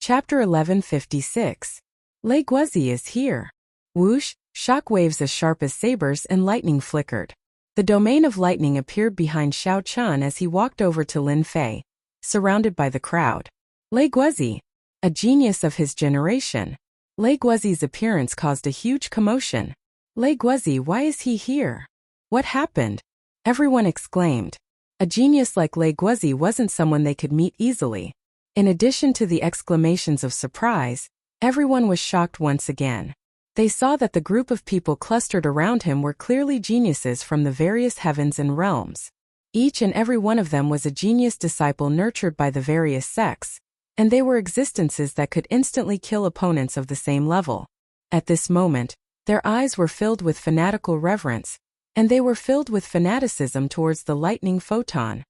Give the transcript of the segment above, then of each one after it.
Chapter 1156. Lei Guozi is here. Whoosh, shock waves as sharp as sabers and lightning flickered. The domain of lightning appeared behind Xiao Chun as he walked over to Lin Fei, surrounded by the crowd. Lei Guozi, a genius of his generation. Lei Guozi's appearance caused a huge commotion. Lei Guozi, why is he here? What happened? Everyone exclaimed. A genius like Lei Guozi wasn't someone they could meet easily. In addition to the exclamations of surprise, everyone was shocked once again. They saw that the group of people clustered around him were clearly geniuses from the various heavens and realms. Each and every one of them was a genius disciple nurtured by the various sects, and they were existences that could instantly kill opponents of the same level. At this moment, their eyes were filled with fanatical reverence, and they were filled with fanaticism towards the lightning photon.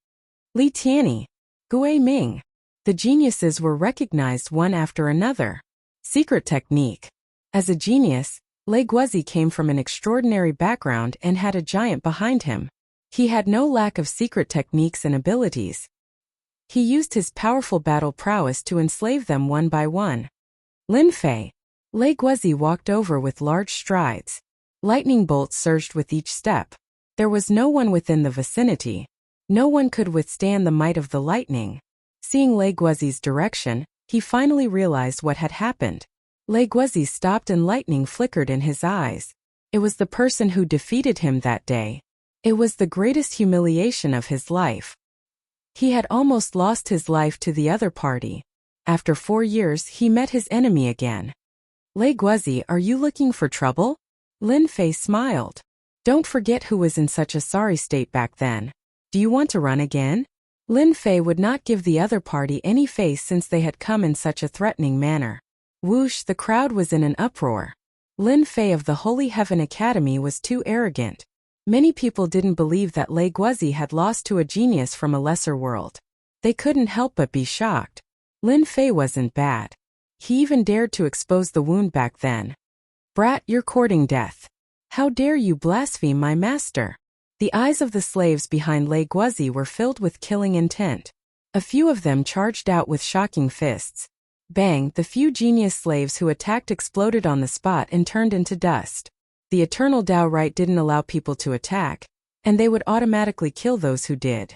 Li Tianyi, Gui Ming. The geniuses were recognized one after another. Secret technique. As a genius, Lei Guozi came from an extraordinary background and had a giant behind him. He had no lack of secret techniques and abilities. He used his powerful battle prowess to enslave them one by one. Lin Fei. Lei Guozi walked over with large strides. Lightning bolts surged with each step. There was no one within the vicinity. No one could withstand the might of the lightning. Seeing Lei Guozi's direction, he finally realized what had happened. Lei Guozi stopped and lightning flickered in his eyes. It was the person who defeated him that day. It was the greatest humiliation of his life. He had almost lost his life to the other party. After 4 years, he met his enemy again. Lei Guozi, are you looking for trouble? Lin Fei smiled. Don't forget who was in such a sorry state back then. Do you want to run again? Lin Fei would not give the other party any face since they had come in such a threatening manner. Whoosh, the crowd was in an uproar. Lin Fei of the Holy Heaven Academy was too arrogant. Many people didn't believe that Lei Guozi had lost to a genius from a lesser world. They couldn't help but be shocked. Lin Fei wasn't bad. He even dared to expose the wound back then. Brat, you're courting death. How dare you blaspheme my master? The eyes of the slaves behind Lei Guozi were filled with killing intent. A few of them charged out with shocking fists. Bang, the few genius slaves who attacked exploded on the spot and turned into dust. The eternal Tao right didn't allow people to attack, and they would automatically kill those who did.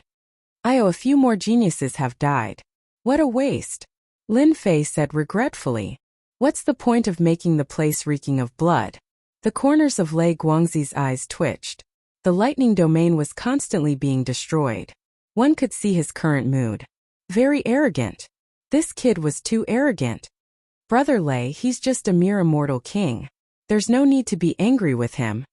A few more geniuses have died. What a waste. Lin Fei said regretfully. What's the point of making the place reeking of blood? The corners of Lei Guozi's eyes twitched. The lightning domain was constantly being destroyed. One could see his current mood. Very arrogant. This kid was too arrogant. Brother Lei, he's just a mere immortal king. There's no need to be angry with him.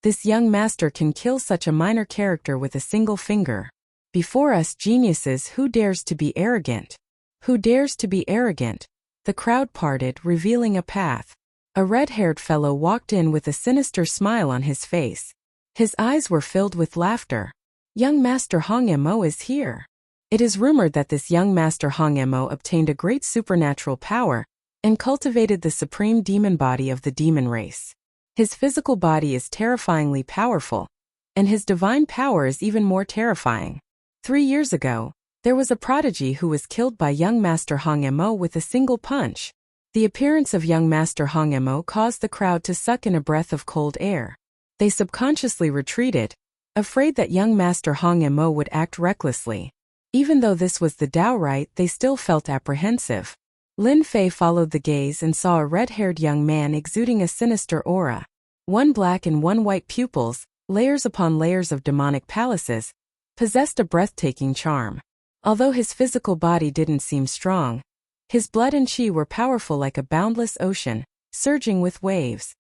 This young master can kill such a minor character with a single finger. Before us geniuses, who dares to be arrogant? Who dares to be arrogant? The crowd parted, revealing a path. A red-haired fellow walked in with a sinister smile on his face. His eyes were filled with laughter. Young Master Hong Mo is here. It is rumored that this young Master Hong Mo obtained a great supernatural power and cultivated the supreme demon body of the demon race. His physical body is terrifyingly powerful, and his divine power is even more terrifying. 3 years ago, there was a prodigy who was killed by young Master Hong Mo with a single punch. The appearance of young Master Hong Mo caused the crowd to suck in a breath of cold air. They subconsciously retreated, afraid that young Master Hong Mo would act recklessly. Even though this was the Tao right, they still felt apprehensive. Lin Fei followed the gaze and saw a red-haired young man exuding a sinister aura. One black and one white pupils, layers upon layers of demonic palaces, possessed a breathtaking charm. Although his physical body didn't seem strong, his blood and chi were powerful like a boundless ocean, surging with waves.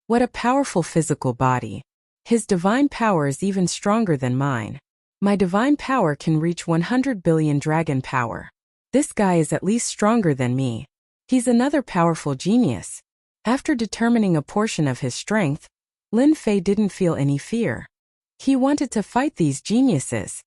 What a powerful physical body. His divine power is even stronger than mine. My divine power can reach 100 billion dragon power. This guy is at least stronger than me. He's another powerful genius. After determining a portion of his strength, Lin Fei didn't feel any fear. He wanted to fight these geniuses.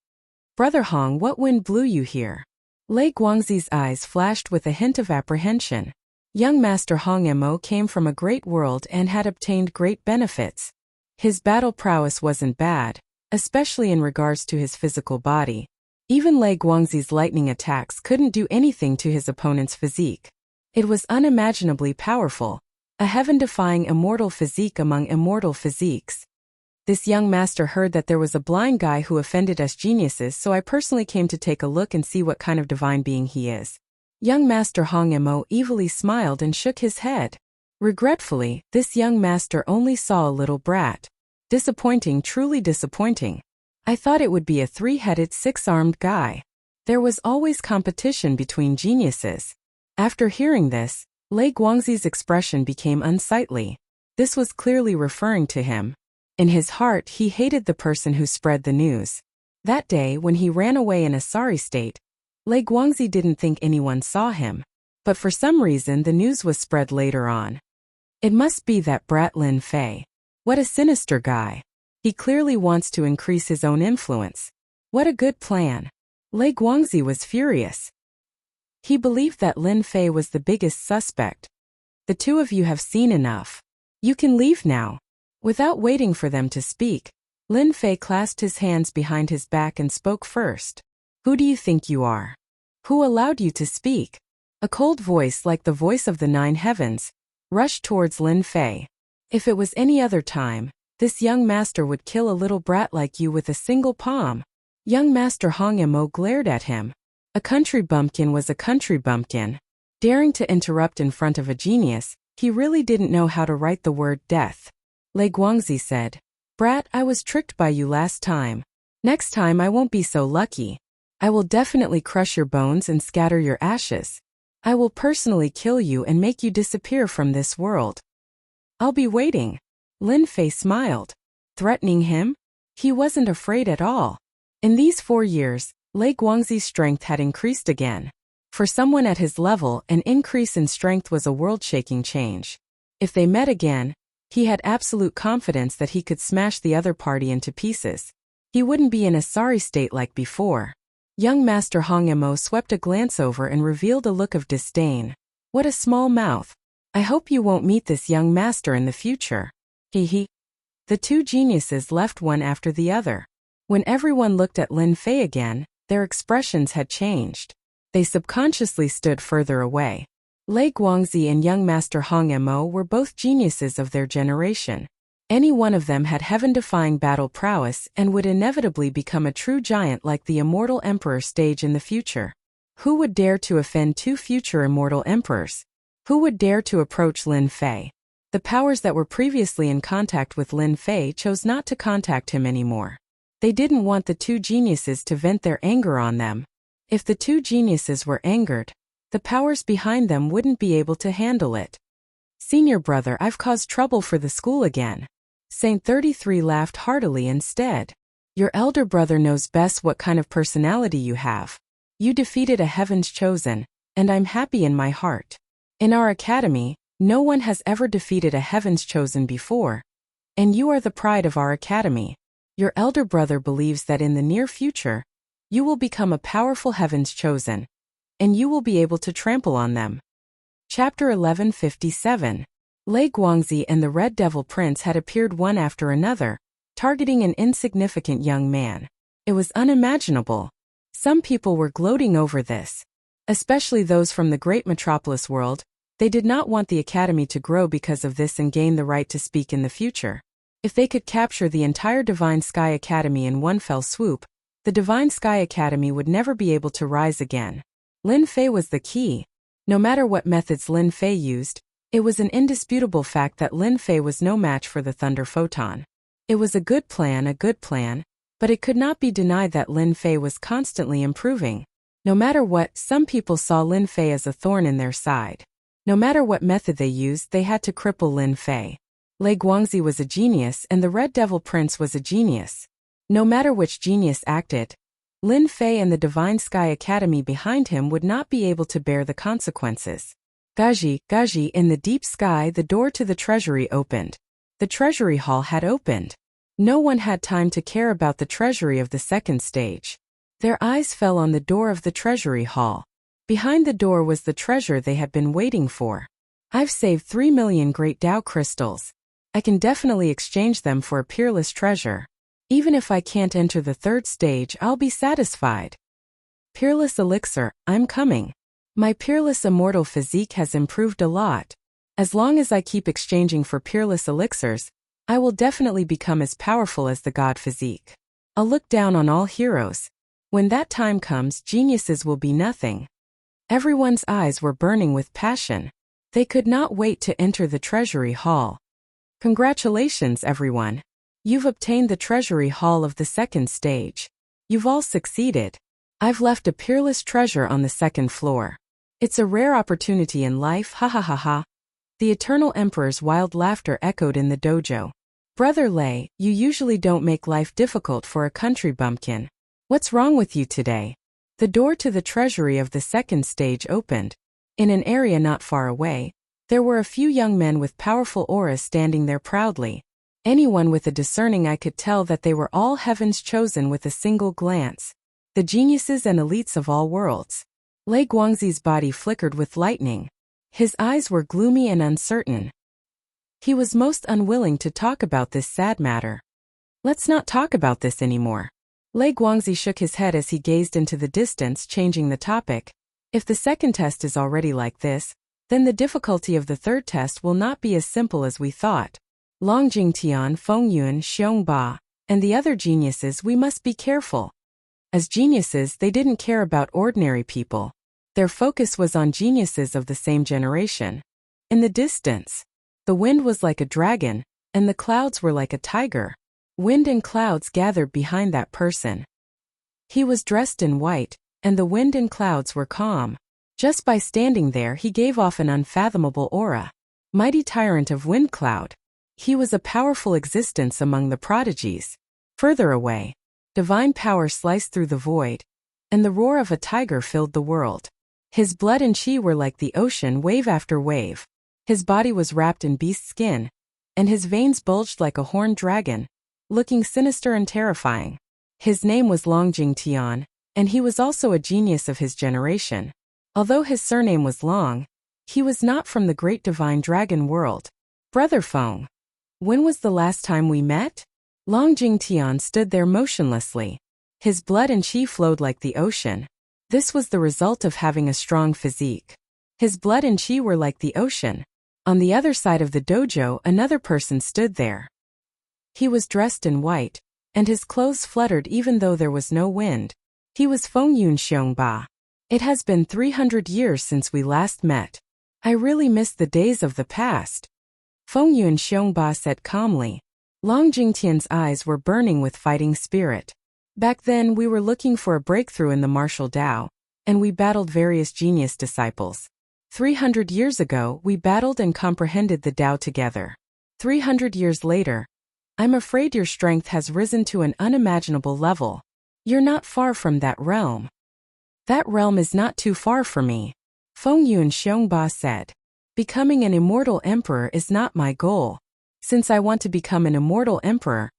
Brother Hong, what wind blew you here? Lei Guozi's eyes flashed with a hint of apprehension. Young Master Hong Mo came from a great world and had obtained great benefits. His battle prowess wasn't bad, especially in regards to his physical body. Even Lei Guozi's lightning attacks couldn't do anything to his opponent's physique. It was unimaginably powerful, a heaven-defying immortal physique among immortal physiques. This young master heard that there was a blind guy who offended us geniuses, so I personally came to take a look and see what kind of divine being he is. Young Master Hong Mo evilly smiled and shook his head. Regretfully, this young master only saw a little brat. Disappointing, truly disappointing. I thought it would be a three-headed, six-armed guy. There was always competition between geniuses. After hearing this, Lei Guangzi's expression became unsightly. This was clearly referring to him. In his heart, he hated the person who spread the news. That day, when he ran away in a sorry state, Lei Guangzi didn't think anyone saw him. But for some reason, the news was spread later on. It must be that brat Lin Fei. What a sinister guy. He clearly wants to increase his own influence. What a good plan. Lei Guangzi was furious. He believed that Lin Fei was the biggest suspect. The two of you have seen enough. You can leave now. Without waiting for them to speak, Lin Fei clasped his hands behind his back and spoke first. Who do you think you are? Who allowed you to speak? A cold voice like the voice of the nine heavens rushed towards Lin Fei. If it was any other time, this young master would kill a little brat like you with a single palm. Young Master Hong Mo glared at him. A country bumpkin was a country bumpkin. Daring to interrupt in front of a genius, he really didn't know how to write the word death. Lei Guangzi said, "Brat, I was tricked by you last time. Next time I won't be so lucky. I will definitely crush your bones and scatter your ashes. I will personally kill you and make you disappear from this world. I'll be waiting." Lin Fei smiled. Threatening him? He wasn't afraid at all. In these 4 years, Lei Guangzi's strength had increased again. For someone at his level, an increase in strength was a world-shaking change. If they met again, he had absolute confidence that he could smash the other party into pieces. He wouldn't be in a sorry state like before. Young Master Hong Mo swept a glance over and revealed a look of disdain. What a small mouth. I hope you won't meet this young master in the future. He. The two geniuses left one after the other. When everyone looked at Lin Fei again, their expressions had changed. They subconsciously stood further away. Lei Guangzi and young Master Hong Mo were both geniuses of their generation. Any one of them had heaven-defying battle prowess and would inevitably become a true giant like the immortal emperor stage in the future. Who would dare to offend two future immortal emperors? Who would dare to approach Lin Fei? The powers that were previously in contact with Lin Fei chose not to contact him anymore. They didn't want the two geniuses to vent their anger on them. If the two geniuses were angered, the powers behind them wouldn't be able to handle it. "Senior brother, I've caused trouble for the school again." Saint 33 laughed heartily instead. "Your elder brother knows best what kind of personality you have. You defeated a heaven's chosen, and I'm happy in my heart. In our academy, no one has ever defeated a heaven's chosen before, and you are the pride of our academy. Your elder brother believes that in the near future, you will become a powerful heaven's chosen, and you will be able to trample on them." Chapter 1157. Lei Guangzi and the Red Devil Prince had appeared one after another, targeting an insignificant young man. It was unimaginable. Some people were gloating over this. Especially those from the great metropolis world. They did not want the academy to grow because of this and gain the right to speak in the future. If they could capture the entire Divine Sky Academy in one fell swoop, the Divine Sky Academy would never be able to rise again. Lin Fei was the key. No matter what methods Lin Fei used, it was an indisputable fact that Lin Fei was no match for the Thunder Photon. It was a good plan, but it could not be denied that Lin Fei was constantly improving. No matter what, some people saw Lin Fei as a thorn in their side. No matter what method they used, they had to cripple Lin Fei. Lei Guangzi was a genius and the Red Devil Prince was a genius. No matter which genius acted, Lin Fei and the Divine Sky Academy behind him would not be able to bear the consequences. Gaji, in the deep sky, the door to the treasury opened. The treasury hall had opened. No one had time to care about the treasury of the second stage. Their eyes fell on the door of the treasury hall. Behind the door was the treasure they had been waiting for. "I've saved 3 million great Tao crystals. I can definitely exchange them for a peerless treasure. Even if I can't enter the third stage, I'll be satisfied. Peerless elixir, I'm coming." My peerless immortal physique has improved a lot. As long as I keep exchanging for peerless elixirs, I will definitely become as powerful as the god physique. I'll look down on all heroes. When that time comes, geniuses will be nothing. Everyone's eyes were burning with passion. They could not wait to enter the treasury hall. Congratulations, everyone. You've obtained the treasury hall of the second stage. You've all succeeded. I've left a peerless treasure on the second floor. It's a rare opportunity in life, ha ha ha ha. The Eternal Emperor's wild laughter echoed in the dojo. Brother Lei, you usually don't make life difficult for a country bumpkin. What's wrong with you today? The door to the treasury of the second stage opened. In an area not far away, there were a few young men with powerful auras standing there proudly. Anyone with a discerning eye could tell that they were all heaven's chosen with a single glance. The geniuses and elites of all worlds. Lei Guangzi's body flickered with lightning. His eyes were gloomy and uncertain. He was most unwilling to talk about this sad matter. Let's not talk about this anymore. Lei Guangzi shook his head as he gazed into the distance, changing the topic. If the second test is already like this, then the difficulty of the third test will not be as simple as we thought. Long Jingtian, Feng Yun, Xiong Ba, and the other geniuses, we must be careful. As geniuses, they didn't care about ordinary people. Their focus was on geniuses of the same generation. In the distance, the wind was like a dragon, and the clouds were like a tiger. Wind and clouds gathered behind that person. He was dressed in white, and the wind and clouds were calm. Just by standing there, he gave off an unfathomable aura. Mighty tyrant of wind cloud. He was a powerful existence among the prodigies. Further away, divine power sliced through the void, and the roar of a tiger filled the world. His blood and chi were like the ocean, wave after wave. His body was wrapped in beast skin, and his veins bulged like a horned dragon, looking sinister and terrifying. His name was Long Jingtian, and he was also a genius of his generation. Although his surname was Long, he was not from the great divine dragon world. Brother Feng, when was the last time we met? Long Jingtian stood there motionlessly. His blood and chi flowed like the ocean. This was the result of having a strong physique. His blood and chi were like the ocean. On the other side of the dojo, another person stood there. He was dressed in white, and his clothes fluttered even though there was no wind. He was Feng Yun Xiong Ba. It has been 300 years since we last met. I really miss the days of the past. Feng Yun Xiong Ba said calmly. Long Jingtian's eyes were burning with fighting spirit. Back then we were looking for a breakthrough in the martial Tao, and we battled various genius disciples. 300 years ago, we battled and comprehended the Tao together. 300 years later, I'm afraid your strength has risen to an unimaginable level. You're not far from that realm. That realm is not too far for me, Feng Yun Xiong Ba said. Becoming an immortal emperor is not my goal. Since I want to become an immortal emperor,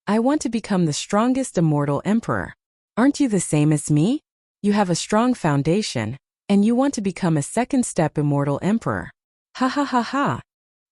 I want to become the strongest immortal emperor. Aren't you the same as me? You have a strong foundation, and you want to become a second-step immortal emperor. Ha ha ha ha.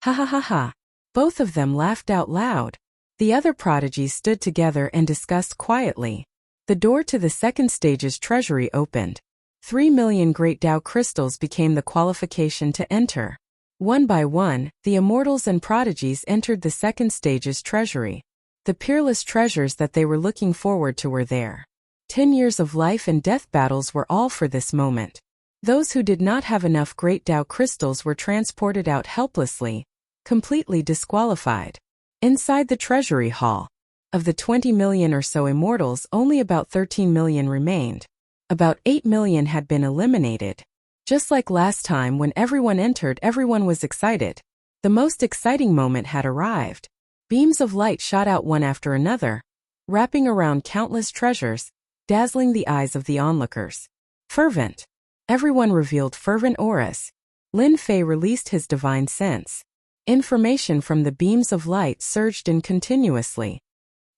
Ha ha ha ha. Both of them laughed out loud. The other prodigies stood together and discussed quietly. The door to the second stage's treasury opened. 3 million great Tao crystals became the qualification to enter. One by one, the immortals and prodigies entered the second stage's treasury. The peerless treasures that they were looking forward to were there. 10 years of life and death battles were all for this moment. Those who did not have enough great Tao crystals were transported out helplessly, completely disqualified. Inside the treasury hall, of the 20 million or so immortals, only about 13 million remained. About 8 million had been eliminated. Just like last time when everyone entered, everyone was excited. The most exciting moment had arrived. Beams of light shot out one after another, wrapping around countless treasures, dazzling the eyes of the onlookers. Fervent. Everyone revealed fervent auras. Lin Fei released his divine sense. Information from the beams of light surged in continuously.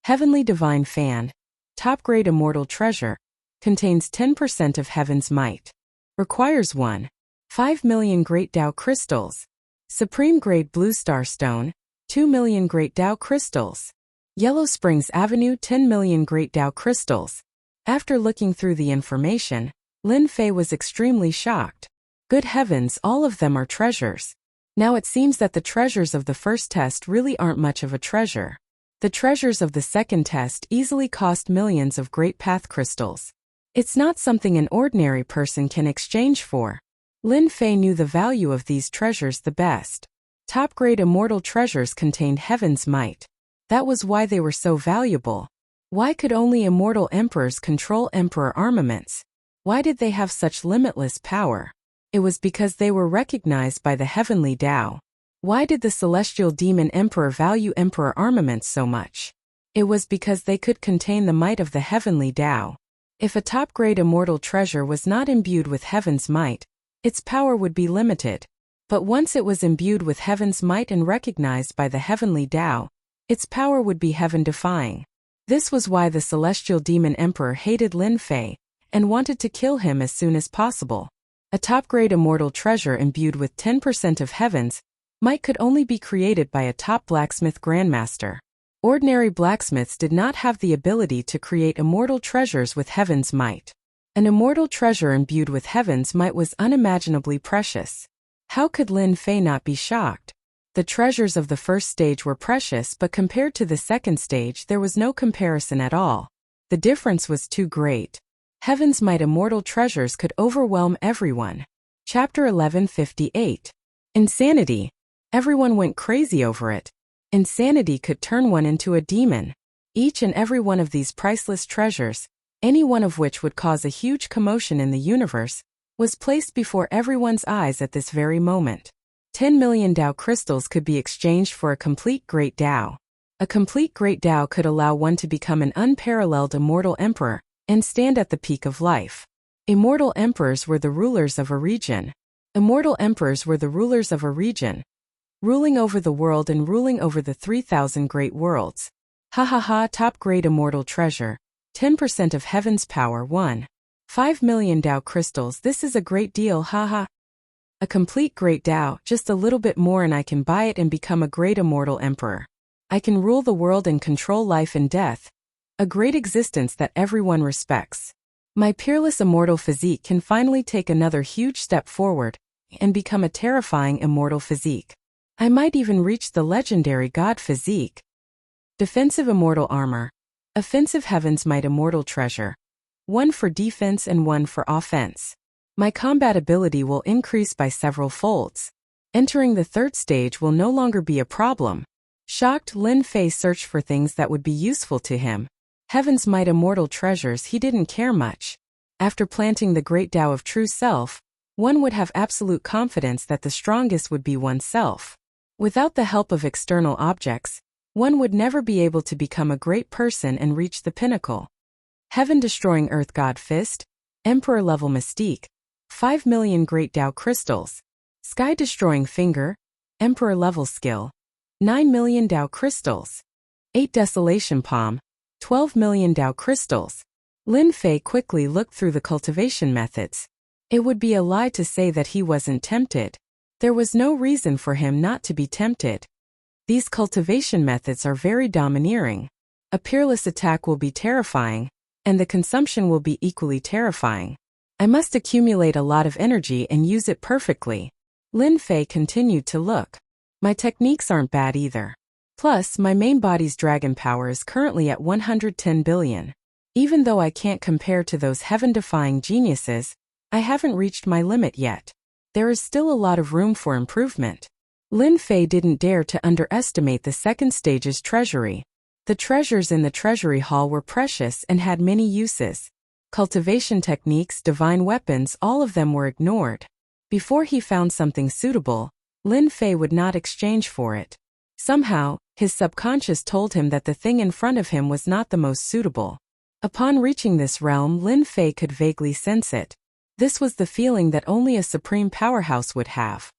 Heavenly Divine Fan, top-grade immortal treasure, contains 10% of heaven's might. Requires 1.5 million great Tao crystals. Supreme-grade blue star stone, 2 million great Tao crystals. Yellow Springs Avenue, 10 million great Tao crystals. After looking through the information, Lin Fei was extremely shocked. Good heavens, all of them are treasures. Now it seems that the treasures of the first test really aren't much of a treasure. The treasures of the second test easily cost millions of great path crystals. It's not something an ordinary person can exchange for. Lin Fei knew the value of these treasures the best. Top-grade immortal treasures contained heaven's might. That was why they were so valuable. Why could only immortal emperors control emperor armaments? Why did they have such limitless power? It was because they were recognized by the heavenly Tao. Why did the celestial demon emperor value emperor armaments so much? It was because they could contain the might of the heavenly Tao. If a top-grade immortal treasure was not imbued with heaven's might, its power would be limited. But once it was imbued with heaven's might and recognized by the heavenly Tao, its power would be heaven-defying. This was why the celestial demon emperor hated Lin Fei and wanted to kill him as soon as possible. A top-grade immortal treasure imbued with 10% of heaven's might could only be created by a top blacksmith grandmaster. Ordinary blacksmiths did not have the ability to create immortal treasures with heaven's might. An immortal treasure imbued with heaven's might was unimaginably precious. How could Lin Fei not be shocked? The treasures of the first stage were precious, but compared to the second stage there was no comparison at all. The difference was too great. Heaven's might immortal treasures could overwhelm everyone. Chapter 1158. Insanity. Everyone went crazy over it. Insanity could turn one into a demon. Each and every one of these priceless treasures, any one of which would cause a huge commotion in the universe, was placed before everyone's eyes at this very moment. 10 million Tao crystals could be exchanged for a complete great Tao. A complete great Tao could allow one to become an unparalleled immortal emperor and stand at the peak of life. Immortal emperors were the rulers of a region. Immortal emperors were the rulers of a region, ruling over the world and ruling over the 3,000 great worlds. Ha ha ha, top-grade immortal treasure. 10% of heaven's power, 1.5 million Tao crystals, this is a great deal, haha. A complete great Tao, just a little bit more and I can buy it and become a great immortal emperor. I can rule the world and control life and death. A great existence that everyone respects. My peerless immortal physique can finally take another huge step forward and become a terrifying immortal physique. I might even reach the legendary god physique. Defensive immortal armor. Offensive heaven's might immortal treasure. One for defense and one for offense. My combat ability will increase by several folds. Entering the third stage will no longer be a problem. Shocked, Lin Fei searched for things that would be useful to him. Heaven's might immortal treasures he didn't care much. After planting the great Tao of true self, one would have absolute confidence that the strongest would be oneself. Without the help of external objects, one would never be able to become a great person and reach the pinnacle. Heaven-destroying Earth God Fist, Emperor-level Mystique, 5 million Great Tao Crystals, Sky-destroying Finger, Emperor-level Skill, 9 million Tao Crystals, 8 Desolation Palm, 12 million Tao Crystals. Lin Fei quickly looked through the cultivation methods. It would be a lie to say that he wasn't tempted. There was no reason for him not to be tempted. These cultivation methods are very domineering. A peerless attack will be terrifying, and the consumption will be equally terrifying. I must accumulate a lot of energy and use it perfectly. Lin Fei continued to look. My techniques aren't bad either. Plus, my main body's dragon power is currently at 110 billion. Even though I can't compare to those heaven-defying geniuses, I haven't reached my limit yet. There is still a lot of room for improvement. Lin Fei didn't dare to underestimate the second stage's treasury. The treasures in the treasury hall were precious and had many uses. Cultivation techniques, divine weapons, all of them were ignored. Before he found something suitable, Lin Fei would not exchange for it. Somehow, his subconscious told him that the thing in front of him was not the most suitable. Upon reaching this realm, Lin Fei could vaguely sense it. This was the feeling that only a supreme powerhouse would have.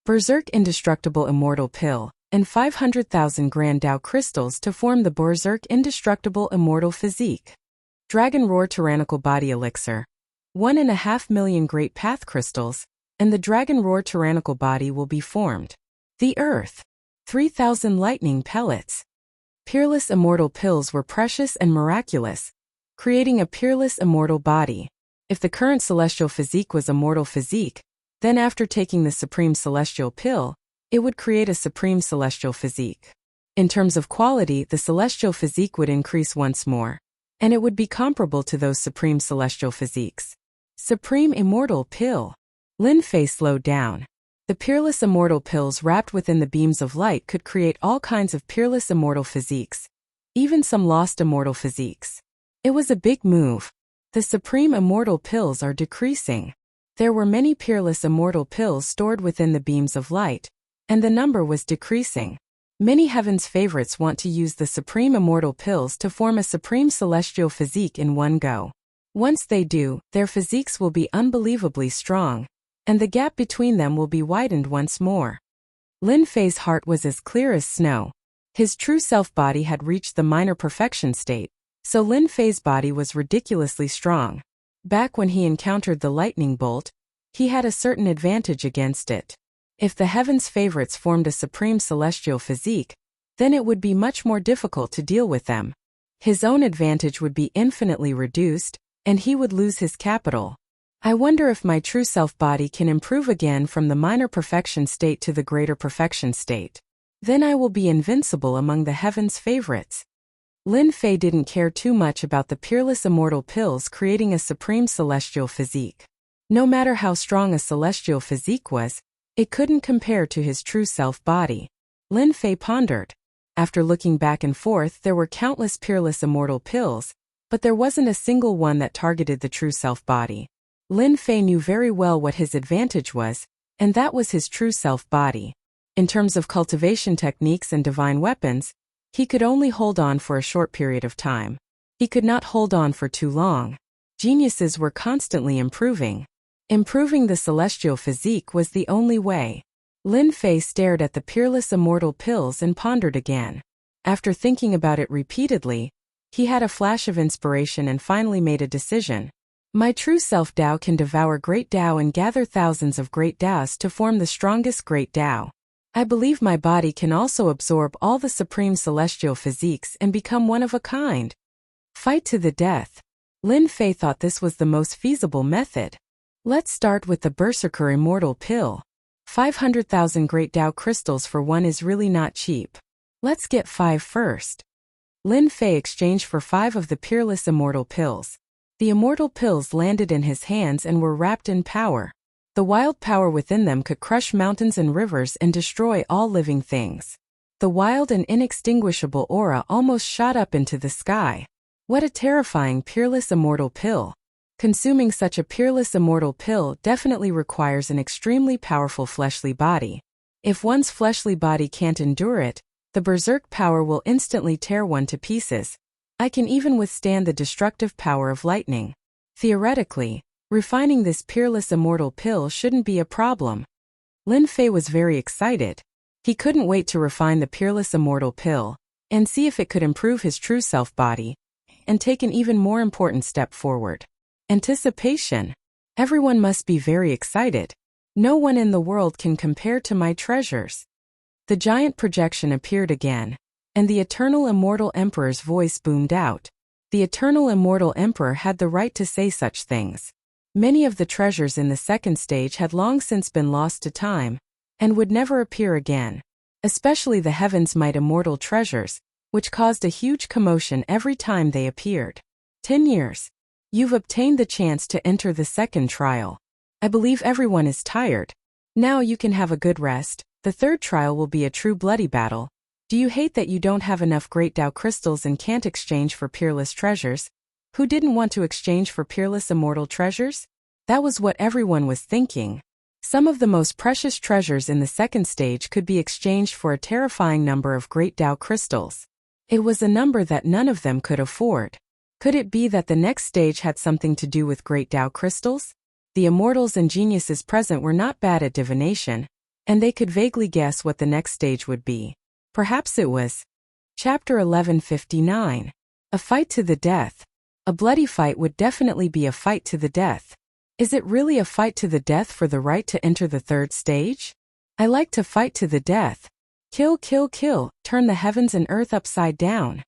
Berserk Indestructible Immortal Pill, and 500,000 Grand Tao Crystals to form the Berserk Indestructible Immortal Physique. Dragon Roar Tyrannical Body Elixir. 1.5 million Great Path Crystals, and the Dragon Roar Tyrannical Body will be formed. The Earth. 3,000 Lightning Pellets. Peerless Immortal Pills were precious and miraculous, creating a peerless immortal body. If the current celestial physique was immortal physique, Then after taking the Supreme Celestial Pill, it would create a Supreme Celestial Physique. In terms of quality, the Celestial Physique would increase once more, and it would be comparable to those Supreme Celestial Physiques. Supreme Immortal Pill. Lin Fei slowed down. The peerless immortal pills wrapped within the beams of light could create all kinds of peerless immortal physiques, even some lost immortal physiques. It was a big move. The supreme immortal pills are decreasing. There were many peerless immortal pills stored within the beams of light, and the number was decreasing. Many heaven's favorites want to use the supreme immortal pills to form a supreme celestial physique in one go. Once they do, their physiques will be unbelievably strong, and the gap between them will be widened once more. Lin Fei's heart was as clear as snow. His true self body had reached the minor perfection state, so Lin Fei's body was ridiculously strong. Back when he encountered the lightning bolt, he had a certain advantage against it. If the heaven's favorites formed a supreme celestial physique, then it would be much more difficult to deal with them. His own advantage would be infinitely reduced, and he would lose his capital. I wonder if my true self-body can improve again from the minor perfection state to the greater perfection state. Then I will be invincible among the heaven's favorites. Lin Fei didn't care too much about the peerless immortal pills creating a supreme celestial physique. No matter how strong a celestial physique was, it couldn't compare to his true self-body. Lin Fei pondered. After looking back and forth, there were countless peerless immortal pills, but there wasn't a single one that targeted the true self-body. Lin Fei knew very well what his advantage was, and that was his true self-body. In terms of cultivation techniques and divine weapons, he could only hold on for a short period of time. He could not hold on for too long. Geniuses were constantly improving. Improving the celestial physique was the only way. Lin Fei stared at the peerless immortal pills and pondered again. After thinking about it repeatedly, he had a flash of inspiration and finally made a decision. My true self Tao can devour great Tao and gather thousands of great Taos to form the strongest great Tao. I believe my body can also absorb all the supreme celestial physiques and become one of a kind. Fight to the death. Lin Fei thought this was the most feasible method. Let's start with the Berserker Immortal Pill. 500,000 great Tao crystals for one is really not cheap. Let's get 5 first. Lin Fei exchanged for 5 of the peerless immortal pills. The immortal pills landed in his hands and were wrapped in power. The wild power within them could crush mountains and rivers and destroy all living things. The wild and inextinguishable aura almost shot up into the sky. What a terrifying peerless immortal pill. Consuming such a peerless immortal pill definitely requires an extremely powerful fleshly body. If one's fleshly body can't endure it, the berserk power will instantly tear one to pieces. I can even withstand the destructive power of lightning. Theoretically, refining this peerless immortal pill shouldn't be a problem. Lin Fei was very excited. He couldn't wait to refine the peerless immortal pill and see if it could improve his true self-body and take an even more important step forward. Anticipation. Everyone must be very excited. No one in the world can compare to my treasures. The giant projection appeared again, and the eternal immortal emperor's voice boomed out. The eternal immortal emperor had the right to say such things. Many of the treasures in the second stage had long since been lost to time, and would never appear again. Especially the Heaven's Might immortal treasures, which caused a huge commotion every time they appeared. 10 years. You've obtained the chance to enter the second trial. I believe everyone is tired. Now you can have a good rest. The third trial will be a true bloody battle. Do you hate that you don't have enough great Tao crystals and can't exchange for peerless treasures? Who didn't want to exchange for peerless immortal treasures? That was what everyone was thinking. Some of the most precious treasures in the second stage could be exchanged for a terrifying number of great Tao crystals. It was a number that none of them could afford. Could it be that the next stage had something to do with great Tao crystals? The immortals and geniuses present were not bad at divination, and they could vaguely guess what the next stage would be. Perhaps it was. Chapter 1159. A fight to the death. A bloody fight would definitely be a fight to the death. Is it really a fight to the death for the right to enter the third stage? I like to fight to the death. Kill, kill, kill, turn the heavens and earth upside down.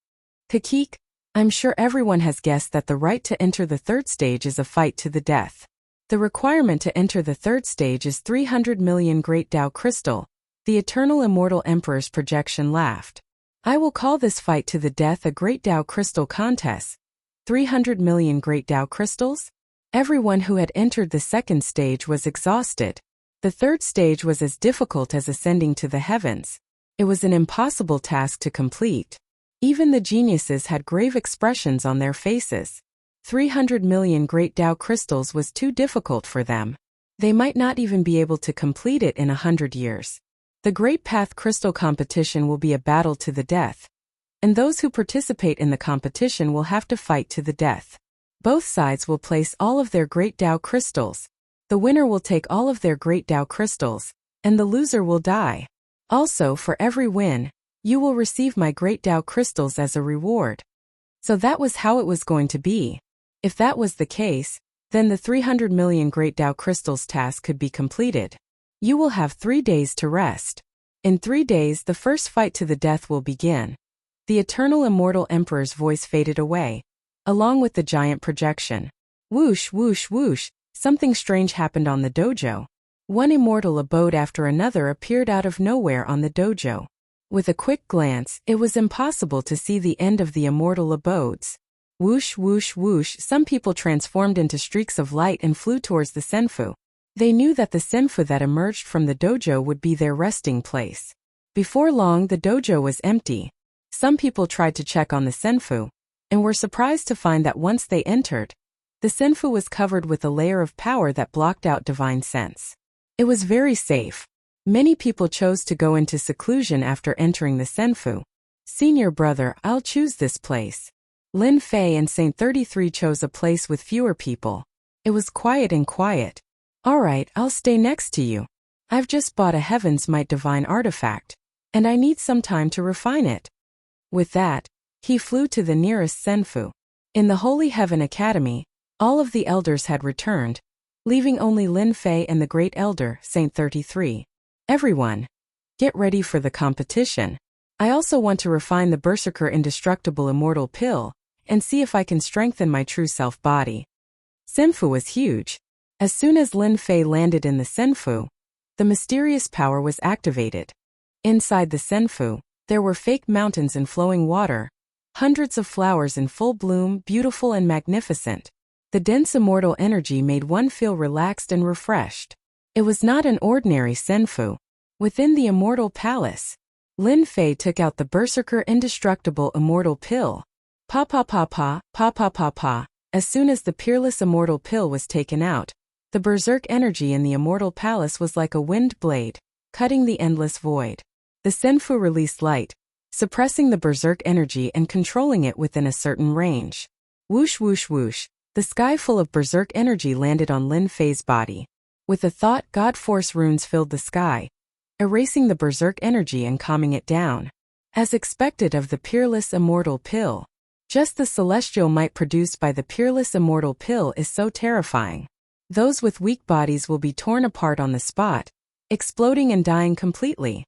Kakik, I'm sure everyone has guessed that the right to enter the third stage is a fight to the death. The requirement to enter the third stage is 300 million Great Tao Crystal. The eternal immortal emperor's projection laughed. I will call this fight to the death a Great Tao Crystal contest. 300 million Great Tao Crystals? Everyone who had entered the second stage was exhausted. The third stage was as difficult as ascending to the heavens. It was an impossible task to complete. Even the geniuses had grave expressions on their faces. 300 million Great Tao Crystals was too difficult for them. They might not even be able to complete it in 100 years. The Great Path Crystal competition will be a battle to the death. And those who participate in the competition will have to fight to the death. Both sides will place all of their Great Tao Crystals. The winner will take all of their Great Tao Crystals, and the loser will die. Also, for every win, you will receive my Great Tao Crystals as a reward. So that was how it was going to be. If that was the case, then the 300 million Great Tao Crystals task could be completed. You will have 3 days to rest. In 3 days, the first fight to the death will begin. The eternal immortal emperor's voice faded away, along with the giant projection. Whoosh, whoosh, whoosh, something strange happened on the dojo. One immortal abode after another appeared out of nowhere on the dojo. With a quick glance, it was impossible to see the end of the immortal abodes. Whoosh, whoosh, whoosh, some people transformed into streaks of light and flew towards the senfu. They knew that the senfu that emerged from the dojo would be their resting place. Before long, the dojo was empty. Some people tried to check on the senfu, and were surprised to find that once they entered, the senfu was covered with a layer of power that blocked out divine sense. It was very safe. Many people chose to go into seclusion after entering the senfu. Senior brother, I'll choose this place. Lin Fei and Saint 33 chose a place with fewer people. It was quiet and quiet. Alright, I'll stay next to you. I've just bought a Heaven's Might divine artifact, and I need some time to refine it. With that, he flew to the nearest senfu. In the Holy Heaven Academy, all of the elders had returned, leaving only Lin Fei and the Great Elder, Saint 33. Everyone, get ready for the competition. I also want to refine the Berserker Indestructible Immortal Pill, and see if I can strengthen my true self body. Senfu was huge. As soon as Lin Fei landed in the senfu, the mysterious power was activated. Inside the senfu, there were fake mountains and flowing water, hundreds of flowers in full bloom, beautiful and magnificent. The dense immortal energy made one feel relaxed and refreshed. It was not an ordinary senfu. Within the immortal palace, Lin Fei took out the Berserker Indestructible Immortal Pill. Pa pa pa pa, pa pa pa pa. As soon as the peerless immortal pill was taken out, the berserk energy in the immortal palace was like a wind blade, cutting the endless void. The senfu released light, suppressing the berserk energy and controlling it within a certain range. Whoosh whoosh whoosh, the sky full of berserk energy landed on Lin Fei's body. With a thought, God Force runes filled the sky, erasing the berserk energy and calming it down. As expected of the peerless immortal pill, just the celestial might produced by the peerless immortal pill is so terrifying. Those with weak bodies will be torn apart on the spot, exploding and dying completely.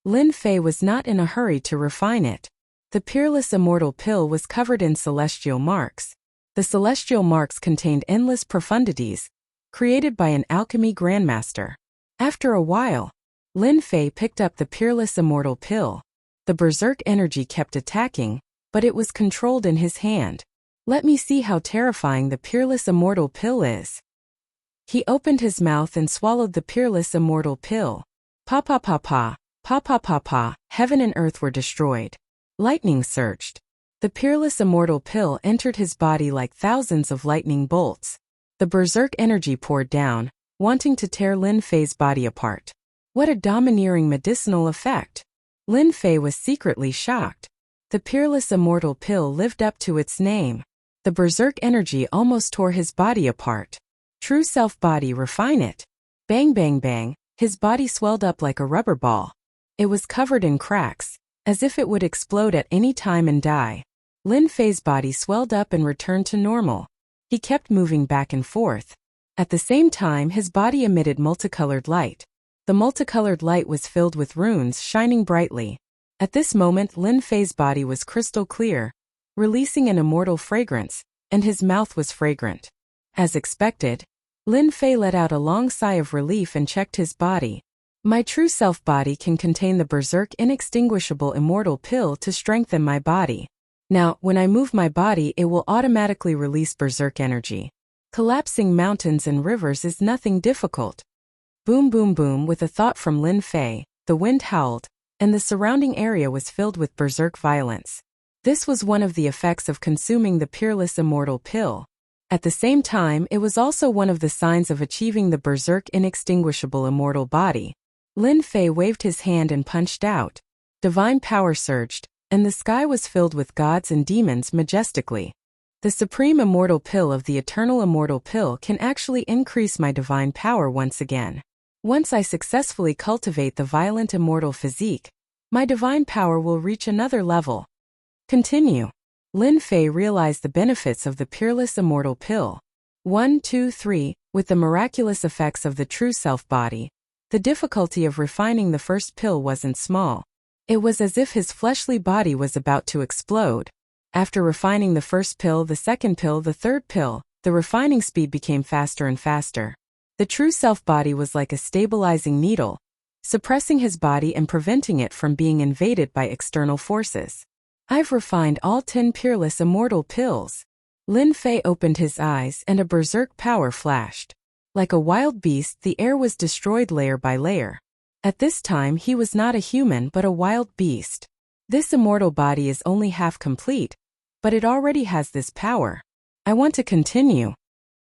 Lin Fei was not in a hurry to refine it. The peerless immortal pill was covered in celestial marks. The celestial marks contained endless profundities, created by an alchemy grandmaster. After a while, Lin Fei picked up the peerless immortal pill. The berserk energy kept attacking, but it was controlled in his hand. Let me see how terrifying the peerless immortal pill is. He opened his mouth and swallowed the peerless immortal pill. Pa pa pa pa, pa pa pa pa, heaven and earth were destroyed. Lightning surged. The peerless immortal pill entered his body like thousands of lightning bolts. The berserk energy poured down, wanting to tear Lin Fei's body apart. What a domineering medicinal effect! Lin Fei was secretly shocked. The peerless immortal pill lived up to its name. The berserk energy almost tore his body apart. True self-body, refine it. Bang bang bang, his body swelled up like a rubber ball. It was covered in cracks, as if it would explode at any time and die. Lin Fei's body swelled up and returned to normal. He kept moving back and forth. At the same time, his body emitted multicolored light. The multicolored light was filled with runes shining brightly. At this moment, Lin Fei's body was crystal clear, releasing an immortal fragrance, and his mouth was fragrant. As expected, Lin Fei let out a long sigh of relief and checked his body. My true self body can contain the berserk inextinguishable immortal pill to strengthen my body. Now, when I move my body, it will automatically release berserk energy. Collapsing mountains and rivers is nothing difficult. Boom boom boom. With a thought from Lin Fei, the wind howled, and the surrounding area was filled with berserk violence. This was one of the effects of consuming the peerless immortal pill. At the same time, it was also one of the signs of achieving the berserk inextinguishable immortal body. Lin Fei waved his hand and punched out. Divine power surged, and the sky was filled with gods and demons majestically. The supreme immortal pill of the eternal immortal pill can actually increase my divine power once again. Once I successfully cultivate the violent immortal physique, my divine power will reach another level. Continue. Lin Fei realized the benefits of the peerless immortal pill. 1, 2, 3. With the miraculous effects of the true self-body, the difficulty of refining the first pill wasn't small. It was as if his fleshly body was about to explode. After refining the first pill, the second pill, the third pill, the refining speed became faster and faster. The true self-body was like a stabilizing needle, suppressing his body and preventing it from being invaded by external forces. I've refined all 10 peerless immortal pills. Lin Fei opened his eyes and a berserk power flashed. Like a wild beast, the air was destroyed layer by layer. At this time, he was not a human but a wild beast. This immortal body is only half complete, but it already has this power. I want to continue.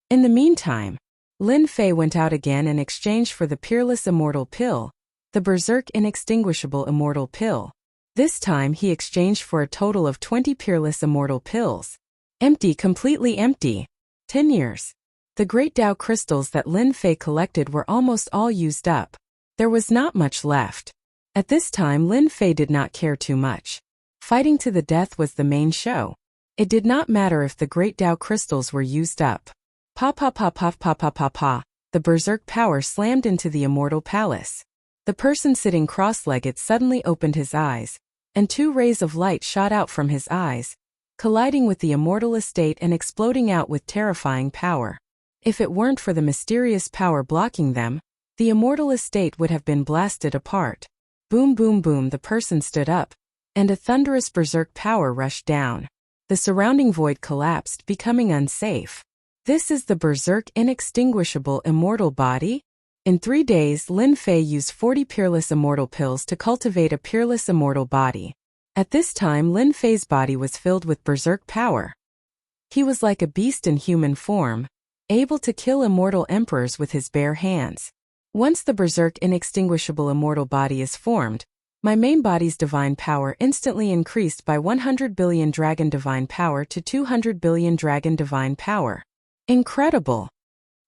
In the meantime, Lin Fei went out again and exchanged for the peerless immortal pill, the berserk inextinguishable immortal pill. This time he exchanged for a total of 20 peerless immortal pills. Empty, completely empty. 10 years. The great Tao crystals that Lin Fei collected were almost all used up. There was not much left. At this time Lin Fei did not care too much. Fighting to the death was the main show. It did not matter if the great Tao crystals were used up. Pa pa pa pa pa pa pa pa. The berserk power slammed into the immortal palace. The person sitting cross-legged suddenly opened his eyes, and 2 rays of light shot out from his eyes, colliding with the immortal estate and exploding out with terrifying power. If it weren't for the mysterious power blocking them, the immortal estate would have been blasted apart. Boom boom boom. The person stood up, and a thunderous berserk power rushed down. The surrounding void collapsed, becoming unsafe. This is the berserk inextinguishable immortal body? In 3 days, Lin Fei used 40 peerless immortal pills to cultivate a peerless immortal body. At this time, Lin Fei's body was filled with berserk power. He was like a beast in human form, able to kill immortal emperors with his bare hands. Once the berserk inextinguishable immortal body is formed, my main body's divine power instantly increased by 100 billion dragon divine power to 200 billion dragon divine power. Incredible!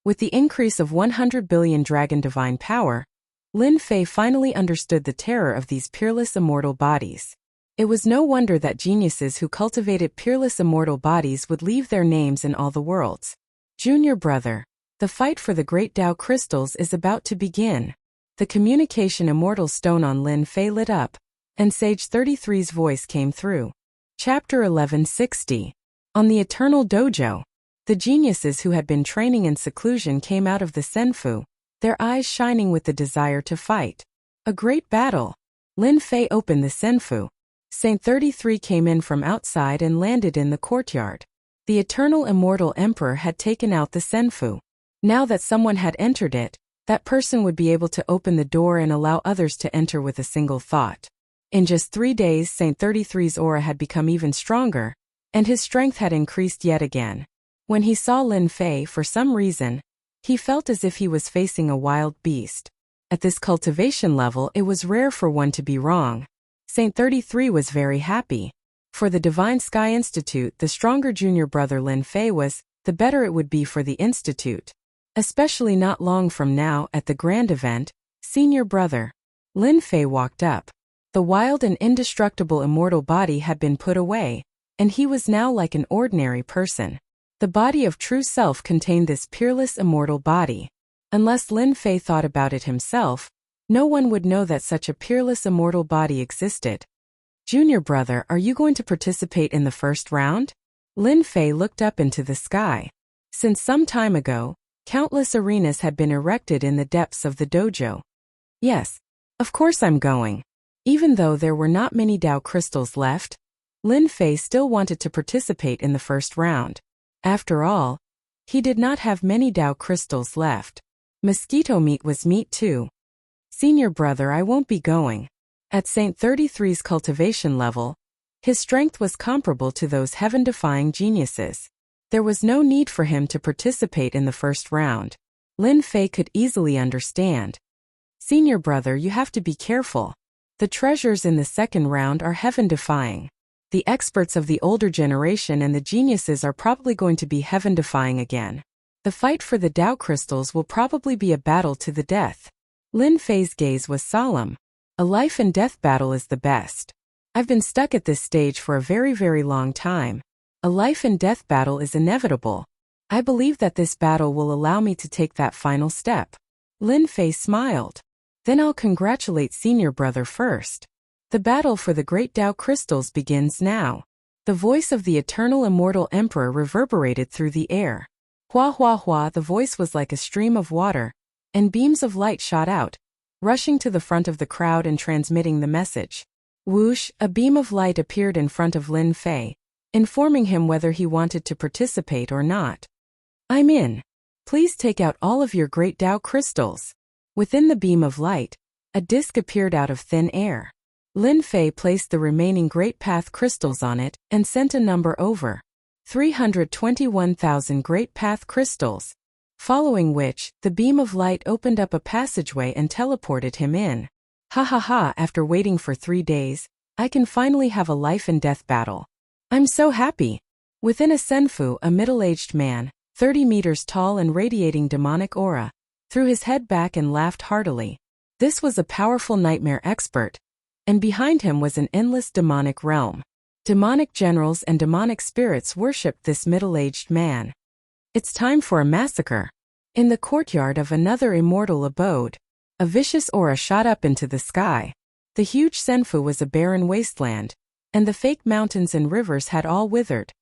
With the increase of 100 billion dragon divine power, Lin Fei finally understood the terror of these peerless immortal bodies. It was no wonder that geniuses who cultivated peerless immortal bodies would leave their names in all the worlds. Junior brother, the fight for the great Tao crystals is about to begin. The communication immortal stone on Lin Fei lit up, and Sage 33's voice came through. Chapter 1160. On the Eternal Dojo. The geniuses who had been training in seclusion came out of the Senfu, their eyes shining with the desire to fight. A great battle. Lin Fei opened the Senfu. Saint 33 came in from outside and landed in the courtyard. The eternal immortal emperor had taken out the Senfu. Now that someone had entered it, that person would be able to open the door and allow others to enter with a single thought. In just 3 days, Saint 33's aura had become even stronger, and his strength had increased yet again. When he saw Lin Fei, for some reason, he felt as if he was facing a wild beast. At this cultivation level, it was rare for one to be wrong. Saint 33 was very happy. For the Divine Sky Institute, the stronger junior brother Lin Fei was, the better it would be for the Institute. Especially not long from now, at the grand event, senior brother. Lin Fei walked up. The wild and indestructible immortal body had been put away, and he was now like an ordinary person. The body of true self contained this peerless immortal body. Unless Lin Fei thought about it himself, no one would know that such a peerless immortal body existed. Junior brother, are you going to participate in the first round? Lin Fei looked up into the sky. Since some time ago, Countless arenas had been erected in the depths of the dojo. Yes, of course I'm going. Even though there were not many Tao crystals left, Lin Fei still wanted to participate in the first round. After all, he did not have many Tao crystals left. Mosquito meat was meat too. Senior brother, I won't be going. At Saint 33's cultivation level, his strength was comparable to those heaven-defying geniuses. There was no need for him to participate in the first round. Lin Fei could easily understand. Senior brother, you have to be careful. The treasures in the second round are heaven-defying. The experts of the older generation and the geniuses are probably going to be heaven-defying again. The fight for the Tao crystals will probably be a battle to the death. Lin Fei's gaze was solemn. A life and death battle is the best. I've been stuck at this stage for a very, very long time. A life and death battle is inevitable. I believe that this battle will allow me to take that final step. Lin Fei smiled. Then I'll congratulate senior brother first. The battle for the great Tao crystals begins now. The voice of the eternal immortal emperor reverberated through the air. Hua hua hua, the voice was like a stream of water, and beams of light shot out, rushing to the front of the crowd and transmitting the message. Whoosh, a beam of light appeared in front of Lin Fei, informing him whether he wanted to participate or not. I'm in. Please take out all of your great Tao crystals. Within the beam of light, a disc appeared out of thin air. Lin Fei placed the remaining Great Path crystals on it and sent a number over. 321,000 Great Path crystals. Following which, the beam of light opened up a passageway and teleported him in. Ha ha ha, after waiting for 3 days, I can finally have a life and death battle. I'm so happy. Within a senfu, a middle-aged man, 30 meters tall and radiating demonic aura, threw his head back and laughed heartily. This was a powerful nightmare expert, and behind him was an endless demonic realm. Demonic generals and demonic spirits worshipped this middle-aged man. It's time for a massacre. In the courtyard of another immortal abode, a vicious aura shot up into the sky. The huge senfu was a barren wasteland, and the fake mountains and rivers had all withered.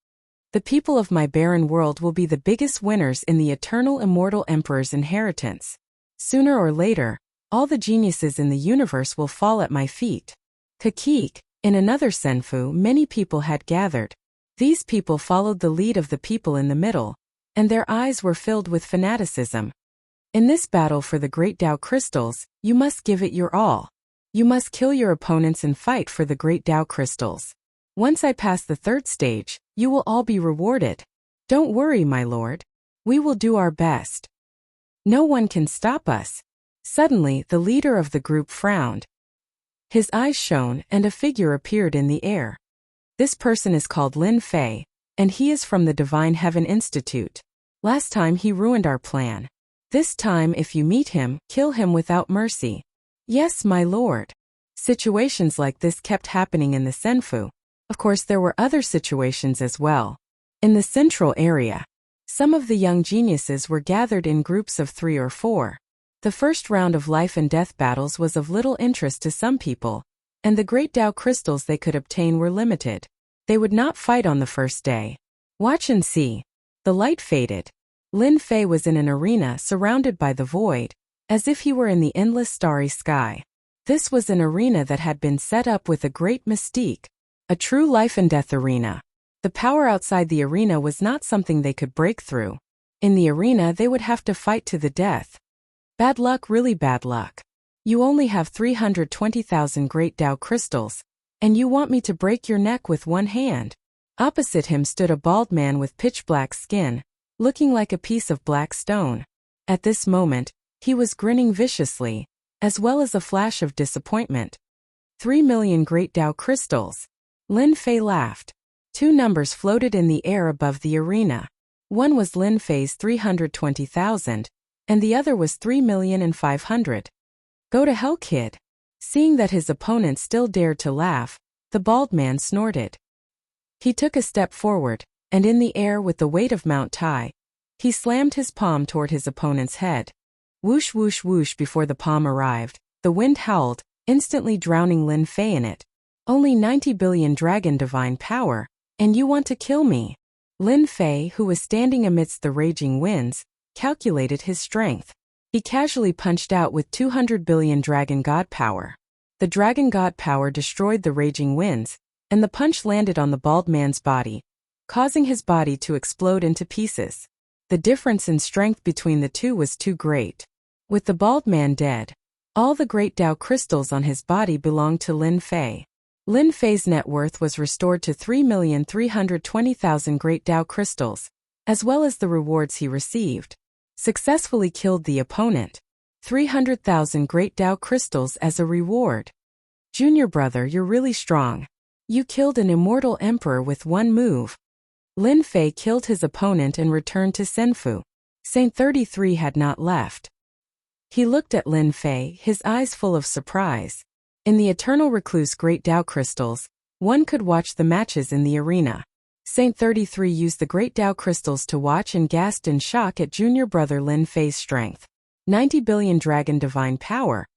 The people of my barren world will be the biggest winners in the eternal immortal emperor's inheritance. Sooner or later, all the geniuses in the universe will fall at my feet. Kakik, in another senfu, many people had gathered. These people followed the lead of the people in the middle, and their eyes were filled with fanaticism. In this battle for the great Tao crystals, you must give it your all. You must kill your opponents and fight for the great Tao crystals. Once I pass the third stage, you will all be rewarded. Don't worry, my lord. We will do our best. No one can stop us. Suddenly, the leader of the group frowned. His eyes shone and a figure appeared in the air. This person is called Lin Fei, and he is from the Divine Heaven Institute. Last time he ruined our plan. This time if you meet him, kill him without mercy. Yes, my lord. Situations like this kept happening in the senfu. Of course there were other situations as well. In the central area, some of the young geniuses were gathered in groups of 3 or 4. The first round of life and death battles was of little interest to some people, and the great Tao crystals they could obtain were limited. They would not fight on the first day. Watch and see. The light faded. Lin Fei was in an arena surrounded by the void, as if he were in the endless starry sky. This was an arena that had been set up with a great mystique, a true life and death arena. The power outside the arena was not something they could break through. In the arena they would have to fight to the death. Bad luck, really bad luck. You only have 320,000 great Tao crystals, and you want me to break your neck with one hand. Opposite him stood a bald man with pitch-black skin, looking like a piece of black stone. At this moment, he was grinning viciously, as well as a flash of disappointment. 3 million great Tao crystals. Lin Fei laughed. 2 numbers floated in the air above the arena. One was Lin Fei's 320,000, and the other was 3,500,000. Go to hell, kid. Seeing that his opponent still dared to laugh, the bald man snorted. He took a step forward, and in the air with the weight of Mount Tai, he slammed his palm toward his opponent's head. Whoosh whoosh whoosh, before the palm arrived, the wind howled, instantly drowning Lin Fei in it. Only 90 billion dragon divine power, and you want to kill me? Lin Fei, who was standing amidst the raging winds, calculated his strength. He casually punched out with 200 billion dragon god power. The dragon god power destroyed the raging winds, and the punch landed on the bald man's body, causing his body to explode into pieces. The difference in strength between the two was too great. With the bald man dead, all the great Tao crystals on his body belonged to Lin Fei. Lin Fei's net worth was restored to 3,320,000 great Tao crystals, as well as the rewards he received. Successfully killed the opponent. 300,000 great Tao crystals as a reward. Junior brother, you're really strong. You killed an immortal emperor with one move. Lin Fei killed his opponent and returned to Senfu. Saint 33 had not left. He looked at Lin Fei, his eyes full of surprise. In the Eternal Recluse Great Tao crystals, one could watch the matches in the arena. Saint 33 used the Great Tao crystals to watch and gasped in shock at junior brother Lin Fei's strength. 90 billion dragon divine power.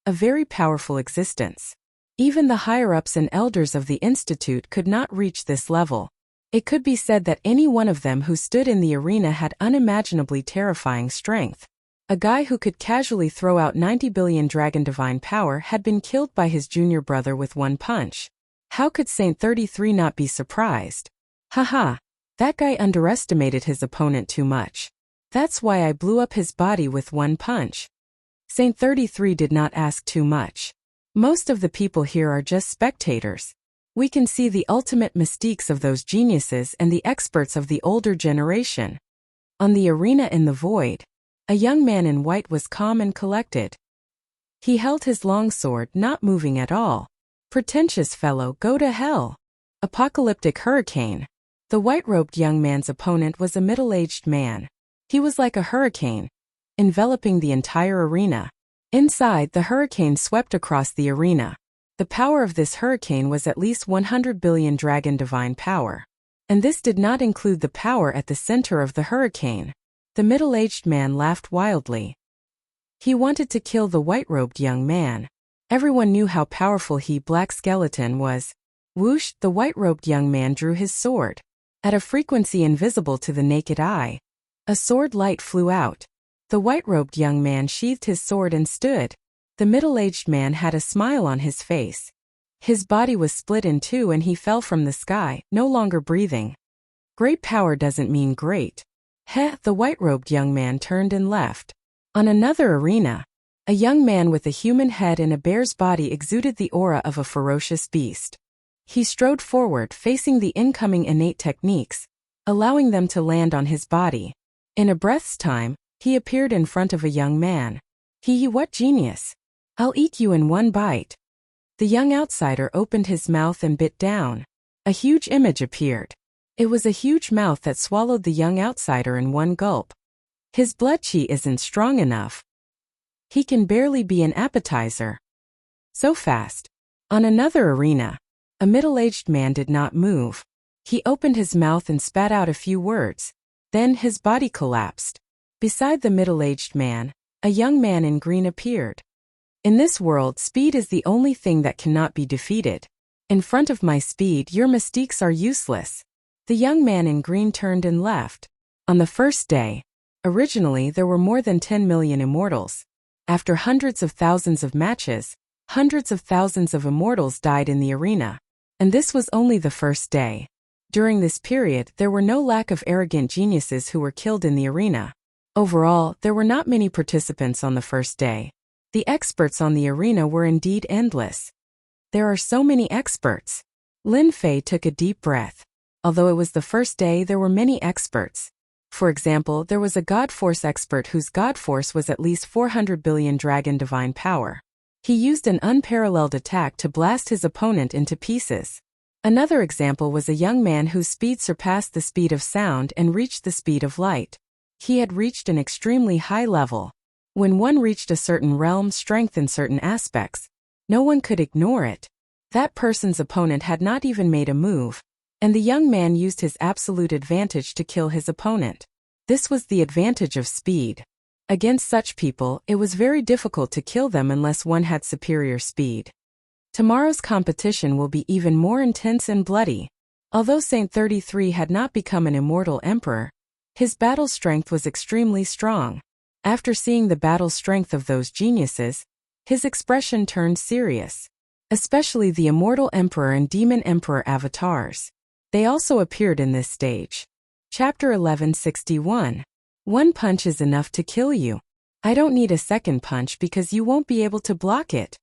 A very powerful existence. Even the higher-ups and elders of the Institute could not reach this level. It could be said that any one of them who stood in the arena had unimaginably terrifying strength. A guy who could casually throw out 90 billion dragon divine power had been killed by his junior brother with one punch. How could Saint 33 not be surprised? Haha, that guy underestimated his opponent too much. That's why I blew up his body with one punch. Saint 33 did not ask too much. Most of the people here are just spectators. We can see the ultimate mystiques of those geniuses and the experts of the older generation. On the arena in the void, a young man in white was calm and collected. He held his long sword, not moving at all. Pretentious fellow, go to hell. Apocalyptic hurricane. The white-robed young man's opponent was a middle-aged man. He was like a hurricane, enveloping the entire arena. Inside, the hurricane swept across the arena. The power of this hurricane was at least 100 billion dragon divine power. And this did not include the power at the center of the hurricane. The middle-aged man laughed wildly. He wanted to kill the white-robed young man. Everyone knew how powerful he Black Skeleton was. Whoosh, the white-robed young man drew his sword. At a frequency invisible to the naked eye, a sword light flew out. The white-robed young man sheathed his sword and stood. The middle-aged man had a smile on his face. His body was split in two and he fell from the sky, no longer breathing. Great power doesn't mean great. Heh, the white-robed young man turned and left. On another arena, a young man with a human head and a bear's body exuded the aura of a ferocious beast. He strode forward, facing the incoming innate techniques, allowing them to land on his body. In a breath's time, he appeared in front of a young man. What genius! I'll eat you in one bite. The young outsider opened his mouth and bit down. A huge image appeared. It was a huge mouth that swallowed the young outsider in one gulp. His blood chi isn't strong enough. He can barely be an appetizer. So fast. On another arena, a middle-aged man did not move. He opened his mouth and spat out a few words. Then his body collapsed. Beside the middle-aged man, a young man in green appeared. In this world, speed is the only thing that cannot be defeated. In front of my speed, your mystiques are useless. The young man in green turned and left. On the first day, originally there were more than 10 million immortals. After hundreds of thousands of matches, hundreds of thousands of immortals died in the arena. And this was only the first day. During this period, there were no lack of arrogant geniuses who were killed in the arena. Overall, there were not many participants on the first day. The experts on the arena were indeed endless. There are so many experts. Lin Fei took a deep breath. Although it was the first day, there were many experts. For example, there was a God Force expert whose God Force was at least 400 billion dragon divine power. He used an unparalleled attack to blast his opponent into pieces. Another example was a young man whose speed surpassed the speed of sound and reached the speed of light. He had reached an extremely high level. When one reached a certain realm strength in certain aspects, no one could ignore it. That person's opponent had not even made a move, and the young man used his absolute advantage to kill his opponent. This was the advantage of speed. Against such people, it was very difficult to kill them unless one had superior speed. Tomorrow's competition will be even more intense and bloody. Although Saint 33 had not become an immortal emperor, His battle strength was extremely strong. After seeing the battle strength of those geniuses, his expression turned serious. Especially the Immortal Emperor and Demon Emperor avatars. They also appeared in this stage. Chapter 1161. One punch is enough to kill you. I don't need a second punch because you won't be able to block it.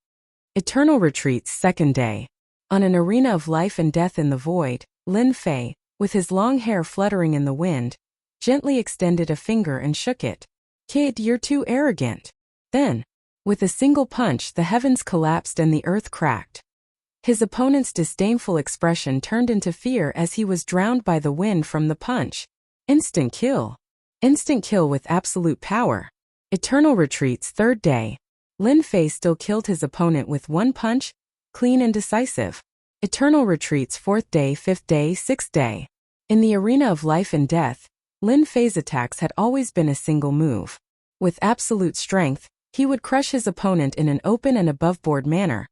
Eternal Retreat's second day. On an arena of life and death in the void, Lin Fei, with his long hair fluttering in the wind, gently extended a finger and shook it. Kid, you're too arrogant. Then, with a single punch, the heavens collapsed and the earth cracked. His opponent's disdainful expression turned into fear as he was drowned by the wind from the punch. Instant kill. Instant kill with absolute power. Eternal Retreat's third day. Lin Fei still killed his opponent with one punch, clean and decisive. Eternal Retreat's fourth day, fifth day, sixth day. In the arena of life and death, Lin Fei's attacks had always been a single move. With absolute strength, he would crush his opponent in an open and above-board manner,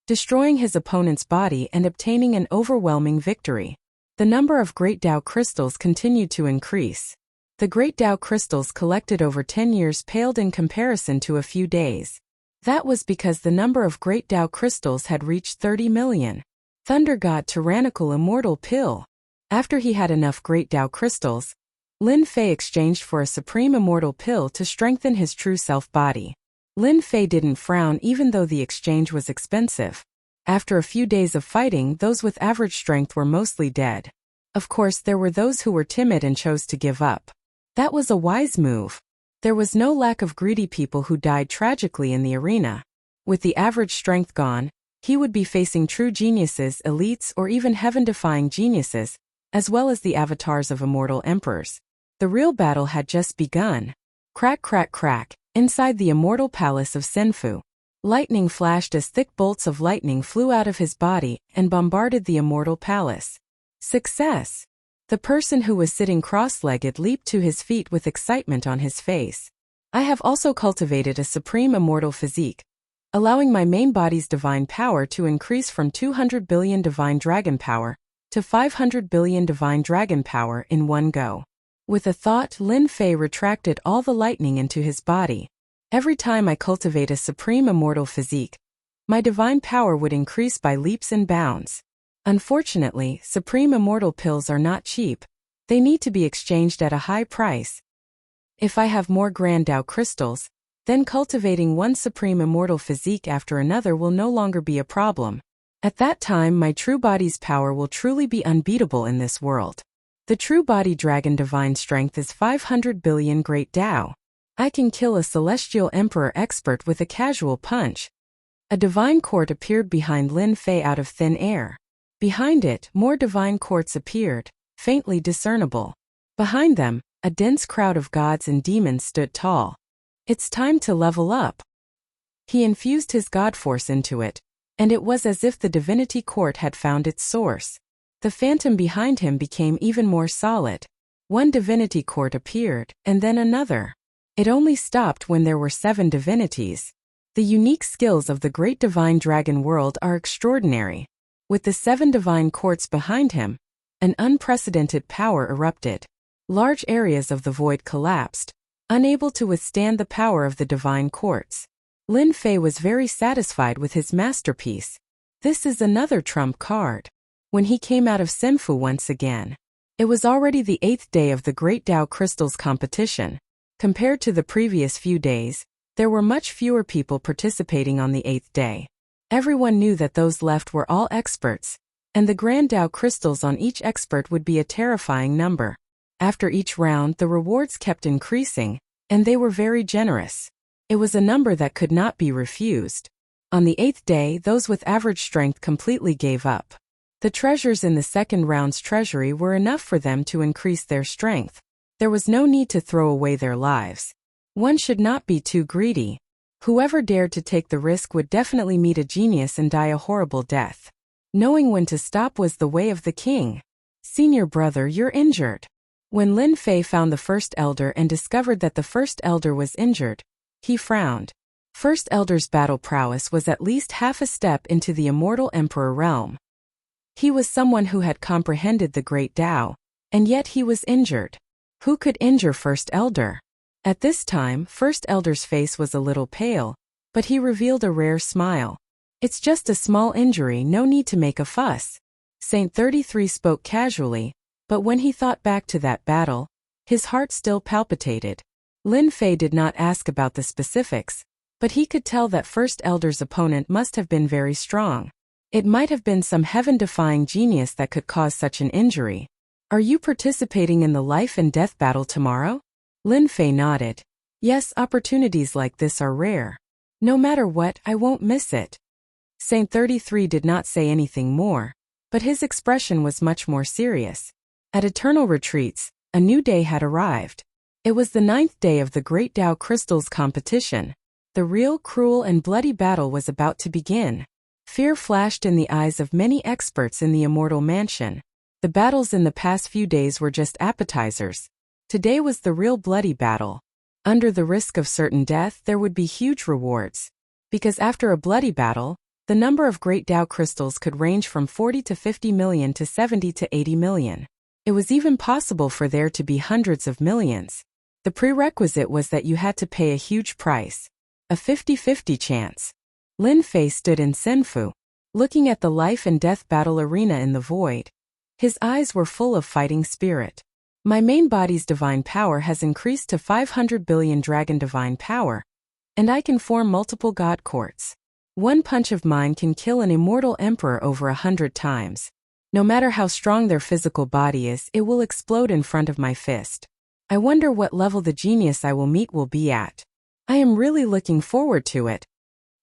destroying his opponent's body and obtaining an overwhelming victory. The number of Great Tao crystals continued to increase. The Great Tao crystals collected over 10 years paled in comparison to a few days. That was because the number of Great Tao crystals had reached 30 million. Thunder God Tyrannical Immortal Pill. After he had enough Great Tao crystals, Lin Fei exchanged for a Supreme Immortal Pill to strengthen his true self body. Lin Fei didn't frown even though the exchange was expensive. After a few days of fighting, those with average strength were mostly dead. Of course, there were those who were timid and chose to give up. That was a wise move. There was no lack of greedy people who died tragically in the arena. With the average strength gone, he would be facing true geniuses, elites, or even heaven-defying geniuses, as well as the avatars of immortal emperors. The real battle had just begun. Crack, crack, crack. Inside the immortal palace of Senfu, lightning flashed as thick bolts of lightning flew out of his body and bombarded the immortal palace. Success! The person who was sitting cross-legged leaped to his feet with excitement on his face. I have also cultivated a supreme immortal physique, allowing my main body's divine power to increase from 200 billion divine dragon power to 500 billion divine dragon power in one go. With a thought, Lin Fei retracted all the lightning into his body. Every time I cultivate a supreme immortal physique, my divine power would increase by leaps and bounds. Unfortunately, supreme immortal pills are not cheap. They need to be exchanged at a high price. If I have more Grand Tao crystals, then cultivating one supreme immortal physique after another will no longer be a problem. At that time, my true body's power will truly be unbeatable in this world. The true body dragon divine strength is 500 billion Great Tao. I can kill a celestial emperor expert with a casual punch. A divine court appeared behind Lin Fei out of thin air. Behind it, more divine courts appeared, faintly discernible. Behind them, a dense crowd of gods and demons stood tall. It's time to level up. He infused his god force into it, and it was as if the divinity court had found its source. The phantom behind him became even more solid. One divinity court appeared, and then another. It only stopped when there were 7 divinities. The unique skills of the great divine dragon world are extraordinary. With the 7 divine courts behind him, an unprecedented power erupted. Large areas of the void collapsed, unable to withstand the power of the divine courts. Lin Fei was very satisfied with his masterpiece. This is another trump card. When he came out of Senfu once again, it was already the 8th day of the Great Tao Crystals competition. Compared to the previous few days, there were much fewer people participating on the 8th day. Everyone knew that those left were all experts, and the Grand Tao crystals on each expert would be a terrifying number. After each round, the rewards kept increasing, and they were very generous. It was a number that could not be refused. On the 8th day, those with average strength completely gave up. The treasures in the second round's treasury were enough for them to increase their strength. There was no need to throw away their lives. One should not be too greedy. Whoever dared to take the risk would definitely meet a genius and die a horrible death. Knowing when to stop was the way of the king. Senior brother, you're injured. When Lin Fei found the First Elder and discovered that the First Elder was injured, he frowned. First Elder's battle prowess was at least half a step into the immortal emperor realm. He was someone who had comprehended the Great Tao, and yet he was injured. Who could injure First Elder? At this time, First Elder's face was a little pale, but he revealed a rare smile. It's just a small injury, no need to make a fuss. Saint 33 spoke casually, but when he thought back to that battle, his heart still palpitated. Lin Fei did not ask about the specifics, but he could tell that First Elder's opponent must have been very strong. It might have been some heaven-defying genius that could cause such an injury. Are you participating in the life and death battle tomorrow? Lin Fei nodded. Yes, opportunities like this are rare. No matter what, I won't miss it. Saint 33 did not say anything more, but his expression was much more serious. At Eternal Retreats, a new day had arrived. It was the 9th day of the Great Tao Crystals competition. The real, cruel and bloody battle was about to begin. Fear flashed in the eyes of many experts in the Immortal Mansion. The battles in the past few days were just appetizers. Today was the real bloody battle. Under the risk of certain death, there would be huge rewards. Because after a bloody battle, the number of Great Tao crystals could range from 40 to 50 million to 70 to 80 million. It was even possible for there to be hundreds of millions. The prerequisite was that you had to pay a huge price. A 50-50 chance. Lin Fei stood in Senfu, looking at the life and death battle arena in the void. His eyes were full of fighting spirit. My main body's divine power has increased to 500 billion dragon divine power, and I can form multiple god courts. One punch of mine can kill an immortal emperor over 100 times. No matter how strong their physical body is, it will explode in front of my fist. I wonder what level the genius I will meet will be at. I am really looking forward to it.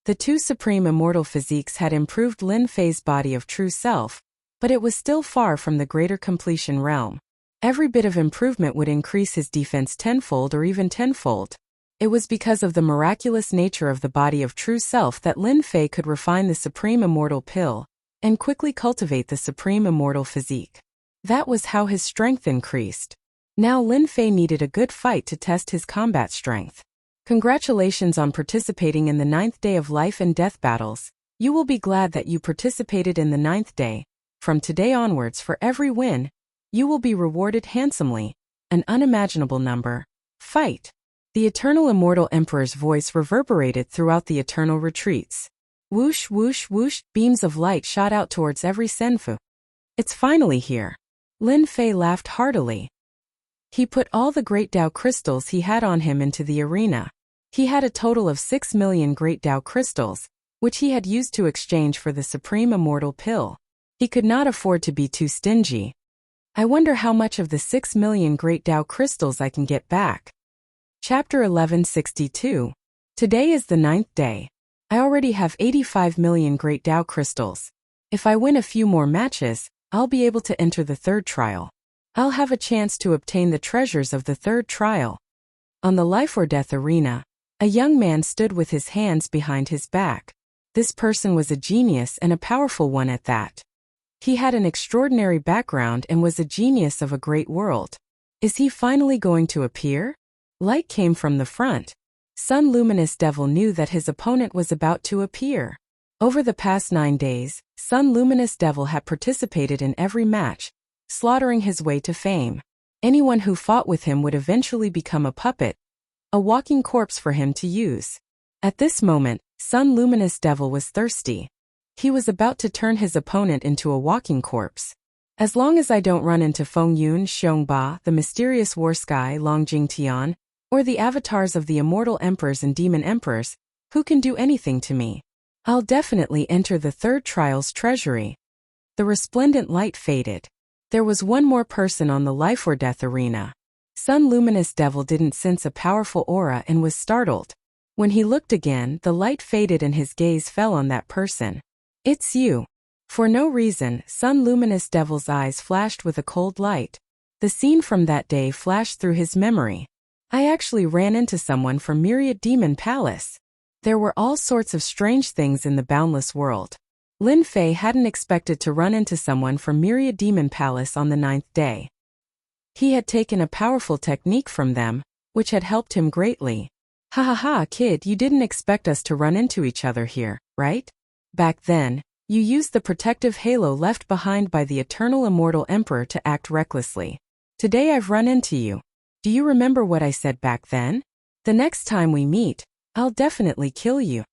The two supreme immortal physiques had improved Lin Fei's body of true self, but it was still far from the greater completion realm. Every bit of improvement would increase his defense tenfold or even tenfold. It was because of the miraculous nature of the body of true self that Lin Fei could refine the supreme immortal pill and quickly cultivate the supreme immortal physique. That was how his strength increased. Now Lin Fei needed a good fight to test his combat strength. Congratulations on participating in the 9th day of life and death battles. You will be glad that you participated in the 9th day. From today onwards, for every win, you will be rewarded handsomely. An unimaginable number. Fight. The eternal immortal emperor's voice reverberated throughout the eternal retreats. Whoosh, whoosh, whoosh, beams of light shot out towards every senfu. It's finally here. Lin Fei laughed heartily. He put all the Great Tao crystals he had on him into the arena. He had a total of 6 million Great Tao crystals, which he had used to exchange for the supreme immortal pill. He could not afford to be too stingy. I wonder how much of the 6 million Great Tao crystals I can get back. Chapter 1162. Today is the 9th day. I already have 85 million Great Tao crystals. If I win a few more matches, I'll be able to enter the 3rd trial. I'll have a chance to obtain the treasures of the 3rd trial. On the life or death arena, a young man stood with his hands behind his back. This person was a genius and a powerful one at that. He had an extraordinary background and was a genius of a great world. Is he finally going to appear? Light came from the front. Sun Luminous Devil knew that his opponent was about to appear. Over the past 9 days, Sun Luminous Devil had participated in every match, slaughtering his way to fame. Anyone who fought with him would eventually become a puppet, a walking corpse for him to use. At this moment, Sun Luminous Devil was thirsty. He was about to turn his opponent into a walking corpse. As long as I don't run into Feng Yun Xiongba, the mysterious war sky Long Jing Tian, or the avatars of the immortal emperors and demon emperors, who can do anything to me, I'll definitely enter the 3rd trial's treasury. The resplendent light faded. There was one more person on the life or death arena. Sun Luminous Devil didn't sense a powerful aura and was startled. When he looked again, the light faded and his gaze fell on that person. It's you. For no reason, Sun Luminous Devil's eyes flashed with a cold light. The scene from that day flashed through his memory. I actually ran into someone from Myriad Demon Palace. There were all sorts of strange things in the boundless world. Lin Fei hadn't expected to run into someone from Myriad Demon Palace on the 9th day. He had taken a powerful technique from them, which had helped him greatly. Ha ha ha, kid, you didn't expect us to run into each other here, right? Back then, you used the protective halo left behind by the eternal immortal emperor to act recklessly. Today I've run into you. Do you remember what I said back then? The next time we meet, I'll definitely kill you.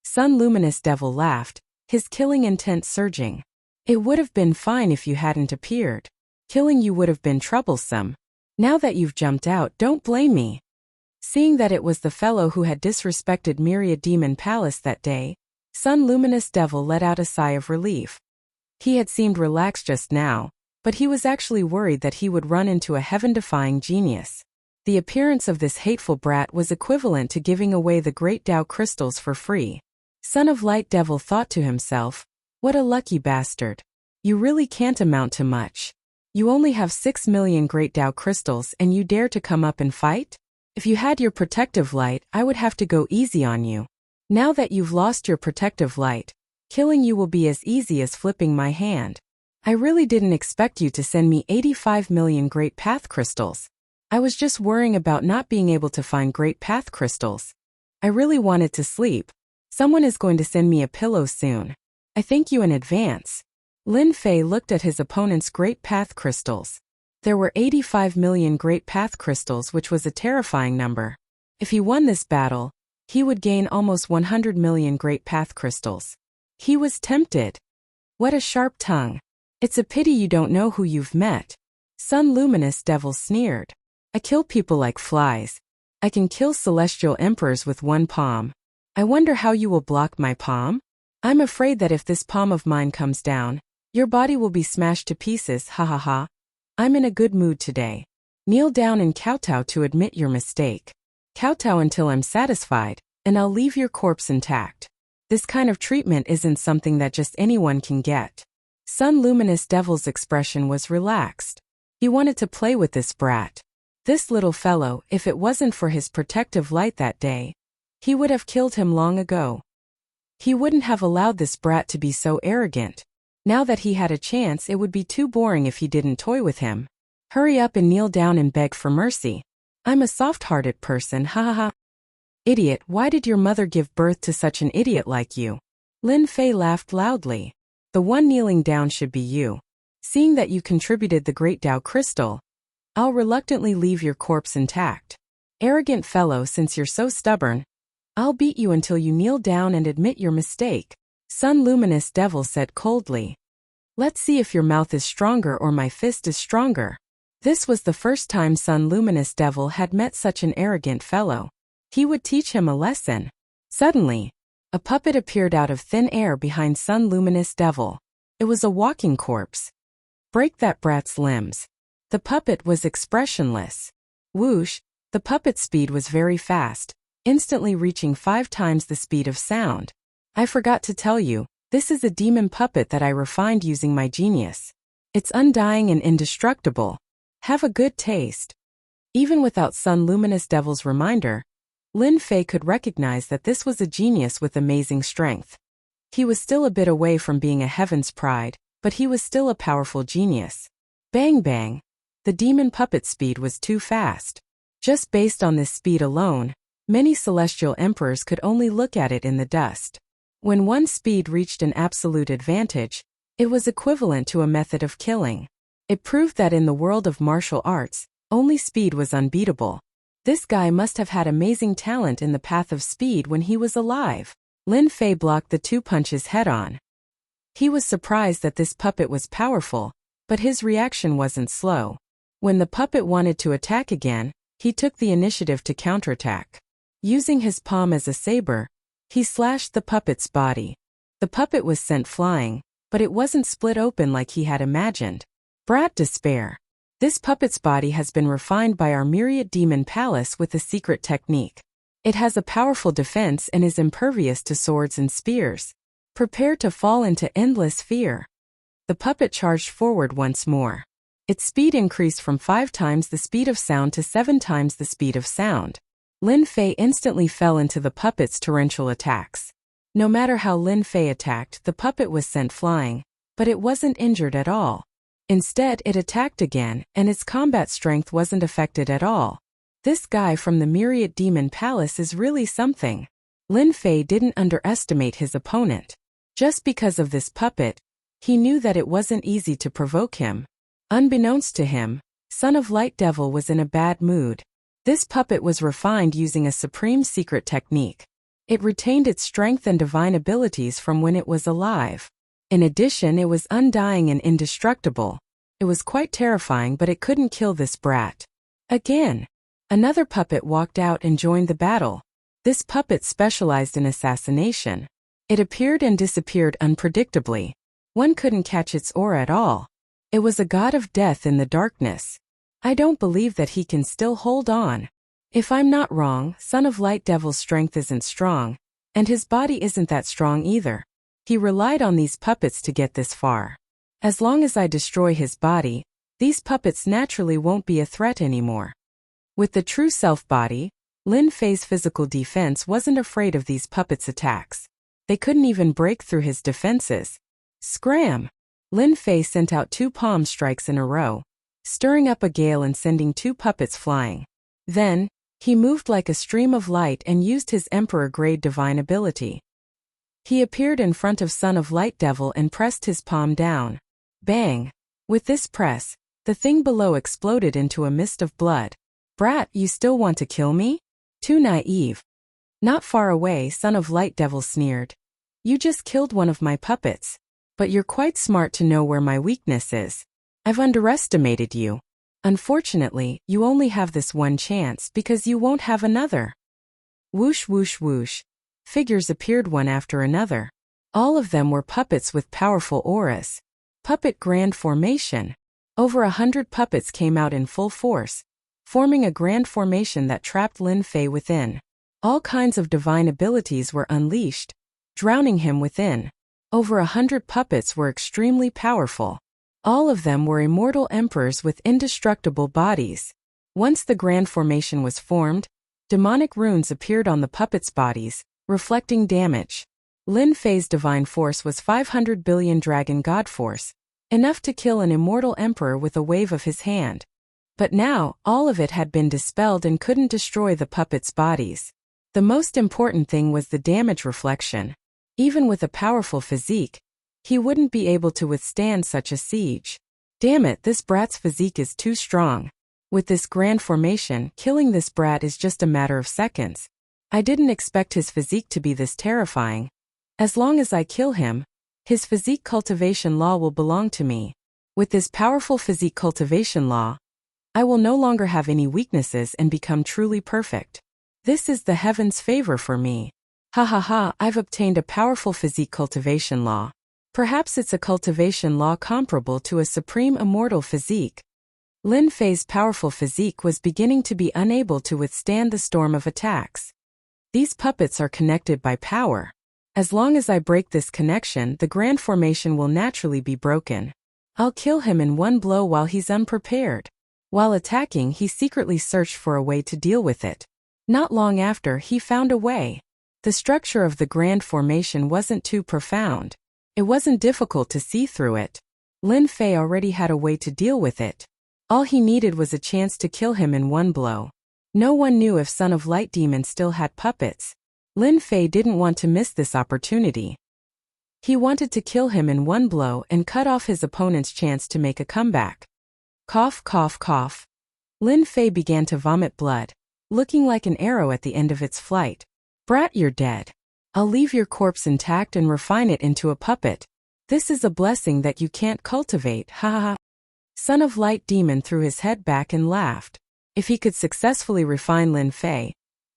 Sun Luminous Devil laughed, his killing intent surging. It would have been fine if you hadn't appeared. Killing you would have been troublesome. Now that you've jumped out, don't blame me. Seeing that it was the fellow who had disrespected Myriad Demon Palace that day, Sun Luminous Devil let out a sigh of relief. He had seemed relaxed just now, but he was actually worried that he would run into a heaven-defying genius. The appearance of this hateful brat was equivalent to giving away the Great Tao crystals for free. Son of Light Devil thought to himself, what a lucky bastard. You really can't amount to much. You only have 6 million Great Tao crystals and you dare to come up and fight? If you had your protective light, I would have to go easy on you. Now that you've lost your protective light, killing you will be as easy as flipping my hand. I really didn't expect you to send me 85 million Great Path crystals. I was just worrying about not being able to find Great Path crystals. I really wanted to sleep. Someone is going to send me a pillow soon. I thank you in advance. Lin Fei looked at his opponent's Great Path crystals. There were 85 million Great Path crystals, which was a terrifying number. If he won this battle, he would gain almost 100 million Great Path crystals. He was tempted. What a sharp tongue. It's a pity you don't know who you've met. Sun Luminous Devil sneered. I kill people like flies. I can kill celestial emperors with one palm. I wonder how you will block my palm? I'm afraid that if this palm of mine comes down, your body will be smashed to pieces, ha ha ha. I'm in a good mood today. Kneel down and kowtow to admit your mistake. Kowtow until I'm satisfied, and I'll leave your corpse intact. This kind of treatment isn't something that just anyone can get. Sun Luminous Devil's expression was relaxed. He wanted to play with this brat. This little fellow, if it wasn't for his protective light that day, he would have killed him long ago. He wouldn't have allowed this brat to be so arrogant. Now that he had a chance, it would be too boring if he didn't toy with him. Hurry up and kneel down and beg for mercy. I'm a soft-hearted person, ha ha ha. Idiot, why did your mother give birth to such an idiot like you? Lin Fei laughed loudly. The one kneeling down should be you. Seeing that you contributed the Great Tao crystal, I'll reluctantly leave your corpse intact. Arrogant fellow, since you're so stubborn, I'll beat you until you kneel down and admit your mistake. Sun Luminous Devil said coldly. Let's see if your mouth is stronger or my fist is stronger. This was the first time Sun Luminous Devil had met such an arrogant fellow. He would teach him a lesson. Suddenly, a puppet appeared out of thin air behind Sun Luminous Devil. It was a walking corpse. Break that brat's limbs. The puppet was expressionless. Whoosh, the puppet's speed was very fast, instantly reaching 5 times the speed of sound. I forgot to tell you, this is a demon puppet that I refined using my genius. It's undying and indestructible. Have a good taste. Even without Sun Luminous Devil's reminder, Lin Fei could recognize that this was a genius with amazing strength. He was still a bit away from being a heaven's pride, but he was still a powerful genius. Bang bang. The demon puppet speed was too fast. Just based on this speed alone, many celestial emperors could only look at it in the dust. When one speed reached an absolute advantage, it was equivalent to a method of killing. It proved that in the world of martial arts, only speed was unbeatable. This guy must have had amazing talent in the path of speed when he was alive. Lin Fei blocked the 2 punches head-on. He was surprised that this puppet was powerful, but his reaction wasn't slow. When the puppet wanted to attack again, he took the initiative to counterattack. Using his palm as a saber, he slashed the puppet's body. The puppet was sent flying, but it wasn't split open like he had imagined. Brat despair. This puppet's body has been refined by our Myriad Demon Palace with a secret technique. It has a powerful defense and is impervious to swords and spears. Prepare to fall into endless fear. The puppet charged forward once more. Its speed increased from 5 times the speed of sound to 7 times the speed of sound. Lin Fei instantly fell into the puppet's torrential attacks. No matter how Lin Fei attacked, the puppet was sent flying, but it wasn't injured at all. Instead, it attacked again, and its combat strength wasn't affected at all. This guy from the Myriad Demon Palace is really something. Lin Fei didn't underestimate his opponent. Just because of this puppet, he knew that it wasn't easy to provoke him. Unbeknownst to him, Son of Light Devil was in a bad mood. This puppet was refined using a supreme secret technique. It retained its strength and divine abilities from when it was alive. In addition, it was undying and indestructible. It was quite terrifying, but it couldn't kill this brat. Again, another puppet walked out and joined the battle. This puppet specialized in assassination. It appeared and disappeared unpredictably. One couldn't catch its aura at all. It was a god of death in the darkness. I don't believe that he can still hold on. If I'm not wrong, Son of Light Devil's strength isn't strong, and his body isn't that strong either. He relied on these puppets to get this far. As long as I destroy his body, these puppets naturally won't be a threat anymore. With the true self body, Lin Fei's physical defense wasn't afraid of these puppets' attacks. They couldn't even break through his defenses. Scram! Lin Fei sent out 2 palm strikes in a row, stirring up a gale and sending 2 puppets flying. Then, he moved like a stream of light and used his Emperor-grade divine ability. He appeared in front of Son of Light Devil and pressed his palm down. Bang! With this press, the thing below exploded into a mist of blood. Brat, you still want to kill me? Too naive. Not far away, Son of Light Devil sneered. You just killed one of my puppets. But you're quite smart to know where my weakness is. I've underestimated you. Unfortunately, you only have this one chance because you won't have another. Whoosh whoosh whoosh. Figures appeared one after another. All of them were puppets with powerful auras. Puppet Grand Formation. Over 100 puppets came out in full force, forming a grand formation that trapped Lin Fei within. All kinds of divine abilities were unleashed, drowning him within. Over 100 puppets were extremely powerful. All of them were immortal emperors with indestructible bodies. Once the grand formation was formed, demonic runes appeared on the puppets' bodies, reflecting damage. Lin Fei's divine force was 500 billion dragon god force, enough to kill an immortal emperor with a wave of his hand. But now, all of it had been dispelled and couldn't destroy the puppets' bodies. The most important thing was the damage reflection. Even with a powerful physique, he wouldn't be able to withstand such a siege. Damn it, this brat's physique is too strong. With this grand formation, killing this brat is just a matter of seconds. I didn't expect his physique to be this terrifying. As long as I kill him, his physique cultivation law will belong to me. With this powerful physique cultivation law, I will no longer have any weaknesses and become truly perfect. This is the heavens' favor for me. Ha ha ha, I've obtained a powerful physique cultivation law. Perhaps it's a cultivation law comparable to a supreme immortal physique. Lin Fei's powerful physique was beginning to be unable to withstand the storm of attacks. These puppets are connected by power. As long as I break this connection, the grand formation will naturally be broken. I'll kill him in one blow while he's unprepared. While attacking, he secretly searched for a way to deal with it. Not long after, he found a way. The structure of the grand formation wasn't too profound. It wasn't difficult to see through it. Lin Fei already had a way to deal with it. All he needed was a chance to kill him in one blow. No one knew if Son of Light Demon still had puppets. Lin Fei didn't want to miss this opportunity. He wanted to kill him in one blow and cut off his opponent's chance to make a comeback. Cough, cough, cough. Lin Fei began to vomit blood, looking like an arrow at the end of its flight. Brat, you're dead. I'll leave your corpse intact and refine it into a puppet. This is a blessing that you can't cultivate, ha ha ha. Son of Light Demon threw his head back and laughed. If he could successfully refine Lin Fei,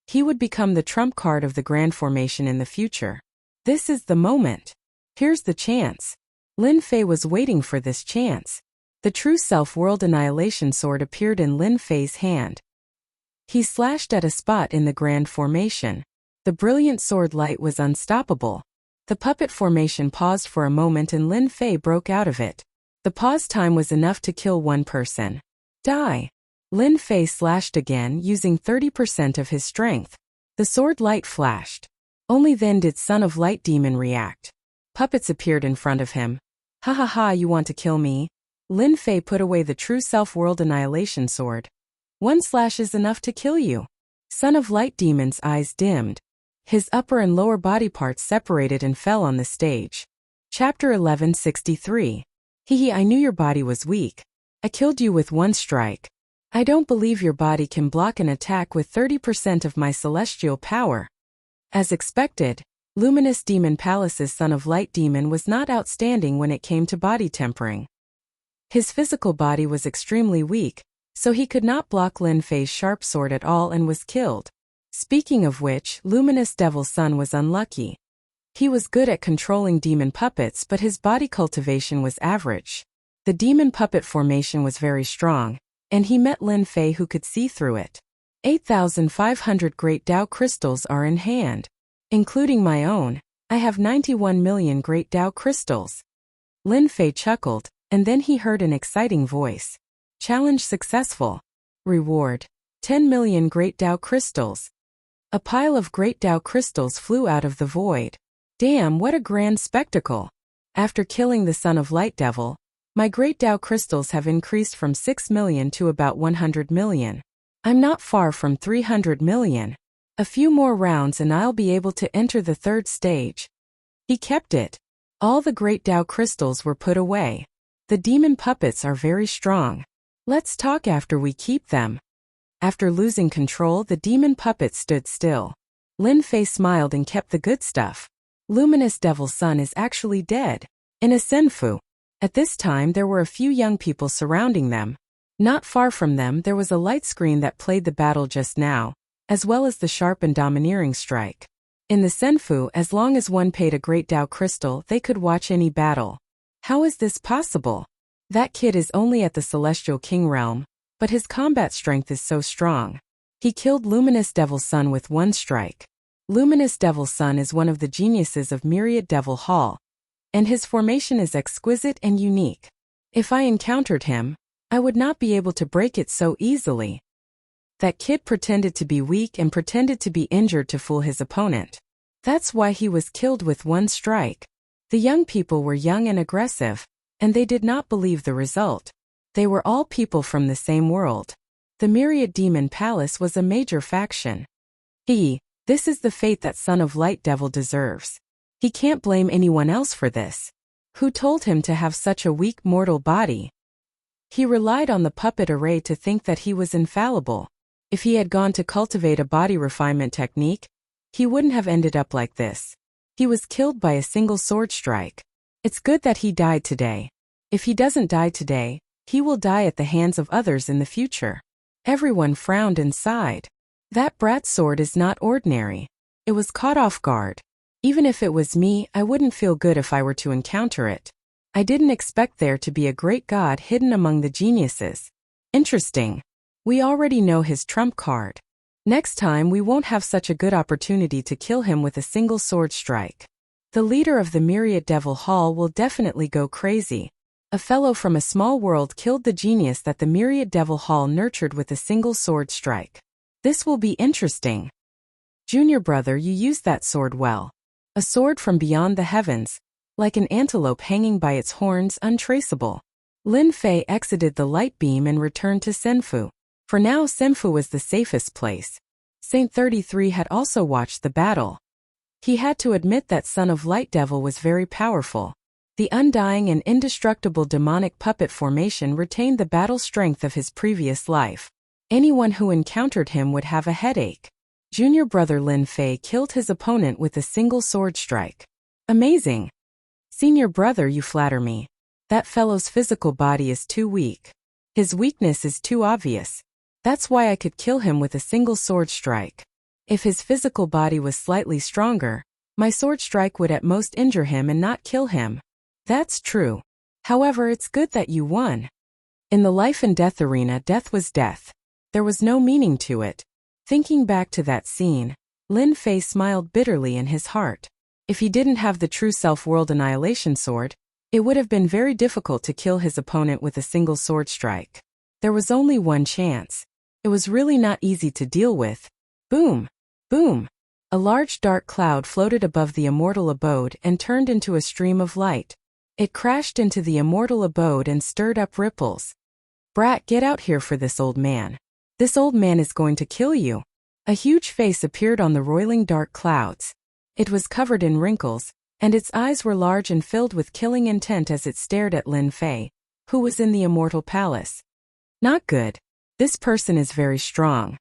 he would become the trump card of the grand formation in the future. This is the moment. Here's the chance. Lin Fei was waiting for this chance. The true self-world annihilation sword appeared in Lin Fei's hand. He slashed at a spot in the grand formation. The brilliant sword light was unstoppable. The puppet formation paused for a moment and Lin Fei broke out of it. The pause time was enough to kill one person. Die. Lin Fei slashed again using 30% of his strength. The sword light flashed. Only then did Son of Light Demon react. Puppets appeared in front of him. Ha ha ha, you want to kill me? Lin Fei put away the true self-world annihilation sword. One slash is enough to kill you. Son of Light Demon's eyes dimmed. His upper and lower body parts separated and fell on the stage. Chapter 1163. Hehe, I knew your body was weak. I killed you with one strike. I don't believe your body can block an attack with 30% of my celestial power. As expected, Luminous Demon Palace's Son of Light demon was not outstanding when it came to body tempering. His physical body was extremely weak, so he could not block Lin Fei's sharp sword at all and was killed. Speaking of which, Luminous Devil's son was unlucky. He was good at controlling demon puppets, but his body cultivation was average. The demon puppet formation was very strong, and he met Lin Fei who could see through it. 8,500 Great Dao crystals are in hand. Including my own, I have 91 million Great Dao crystals. Lin Fei chuckled, and then he heard an exciting voice. Challenge successful. Reward: 10 million Great Dao crystals. A pile of Great Dao crystals flew out of the void. Damn, what a grand spectacle! After killing the Son of Light Devil, my Great Dao crystals have increased from 6 million to about 100 million. I'm not far from 300 million. A few more rounds and I'll be able to enter the third stage. He kept it. All the Great Dao crystals were put away. The demon puppets are very strong. Let's talk after we keep them. After losing control, the demon puppet stood still. Lin Fei smiled and kept the good stuff. Luminous Devil's son is actually dead. In a senfu. At this time there were a few young people surrounding them. Not far from them there was a light screen that played the battle just now, as well as the sharp and domineering strike. In the senfu, as long as one paid a Great Dao crystal, they could watch any battle. How is this possible? That kid is only at the Celestial King realm, but his combat strength is so strong. He killed Luminous Devil's son with one strike. Luminous Devil's son is one of the geniuses of Myriad Devil Hall, and his formation is exquisite and unique. If I encountered him, I would not be able to break it so easily. That kid pretended to be weak and pretended to be injured to fool his opponent. That's why he was killed with one strike. The young people were young and aggressive, and they did not believe the result. They were all people from the same world. The Myriad Demon Palace was a major faction. This is the fate that Son of Light Devil deserves. He can't blame anyone else for this. Who told him to have such a weak mortal body? He relied on the puppet array to think that he was infallible. If he had gone to cultivate a body refinement technique, he wouldn't have ended up like this. He was killed by a single sword strike. It's good that he died today. If he doesn't die today, he will die at the hands of others in the future. Everyone frowned and sighed. That brat sword is not ordinary. It was caught off guard. Even if it was me, I wouldn't feel good if I were to encounter it. I didn't expect there to be a great god hidden among the geniuses. Interesting. We already know his trump card. Next time we won't have such a good opportunity to kill him with a single sword strike. The leader of the Myriad Devil Hall will definitely go crazy. A fellow from a small world killed the genius that the Myriad Devil Hall nurtured with a single sword strike. This will be interesting. Junior brother, you used that sword well. A sword from beyond the heavens, like an antelope hanging by its horns, untraceable. Lin Fei exited the light beam and returned to Senfu. For now, Senfu was the safest place. Saint 33 had also watched the battle. He had to admit that Son of Light Devil was very powerful. The undying and indestructible demonic puppet formation retained the battle strength of his previous life. Anyone who encountered him would have a headache. Junior brother Lin Fei killed his opponent with a single sword strike. Amazing. Senior brother, you flatter me. That fellow's physical body is too weak. His weakness is too obvious. That's why I could kill him with a single sword strike. If his physical body was slightly stronger, my sword strike would at most injure him and not kill him. That's true. However, it's good that you won. In the life and death arena, death was death. There was no meaning to it. Thinking back to that scene, Lin Fei smiled bitterly in his heart. If he didn't have the true self-world annihilation sword, it would have been very difficult to kill his opponent with a single sword strike. There was only one chance. It was really not easy to deal with. Boom! Boom! A large dark cloud floated above the immortal abode and turned into a stream of light. It crashed into the immortal abode and stirred up ripples. Brat, get out here for this old man. This old man is going to kill you. A huge face appeared on the roiling dark clouds. It was covered in wrinkles, and its eyes were large and filled with killing intent as it stared at Lin Fei. Who was in the immortal palace? Not good. This person is very strong.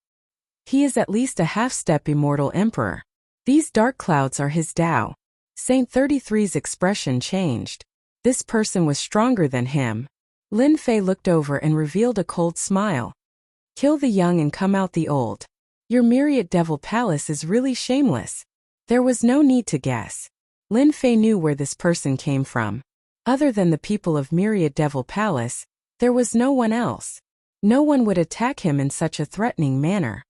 He is at least a half-step immortal emperor. These dark clouds are his Tao. Saint 33's expression changed. This person was stronger than him. Lin Fei looked over and revealed a cold smile. Kill the young and come out the old. Your myriad devil palace is really shameless. There was no need to guess. Lin Fei knew where this person came from. Other than the people of Myriad Devil Palace, there was no one else. No one would attack him in such a threatening manner.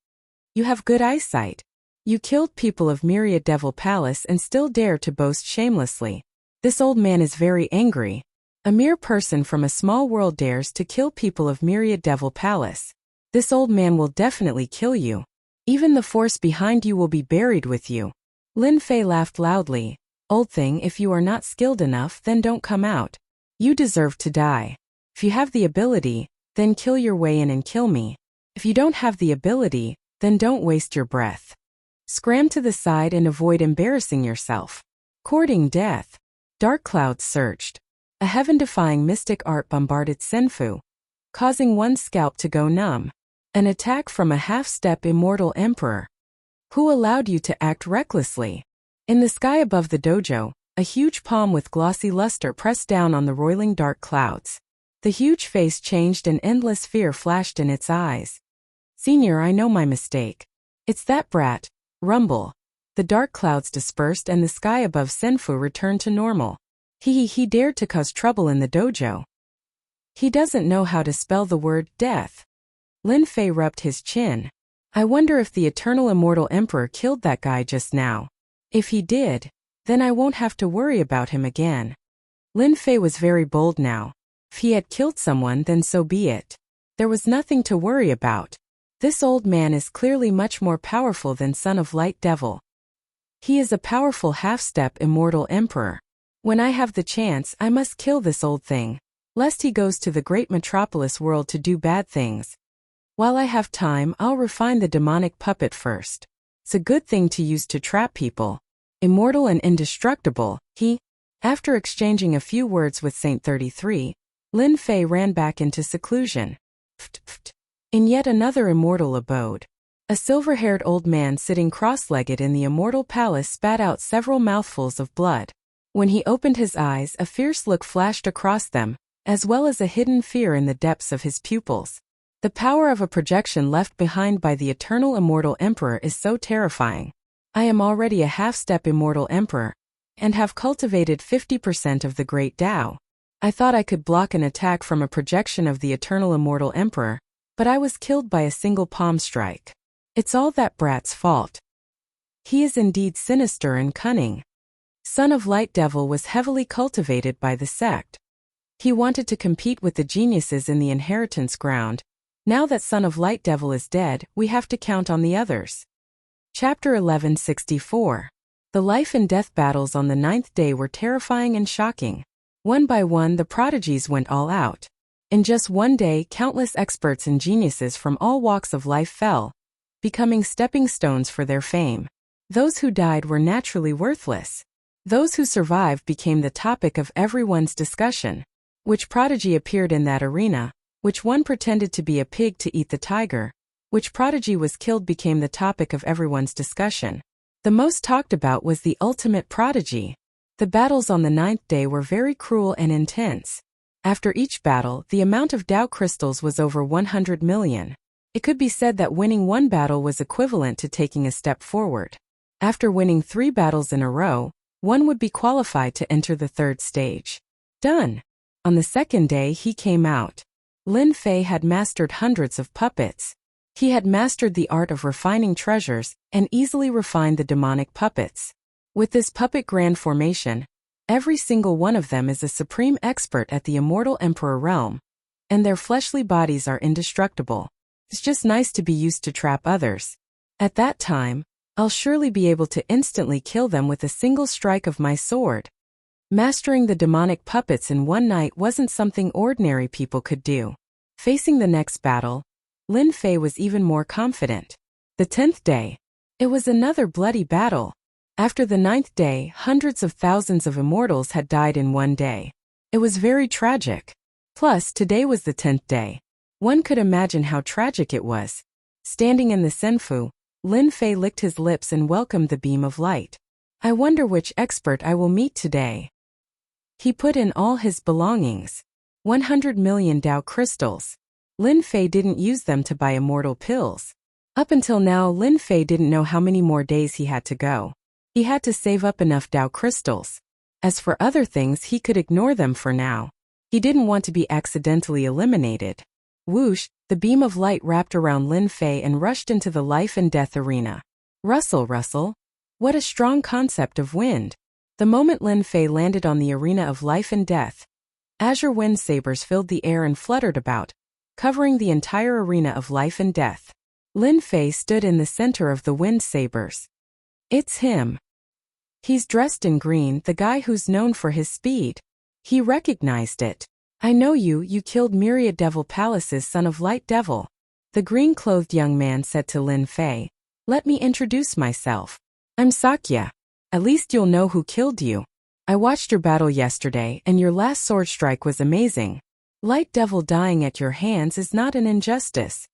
You have good eyesight. You killed people of Myriad Devil Palace and still dare to boast shamelessly. This old man is very angry. A mere person from a small world dares to kill people of Myriad Devil Palace. This old man will definitely kill you. Even the force behind you will be buried with you. Lin Fei laughed loudly. Old thing, if you are not skilled enough, then don't come out. You deserve to die. If you have the ability, then kill your way in and kill me. If you don't have the ability, then don't waste your breath. Scram to the side and avoid embarrassing yourself. Courting death. Dark clouds surged. A heaven-defying mystic art bombarded Senfu, causing one's scalp to go numb. An attack from a half-step immortal emperor. Who allowed you to act recklessly? In the sky above the dojo, a huge palm with glossy luster pressed down on the roiling dark clouds. The huge face changed and endless fear flashed in its eyes. Senior, I know my mistake. It's that brat. Rumble. The dark clouds dispersed and the sky above Senfu returned to normal. He dared to cause trouble in the dojo. He doesn't know how to spell the word death. Lin Fei rubbed his chin. I wonder if the eternal immortal emperor killed that guy just now. If he did, then I won't have to worry about him again. Lin Fei was very bold now. If he had killed someone, then so be it. There was nothing to worry about. This old man is clearly much more powerful than Son of Light Devil. He is a powerful half-step immortal emperor. When I have the chance, I must kill this old thing, lest he goes to the great metropolis world to do bad things. While I have time, I'll refine the demonic puppet first. It's a good thing to use to trap people. Immortal and indestructible, After exchanging a few words with Saint 33, Lin Fei ran back into seclusion. In yet another immortal abode. A silver-haired old man sitting cross-legged in the immortal palace spat out several mouthfuls of blood. When he opened his eyes, a fierce look flashed across them, as well as a hidden fear in the depths of his pupils. The power of a projection left behind by the eternal immortal emperor is so terrifying. I am already a half-step immortal emperor, and have cultivated 50% of the great Tao. I thought I could block an attack from a projection of the eternal immortal emperor, but I was killed by a single palm strike. It's all that brat's fault. He is indeed sinister and cunning. Son of Light Devil was heavily cultivated by the sect. He wanted to compete with the geniuses in the inheritance ground. Now that Son of Light Devil is dead, we have to count on the others. Chapter 1164. The life and death battles on the 9th day were terrifying and shocking. One by one, the prodigies went all out. In just one day, countless experts and geniuses from all walks of life fell, becoming stepping stones for their fame. Those who died were naturally worthless. Those who survived became the topic of everyone's discussion. Which prodigy appeared in that arena? Which one pretended to be a pig to eat the tiger? Which prodigy was killed became the topic of everyone's discussion. The most talked about was the ultimate prodigy. The battles on the 9th day were very cruel and intense. After each battle, the amount of Tao crystals was over 100 million. It could be said that winning one battle was equivalent to taking a step forward. After winning 3 battles in a row, one would be qualified to enter the 3rd stage. Done. On the 2nd day he came out. Lin Fei had mastered hundreds of puppets. He had mastered the art of refining treasures and easily refined the demonic puppets. With this puppet grand formation, every single one of them is a supreme expert at the immortal emperor realm, and their fleshly bodies are indestructible. It's just nice to be used to trap others. At that time, I'll surely be able to instantly kill them with a single strike of my sword. Mastering the demonic puppets in one night wasn't something ordinary people could do. Facing the next battle, Lin Fei was even more confident. The 10th day. It was another bloody battle. After the 9th day, hundreds of thousands of immortals had died in one day. It was very tragic. Plus, today was the 10th day. One could imagine how tragic it was. Standing in the senfu, Lin Fei licked his lips and welcomed the beam of light. I wonder which expert I will meet today. He put in all his belongings. 100 million Dao crystals. Lin Fei didn't use them to buy immortal pills. Up until now, Lin Fei didn't know how many more days he had to go. He had to save up enough Dao crystals. As for other things, he could ignore them for now. He didn't want to be accidentally eliminated. Whoosh, the beam of light wrapped around Lin Fei and rushed into the life and death arena. Rustle, rustle. What a strong concept of wind. The moment Lin Fei landed on the arena of life and death, azure wind sabers filled the air and fluttered about, covering the entire arena of life and death. Lin Fei stood in the center of the wind sabers. It's him. He's dressed in green, the guy who's known for his speed. He recognized it. I know you killed Myriad Devil Palace's son of Light Devil. The green-clothed young man said to Lin Fei. Let me introduce myself. I'm Sakya. At least you'll know who killed you. I watched your battle yesterday and your last sword strike was amazing. Light Devil dying at your hands is not an injustice.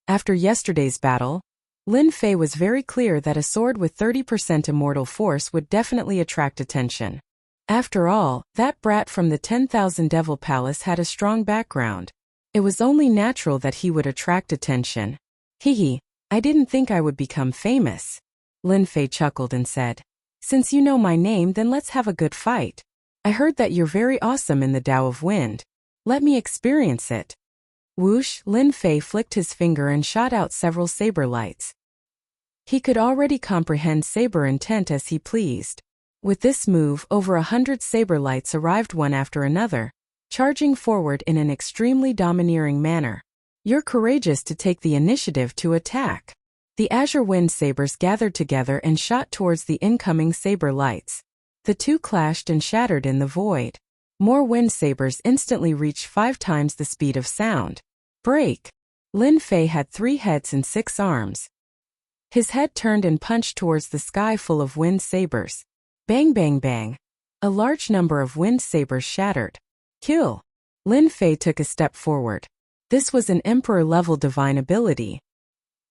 After yesterday's battle, Lin Fei was very clear that a sword with 30% immortal force would definitely attract attention. After all, that brat from the 10,000 Devil Palace had a strong background. It was only natural that he would attract attention. Hehe, I didn't think I would become famous. Lin Fei chuckled and said, since you know my name, then let's have a good fight. I heard that you're very awesome in the Tao of Wind. Let me experience it. Whoosh, Lin Fei flicked his finger and shot out several saber lights. He could already comprehend saber intent as he pleased. With this move, over 100 saber lights arrived one after another, charging forward in an extremely domineering manner. You're courageous to take the initiative to attack. The azure wind sabers gathered together and shot towards the incoming saber lights. The two clashed and shattered in the void. More wind sabers instantly reached 5 times the speed of sound. Break! Lin Fei had 3 heads and 6 arms. His head turned and punched towards the sky full of wind sabers. Bang bang bang. A large number of wind sabers shattered. Kill. Lin Fei took a step forward. This was an emperor-level divine ability.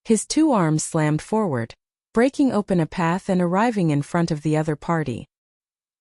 His 2 arms slammed forward, breaking open a path and arriving in front of the other party.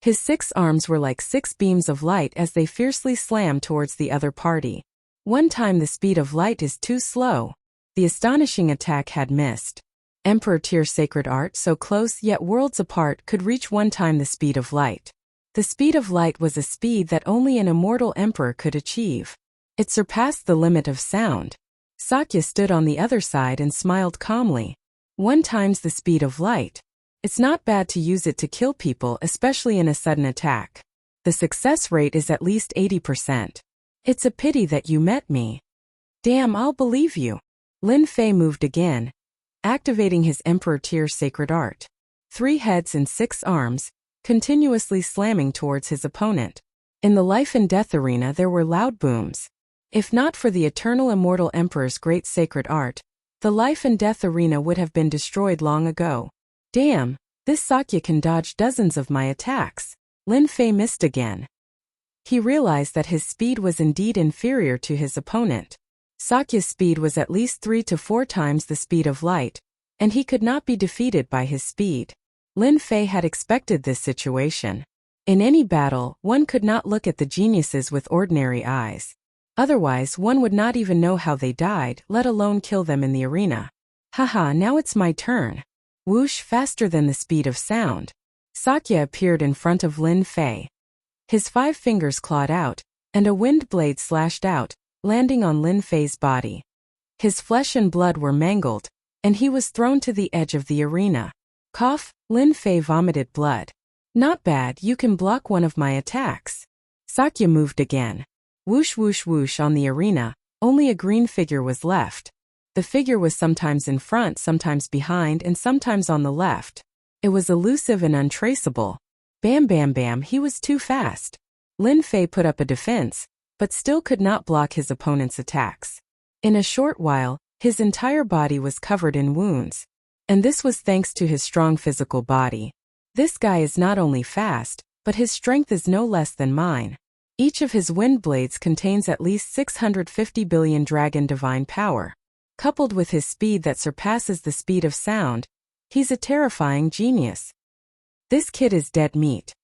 His 6 arms were like 6 beams of light as they fiercely slammed towards the other party. One time the speed of light is too slow. The astonishing attack had missed. Emperor tier sacred art so close yet worlds apart could reach 1 time the speed of light. The speed of light was a speed that only an immortal emperor could achieve. It surpassed the limit of sound. Sakya stood on the other side and smiled calmly. 1 times the speed of light. It's not bad to use it to kill people, especially in a sudden attack. The success rate is at least 80%. It's a pity that you met me. Damn, I'll believe you. Lin Fei moved again, activating his Emperor tier sacred art. 3 heads and 6 arms, continuously slamming towards his opponent. In the life and death arena there were loud booms. If not for the eternal immortal emperor's great sacred art, the life and death arena would have been destroyed long ago. Damn, this Sakya can dodge dozens of my attacks. Lin Fei missed again. He realized that his speed was indeed inferior to his opponent. Sakya's speed was at least 3 to 4 times the speed of light, and he could not be defeated by his speed. Lin Fei had expected this situation. In any battle, one could not look at the geniuses with ordinary eyes. Otherwise, one would not even know how they died, let alone kill them in the arena. Haha, now it's my turn. Whoosh, faster than the speed of sound. Sakya appeared in front of Lin Fei. His 5 fingers clawed out, and a wind blade slashed out, landing on Lin Fei's body. His flesh and blood were mangled, and he was thrown to the edge of the arena. Cough, Lin Fei vomited blood. Not bad, you can block one of my attacks. Sakya moved again. Whoosh whoosh whoosh on the arena, only a green figure was left. The figure was sometimes in front, sometimes behind, and sometimes on the left. It was elusive and untraceable. Bam bam bam, he was too fast. Lin Fei put up a defense, but still could not block his opponent's attacks. In a short while, his entire body was covered in wounds. And this was thanks to his strong physical body. This guy is not only fast, but his strength is no less than mine. Each of his wind blades contains at least 650 billion dragon divine power. Coupled with his speed that surpasses the speed of sound, he's a terrifying genius. This kid is dead meat.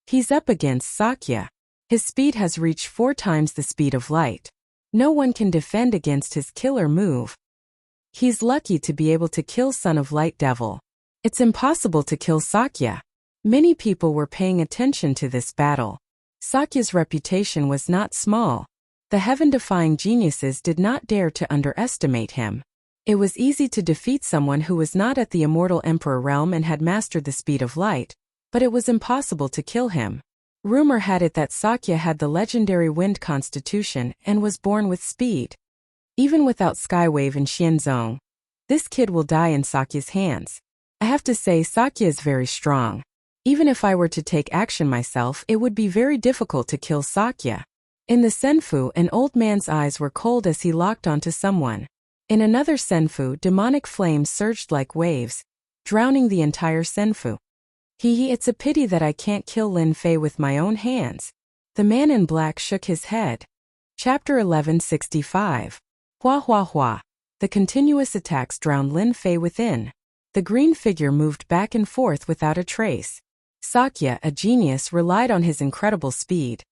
He's up against Sakya. His speed has reached 4 times the speed of light. No one can defend against his killer move. He's lucky to be able to kill Son of Light Devil. It's impossible to kill Sakya. Many people were paying attention to this battle. Sakya's reputation was not small. The heaven-defying geniuses did not dare to underestimate him. It was easy to defeat someone who was not at the immortal emperor realm and had mastered the speed of light, but it was impossible to kill him. Rumor had it that Sakya had the legendary wind constitution and was born with speed. Even without Skywave and Xianzong, this kid will die in Sakya's hands. I have to say Sakya is very strong. Even if I were to take action myself, it would be very difficult to kill Sakya. In the Senfu, an old man's eyes were cold as he locked onto someone. In another Senfu, demonic flames surged like waves, drowning the entire Senfu. It's a pity that I can't kill Lin Fei with my own hands. The man in black shook his head. Chapter 1165. Hua hua hua. The continuous attacks drowned Lin Fei within. The green figure moved back and forth without a trace. Sakya, a genius, relied on his incredible speed.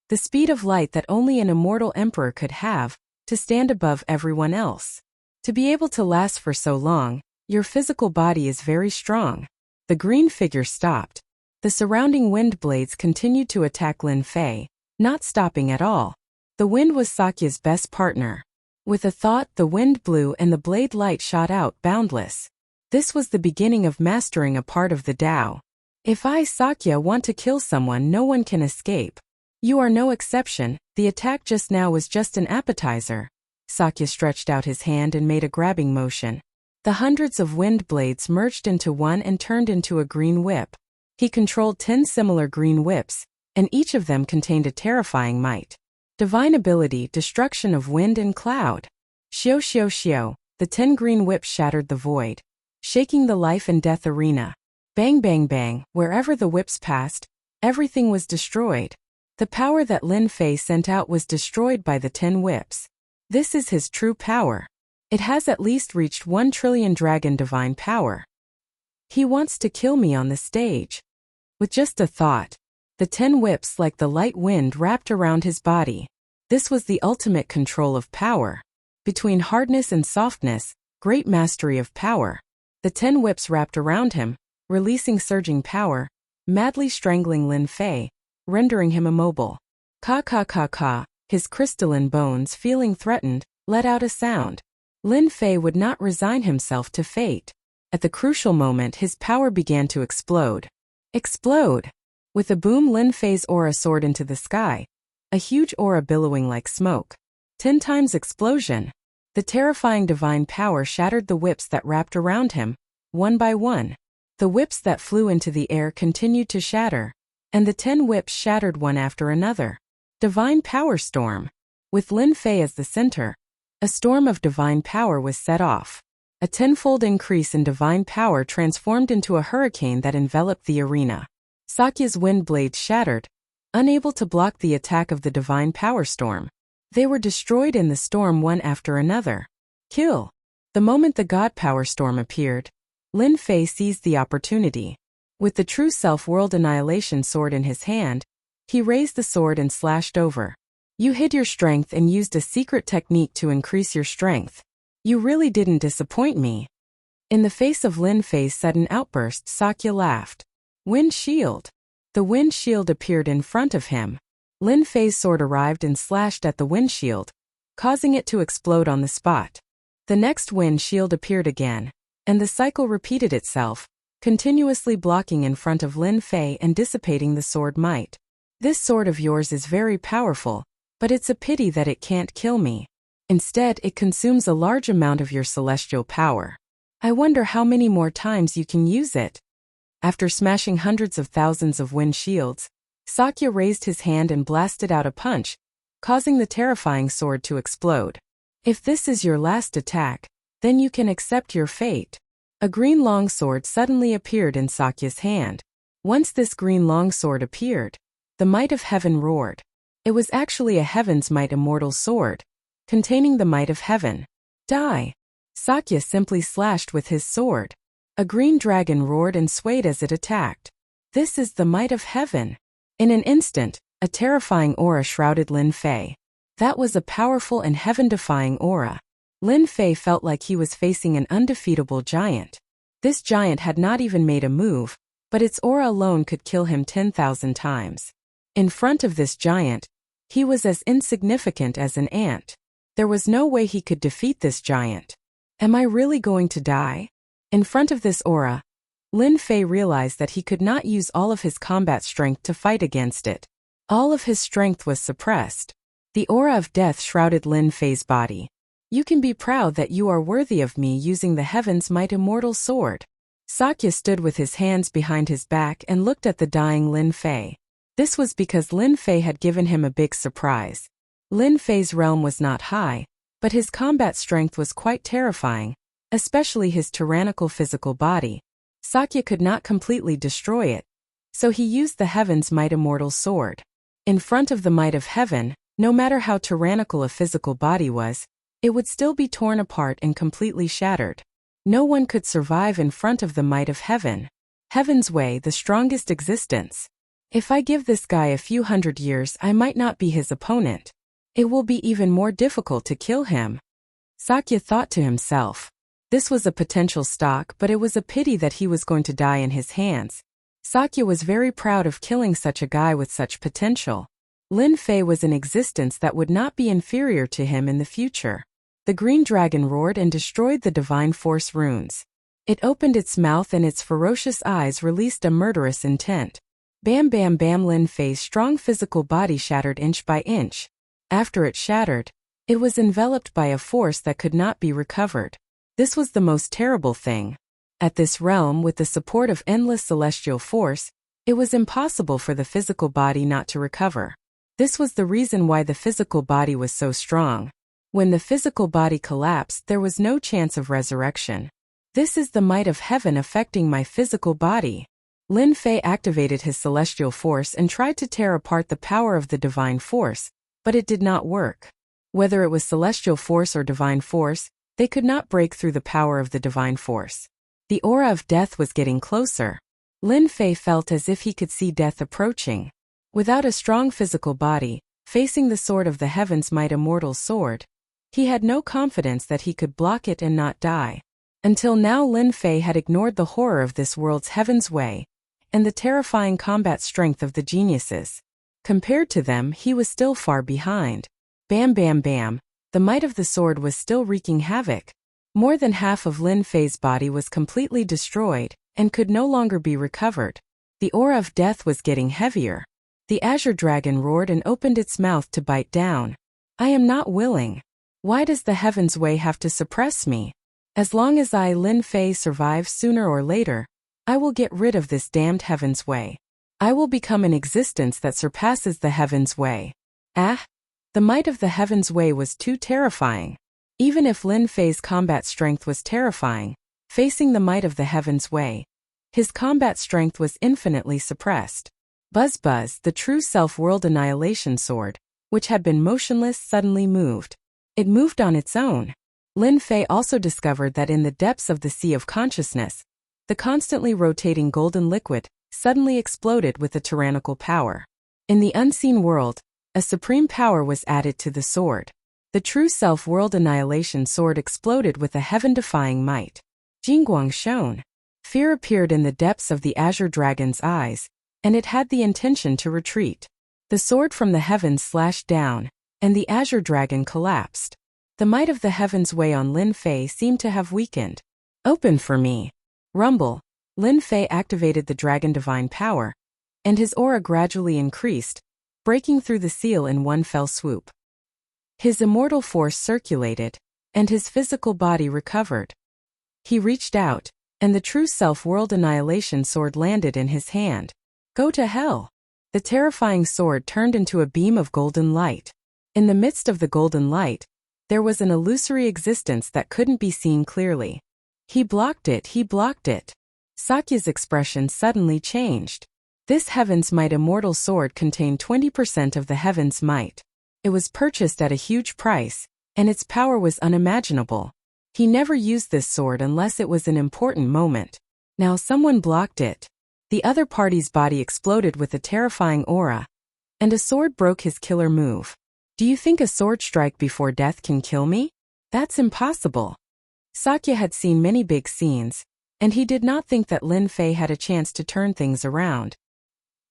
The speed of light that only an immortal emperor could have, to stand above everyone else. To be able to last for so long, your physical body is very strong. The green figure stopped. The surrounding wind blades continued to attack Lin Fei, not stopping at all. The wind was Sakya's best partner. With a thought, the wind blew and the blade light shot out, boundless. This was the beginning of mastering a part of the Tao. If I, Sakya, want to kill someone, no one can escape. You are no exception. The attack just now was just an appetizer. Sakya stretched out his hand and made a grabbing motion. The hundreds of wind blades merged into one and turned into a green whip. He controlled 10 similar green whips, and each of them contained a terrifying might. Divine ability, destruction of wind and cloud. Xiao xiao xiao, the 10 green whips shattered the void, shaking the life and death arena. Bang bang bang, wherever the whips passed, everything was destroyed. The power that Lin Fei sent out was destroyed by the 10 whips. This is his true power. It has at least reached 1 trillion dragon divine power. He wants to kill me on the stage. With just a thought, the 10 whips like the light wind wrapped around his body. This was the ultimate control of power. Between hardness and softness, great mastery of power. The 10 whips wrapped around him, releasing surging power, madly strangling Lin Fei, rendering him immobile. Ka ka ka ka, his crystalline bones feeling threatened, let out a sound. Lin Fei would not resign himself to fate. At the crucial moment, his power began to explode. Explode! With a boom, Lin Fei's aura soared into the sky, a huge aura billowing like smoke. 10 times explosion. The terrifying divine power shattered the whips that wrapped around him, one by one. The whips that flew into the air continued to shatter, and the 10 whips shattered one after another. Divine power storm. With Lin Fei as the center, a storm of divine power was set off. A 10-fold increase in divine power transformed into a hurricane that enveloped the arena. Sakya's wind blades shattered, unable to block the attack of the divine power storm. They were destroyed in the storm one after another. Kill! The moment the God power storm appeared, Lin Fei seized the opportunity. With the true self-world annihilation sword in his hand, he raised the sword and slashed over. You hid your strength and used a secret technique to increase your strength. You really didn't disappoint me. In the face of Lin Fei's sudden outburst, Sakya laughed. Wind shield. The wind shield appeared in front of him. Lin Fei's sword arrived and slashed at the wind shield, causing it to explode on the spot. The next wind shield appeared again, and the cycle repeated itself, continuously blocking in front of Lin Fei and dissipating the sword might. This sword of yours is very powerful, but it's a pity that it can't kill me. Instead, it consumes a large amount of your celestial power. I wonder how many more times you can use it. After smashing hundreds of thousands of wind shields, Sakya raised his hand and blasted out a punch, causing the terrifying sword to explode. If this is your last attack, then you can accept your fate. A green longsword suddenly appeared in Sakya's hand. Once this green longsword appeared, the might of heaven roared. It was actually a Heaven's Might immortal sword, containing the might of heaven. Die! Sakya simply slashed with his sword. A green dragon roared and swayed as it attacked. This is the might of heaven. In an instant, a terrifying aura shrouded Lin Fei. That was a powerful and heaven-defying aura. Lin Fei felt like he was facing an undefeatable giant. This giant had not even made a move, but its aura alone could kill him 10,000 times. In front of this giant, he was as insignificant as an ant. There was no way he could defeat this giant. Am I really going to die? In front of this aura, Lin Fei realized that he could not use all of his combat strength to fight against it. All of his strength was suppressed. The aura of death shrouded Lin Fei's body. You can be proud that you are worthy of me using the Heaven's Might immortal sword. Sakya stood with his hands behind his back and looked at the dying Lin Fei. This was because Lin Fei had given him a big surprise. Lin Fei's realm was not high, but his combat strength was quite terrifying, especially his tyrannical physical body. Sakya could not completely destroy it, so he used the Heaven's Might immortal sword. In front of the might of heaven, no matter how tyrannical a physical body was, it would still be torn apart and completely shattered. No one could survive in front of the might of heaven. Heaven's way, the strongest existence. If I give this guy a few hundred years, I might not be his opponent. It will be even more difficult to kill him. Sakya thought to himself. This was a potential stock, but it was a pity that he was going to die in his hands. Sakya was very proud of killing such a guy with such potential. Lin Fei was an existence that would not be inferior to him in the future. The green dragon roared and destroyed the divine force runes. It opened its mouth and its ferocious eyes released a murderous intent. Bam bam bam! Lin Fei's strong physical body shattered inch by inch. After it shattered, it was enveloped by a force that could not be recovered. This was the most terrible thing. At this realm, with the support of endless celestial force, it was impossible for the physical body not to recover. This was the reason why the physical body was so strong. When the physical body collapsed, there was no chance of resurrection. This is the might of heaven affecting my physical body. Lin Fei activated his celestial force and tried to tear apart the power of the divine force, but it did not work. Whether it was celestial force or divine force, they could not break through the power of the divine force. The aura of death was getting closer. Lin Fei felt as if he could see death approaching. Without a strong physical body, facing the sword of the Heaven's Might immortal sword, he had no confidence that he could block it and not die. Until now, Lin Fei had ignored the horror of this world's Heaven's Way and the terrifying combat strength of the geniuses. Compared to them, he was still far behind. Bam bam bam! The might of the sword was still wreaking havoc. More than half of Lin Fei's body was completely destroyed and could no longer be recovered. The aura of death was getting heavier. The azure dragon roared and opened its mouth to bite down. I am not willing. Why does the Heaven's Way have to suppress me? As long as I, Lin Fei, survive, sooner or later, I will get rid of this damned Heaven's Way. I will become an existence that surpasses the Heaven's Way. The might of the Heaven's Way was too terrifying. Even if Lin Fei's combat strength was terrifying, facing the might of the Heaven's Way, his combat strength was infinitely suppressed. Buzz buzz! The true self-world annihilation sword, which had been motionless, suddenly moved. It moved on its own. Lin Fei also discovered that in the depths of the sea of consciousness, the constantly rotating golden liquid suddenly exploded with a tyrannical power. In the unseen world, a supreme power was added to the sword. The true self-world annihilation sword exploded with a heaven-defying might. Jingguang shone. Fear appeared in the depths of the azure dragon's eyes, and it had the intention to retreat. The sword from the heavens slashed down, and the azure dragon collapsed. The might of the Heaven's Way on Lin Fei seemed to have weakened. Open for me. Rumble. Lin Fei activated the dragon divine power, and his aura gradually increased, breaking through the seal in one fell swoop. His immortal force circulated, and his physical body recovered. He reached out, and the true self-world annihilation sword landed in his hand. Go to hell! The terrifying sword turned into a beam of golden light. In the midst of the golden light, there was an illusory existence that couldn't be seen clearly. He blocked it, he blocked it. Sakya's expression suddenly changed. This Heaven's Might immortal sword contained 20% of the Heaven's Might. It was purchased at a huge price, and its power was unimaginable. He never used this sword unless it was an important moment. Now someone blocked it. The other party's body exploded with a terrifying aura, and a sword broke his killer move. Do you think a sword strike before death can kill me? That's impossible. Sakya had seen many big scenes, and he did not think that Lin Fei had a chance to turn things around.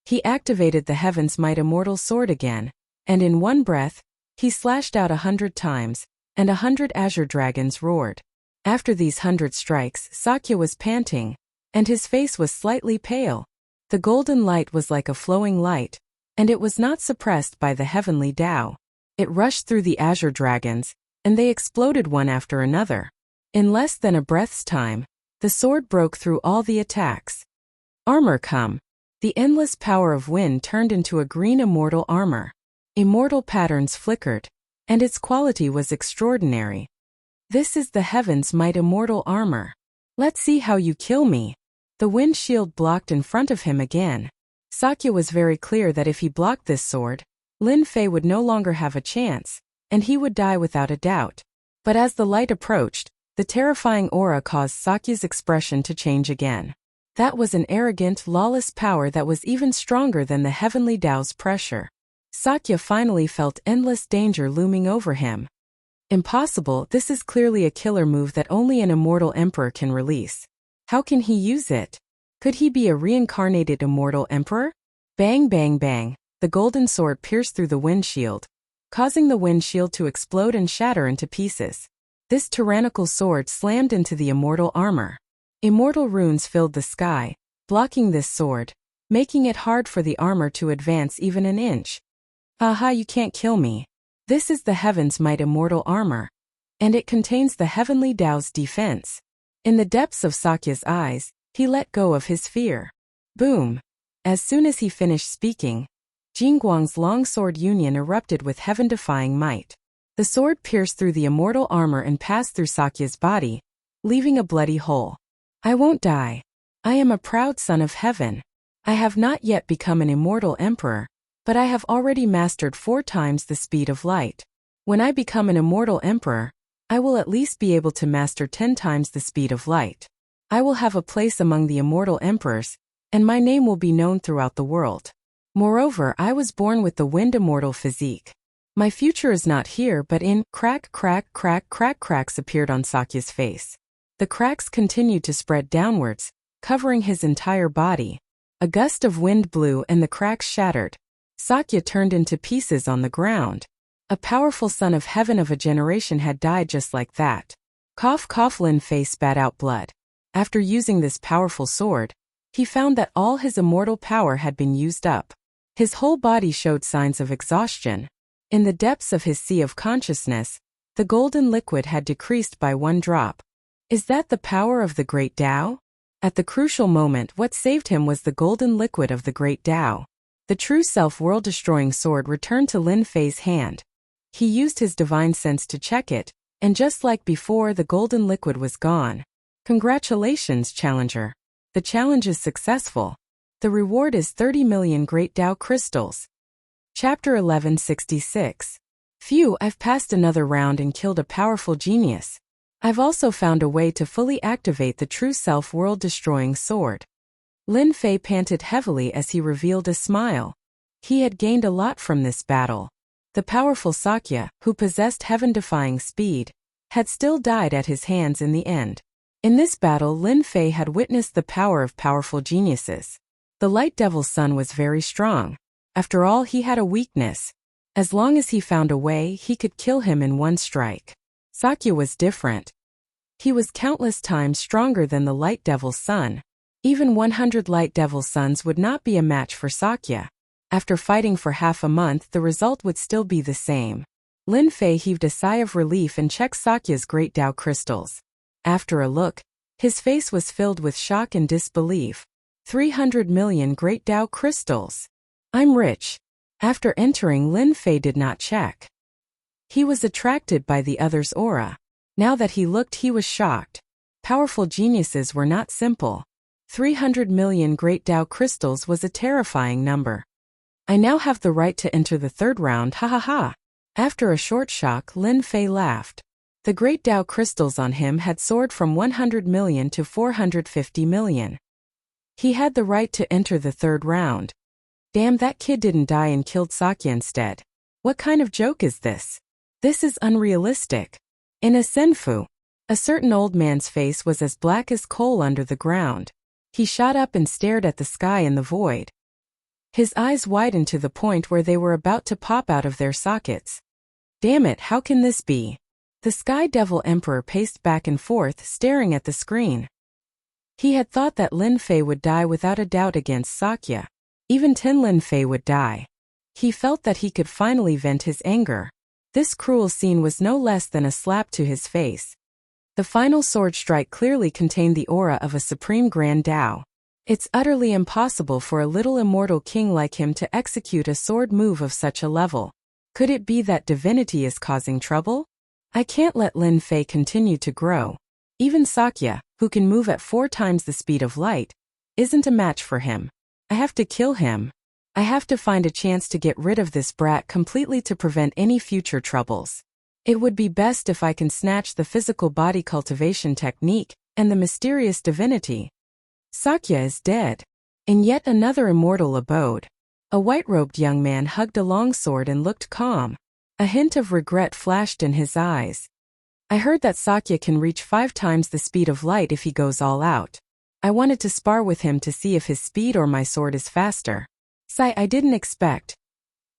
He activated the Heaven's Might immortal sword again, and in one breath, he slashed out 100 times, and 100 azure dragons roared. After these 100 strikes, Sakya was panting, and his face was slightly pale. The golden light was like a flowing light, and it was not suppressed by the heavenly Tao. It rushed through the azure dragons, and they exploded one after another. In less than a breath's time, the sword broke through all the attacks. Armor come. The endless power of wind turned into a green immortal armor. Immortal patterns flickered, and its quality was extraordinary. This is the Heaven's Might immortal armor. Let's see how you kill me. The wind shield blocked in front of him again. Sakya was very clear that if he blocked this sword, Lin Fei would no longer have a chance, and he would die without a doubt. But as the light approached, the terrifying aura caused Sakya's expression to change again. That was an arrogant, lawless power that was even stronger than the heavenly Tao's pressure. Sakya finally felt endless danger looming over him. Impossible, this is clearly a killer move that only an immortal emperor can release. How can he use it? Could he be a reincarnated immortal emperor? Bang bang bang, the golden sword pierced through the windshield, causing the windshield to explode and shatter into pieces. This tyrannical sword slammed into the immortal armor. Immortal runes filled the sky, blocking this sword, making it hard for the armor to advance even an inch. Aha, you can't kill me. This is the Heaven's Might immortal armor, and it contains the heavenly Tao's defense. In the depths of Sakya's eyes, he let go of his fear. Boom! As soon as he finished speaking, Jingguang's long sword union erupted with heaven-defying might. The sword pierced through the immortal armor and passed through Sakya's body, leaving a bloody hole. I won't die. I am a proud son of heaven. I have not yet become an immortal emperor, but I have already mastered 4 times the speed of light. When I become an immortal emperor, I will at least be able to master 10 times the speed of light. I will have a place among the immortal emperors, and my name will be known throughout the world. Moreover, I was born with the wind immortal physique. My future is not here but in crack. Cracks appeared on Sakya's face. The cracks continued to spread downwards, covering his entire body. A gust of wind blew and the cracks shattered. Sakya turned into pieces on the ground. A powerful son of heaven of a generation had died just like that. Cough. Lin Fei spat out blood. After using this powerful sword, he found that all his immortal power had been used up. His whole body showed signs of exhaustion. In the depths of his sea of consciousness, the golden liquid had decreased by 1 drop. Is that the power of the great Tao? At the crucial moment, what saved him was the golden liquid of the great Tao. The true self world-destroying sword returned to Lin Fei's hand. He used his divine sense to check it, and just like before, the golden liquid was gone. Congratulations, challenger. The challenge is successful. The reward is 30 million Great Tao crystals. Chapter 1166. Phew, I've passed another round and killed a powerful genius. I've also found a way to fully activate the true self world-destroying sword. Lin Fei panted heavily as he revealed a smile. He had gained a lot from this battle. The powerful Sakya, who possessed heaven-defying speed, had still died at his hands in the end. In this battle, Lin Fei had witnessed the power of powerful geniuses. The Light Devil's son was very strong. After all, he had a weakness. As long as he found a way, he could kill him in 1 strike. Sakya was different. He was countless times stronger than the Light Devil's son. Even 100 Light Devil's sons would not be a match for Sakya. After fighting for half a month, the result would still be the same. Lin Fei heaved a sigh of relief and checked Sakya's great Tao crystals. After a look, his face was filled with shock and disbelief. 300 million Great Tao crystals. I'm rich. After entering, Lin Fei did not check. He was attracted by the other's aura. Now that he looked, he was shocked. Powerful geniuses were not simple. 300 million great Tao crystals was a terrifying number. I now have the right to enter the third round, ha ha ha. After a short shock, Lin Fei laughed. The great Tao crystals on him had soared from 100 million to 450 million. He had the right to enter the third round. Damn, that kid didn't die and killed Sakya instead. What kind of joke is this? This is unrealistic. In a senfu, a certain old man's face was as black as coal under the ground. He shot up and stared at the sky in the void. His eyes widened to the point where they were about to pop out of their sockets. Damn it, how can this be? The Sky Devil Emperor paced back and forth, staring at the screen. He had thought that Lin Fei would die without a doubt against Sakya. Even Tin Lin Fei would die. He felt that he could finally vent his anger. This cruel scene was no less than a slap to his face. The final sword strike clearly contained the aura of a supreme grand Tao. It's utterly impossible for a little immortal king like him to execute a sword move of such a level. Could it be that divinity is causing trouble? I can't let Lin Fei continue to grow. Even Sakya, who can move at 4 times the speed of light, isn't a match for him. I have to kill him. I have to find a chance to get rid of this brat completely to prevent any future troubles. It would be best if I can snatch the physical body cultivation technique and the mysterious divinity. Sakya is dead. In yet another immortal abode, a white-robed young man hugged a longsword and looked calm. A hint of regret flashed in his eyes. I heard that Sakya can reach 5 times the speed of light if he goes all out. I wanted to spar with him to see if his speed or my sword is faster. I didn't expect.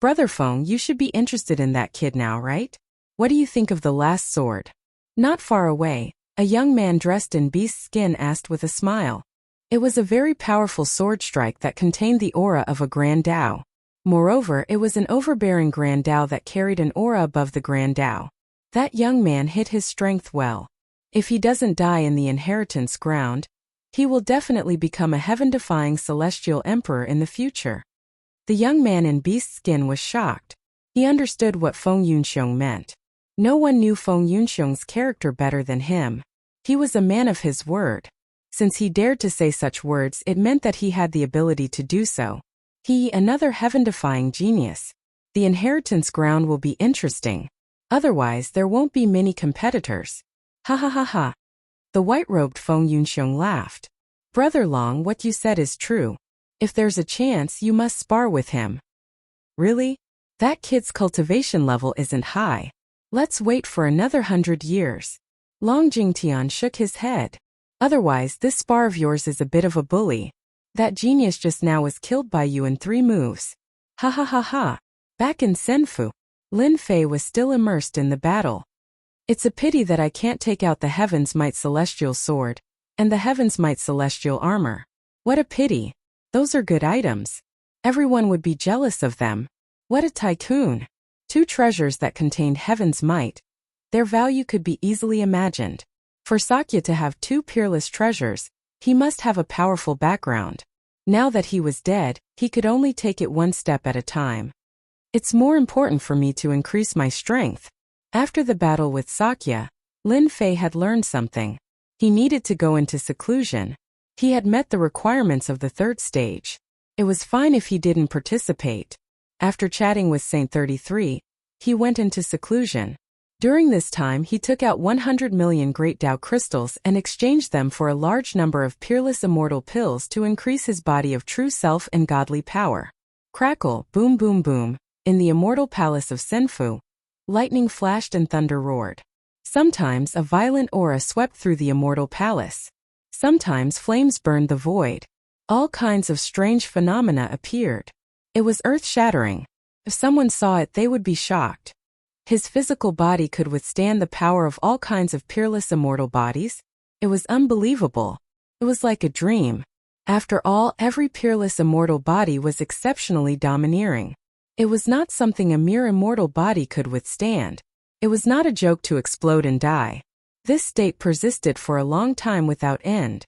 Brother Feng, you should be interested in that kid now, right? What do you think of the last sword? Not far away, a young man dressed in beast skin asked with a smile. It was a very powerful sword strike that contained the aura of a grand Tao. Moreover, it was an overbearing grand Tao that carried an aura above the grand Tao. That young man hid his strength well. If he doesn't die in the inheritance ground, he will definitely become a heaven-defying celestial emperor in the future. The young man in beast skin was shocked. He understood what Feng Yunxiong meant. No one knew Feng Yunxiong's character better than him. He was a man of his word. Since he dared to say such words, it meant that he had the ability to do so. He, another heaven-defying genius. The inheritance ground will be interesting. Otherwise, there won't be many competitors. Ha ha ha ha. The white-robed Feng Yunxiong laughed. Brother Long, what you said is true. If there's a chance, you must spar with him. Really? That kid's cultivation level isn't high. Let's wait for another 100 years. Long Jingtian shook his head. Otherwise, this spar of yours is a bit of a bully. That genius just now was killed by you in 3 moves. Ha ha ha ha. Back in Senfu, Lin Fei was still immersed in the battle. It's a pity that I can't take out the Heaven's Might Celestial Sword and the Heaven's Might Celestial Armor. What a pity. Those are good items. Everyone would be jealous of them. What a tycoon. 2 treasures that contained Heaven's Might. Their value could be easily imagined. For Sakya to have 2 peerless treasures, he must have a powerful background. Now that he was dead, he could only take it 1 step at a time. It's more important for me to increase my strength. After the battle with Sakya, Lin Fei had learned something. He needed to go into seclusion. He had met the requirements of the 3rd stage. It was fine if he didn't participate. After chatting with Saint 33, he went into seclusion. During this time, he took out 100 million Great Tao crystals and exchanged them for a large number of peerless immortal pills to increase his body of true self and godly power. Crackle, boom boom boom, in the immortal palace of Senfu, lightning flashed and thunder roared. Sometimes a violent aura swept through the immortal palace. Sometimes flames burned the void. All kinds of strange phenomena appeared. It was earth-shattering. If someone saw it, they would be shocked. His physical body could withstand the power of all kinds of peerless immortal bodies. It was unbelievable. It was like a dream. After all, every peerless immortal body was exceptionally domineering. It was not something a mere immortal body could withstand. It was not a joke to explode and die. This state persisted for a long time without end.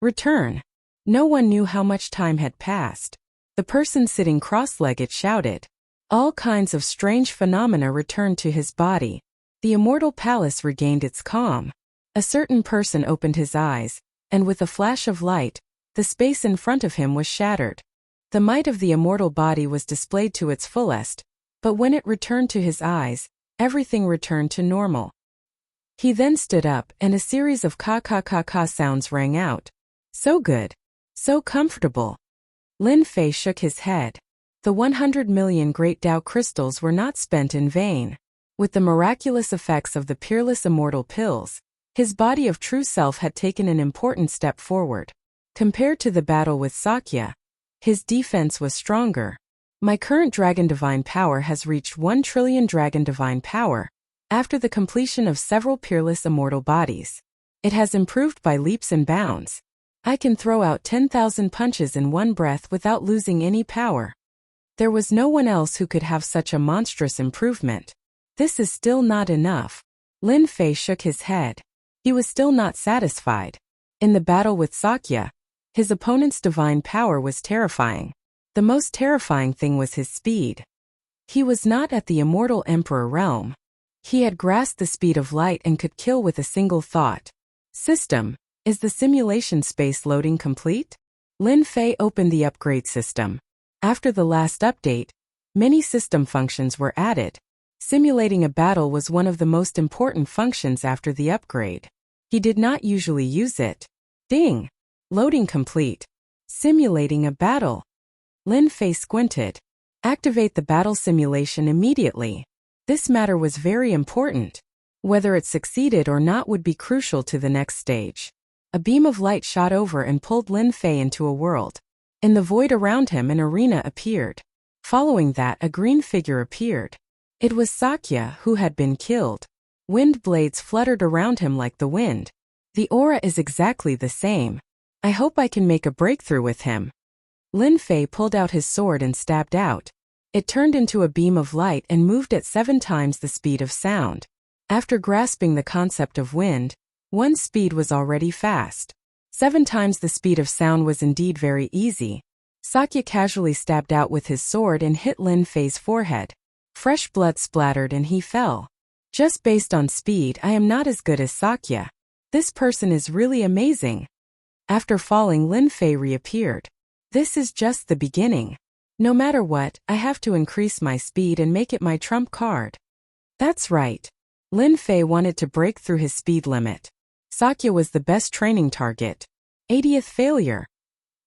Return. No one knew how much time had passed. The person sitting cross-legged shouted. All kinds of strange phenomena returned to his body. The immortal palace regained its calm. A certain person opened his eyes, and with a flash of light, The space in front of him was shattered. The might of the immortal body was displayed to its fullest, but when it returned to his eyes, everything returned to normal. He then stood up and a series of ka-ka-ka-ka sounds rang out. So good. So comfortable. Lin Fei shook his head. The 100 million great Tao crystals were not spent in vain. With the miraculous effects of the peerless immortal pills, his body of true self had taken an important step forward. Compared to the battle with Sakya, his defense was stronger. My current Dragon Divine Power has reached 1 trillion Dragon Divine Power, after the completion of several peerless immortal bodies. It has improved by leaps and bounds. I can throw out 10,000 punches in one breath without losing any power. There was no one else who could have such a monstrous improvement. This is still not enough. Lin Fei shook his head. He was still not satisfied. In the battle with Sakya, his opponent's divine power was terrifying. The most terrifying thing was his speed. He was not at the immortal emperor realm. He had grasped the speed of light and could kill with a single thought. System, is the simulation space loading complete? Lin Fei opened the upgrade system. After the last update, many system functions were added. Simulating a battle was one of the most important functions after the upgrade. He did not usually use it. Ding! Loading complete. Simulating a battle. Lin Fei squinted. Activate the battle simulation immediately. This matter was very important. Whether it succeeded or not would be crucial to the next stage. A beam of light shot over and pulled Lin Fei into a world. In the void around him, an arena appeared. Following that, a green figure appeared. It was Sakya, who had been killed. Wind blades fluttered around him like the wind. The aura is exactly the same. I hope I can make a breakthrough with him. Lin Fei pulled out his sword and stabbed out. It turned into a beam of light and moved at 7 times the speed of sound. After grasping the concept of wind, one's speed was already fast. 7 times the speed of sound was indeed very easy. Sakya casually stabbed out with his sword and hit Lin Fei's forehead. Fresh blood splattered and he fell. Just based on speed, I am not as good as Sakya. This person is really amazing. After falling, Lin Fei reappeared. This is just the beginning. No matter what, I have to increase my speed and make it my trump card. That's right. Lin Fei wanted to break through his speed limit. Sakya was the best training target. 80th failure.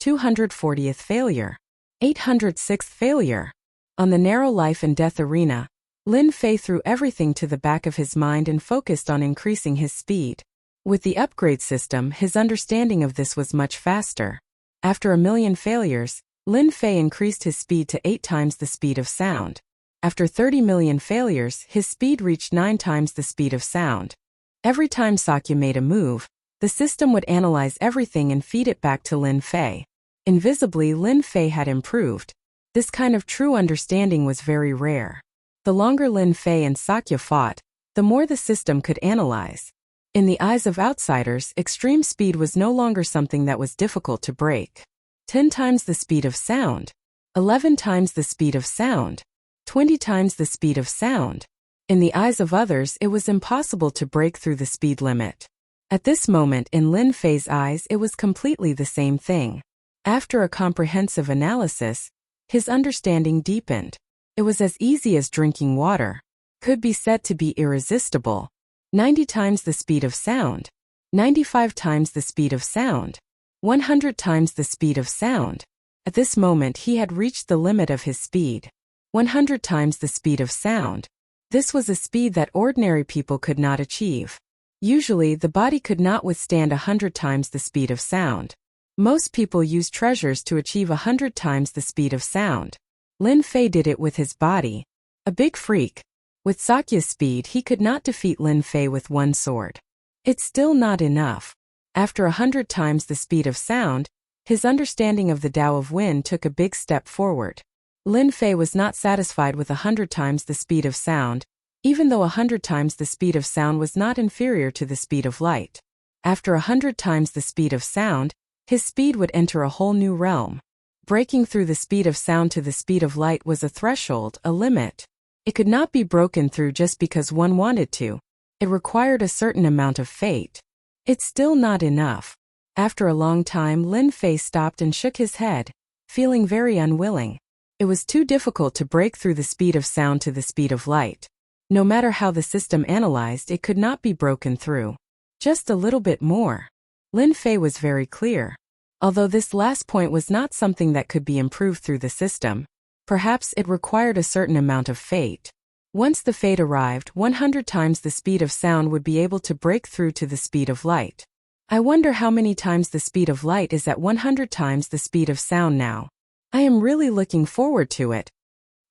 240th failure. 806th failure. On the narrow life and death arena, Lin Fei threw everything to the back of his mind and focused on increasing his speed. With the upgrade system, his understanding of this was much faster. After 1,000,000 failures, Lin Fei increased his speed to 8 times the speed of sound. After 30 million failures, his speed reached 9 times the speed of sound. Every time Sakya made a move, the system would analyze everything and feed it back to Lin Fei. Invisibly, Lin Fei had improved. This kind of true understanding was very rare. The longer Lin Fei and Sakya fought, the more the system could analyze. In the eyes of outsiders, extreme speed was no longer something that was difficult to break. 10 times the speed of sound. 11 times the speed of sound. 20 times the speed of sound. In the eyes of others, it was impossible to break through the speed limit. At this moment, in Lin Fei's eyes, it was completely the same thing. After a comprehensive analysis, his understanding deepened. It was as easy as drinking water. Could be said to be irresistible. 90 times the speed of sound. 95 times the speed of sound. 100 times the speed of sound. At this moment he had reached the limit of his speed. 100 times the speed of sound. This was a speed that ordinary people could not achieve. Usually the body could not withstand 100 times the speed of sound. Most people use treasures to achieve 100 times the speed of sound. Lin Fei did it with his body. A big freak. With Sakya's speed he could not defeat Lin Fei with one sword. It's still not enough. After 100 times the speed of sound, his understanding of the Tao of Wind took a big step forward. Lin Fei was not satisfied with 100 times the speed of sound, even though 100 times the speed of sound was not inferior to the speed of light. After 100 times the speed of sound, his speed would enter a whole new realm. Breaking through the speed of sound to the speed of light was a threshold, a limit. It could not be broken through just because one wanted to. It required a certain amount of fate. It's still not enough. After a long time, Lin Fei stopped and shook his head, feeling very unwilling. It was too difficult to break through the speed of sound to the speed of light. No matter how the system analyzed, it could not be broken through. Just a little bit more. Lin Fei was very clear. Although this last point was not something that could be improved through the system, perhaps it required a certain amount of fate. Once the fate arrived, 100 times the speed of sound would be able to break through to the speed of light. I wonder how many times the speed of light is at 100 times the speed of sound now. I am really looking forward to it.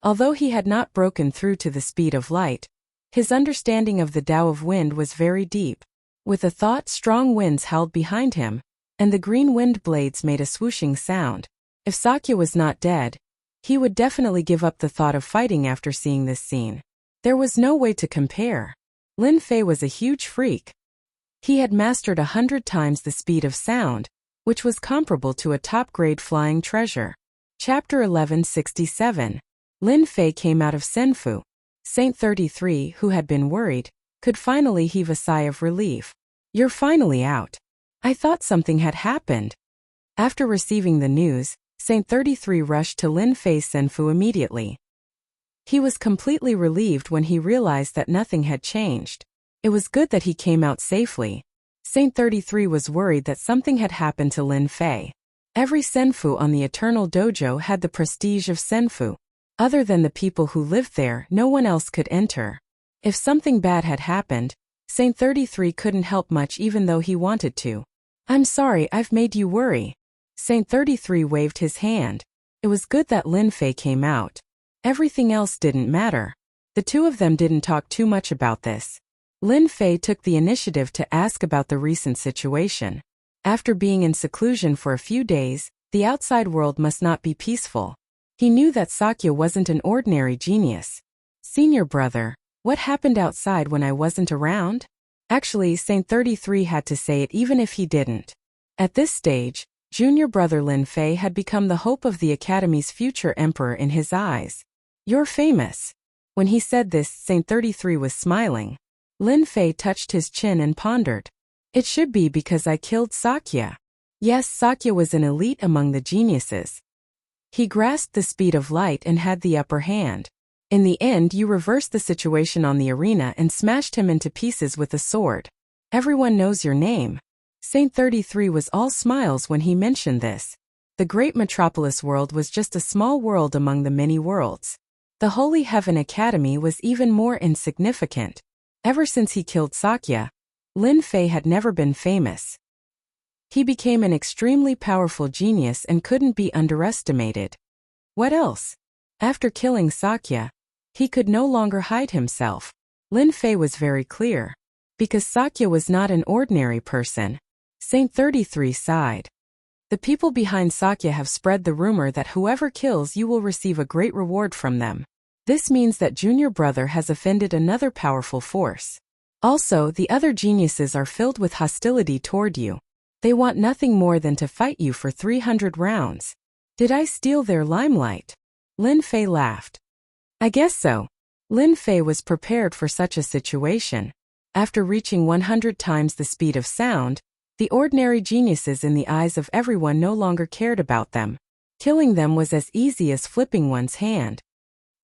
Although he had not broken through to the speed of light, his understanding of the Tao of wind was very deep. With a thought, strong winds howled behind him, and the green wind blades made a swooshing sound. If Sakya was not dead, he would definitely give up the thought of fighting after seeing this scene. There was no way to compare. Lin Fei was a huge freak. He had mastered 100 times the speed of sound, which was comparable to a top-grade flying treasure. Chapter 1167. Lin Fei came out of Senfu. Saint 33, who had been worried, could finally heave a sigh of relief. You're finally out. I thought something had happened. After receiving the news, Saint 33 rushed to Lin Fei's Senfu immediately. He was completely relieved when he realized that nothing had changed. It was good that he came out safely. Saint 33 was worried that something had happened to Lin Fei. Every Senfu on the Eternal Dojo had the prestige of Senfu. Other than the people who lived there, no one else could enter. If something bad had happened, Saint 33 couldn't help much even though he wanted to. I'm sorry I've made you worry. Saint 33 waved his hand. It was good that Lin Fei came out. Everything else didn't matter. The two of them didn't talk too much about this. Lin Fei took the initiative to ask about the recent situation. After being in seclusion for a few days, the outside world must not be peaceful. He knew that Sakya wasn't an ordinary genius. Senior brother, what happened outside when I wasn't around? Actually, Saint 33 had to say it even if he didn't. At this stage, junior brother Lin Fei had become the hope of the Academy's future emperor in his eyes. You're famous. When he said this, Saint 33 was smiling. Lin Fei touched his chin and pondered. It should be because I killed Sakya. Yes, Sakya was an elite among the geniuses. He grasped the speed of light and had the upper hand. In the end, you reversed the situation on the arena and smashed him into pieces with a sword. Everyone knows your name. Saint 33 was all smiles when he mentioned this. The great metropolis world was just a small world among the many worlds. The Holy Heaven Academy was even more insignificant. Ever since he killed Sakya, Lin Fei had never been famous. He became an extremely powerful genius and couldn't be underestimated. What else? After killing Sakya, he could no longer hide himself. Lin Fei was very clear. Because Sakya was not an ordinary person. Saint 33 sighed. The people behind Sakya have spread the rumor that whoever kills you will receive a great reward from them. This means that junior brother has offended another powerful force. Also, the other geniuses are filled with hostility toward you. They want nothing more than to fight you for 300 rounds. Did I steal their limelight? Lin Fei laughed. I guess so. Lin Fei was prepared for such a situation. After reaching 100 times the speed of sound, the ordinary geniuses in the eyes of everyone no longer cared about them. Killing them was as easy as flipping one's hand.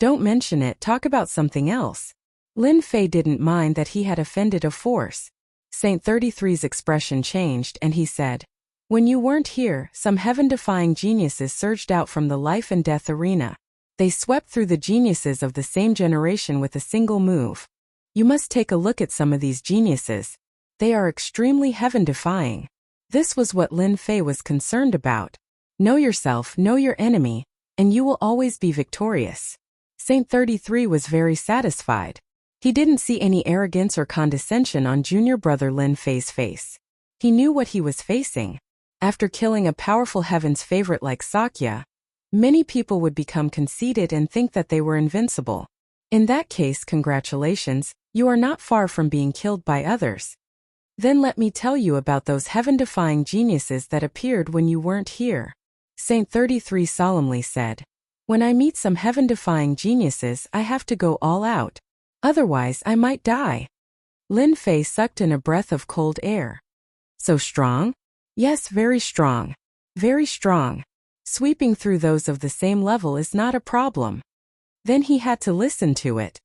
Don't mention it, talk about something else. Lin Fei didn't mind that he had offended a force. Saint 33's expression changed and he said, when you weren't here, some heaven-defying geniuses surged out from the life and death arena. They swept through the geniuses of the same generation with a single move. You must take a look at some of these geniuses. They are extremely heaven-defying. This was what Lin Fei was concerned about. Know yourself, know your enemy, and you will always be victorious. Saint 33 was very satisfied. He didn't see any arrogance or condescension on junior brother Lin Fei's face. He knew what he was facing. After killing a powerful heaven's favorite like Sakya, many people would become conceited and think that they were invincible. In that case, congratulations, you are not far from being killed by others. Then let me tell you about those heaven-defying geniuses that appeared when you weren't here. Saint 33 solemnly said, when I meet some heaven-defying geniuses, I have to go all out. Otherwise, I might die. Lin Fei sucked in a breath of cold air. So strong? Yes, very strong. Very strong. Sweeping through those of the same level is not a problem. Then he had to listen to it.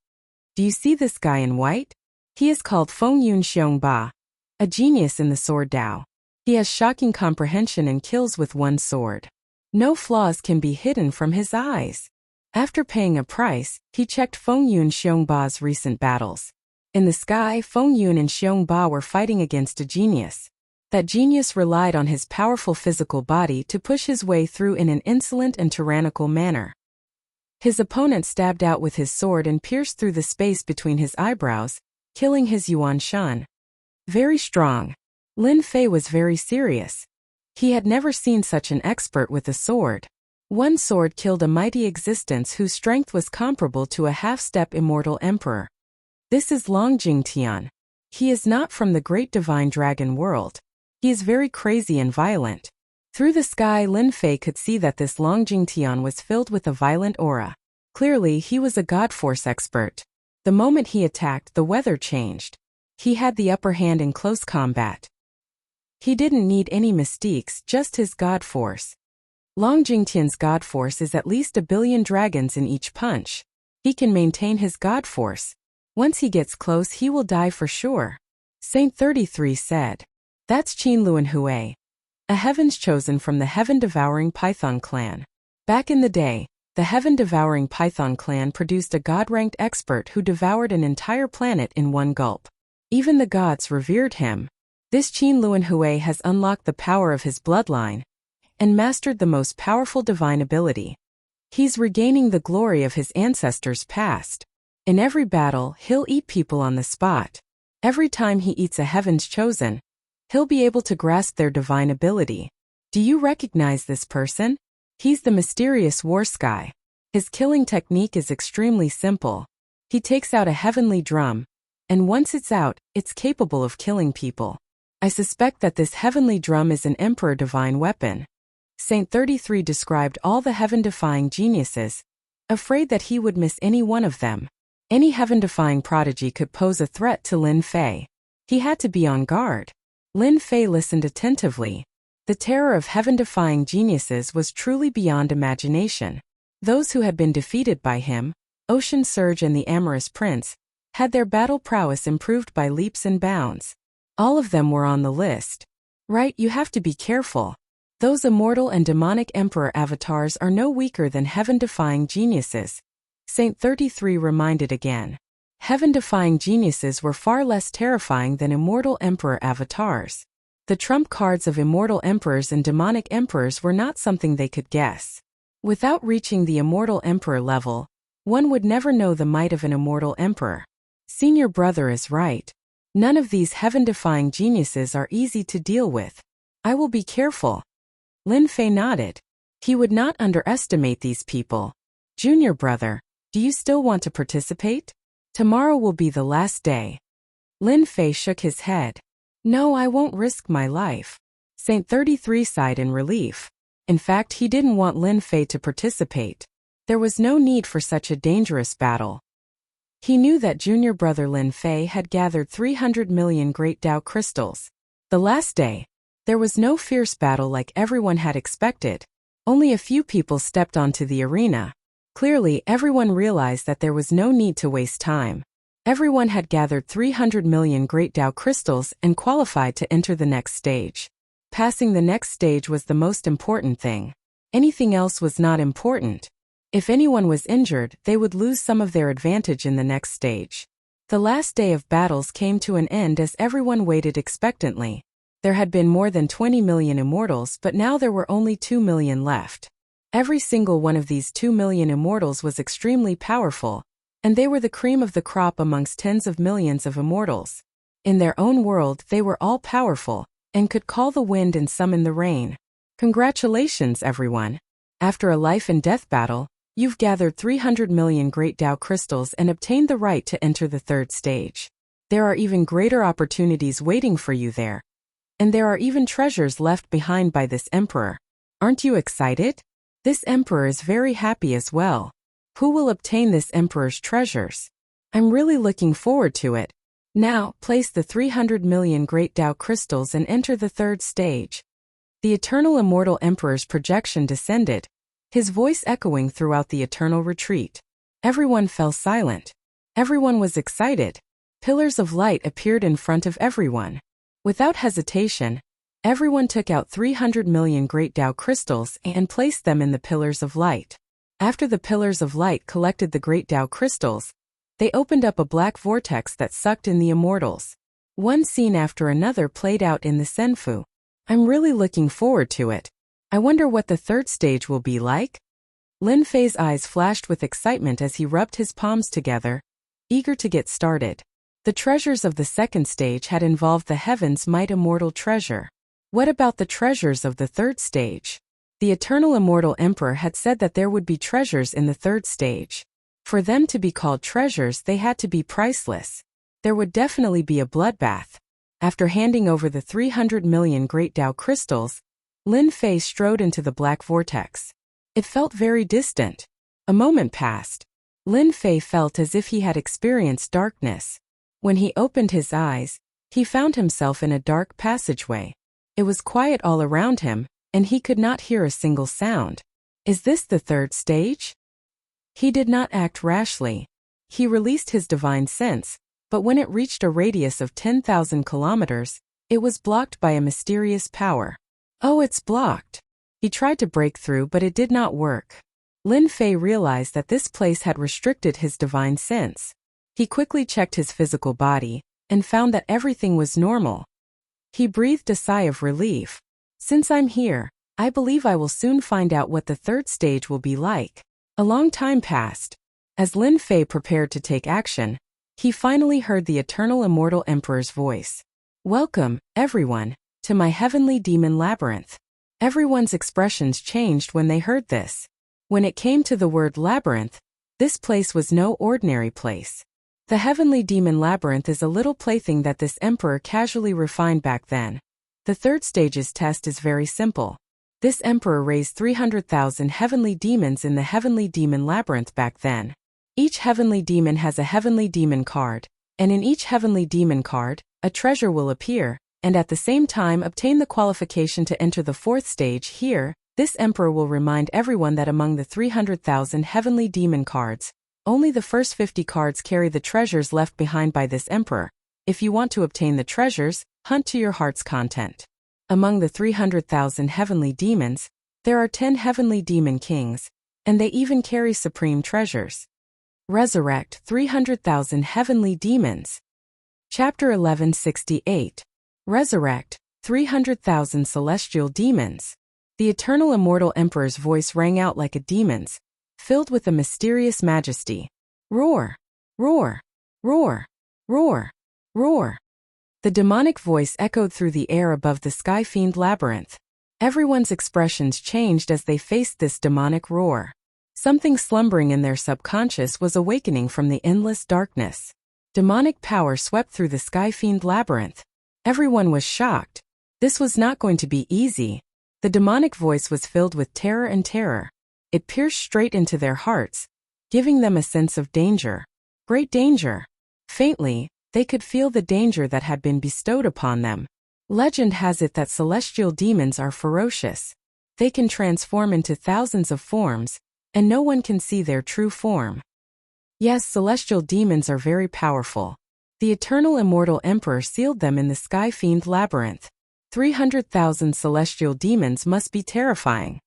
Do you see this guy in white? He is called Feng Yun Xiong Ba, a genius in the sword Dao. He has shocking comprehension and kills with one sword. No flaws can be hidden from his eyes. After paying a price, he checked Feng Yun Xiong Ba's recent battles. In the sky, Feng Yun and Xiong Ba were fighting against a genius. That genius relied on his powerful physical body to push his way through in an insolent and tyrannical manner. His opponent stabbed out with his sword and pierced through the space between his eyebrows, killing his Yuan Shan. Very strong. Lin Fei was very serious. He had never seen such an expert with a sword. One sword killed a mighty existence whose strength was comparable to a half-step immortal emperor. This is Long Jingtian. He is not from the great divine dragon world. He is very crazy and violent. Through the sky, Lin Fei could see that this Long Jingtian was filled with a violent aura. Clearly, he was a god force expert. The moment he attacked, the weather changed. He had the upper hand in close combat. He didn't need any mystiques, just his god force. Long Jingtian's god force is at least 1 billion dragons in each punch. He can maintain his god force. Once he gets close, he will die for sure. Saint 33 said. That's Qin Luan Hui, a heavens chosen from the heaven-devouring Python clan. Back in the day, the heaven-devouring Python clan produced a god-ranked expert who devoured an entire planet in one gulp. Even the gods revered him. This Qin Luan Hui has unlocked the power of his bloodline and mastered the most powerful divine ability. He's regaining the glory of his ancestors past. In every battle, he'll eat people on the spot. Every time he eats a heaven's chosen, he'll be able to grasp their divine ability. Do you recognize this person? He's the mysterious war sky. His killing technique is extremely simple. He takes out a heavenly drum, and once it's out, it's capable of killing people. I suspect that this heavenly drum is an emperor divine weapon. Saint 33 described all the heaven-defying geniuses, afraid that he would miss any one of them. Any heaven-defying prodigy could pose a threat to Lin Fei. He had to be on guard. Lin Fei listened attentively. The terror of heaven-defying geniuses was truly beyond imagination. Those who had been defeated by him, Ocean Surge and the Amorous Prince, had their battle prowess improved by leaps and bounds. All of them were on the list. Right, you have to be careful. Those immortal and demonic emperor avatars are no weaker than heaven-defying geniuses. Saint 33 reminded again. Heaven-defying geniuses were far less terrifying than immortal emperor avatars. The trump cards of immortal emperors and demonic emperors were not something they could guess. Without reaching the immortal emperor level, one would never know the might of an immortal emperor. Senior brother is right. None of these heaven-defying geniuses are easy to deal with. I will be careful. Lin Fei nodded. He would not underestimate these people. Junior brother, do you still want to participate? Tomorrow will be the last day. Lin Fei shook his head. No, I won't risk my life. Saint 33 sighed in relief. In fact, he didn't want Lin Fei to participate. There was no need for such a dangerous battle. He knew that junior brother Lin Fei had gathered 300 million Great Dao crystals. The last day, there was no fierce battle like everyone had expected. Only a few people stepped onto the arena. Clearly, everyone realized that there was no need to waste time. Everyone had gathered 300 million Great Dao crystals and qualified to enter the next stage. Passing the next stage was the most important thing. Anything else was not important. If anyone was injured, they would lose some of their advantage in the next stage. The last day of battles came to an end as everyone waited expectantly. There had been more than 20 million immortals, but now there were only 2 million left. Every single one of these 2 million immortals was extremely powerful, and they were the cream of the crop amongst tens of millions of immortals. In their own world, they were all powerful, and could call the wind and summon the rain. Congratulations, everyone. After a life and death battle, you've gathered 300 million Great Dao crystals and obtained the right to enter the third stage. There are even greater opportunities waiting for you there. And there are even treasures left behind by this emperor. Aren't you excited? This emperor is very happy as well. Who will obtain this emperor's treasures? I'm really looking forward to it. Now, place the 300 million Great Dao crystals and enter the third stage. The eternal immortal emperor's projection descended, his voice echoing throughout the eternal retreat. Everyone fell silent. Everyone was excited. Pillars of light appeared in front of everyone. Without hesitation, everyone took out 300 million great Tao crystals and placed them in the pillars of light. After the pillars of light collected the great Tao crystals, they opened up a black vortex that sucked in the immortals. One scene after another played out in the Senfu. I'm really looking forward to it. I wonder what the third stage will be like? Lin Fei's eyes flashed with excitement as he rubbed his palms together, eager to get started. The treasures of the second stage had involved the heaven's might immortal treasure. What about the treasures of the third stage? The eternal immortal emperor had said that there would be treasures in the third stage. For them to be called treasures, they had to be priceless. There would definitely be a bloodbath. After handing over the 300 million great Tao crystals, Lin Fei strode into the black vortex. It felt very distant. A moment passed. Lin Fei felt as if he had experienced darkness. When he opened his eyes, he found himself in a dark passageway. It was quiet all around him, and he could not hear a single sound. Is this the third stage? He did not act rashly. He released his divine sense, but when it reached a radius of 10,000 kilometers, it was blocked by a mysterious power. Oh, it's blocked. He tried to break through, but it did not work. Lin Fei realized that this place had restricted his divine sense. He quickly checked his physical body and found that everything was normal. He breathed a sigh of relief. Since I'm here, I believe I will soon find out what the third stage will be like. A long time passed. As Lin Fei prepared to take action, he finally heard the eternal immortal emperor's voice. Welcome, everyone, to my heavenly demon labyrinth. Everyone's expressions changed when they heard this. When it came to the word labyrinth, this place was no ordinary place. The heavenly demon labyrinth is a little plaything that this emperor casually refined back then. The third stage's test is very simple. This emperor raised 300,000 heavenly demons in the heavenly demon labyrinth back then. Each heavenly demon has a heavenly demon card, and in each heavenly demon card, a treasure will appear, and at the same time obtain the qualification to enter the fourth stage. Here, this emperor will remind everyone that among the 300,000 heavenly demon cards, only the first 50 cards carry the treasures left behind by this emperor. If you want to obtain the treasures, hunt to your heart's content. Among the 300,000 heavenly demons, there are 10 heavenly demon kings, and they even carry supreme treasures. Resurrect 300,000 heavenly demons. Chapter 1168. Resurrect 300,000 celestial demons. The eternal immortal emperor's voice rang out like a demon's, filled with a mysterious majesty. Roar! Roar! Roar! Roar! Roar! The demonic voice echoed through the air above the sky-fiend labyrinth. Everyone's expressions changed as they faced this demonic roar. Something slumbering in their subconscious was awakening from the endless darkness. Demonic power swept through the sky-fiend labyrinth. Everyone was shocked. This was not going to be easy. The demonic voice was filled with terror and terror. It pierced straight into their hearts, giving them a sense of danger. Great danger. Faintly, they could feel the danger that had been bestowed upon them. Legend has it that celestial demons are ferocious. They can transform into thousands of forms, and no one can see their true form. Yes, celestial demons are very powerful. The eternal immortal emperor sealed them in the sky-fiend labyrinth. 300,000 celestial demons must be terrifying.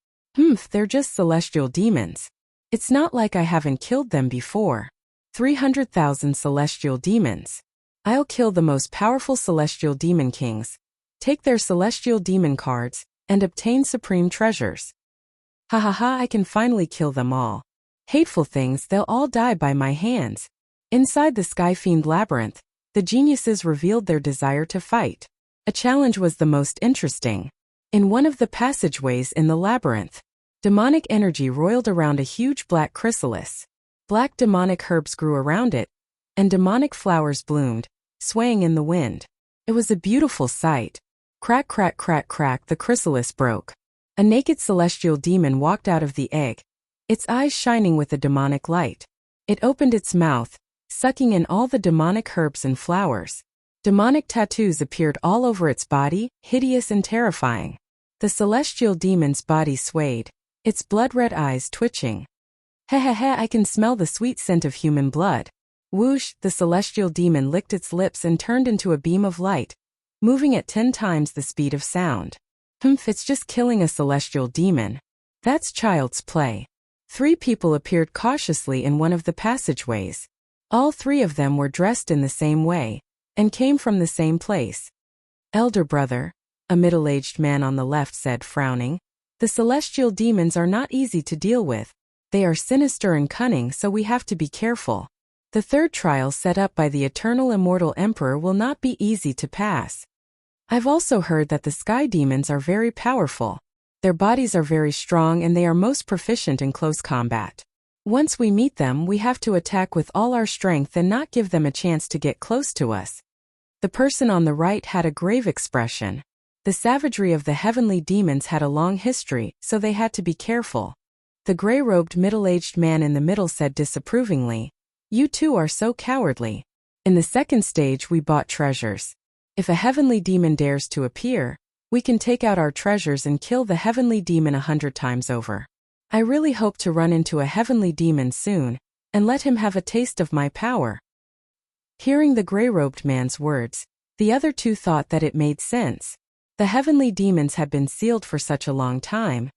They're just celestial demons. It's not like I haven't killed them before. 300,000 celestial demons. I'll kill the most powerful celestial demon kings, take their celestial demon cards, and obtain supreme treasures. Ha ha ha, I can finally kill them all. Hateful things, they'll all die by my hands. Inside the sky-fiend labyrinth, the geniuses revealed their desire to fight. A challenge was the most interesting. In one of the passageways in the labyrinth, demonic energy roiled around a huge black chrysalis. Black demonic herbs grew around it, and demonic flowers bloomed, swaying in the wind. It was a beautiful sight. Crack, crack, crack, crack, the chrysalis broke. A naked celestial demon walked out of the egg, its eyes shining with a demonic light. It opened its mouth, sucking in all the demonic herbs and flowers. Demonic tattoos appeared all over its body, hideous and terrifying. The celestial demon's body swayed, its blood-red eyes twitching. Hehehe, I can smell the sweet scent of human blood. Whoosh, the celestial demon licked its lips and turned into a beam of light, moving at 10 times the speed of sound. Humph, it's just killing a celestial demon. That's child's play. 3 people appeared cautiously in one of the passageways. All 3 of them were dressed in the same way, and came from the same place. Elder brother, a middle-aged man on the left said, frowning, the celestial demons are not easy to deal with. They are sinister and cunning, so we have to be careful. The 3rd trial set up by the eternal immortal emperor will not be easy to pass. I've also heard that the sky demons are very powerful. Their bodies are very strong and they are most proficient in close combat. Once we meet them, we have to attack with all our strength and not give them a chance to get close to us. The person on the right had a grave expression. The savagery of the heavenly demons had a long history, so they had to be careful. The gray-robed middle-aged man in the middle said disapprovingly, "You two are so cowardly. In the 2nd stage we bought treasures. If a heavenly demon dares to appear, we can take out our treasures and kill the heavenly demon 100 times over. I really hope to run into a heavenly demon soon, and let him have a taste of my power." Hearing the gray-robed man's words, the other 2 thought that it made sense. The heavenly demons had been sealed for such a long time.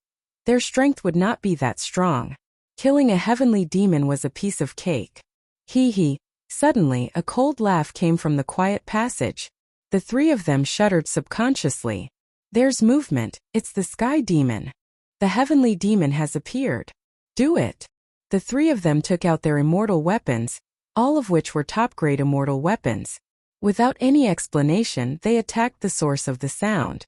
Their strength would not be that strong. Killing a heavenly demon was a piece of cake. Hee. Suddenly, a cold laugh came from the quiet passage. The 3 of them shuddered subconsciously. There's movement, it's the sky demon. The heavenly demon has appeared. Do it. The 3 of them took out their immortal weapons, all of which were top-grade immortal weapons. Without any explanation, they attacked the source of the sound.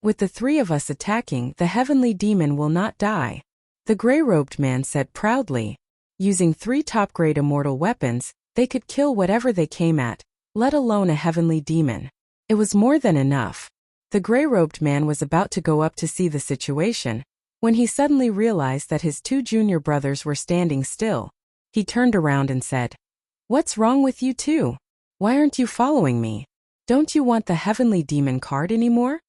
With the 3 of us attacking, the heavenly demon will not die. The gray-robed man said proudly. Using 3 top-grade immortal weapons, they could kill whatever they came at, let alone a heavenly demon. It was more than enough. The gray-robed man was about to go up to see the situation, when he suddenly realized that his 2 junior brothers were standing still. He turned around and said, "What's wrong with you two? Why aren't you following me? Don't you want the heavenly demon card anymore?"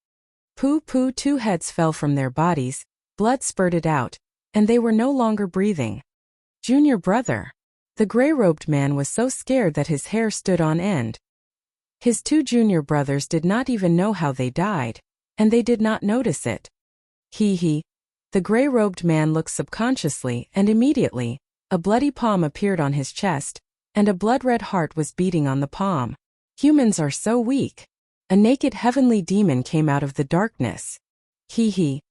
Pooh, 2 heads fell from their bodies, blood spurted out, and they were no longer breathing. Junior brother. The gray-robed man was so scared that his hair stood on end. His 2 junior brothers did not even know how they died, and they did not notice it. Hee. The gray-robed man looked subconsciously, and immediately, a bloody palm appeared on his chest, and a blood-red heart was beating on the palm. Humans are so weak. A naked heavenly demon came out of the darkness. Hee.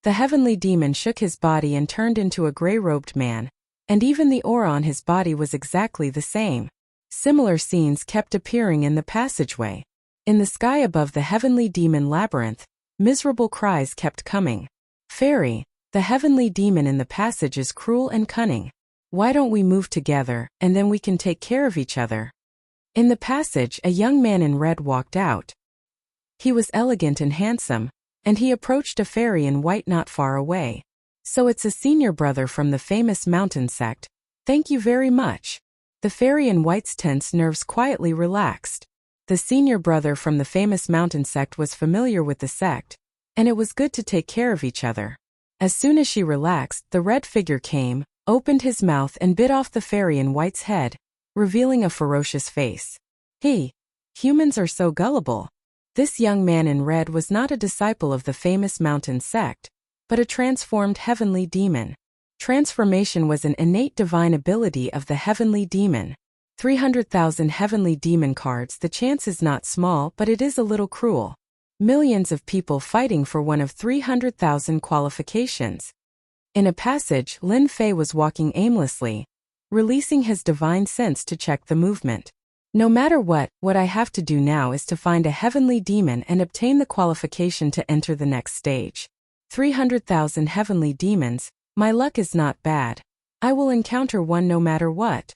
The heavenly demon shook his body and turned into a gray-robed man, and even the aura on his body was exactly the same. Similar scenes kept appearing in the passageway. In the sky above the heavenly demon labyrinth, miserable cries kept coming. "Fairy, the heavenly demon in the passage is cruel and cunning. Why don't we move together, and then we can take care of each other?" In the passage, a young man in red walked out. He was elegant and handsome, and he approached a fairy in white not far away. "So it's a senior brother from the famous mountain sect. Thank you very much." The fairy in white's tense nerves quietly relaxed. The senior brother from the famous mountain sect was familiar with the sect, and it was good to take care of each other. As soon as she relaxed, the red figure came, opened his mouth and bit off the fairy in white's head, revealing a ferocious face. Humans are so gullible. This young man in red was not a disciple of the famous mountain sect, but a transformed heavenly demon. Transformation was an innate divine ability of the heavenly demon. 300,000 heavenly demon cards. The chance is not small, but it is a little cruel. Millions of people fighting for one of 300,000 qualifications. In a passage, Lin Fei was walking aimlessly, releasing his divine sense to check the movement. No matter what I have to do now is to find a heavenly demon and obtain the qualification to enter the next stage. 300,000 heavenly demons, my luck is not bad. I will encounter one no matter what.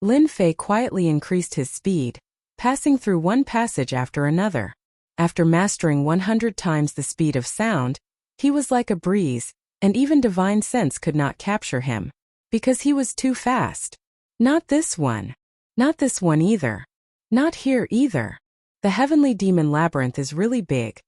Lin Fei quietly increased his speed, passing through one passage after another. After mastering 100 times the speed of sound, he was like a breeze, and even divine sense could not capture him, because he was too fast. Not this one. Not this one either. Not here either. The heavenly demon labyrinth is really big.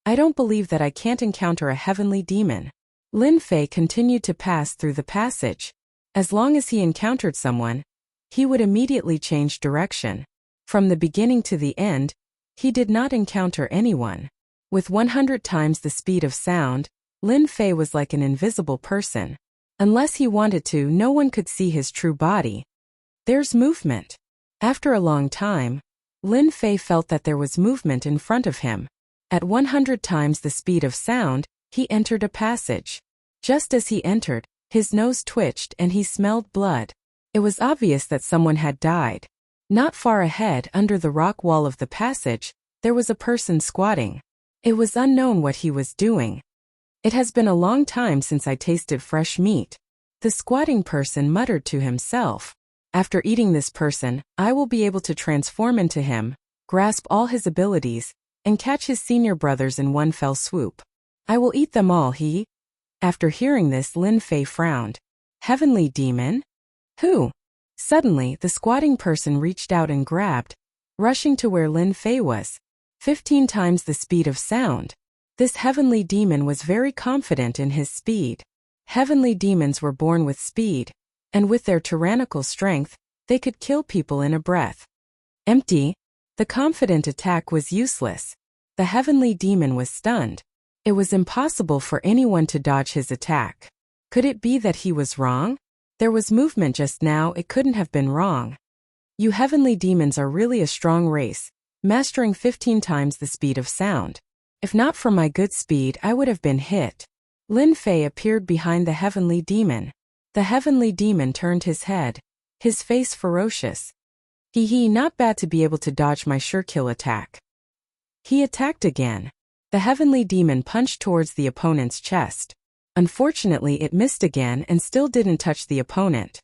I don't believe that I can't encounter a heavenly demon. Lin Fei continued to pass through the passage. As long as he encountered someone, he would immediately change direction. From the beginning to the end, he did not encounter anyone. With 100 times the speed of sound, Lin Fei was like an invisible person. Unless he wanted to, no one could see his true body. There's movement. After a long time, Lin Fei felt that there was movement in front of him. At 100 times the speed of sound, he entered a passage. Just as he entered, his nose twitched and he smelled blood. It was obvious that someone had died. Not far ahead, under the rock wall of the passage, there was a person squatting. It was unknown what he was doing. It has been a long time since I tasted fresh meat. The squatting person muttered to himself. After eating this person, I will be able to transform into him, grasp all his abilities, and catch his senior brothers in one fell swoop. I will eat them all, he. After hearing this, Lin Fei frowned. Heavenly demon? Who? Suddenly, the squatting person reached out and grabbed, rushing to where Lin Fei was. 15 times the speed of sound. This heavenly demon was very confident in his speed. Heavenly demons were born with speed, and with their tyrannical strength, they could kill people in a breath. Empty. The confident attack was useless. The heavenly demon was stunned. It was impossible for anyone to dodge his attack. Could it be that he was wrong? There was movement just now, it couldn't have been wrong. You heavenly demons are really a strong race, mastering 15 times the speed of sound. If not for my good speed, I would have been hit. Lin Fei appeared behind the heavenly demon. The heavenly demon turned his head, his face ferocious. Not bad to be able to dodge my sure kill attack. He attacked again. The heavenly demon punched towards the opponent's chest. Unfortunately, it missed again and still didn't touch the opponent.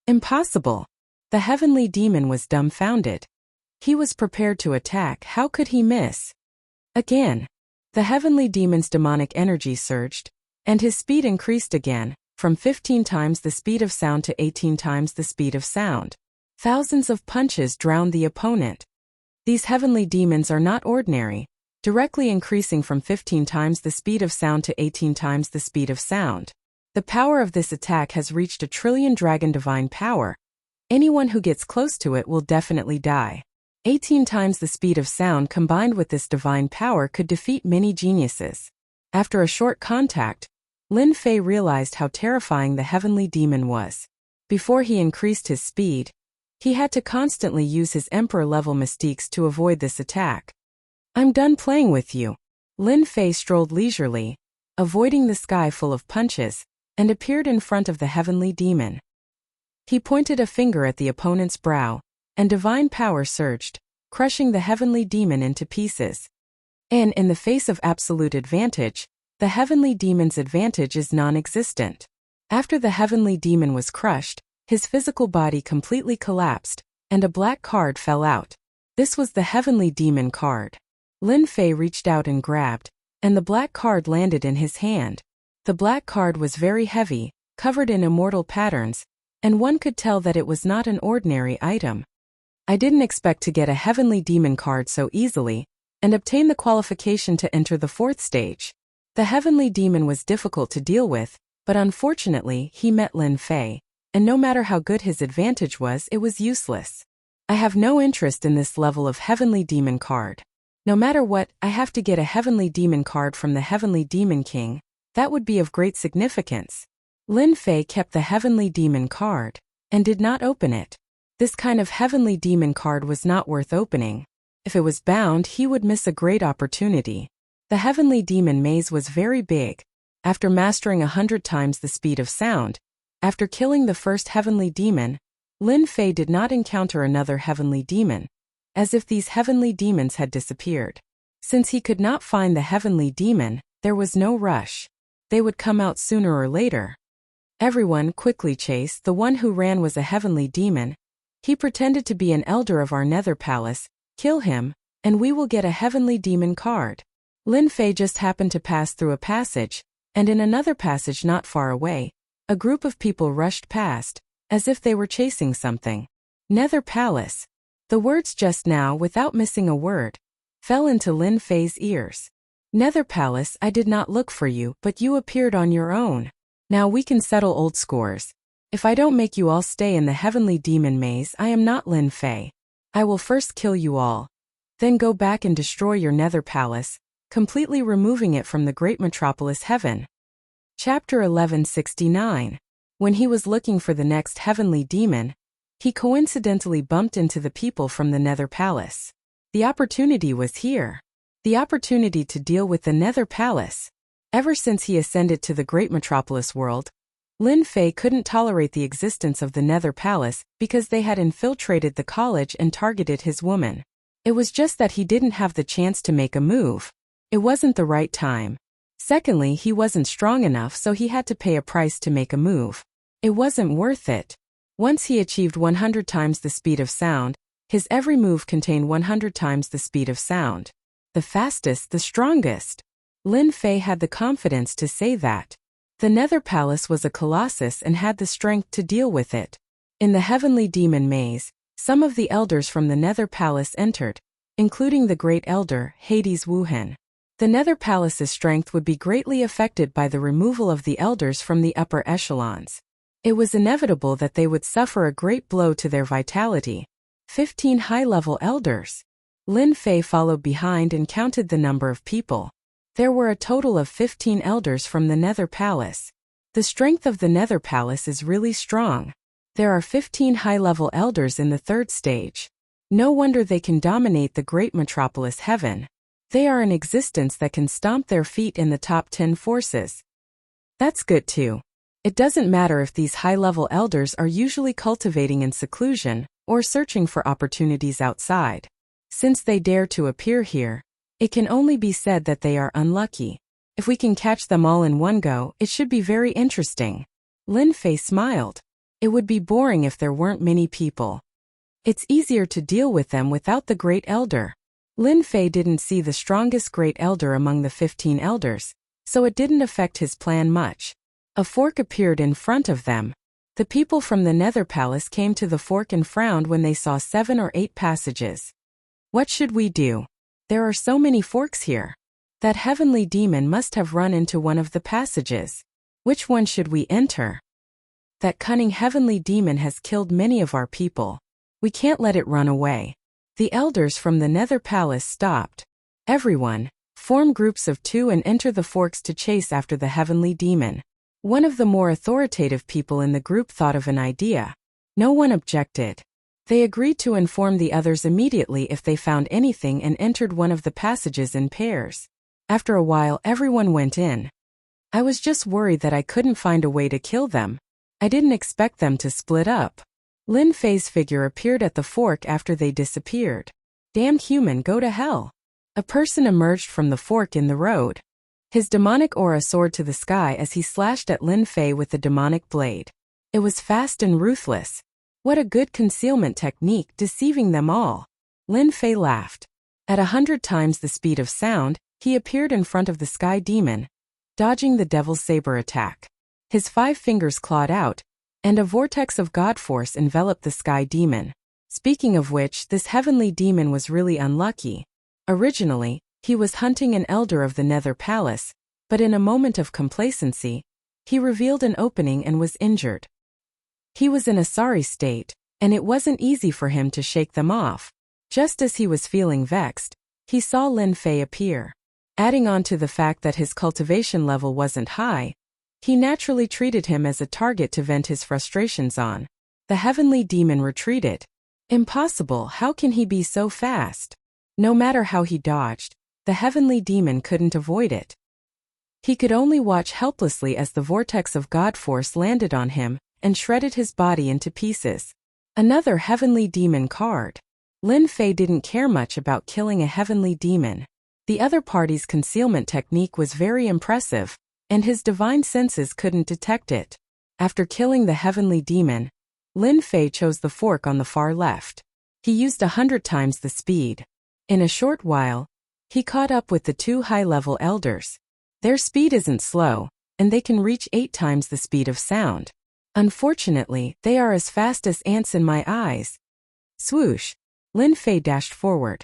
Impossible. The heavenly demon was dumbfounded. He was prepared to attack, how could he miss? Again. The heavenly demon's demonic energy surged, and his speed increased again, from 15 times the speed of sound to 18 times the speed of sound. Thousands of punches drowned the opponent. These heavenly demons are not ordinary, directly increasing from 15 times the speed of sound to 18 times the speed of sound. The power of this attack has reached a trillion dragon divine power. Anyone who gets close to it will definitely die. 18 times the speed of sound combined with this divine power could defeat many geniuses. After a short contact, Lin Fei realized how terrifying the heavenly demon was. Before he increased his speed, he had to constantly use his emperor-level mystiques to avoid this attack. I'm done playing with you. Lin Fei strolled leisurely, avoiding the sky full of punches, and appeared in front of the heavenly demon. He pointed a finger at the opponent's brow, and divine power surged, crushing the heavenly demon into pieces. And in the face of absolute advantage, the heavenly demon's advantage is non-existent. After the heavenly demon was crushed, his physical body completely collapsed, and a black card fell out. This was the heavenly demon card. Lin Fei reached out and grabbed, and the black card landed in his hand. The black card was very heavy, covered in immortal patterns, and one could tell that it was not an ordinary item. I didn't expect to get a heavenly demon card so easily, and obtain the qualification to enter the 4th stage. The heavenly demon was difficult to deal with, but unfortunately he met Lin Fei, and no matter how good his advantage was, it was useless. I have no interest in this level of heavenly demon card. No matter what, I have to get a heavenly demon card from the heavenly demon king. That would be of great significance. Lin Fei kept the heavenly demon card, and did not open it. This kind of heavenly demon card was not worth opening. If it was bound, he would miss a great opportunity. The heavenly demon maze was very big. After mastering 100 times the speed of sound, after killing the first heavenly demon, Lin Fei did not encounter another heavenly demon, as if these heavenly demons had disappeared. Since he could not find the heavenly demon, there was no rush. They would come out sooner or later. Everyone quickly chased. The one who ran was a heavenly demon. He pretended to be an elder of our nether palace. Kill him, and we will get a heavenly demon card. Lin Fei just happened to pass through a passage, and in another passage not far away, a group of people rushed past, as if they were chasing something. Nether palace. The words just now, without missing a word, fell into Lin Fei's ears. Nether Palace, I did not look for you, but you appeared on your own. Now we can settle old scores. If I don't make you all stay in the heavenly demon maze, I am not Lin Fei. I will first kill you all. Then go back and destroy your Nether Palace, completely removing it from the great metropolis heaven. Chapter 1169. When he was looking for the next heavenly demon, he coincidentally bumped into the people from the Nether Palace. The opportunity was here. The opportunity to deal with the Nether Palace. Ever since he ascended to the great metropolis world, Lin Fei couldn't tolerate the existence of the Nether Palace because they had infiltrated the college and targeted his woman. It was just that he didn't have the chance to make a move. It wasn't the right time. Secondly, he wasn't strong enough, so he had to pay a price to make a move. It wasn't worth it. Once he achieved 100 times the speed of sound, his every move contained 100 times the speed of sound. The fastest, the strongest. Lin Fei had the confidence to say that. The Nether Palace was a colossus and had the strength to deal with it. In the heavenly demon maze, some of the elders from the Nether Palace entered, including the great elder, Hades Wuhan. The Nether Palace's strength would be greatly affected by the removal of the elders from the upper echelons. It was inevitable that they would suffer a great blow to their vitality. 15 high-level elders. Lin Fei followed behind and counted the number of people. There were a total of 15 elders from the Nether Palace. The strength of the Nether Palace is really strong. There are 15 high-level elders in the third stage. No wonder they can dominate the great metropolis heaven. They are an existence that can stomp their feet in the top 10 forces. That's good too. It doesn't matter if these high-level elders are usually cultivating in seclusion or searching for opportunities outside. Since they dare to appear here, it can only be said that they are unlucky. If we can catch them all in one go, it should be very interesting. Lin Fei smiled. It would be boring if there weren't many people. It's easier to deal with them without the Great Elder. Lin Fei didn't see the strongest Great Elder among the 15 elders, so it didn't affect his plan much. A fork appeared in front of them. The people from the Nether Palace came to the fork and frowned when they saw 7 or 8 passages. What should we do? There are so many forks here. That heavenly demon must have run into one of the passages. Which one should we enter? That cunning heavenly demon has killed many of our people. We can't let it run away. The elders from the Nether Palace stopped. Everyone, form groups of 2 and enter the forks to chase after the heavenly demon. One of the more authoritative people in the group thought of an idea. No one objected. They agreed to inform the others immediately if they found anything and entered one of the passages in pairs. After a while, everyone went in. I was just worried that I couldn't find a way to kill them. I didn't expect them to split up. Lin Fei's figure appeared at the fork after they disappeared. Damned human, go to hell. A person emerged from the fork in the road. His demonic aura soared to the sky as he slashed at Lin Fei with the demonic blade. It was fast and ruthless. What a good concealment technique, deceiving them all. Lin Fei laughed. At 100 times the speed of sound, he appeared in front of the sky demon, dodging the devil's saber attack. His 5 fingers clawed out, and a vortex of God force enveloped the sky demon. Speaking of which, this heavenly demon was really unlucky. Originally, he was hunting an elder of the Nether Palace, but in a moment of complacency, he revealed an opening and was injured. He was in a sorry state, and it wasn't easy for him to shake them off. Just as he was feeling vexed, he saw Lin Fei appear. Adding on to the fact that his cultivation level wasn't high, he naturally treated him as a target to vent his frustrations on. The heavenly demon retreated. Impossible, how can he be so fast? No matter how he dodged, the heavenly demon couldn't avoid it. He could only watch helplessly as the vortex of God force landed on him and shredded his body into pieces. Another heavenly demon card. Lin Fei didn't care much about killing a heavenly demon. The other party's concealment technique was very impressive, and his divine senses couldn't detect it. After killing the heavenly demon, Lin Fei chose the fork on the far left. He used 100 times the speed. In a short while, he caught up with the 2 high-level elders. Their speed isn't slow, and they can reach 8 times the speed of sound. Unfortunately, they are as fast as ants in my eyes. Swoosh! Lin Fei dashed forward.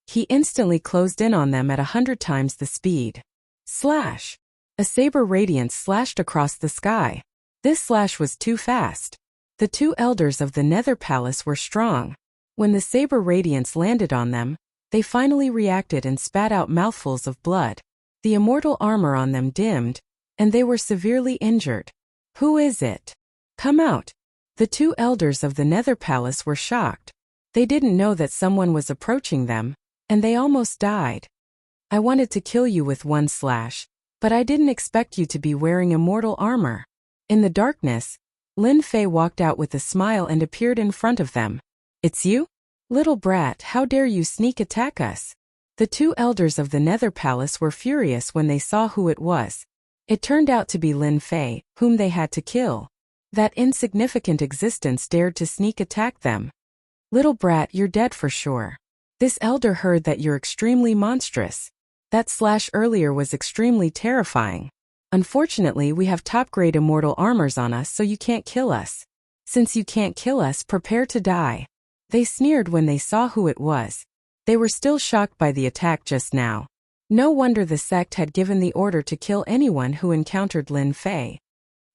He instantly closed in on them at 100 times the speed. Slash! A saber radiance slashed across the sky. This slash was too fast. The two elders of the Nether Palace were strong. When the saber radiance landed on them, they finally reacted and spat out mouthfuls of blood. The immortal armor on them dimmed, and they were severely injured. Who is it? Come out! The two elders of the Nether Palace were shocked. They didn't know that someone was approaching them, and they almost died. I wanted to kill you with one slash, but I didn't expect you to be wearing immortal armor. In the darkness, Lin Fei walked out with a smile and appeared in front of them. It's you? Little brat, how dare you sneak attack us? The two elders of the Nether Palace were furious when they saw who it was. It turned out to be Lin Fei, whom they had to kill. That insignificant existence dared to sneak attack them. Little brat, you're dead for sure. This elder heard that you're extremely monstrous. That slash earlier was extremely terrifying. Unfortunately, we have top-grade immortal armors on us, so you can't kill us. Since you can't kill us, prepare to die. They sneered when they saw who it was. They were still shocked by the attack just now. No wonder the sect had given the order to kill anyone who encountered Lin Fei.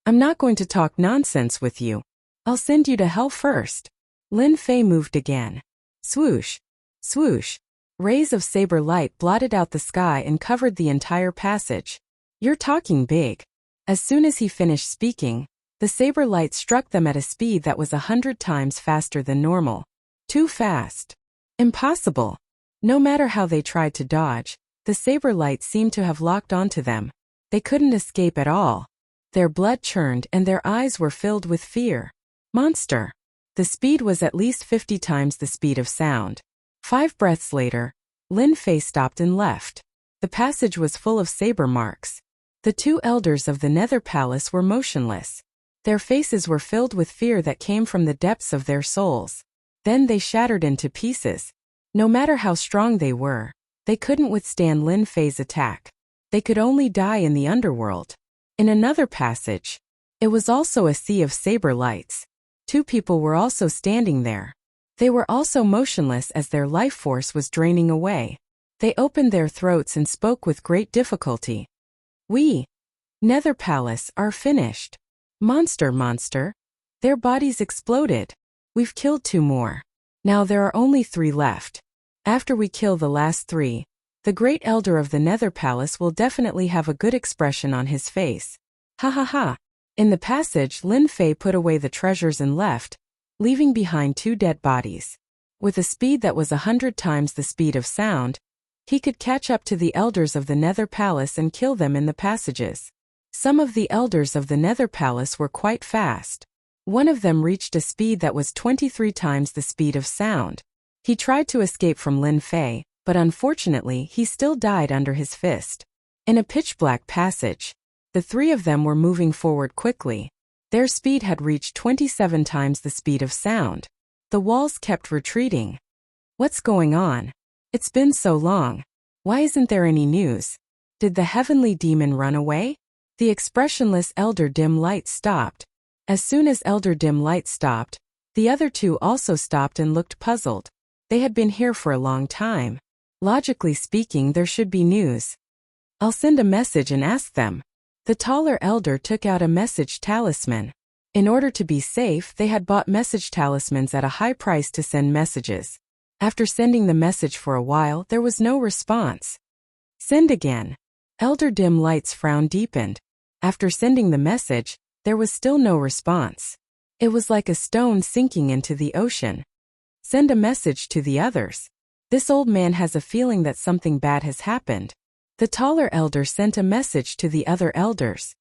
I'm not going to talk nonsense with you. I'll send you to hell first. Lin Fei moved again. Swoosh! Swoosh! Rays of saber light blotted out the sky and covered the entire passage. You're talking big. As soon as he finished speaking, the saber light struck them at a speed that was 100 times faster than normal. Too fast. Impossible. No matter how they tried to dodge, the saber light seemed to have locked onto them. They couldn't escape at all. Their blood churned and their eyes were filled with fear. Monster. The speed was at least 50 times the speed of sound. 5 breaths later, Lin Fei stopped and left. The passage was full of saber marks. The two elders of the Nether Palace were motionless. Their faces were filled with fear that came from the depths of their souls. Then they shattered into pieces. No matter how strong they were, they couldn't withstand Lin Fei's attack. They could only die in the underworld. In another passage, it was also a sea of saber lights. 2 people were also standing there. They were also motionless as their life force was draining away. They opened their throats and spoke with great difficulty. We, Nether Palace, are finished. Monster. Their bodies exploded. We've killed 2 more. Now there are only 3 left. After we kill the last 3, the great elder of the Nether Palace will definitely have a good expression on his face. Ha ha ha. In the passage, Lin Fei put away the treasures and left, leaving behind 2 dead bodies. With a speed that was 100 times the speed of sound, he could catch up to the elders of the Nether Palace and kill them in the passages. Some of the elders of the Nether Palace were quite fast. One of them reached a speed that was 23 times the speed of sound. He tried to escape from Lin Fei, but unfortunately he still died under his fist. In a pitch-black passage, the 3 of them were moving forward quickly. Their speed had reached 27 times the speed of sound. The walls kept retreating. What's going on? It's been so long. Why isn't there any news? Did the heavenly demon run away? The expressionless Elder Dim Light stopped. As soon as Elder Dim Light stopped, the other 2 also stopped and looked puzzled. They had been here for a long time. Logically speaking, there should be news. I'll send a message and ask them. The taller elder took out a message talisman. In order to be safe, they had bought message talismans at a high price to send messages. After sending the message for a while, there was no response. Send again. Elder Dim Light's frown deepened. After sending the message, there was still no response. It was like a stone sinking into the ocean. Send a message to the others. This old man has a feeling that something bad has happened. The taller elder sent a message to the other elders.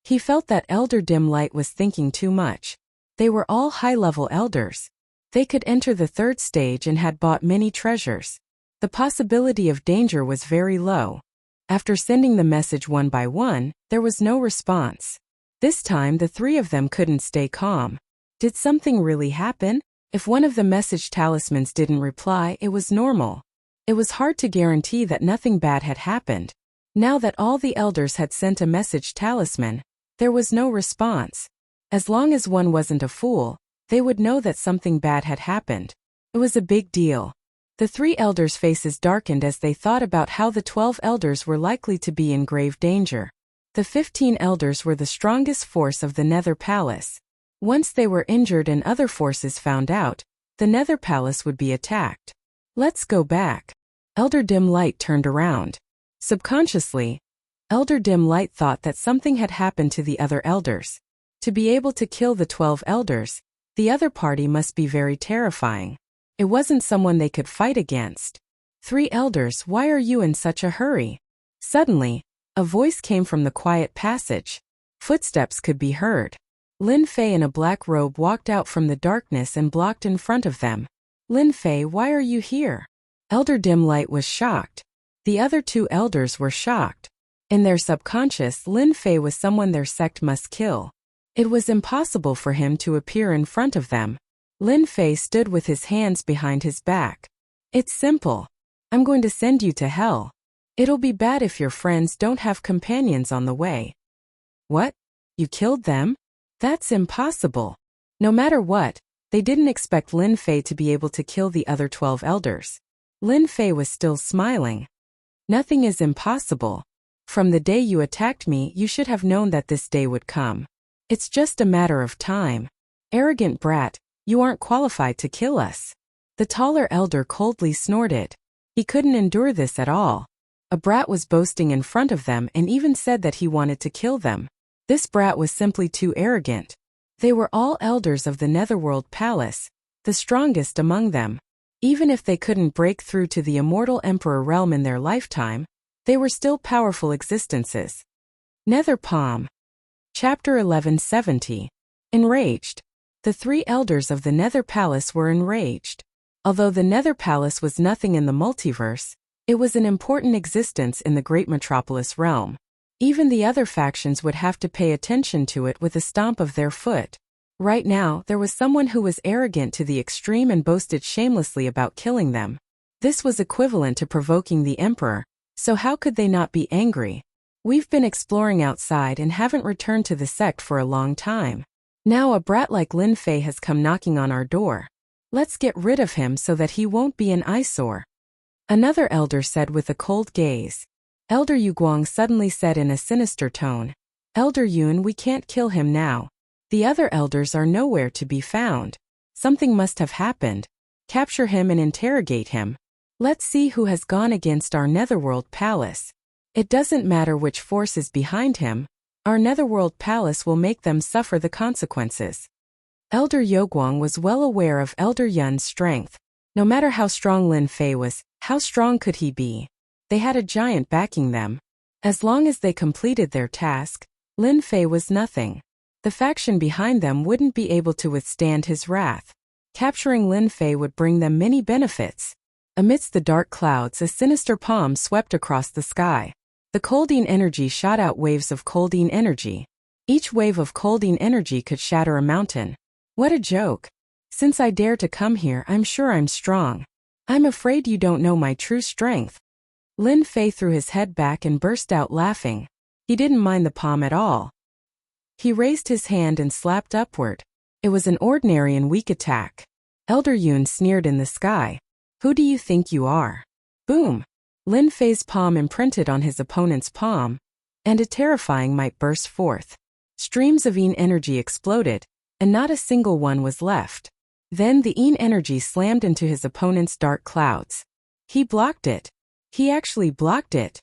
He felt that Elder Dim Light was thinking too much. They were all high-level elders. They could enter the 3rd stage and had bought many treasures. The possibility of danger was very low. After sending the message one by one, there was no response. This time the 3 of them couldn't stay calm. Did something really happen? If one of the message talismans didn't reply, it was normal. It was hard to guarantee that nothing bad had happened. Now that all the elders had sent a message talisman, there was no response. As long as one wasn't a fool, they would know that something bad had happened. It was a big deal. The 3 elders' faces darkened as they thought about how the 12 elders were likely to be in grave danger. The 15 elders were the strongest force of the Nether Palace. Once they were injured and other forces found out, the Nether Palace would be attacked. Let's go back. Elder Dim Light turned around. Subconsciously, Elder Dim Light thought that something had happened to the other elders. To be able to kill the 12 elders, the other party must be very terrifying. It wasn't someone they could fight against. 3 elders, why are you in such a hurry? Suddenly, a voice came from the quiet passage. Footsteps could be heard. Lin Fei in a black robe walked out from the darkness and blocked in front of them. Lin Fei, why are you here? Elder Dim Light was shocked. The other 2 elders were shocked. In their subconscious, Lin Fei was someone their sect must kill. It was impossible for him to appear in front of them. Lin Fei stood with his hands behind his back. It's simple. I'm going to send you to hell. It'll be bad if your friends don't have companions on the way. What? You killed them? That's impossible. No matter what, they didn't expect Lin Fei to be able to kill the other 12 elders. Lin Fei was still smiling. Nothing is impossible. From the day you attacked me, you should have known that this day would come. It's just a matter of time. Arrogant brat, you aren't qualified to kill us. The taller elder coldly snorted. He couldn't endure this at all. A brat was boasting in front of them and even said that he wanted to kill them. This brat was simply too arrogant. They were all elders of the Netherworld Palace, the strongest among them. Even if they couldn't break through to the immortal Emperor realm in their lifetime, they were still powerful existences. Nether Palm. Chapter 1170. Enraged. The 3 elders of the Nether Palace were enraged. Although the Nether Palace was nothing in the multiverse, it was an important existence in the great metropolis realm. Even the other factions would have to pay attention to it with a stomp of their foot. Right now, there was someone who was arrogant to the extreme and boasted shamelessly about killing them. This was equivalent to provoking the Emperor, so how could they not be angry? We've been exploring outside and haven't returned to the sect for a long time. Now a brat like Lin Fei has come knocking on our door. Let's get rid of him so that he won't be an eyesore. Another elder said with a cold gaze. Elder Yu Guang suddenly said in a sinister tone. Elder Yun, we can't kill him now. The other elders are nowhere to be found. Something must have happened. Capture him and interrogate him. Let's see who has gone against our Netherworld Palace. It doesn't matter which force is behind him. Our Netherworld Palace will make them suffer the consequences. Elder Yoguang was well aware of Elder Yun's strength. No matter how strong Lin Fei was, how strong could he be? They had a giant backing them. As long as they completed their task, Lin Fei was nothing. The faction behind them wouldn't be able to withstand his wrath. Capturing Lin Fei would bring them many benefits. Amidst the dark clouds, a sinister palm swept across the sky. The Coldine energy shot out waves of Coldine energy. Each wave of Coldine energy could shatter a mountain. What a joke. Since I dare to come here, I'm sure I'm strong. I'm afraid you don't know my true strength. Lin Fei threw his head back and burst out laughing. He didn't mind the palm at all. He raised his hand and slapped upward. It was an ordinary and weak attack. Elder Yun sneered in the sky. Who do you think you are? Boom! Lin Fei's palm imprinted on his opponent's palm, and a terrifying might burst forth. Streams of Yin energy exploded, and not a single one was left. Then the Yin energy slammed into his opponent's dark clouds. He blocked it. He actually blocked it.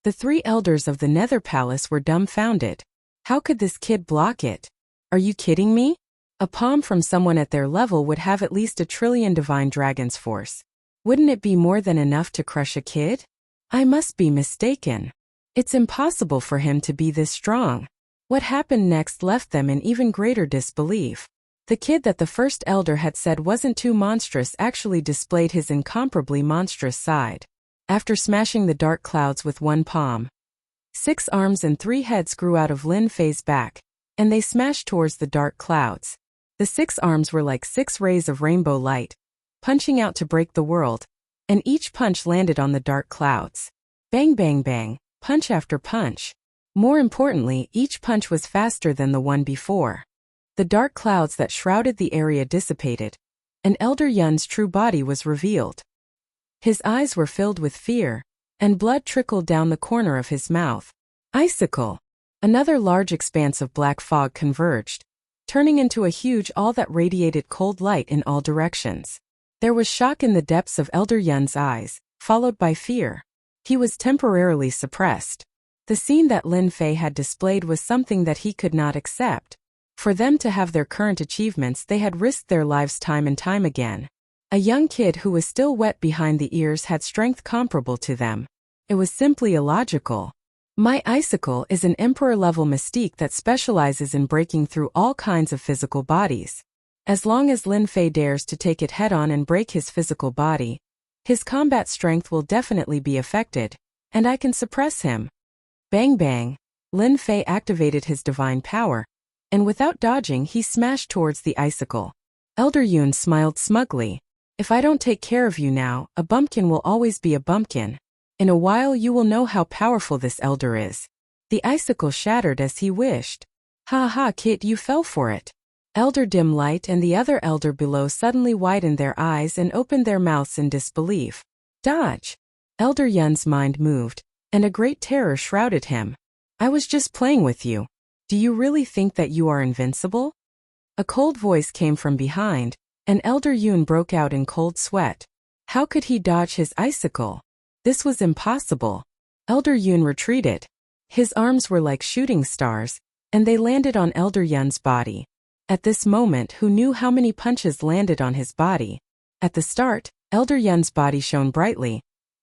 The 3 elders of the Nether Palace were dumbfounded. How could this kid block it? Are you kidding me? A palm from someone at their level would have at least 1 trillion divine dragons force. Wouldn't it be more than enough to crush a kid? I must be mistaken. It's impossible for him to be this strong. What happened next left them in even greater disbelief. The kid that the first elder had said wasn't too monstrous actually displayed his incomparably monstrous side. After smashing the dark clouds with 1 palm, 6 arms and 3 heads grew out of Lin Fei's back, and they smashed towards the dark clouds. The 6 arms were like 6 rays of rainbow light, punching out to break the world, and each punch landed on the dark clouds. Bang bang bang, punch after punch. More importantly, each punch was faster than the one before. The dark clouds that shrouded the area dissipated, and Elder Yun's true body was revealed. His eyes were filled with fear, and blood trickled down the corner of his mouth. Icicle! Another large expanse of black fog converged, turning into a huge all that radiated cold light in all directions. There was shock in the depths of Elder Yun's eyes, followed by fear. He was temporarily suppressed. The scene that Lin Fei had displayed was something that he could not accept. For them to have their current achievements, they had risked their lives time and time again. A young kid who was still wet behind the ears had strength comparable to them. It was simply illogical. My icicle is an emperor-level mystique that specializes in breaking through all kinds of physical bodies. As long as Lin Fei dares to take it head-on and break his physical body, his combat strength will definitely be affected, and I can suppress him. Bang bang, Lin Fei activated his divine power, and without dodging he smashed towards the icicle. Elder Yun smiled smugly. If I don't take care of you now, a bumpkin will always be a bumpkin. In a while you will know how powerful this elder is. The icicle shattered as he wished. Ha ha kid, you fell for it. Elder Dim Light and the other elder below suddenly widened their eyes and opened their mouths in disbelief. Dodge! Elder Yun's mind moved, and a great terror shrouded him. I was just playing with you. Do you really think that you are invincible? A cold voice came from behind, and Elder Yun broke out in cold sweat. How could he dodge his icicle? This was impossible. Elder Yun retreated. His arms were like shooting stars, and they landed on Elder Yun's body. At this moment, who knew how many punches landed on his body? At the start, Elder Yun's body shone brightly,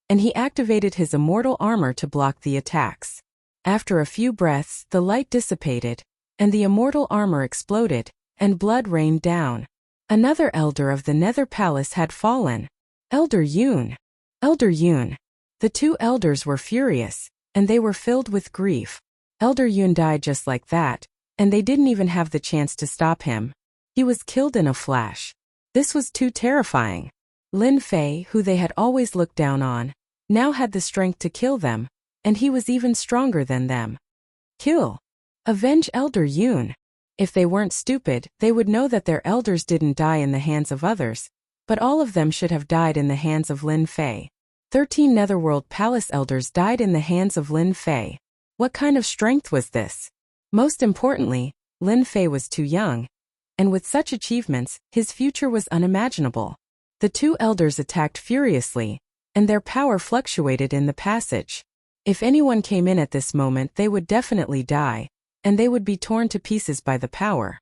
and he activated his immortal armor to block the attacks. After a few breaths, the light dissipated, and the immortal armor exploded, and blood rained down. Another elder of the Nether Palace had fallen. Elder Yun! Elder Yun! The two elders were furious, and they were filled with grief. Elder Yun died just like that, and they didn't even have the chance to stop him. He was killed in a flash. This was too terrifying. Lin Fei, who they had always looked down on, now had the strength to kill them, and he was even stronger than them. Kill! Avenge Elder Yun! If they weren't stupid, they would know that their elders didn't die in the hands of others, but all of them should have died in the hands of Lin Fei. 13 Netherworld Palace elders died in the hands of Lin Fei. What kind of strength was this? Most importantly, Lin Fei was too young, and with such achievements, his future was unimaginable. The two elders attacked furiously, and their power fluctuated in the passage. If anyone came in at this moment, they would definitely die, and they would be torn to pieces by the power.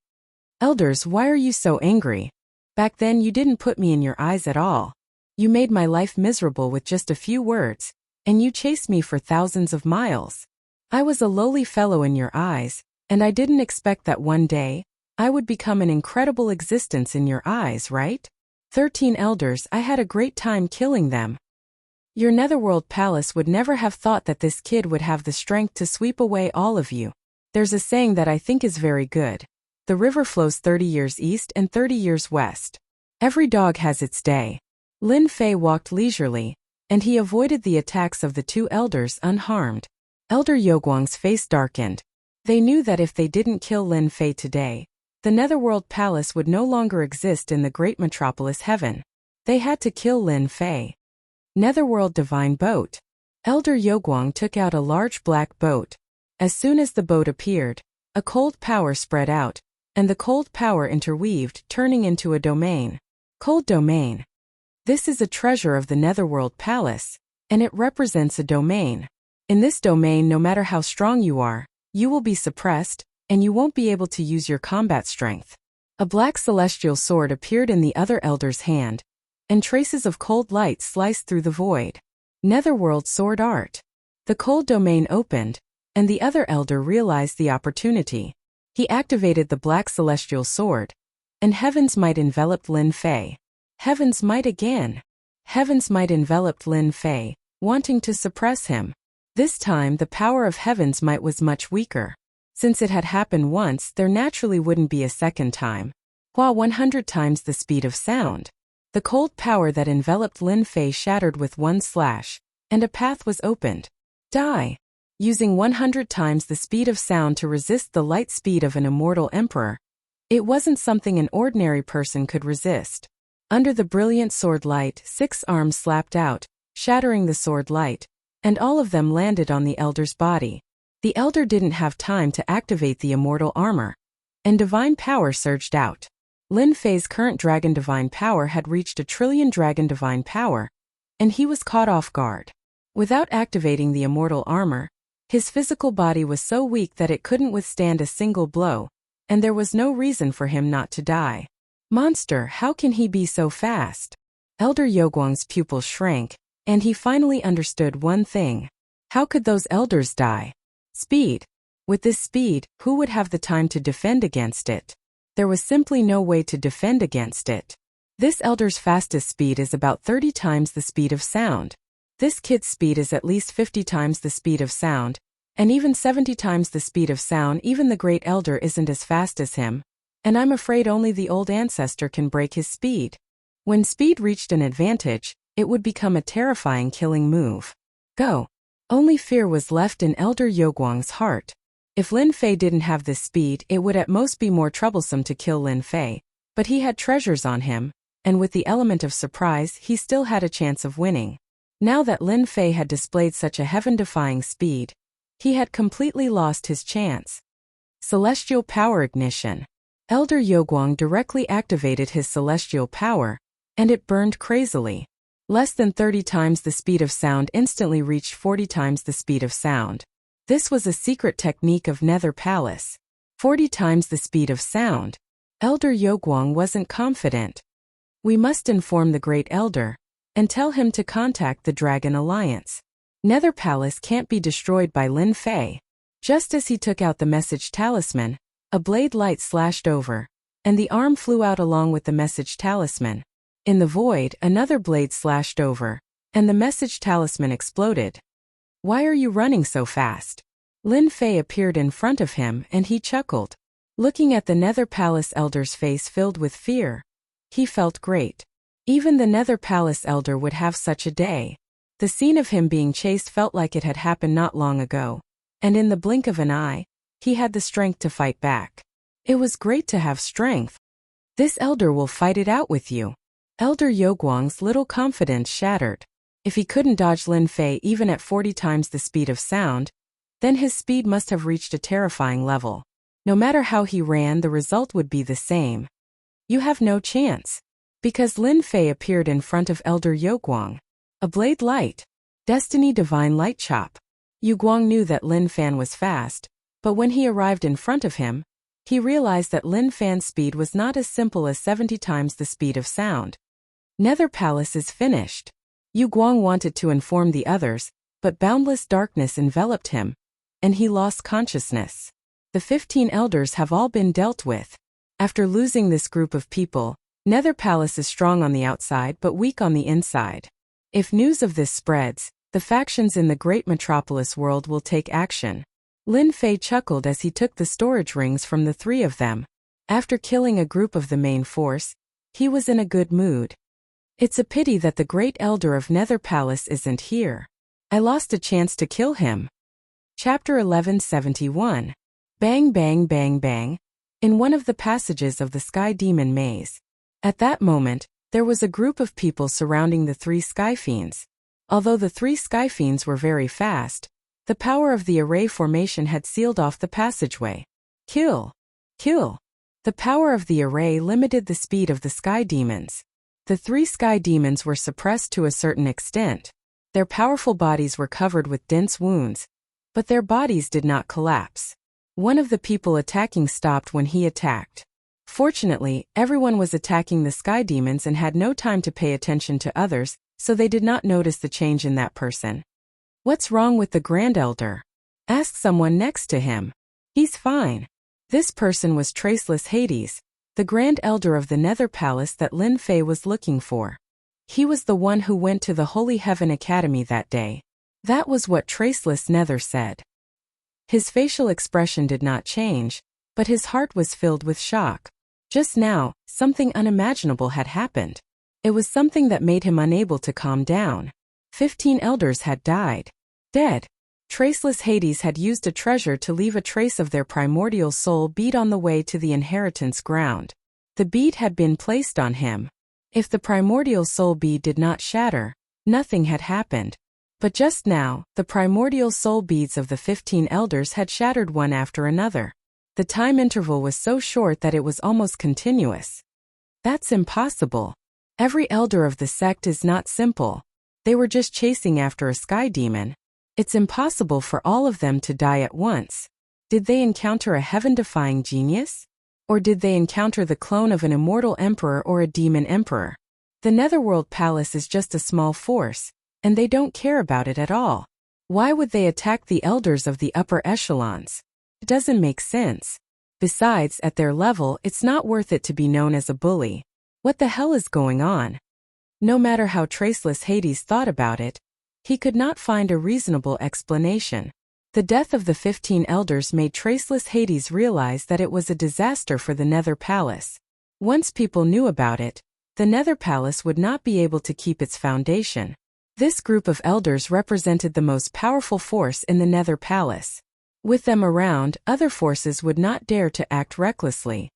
Elders, why are you so angry? Back then you didn't put me in your eyes at all. You made my life miserable with just a few words, and you chased me for thousands of miles. I was a lowly fellow in your eyes, and I didn't expect that one day, I would become an incredible existence in your eyes, right? 13 elders, I had a great time killing them. Your Netherworld Palace would never have thought that this kid would have the strength to sweep away all of you. There's a saying that I think is very good. The river flows 30 years east and 30 years west. Every dog has its day. Lin Fei walked leisurely, and he avoided the attacks of the two elders unharmed. Elder Yoguang's face darkened. They knew that if they didn't kill Lin Fei today, the Netherworld Palace would no longer exist in the great metropolis heaven. They had to kill Lin Fei. Netherworld Divine Boat. Elder Yoguang took out a large black boat. As soon as the boat appeared, a cold power spread out, and the cold power interweaved, turning into a domain. Cold domain. This is a treasure of the Netherworld Palace, and it represents a domain. In this domain, no matter how strong you are, you will be suppressed, and you won't be able to use your combat strength. A black celestial sword appeared in the other elder's hand, and traces of cold light sliced through the void. Netherworld Sword Art. The cold domain opened, and the other elder realized the opportunity. He activated the black celestial sword, and Heaven's Might enveloped Lin Fei. Heaven's Might again. Heaven's Might enveloped Lin Fei, wanting to suppress him. This time the power of Heaven's Might was much weaker. Since it had happened once, there naturally wouldn't be a second time. While 100 times the speed of sound. The cold power that enveloped Lin Fei shattered with one slash, and a path was opened. Die! Using 100 times the speed of sound to resist the light speed of an immortal emperor. It wasn't something an ordinary person could resist. Under the brilliant sword light, 6 arms slapped out, shattering the sword light, and all of them landed on the elder's body. The elder didn't have time to activate the immortal armor, and divine power surged out. Lin Fei's current dragon divine power had reached 1,000,000,000,000 dragon divine power, and he was caught off guard. Without activating the immortal armor, his physical body was so weak that it couldn't withstand a single blow, and there was no reason for him not to die. Monster, how can he be so fast? Elder Youguang's pupils shrank, and he finally understood one thing. How could those elders die? Speed. With this speed, who would have the time to defend against it? There was simply no way to defend against it. This elder's fastest speed is about 30 times the speed of sound. This kid's speed is at least 50 times the speed of sound, and even 70 times the speed of sound. Even the great elder isn't as fast as him, and I'm afraid only the old ancestor can break his speed. When speed reached an advantage, it would become a terrifying killing move. Go. Only fear was left in Elder Youguang's heart. If Lin Fei didn't have this speed, it would at most be more troublesome to kill Lin Fei, but he had treasures on him, and with the element of surprise, he still had a chance of winning. Now that Lin Fei had displayed such a heaven-defying speed, he had completely lost his chance. Celestial Power Ignition. Elder Youguang directly activated his celestial power, and it burned crazily. Less than 30 times the speed of sound instantly reached 40 times the speed of sound. This was a secret technique of Nether Palace. 40 times the speed of sound. Elder Youguang wasn't confident. We must inform the Great Elder and tell him to contact the Dragon Alliance. Nether Palace can't be destroyed by Lin Fei. Just as he took out the message talisman, a blade light slashed over, and the arm flew out along with the message talisman. In the void, another blade slashed over, and the message talisman exploded. Why are you running so fast? Lin Fei appeared in front of him and he chuckled. Looking at the Nether Palace Elder's face filled with fear, he felt great. Even the Nether Palace Elder would have such a day. The scene of him being chased felt like it had happened not long ago, and in the blink of an eye, he had the strength to fight back. It was great to have strength. This elder will fight it out with you. Elder Youguang's little confidence shattered. If he couldn't dodge Lin Fei even at 40 times the speed of sound, then his speed must have reached a terrifying level. No matter how he ran, the result would be the same. You have no chance. Because Lin Fei appeared in front of Elder Youguang. A blade light. Destiny Divine Light Chop. Youguang knew that Lin Fan was fast, but when he arrived in front of him, he realized that Lin Fan's speed was not as simple as 70 times the speed of sound. Nether Palace is finished. Youguang wanted to inform the others, but boundless darkness enveloped him, and he lost consciousness. The 15 elders have all been dealt with. After losing this group of people, Nether Palace is strong on the outside but weak on the inside. If news of this spreads, the factions in the great metropolis world will take action. Lin Fei chuckled as he took the storage rings from the 3 of them. After killing a group of the main force, he was in a good mood. It's a pity that the great elder of Nether Palace isn't here. I lost a chance to kill him. Chapter 1171. Bang bang bang bang. In one of the passages of the Sky Demon Maze. At that moment, there was a group of people surrounding the 3 Sky Fiends. Although the 3 Sky Fiends were very fast, the power of the array formation had sealed off the passageway. Kill! Kill! The power of the array limited the speed of the Sky Demons. The 3 Sky Demons were suppressed to a certain extent. Their powerful bodies were covered with dense wounds, but their bodies did not collapse. One of the people attacking stopped when he attacked. Fortunately, everyone was attacking the Sky Demons and had no time to pay attention to others, so they did not notice the change in that person. What's wrong with the Grand Elder? Ask someone next to him. He's fine. This person was Traceless Hades, the Grand Elder of the Nether Palace that Lin Fei was looking for. He was the one who went to the Holy Heaven Academy that day. That was what Traceless Nether said. His facial expression did not change, but his heart was filled with shock. Just now, something unimaginable had happened. It was something that made him unable to calm down. 15 elders had died. Dead. Traceless Hades had used a treasure to leave a trace of their primordial soul bead on the way to the inheritance ground. The bead had been placed on him. If the primordial soul bead did not shatter, nothing had happened. But just now, the primordial soul beads of the 15 elders had shattered one after another. The time interval was so short that it was almost continuous. That's impossible. Every elder of the sect is not simple. They were just chasing after a sky demon. It's impossible for all of them to die at once. Did they encounter a heaven-defying genius? Or did they encounter the clone of an immortal emperor or a demon emperor? The Netherworld Palace is just a small force, and they don't care about it at all. Why would they attack the elders of the upper echelons? It doesn't make sense. Besides, at their level, it's not worth it to be known as a bully. What the hell is going on? No matter how Traceless Hades thought about it, he could not find a reasonable explanation. The death of the 15 elders made Traceless Hades realize that it was a disaster for the Nether Palace. Once people knew about it, the Nether Palace would not be able to keep its foundation. This group of elders represented the most powerful force in the Nether Palace. With them around, other forces would not dare to act recklessly.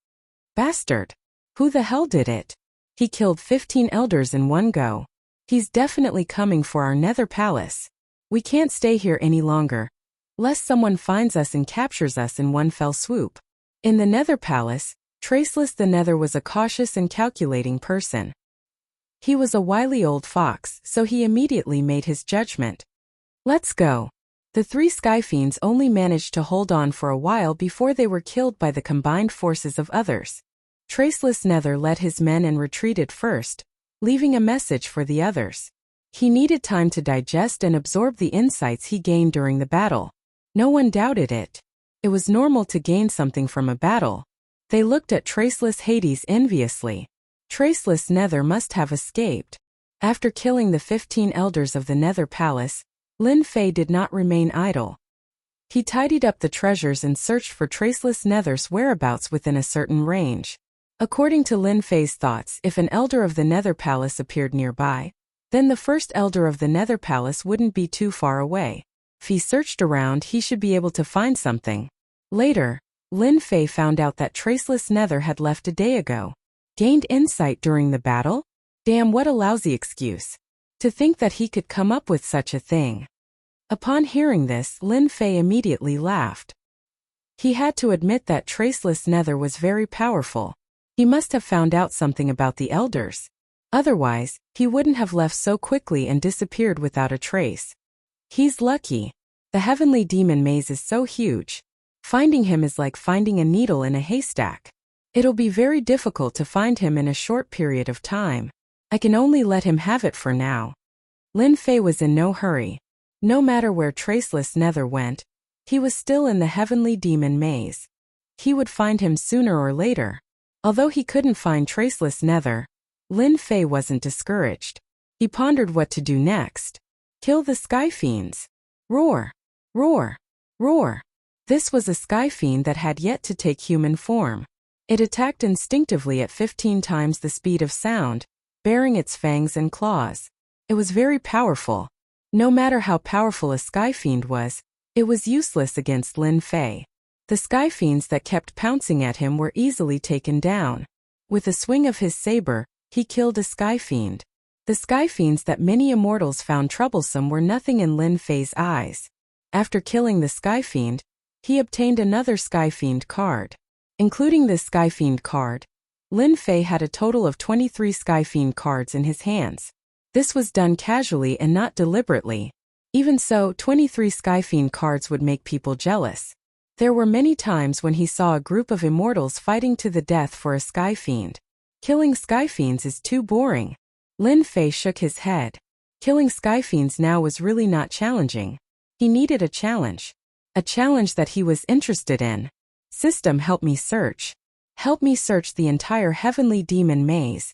Bastard! Who the hell did it? He killed 15 elders in one go. He's definitely coming for our Nether Palace. We can't stay here any longer, lest someone finds us and captures us in one fell swoop. In the Nether Palace, Traceless the Nether was a cautious and calculating person. He was a wily old fox, so he immediately made his judgment. Let's go. The 3 Sky Fiends only managed to hold on for a while before they were killed by the combined forces of others. Traceless Nether led his men and retreated first, leaving a message for the others. He needed time to digest and absorb the insights he gained during the battle. No one doubted it. It was normal to gain something from a battle. They looked at Traceless Hades enviously. Traceless Nether must have escaped. After killing the 15 elders of the Nether Palace, Lin Fei did not remain idle. He tidied up the treasures and searched for Traceless Nether's whereabouts within a certain range. According to Lin Fei's thoughts, if an elder of the Nether Palace appeared nearby, then the first elder of the Nether Palace wouldn't be too far away. If he searched around, he should be able to find something. Later, Lin Fei found out that Traceless Nether had left a day ago. Gained insight during the battle? Damn, what a lousy excuse. To think that he could come up with such a thing. Upon hearing this, Lin Fei immediately laughed. He had to admit that Traceless Nether was very powerful. He must have found out something about the elders. Otherwise, he wouldn't have left so quickly and disappeared without a trace. He's lucky. The Heavenly Demon Maze is so huge. Finding him is like finding a needle in a haystack. It'll be very difficult to find him in a short period of time. I can only let him have it for now. Lin Fei was in no hurry. No matter where Traceless Nether went, he was still in the Heavenly Demon Maze. He would find him sooner or later. Although he couldn't find Traceless Nether, Lin Fei wasn't discouraged. He pondered what to do next. Kill the Sky Fiends. Roar! Roar! Roar! This was a Sky Fiend that had yet to take human form. It attacked instinctively at 15 times the speed of sound, bearing its fangs and claws. It was very powerful. No matter how powerful a Sky Fiend was, it was useless against Lin Fei. The Sky Fiends that kept pouncing at him were easily taken down. With a swing of his saber, he killed a Sky Fiend. The Sky Fiends that many immortals found troublesome were nothing in Lin Fei's eyes. After killing the Sky Fiend, he obtained another Sky Fiend card. Including this Sky Fiend card, Lin Fei had a total of 23 Sky Fiend cards in his hands. This was done casually and not deliberately. Even so, 23 Sky Fiend cards would make people jealous. There were many times when he saw a group of immortals fighting to the death for a Sky Fiend. Killing Sky Fiends is too boring. Lin Fei shook his head. Killing Sky Fiends now was really not challenging. He needed a challenge. A challenge that he was interested in. System, help me search. Help me search the entire Heavenly Demon Maze.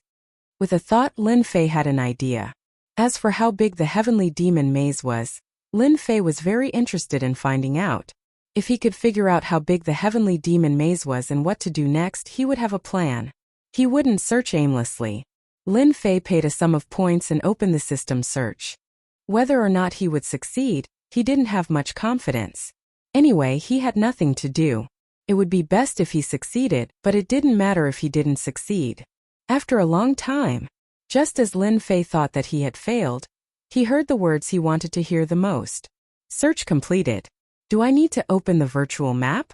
With a thought, Lin Fei had an idea. As for how big the Heavenly Demon Maze was, Lin Fei was very interested in finding out. If he could figure out how big the Heavenly Demon Maze was and what to do next, he would have a plan. He wouldn't search aimlessly. Lin Fei paid a sum of points and opened the system search. Whether or not he would succeed, he didn't have much confidence. Anyway, he had nothing to do. It would be best if he succeeded, but it didn't matter if he didn't succeed. After a long time, Just as Lin Fei thought that he had failed, he heard the words he wanted to hear the most. Search completed. Do I need to open the virtual map?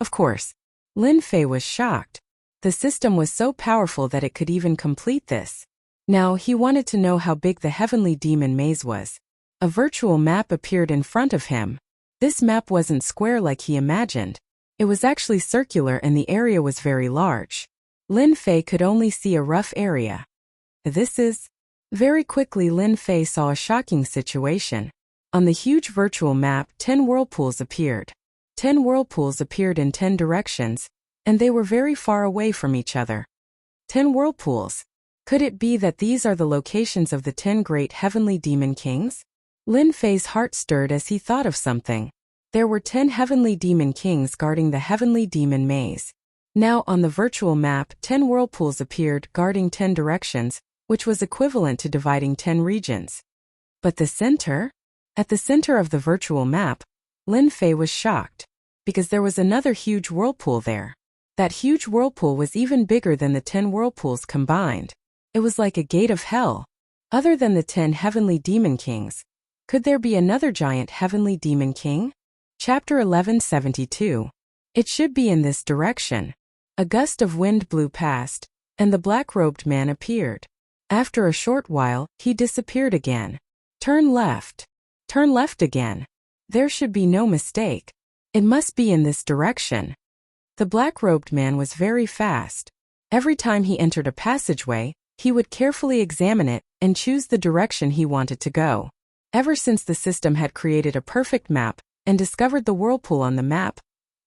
Of course. Lin Fei was shocked. The system was so powerful that it could even complete this. Now he wanted to know how big the heavenly demon maze was. A virtual map appeared in front of him. This map wasn't square like he imagined. It was actually circular and the area was very large. Lin Fei could only see a rough area. This is... Very quickly Lin Fei saw a shocking situation. On the huge virtual map, 10 whirlpools appeared. 10 whirlpools appeared in 10 directions, and they were very far away from each other. 10 whirlpools. Could it be that these are the locations of the 10 great heavenly demon kings? Lin Fei's heart stirred as he thought of something. There were 10 heavenly demon kings guarding the heavenly demon maze. Now on the virtual map, 10 whirlpools appeared guarding 10 directions, which was equivalent to dividing 10 regions. But the center? At the center of the virtual map, Lin Fei was shocked, because there was another huge whirlpool there. That huge whirlpool was even bigger than the 10 whirlpools combined. It was like a gate of hell. Other than the 10 heavenly demon kings, could there be another giant heavenly demon king? Chapter 1172. It should be in this direction. A gust of wind blew past, and the black-robed man appeared. After a short while, he disappeared again. Turn left. Turn left again. There should be no mistake. It must be in this direction. The black-robed man was very fast. Every time he entered a passageway, he would carefully examine it and choose the direction he wanted to go. Ever since the system had created a perfect map and discovered the whirlpool on the map,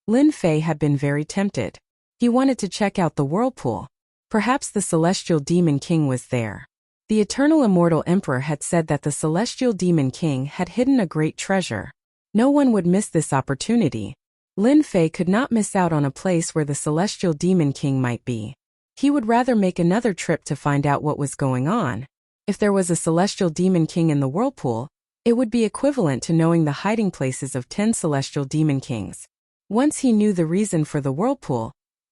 Lin Fei had been very tempted. He wanted to check out the whirlpool. Perhaps the Celestial Demon King was there. The Eternal Immortal Emperor had said that the Celestial Demon King had hidden a great treasure. No one would miss this opportunity. Lin Fei could not miss out on a place where the Celestial Demon King might be. He would rather make another trip to find out what was going on. If there was a Celestial Demon King in the whirlpool, it would be equivalent to knowing the hiding places of 10 Celestial Demon Kings. Once he knew the reason for the whirlpool,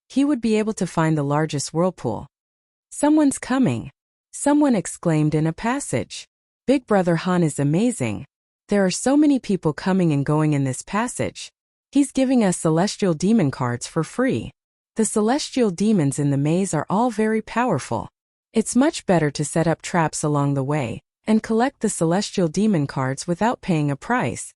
he would be able to find the largest whirlpool. Someone's coming. Someone exclaimed in a passage. Big Brother Han is amazing. There are so many people coming and going in this passage. He's giving us celestial demon cards for free. The celestial demons in the maze are all very powerful. It's much better to set up traps along the way and collect the celestial demon cards without paying a price.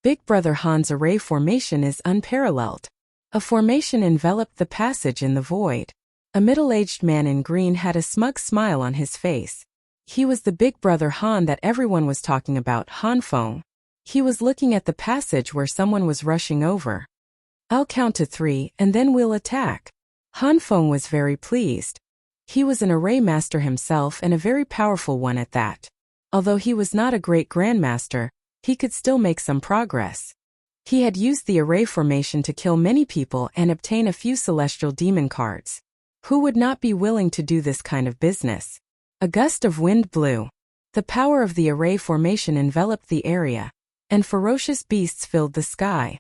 Big Brother Han's array formation is unparalleled. A formation enveloped the passage in the void. A middle-aged man in green had a smug smile on his face. He was the Big Brother Han that everyone was talking about, Han Feng. He was looking at the passage where someone was rushing over. I'll count to 3 and then we'll attack. Han Feng was very pleased. He was an array master himself and a very powerful one at that. Although he was not a great grandmaster, he could still make some progress. He had used the array formation to kill many people and obtain a few celestial demon cards. Who would not be willing to do this kind of business? A gust of wind blew. The power of the array formation enveloped the area, and ferocious beasts filled the sky.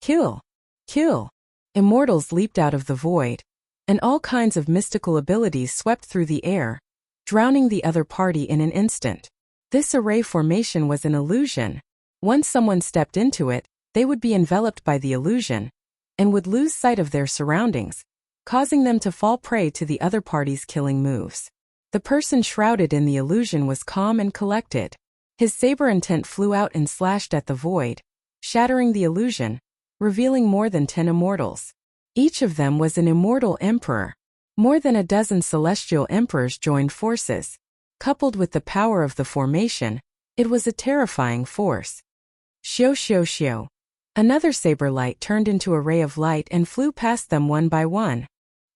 Kill! Kill! Immortals leaped out of the void, and all kinds of mystical abilities swept through the air, drowning the other party in an instant. This array formation was an illusion. Once someone stepped into it, they would be enveloped by the illusion, and would lose sight of their surroundings, causing them to fall prey to the other party's killing moves. The person shrouded in the illusion was calm and collected. His saber intent flew out and slashed at the void, shattering the illusion, revealing more than 10 immortals. Each of them was an immortal emperor. More than a dozen celestial emperors joined forces. Coupled with the power of the formation, it was a terrifying force. Xiu xiu xiu. Another saber light turned into a ray of light and flew past them one by one.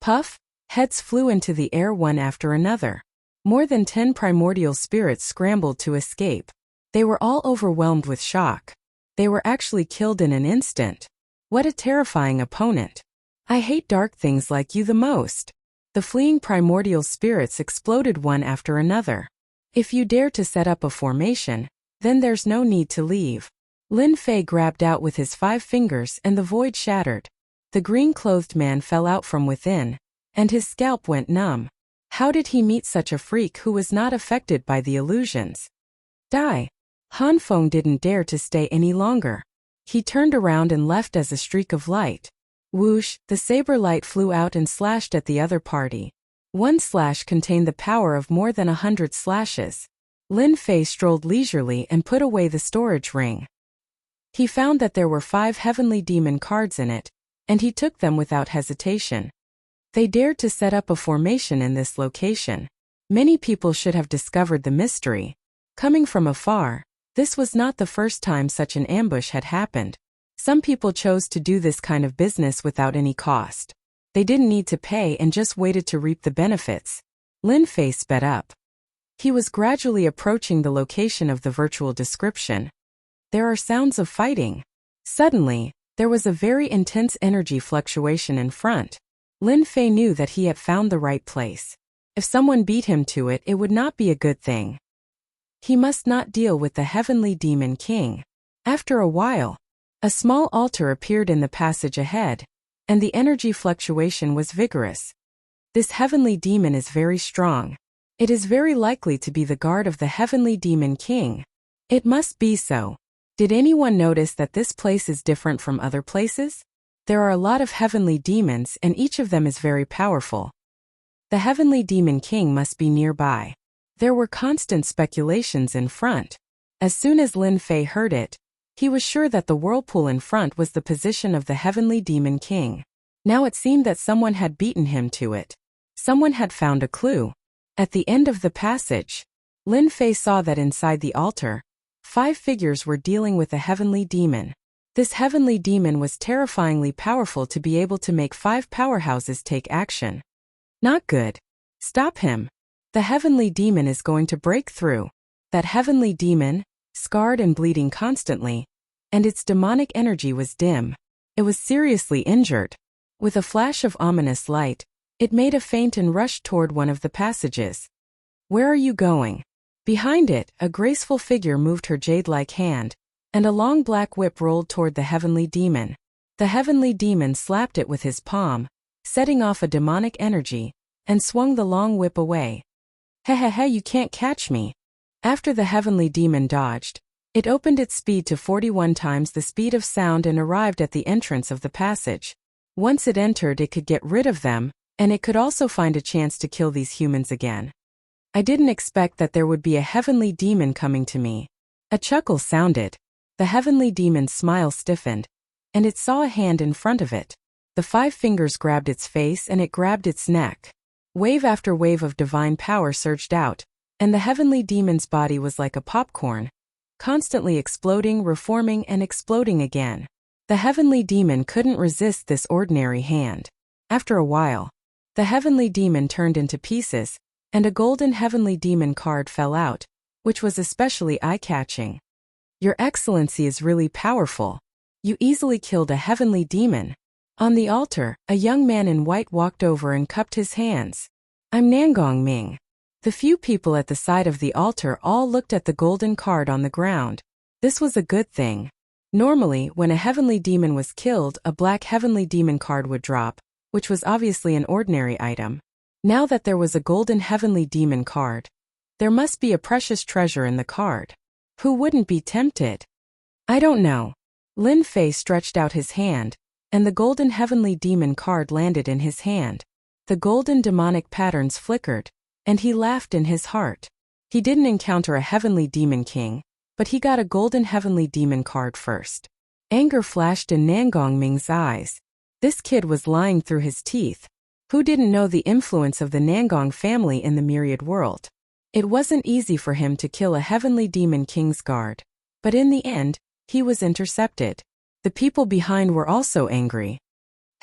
Puff! Heads flew into the air one after another. More than 10 primordial spirits scrambled to escape. They were all overwhelmed with shock. They were actually killed in an instant. What a terrifying opponent. I hate dark things like you the most. The fleeing primordial spirits exploded one after another. If you dare to set up a formation, then there's no need to leave. Lin Fei grabbed out with his 5 fingers and the void shattered. The green-clothed man fell out from within, and his scalp went numb. How did he meet such a freak who was not affected by the illusions? Die. Han Feng didn't dare to stay any longer. He turned around and left as a streak of light. Whoosh, the saber light flew out and slashed at the other party. One slash contained the power of more than 100 slashes. Lin Fei strolled leisurely and put away the storage ring. He found that there were 5 heavenly demon cards in it, and he took them without hesitation. They dared to set up a formation in this location. Many people should have discovered the mystery. Coming from afar, this was not the first time such an ambush had happened. Some people chose to do this kind of business without any cost. They didn't need to pay and just waited to reap the benefits. Lin Fei sped up. He was gradually approaching the location of the virtual description. There are sounds of fighting. Suddenly, there was a very intense energy fluctuation in front. Lin Fei knew that he had found the right place. If someone beat him to it, it would not be a good thing. He must not deal with the heavenly demon king. After a while, a small altar appeared in the passage ahead, and the energy fluctuation was vigorous. This heavenly demon is very strong. It is very likely to be the guard of the heavenly demon king. It must be so. Did anyone notice that this place is different from other places? There are a lot of heavenly demons and each of them is very powerful. The heavenly demon king must be nearby. There were constant speculations in front. As soon as Lin Fei heard it, he was sure that the whirlpool in front was the position of the heavenly demon king. Now it seemed that someone had beaten him to it. Someone had found a clue. At the end of the passage, Lin Fei saw that inside the altar, 5 figures were dealing with a heavenly demon. This heavenly demon was terrifyingly powerful to be able to make 5 powerhouses take action. Not good. Stop him. The heavenly demon is going to break through. That heavenly demon, scarred and bleeding constantly, and its demonic energy was dim. It was seriously injured. With a flash of ominous light, it made a feint and rushed toward one of the passages. Where are you going? Behind it, a graceful figure moved her jade-like hand, and a long black whip rolled toward the heavenly demon. The heavenly demon slapped it with his palm, setting off a demonic energy, and swung the long whip away. Hehehe, you can't catch me. After the heavenly demon dodged, it opened its speed to 41 times the speed of sound and arrived at the entrance of the passage. Once it entered, it could get rid of them, and it could also find a chance to kill these humans again. I didn't expect that there would be a heavenly demon coming to me. A chuckle sounded. The heavenly demon's smile stiffened, and it saw a hand in front of it. The 5 fingers grabbed its face and it grabbed its neck. Wave after wave of divine power surged out, and the heavenly demon's body was like a popcorn, constantly exploding, reforming, and exploding again. The heavenly demon couldn't resist this ordinary hand. After a while, the heavenly demon turned into pieces, and a golden heavenly demon card fell out, which was especially eye-catching. Your Excellency is really powerful. You easily killed a heavenly demon. On the altar, a young man in white walked over and cupped his hands. I'm Nangong Ming. The few people at the side of the altar all looked at the golden card on the ground. This was a good thing. Normally, when a heavenly demon was killed, a black heavenly demon card would drop, which was obviously an ordinary item. Now that there was a golden heavenly demon card, there must be a precious treasure in the card. Who wouldn't be tempted? I don't know. Lin Fei stretched out his hand, and the golden heavenly demon card landed in his hand. The golden demonic patterns flickered, and he laughed in his heart. He didn't encounter a heavenly demon king, but he got a golden heavenly demon card first. Anger flashed in Nangong Ming's eyes. This kid was lying through his teeth. Who didn't know the influence of the Nangong family in the myriad world? It wasn't easy for him to kill a heavenly demon king's guard, but in the end, he was intercepted. The people behind were also angry.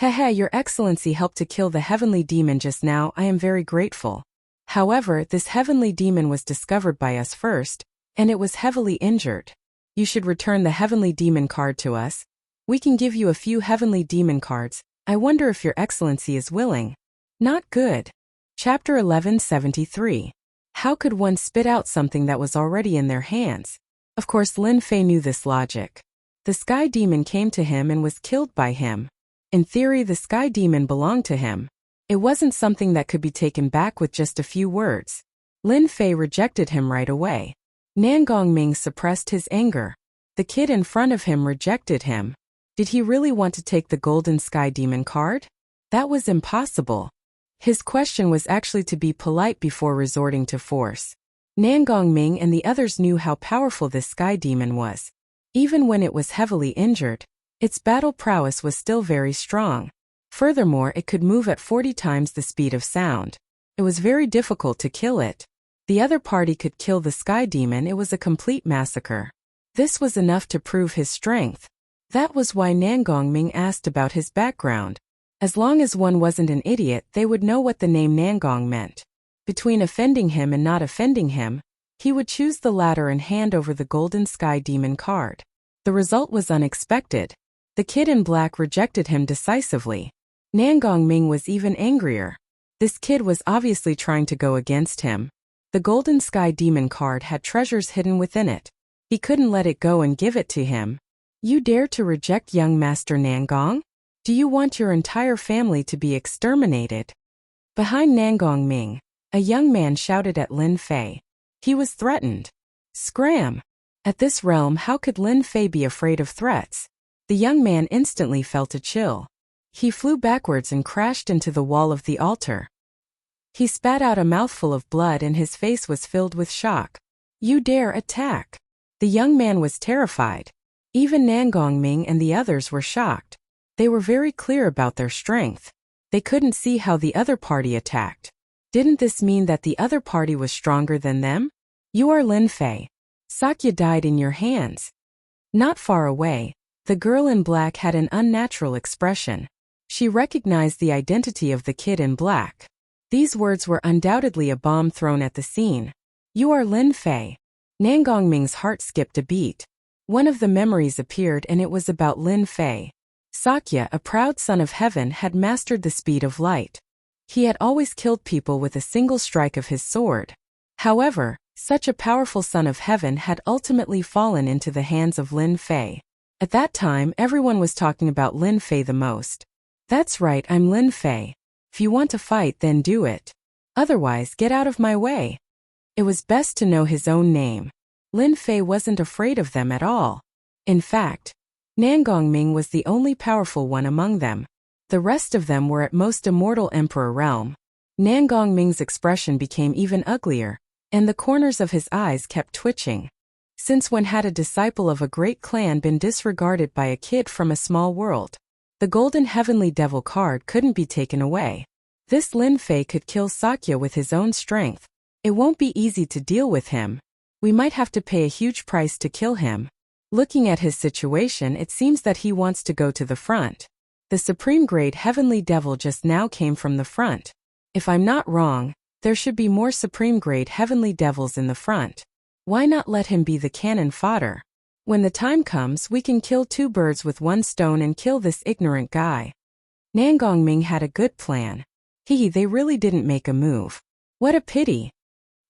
Hehe, Your Excellency helped to kill the heavenly demon just now. I am very grateful. However, this heavenly demon was discovered by us first, and it was heavily injured. You should return the heavenly demon card to us. We can give you a few heavenly demon cards. I wonder if Your Excellency is willing. Not good. Chapter 1173. How could one spit out something that was already in their hands? Of course, Lin Fei knew this logic. The sky demon came to him and was killed by him. In theory, the sky demon belonged to him. It wasn't something that could be taken back with just a few words. Lin Fei rejected him right away. Nan Gongming suppressed his anger. The kid in front of him rejected him. Did he really want to take the Golden Sky Demon card? That was impossible. His question was actually to be polite before resorting to force. Nan Gongming and the others knew how powerful this Sky Demon was. Even when it was heavily injured, its battle prowess was still very strong. Furthermore, it could move at 40 times the speed of sound. It was very difficult to kill it. The other party could kill the Sky Demon. It was a complete massacre. This was enough to prove his strength. That was why Nan Gongming asked about his background. As long as one wasn't an idiot, they would know what the name Nangong meant. Between offending him and not offending him, he would choose the latter and hand over the Golden Sky Demon card. The result was unexpected. The kid in black rejected him decisively. Nan Gongming was even angrier. This kid was obviously trying to go against him. The Golden Sky Demon card had treasures hidden within it. He couldn't let it go and give it to him. You dare to reject young Master Nangong? Do you want your entire family to be exterminated? Behind Nan Gongming, a young man shouted at Lin Fei. He was threatened. Scram! At this realm, how could Lin Fei be afraid of threats? The young man instantly felt a chill. He flew backwards and crashed into the wall of the altar. He spat out a mouthful of blood and his face was filled with shock. You dare attack? The young man was terrified. Even Nan Gongming and the others were shocked. They were very clear about their strength. They couldn't see how the other party attacked. Didn't this mean that the other party was stronger than them? You are Lin Fei. Sakya died in your hands. Not far away, the girl in black had an unnatural expression. She recognized the identity of the kid in black. These words were undoubtedly a bomb thrown at the scene. You are Lin Fei. Nan Gongming's heart skipped a beat. One of the memories appeared and it was about Lin Fei. Sakya, a proud son of heaven, had mastered the speed of light. He had always killed people with a single strike of his sword. However, such a powerful son of heaven had ultimately fallen into the hands of Lin Fei. At that time, everyone was talking about Lin Fei the most. That's right, I'm Lin Fei. If you want to fight, then do it. Otherwise, get out of my way. It was best to know his own name. Lin Fei wasn't afraid of them at all. In fact, Nan Gongming was the only powerful one among them. The rest of them were at most immortal emperor realm. Nan Gongming's expression became even uglier, and the corners of his eyes kept twitching. Since when had a disciple of a great clan been disregarded by a kid from a small world? The golden heavenly devil card couldn't be taken away. This Lin Fei could kill Sakya with his own strength. It won't be easy to deal with him. We might have to pay a huge price to kill him. Looking at his situation, it seems that he wants to go to the front. The supreme grade heavenly devil just now came from the front. If I'm not wrong, there should be more supreme grade heavenly devils in the front. Why not let him be the cannon fodder? When the time comes, we can kill two birds with one stone and kill this ignorant guy. Nan Gongming had a good plan. They really didn't make a move. What a pity.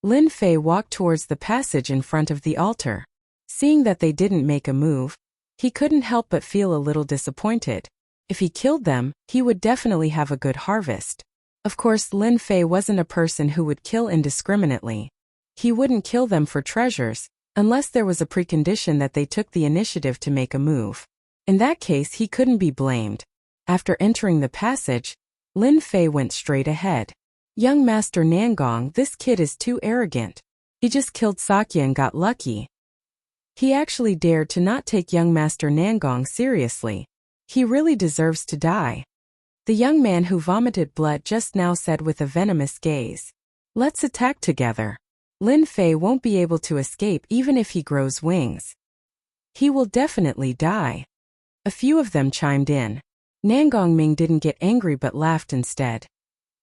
Lin Fei walked towards the passage in front of the altar. Seeing that they didn't make a move, he couldn't help but feel a little disappointed. If he killed them, he would definitely have a good harvest. Of course, Lin Fei wasn't a person who would kill indiscriminately. He wouldn't kill them for treasures, unless there was a precondition that they took the initiative to make a move. In that case, he couldn't be blamed. After entering the passage, Lin Fei went straight ahead. Young Master Nangong, this kid is too arrogant. He just killed Sakya and got lucky. He actually dared to not take young Master Nangong seriously. He really deserves to die. The young man who vomited blood just now said with a venomous gaze. Let's attack together. Lin Fei won't be able to escape even if he grows wings. He will definitely die. A few of them chimed in. Nan Gongming didn't get angry but laughed instead.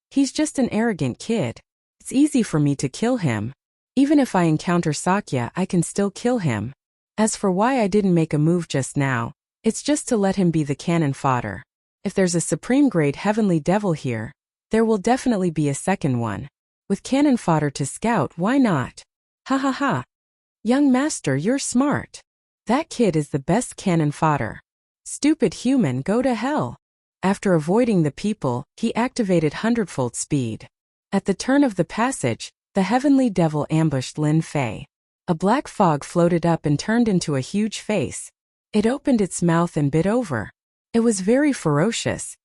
He's just an arrogant kid. It's easy for me to kill him. Even if I encounter Sakya, I can still kill him. As for why I didn't make a move just now, it's just to let him be the cannon fodder. If there's a supreme grade heavenly devil here, there will definitely be a second one. With cannon fodder to scout, why not? Ha ha ha. Young master, you're smart. That kid is the best cannon fodder. Stupid human, go to hell. After avoiding the people, he activated hundredfold speed. At the turn of the passage, the heavenly devil ambushed Lin Fei. A black fog floated up and turned into a huge face. It opened its mouth and bit over. It was very ferocious.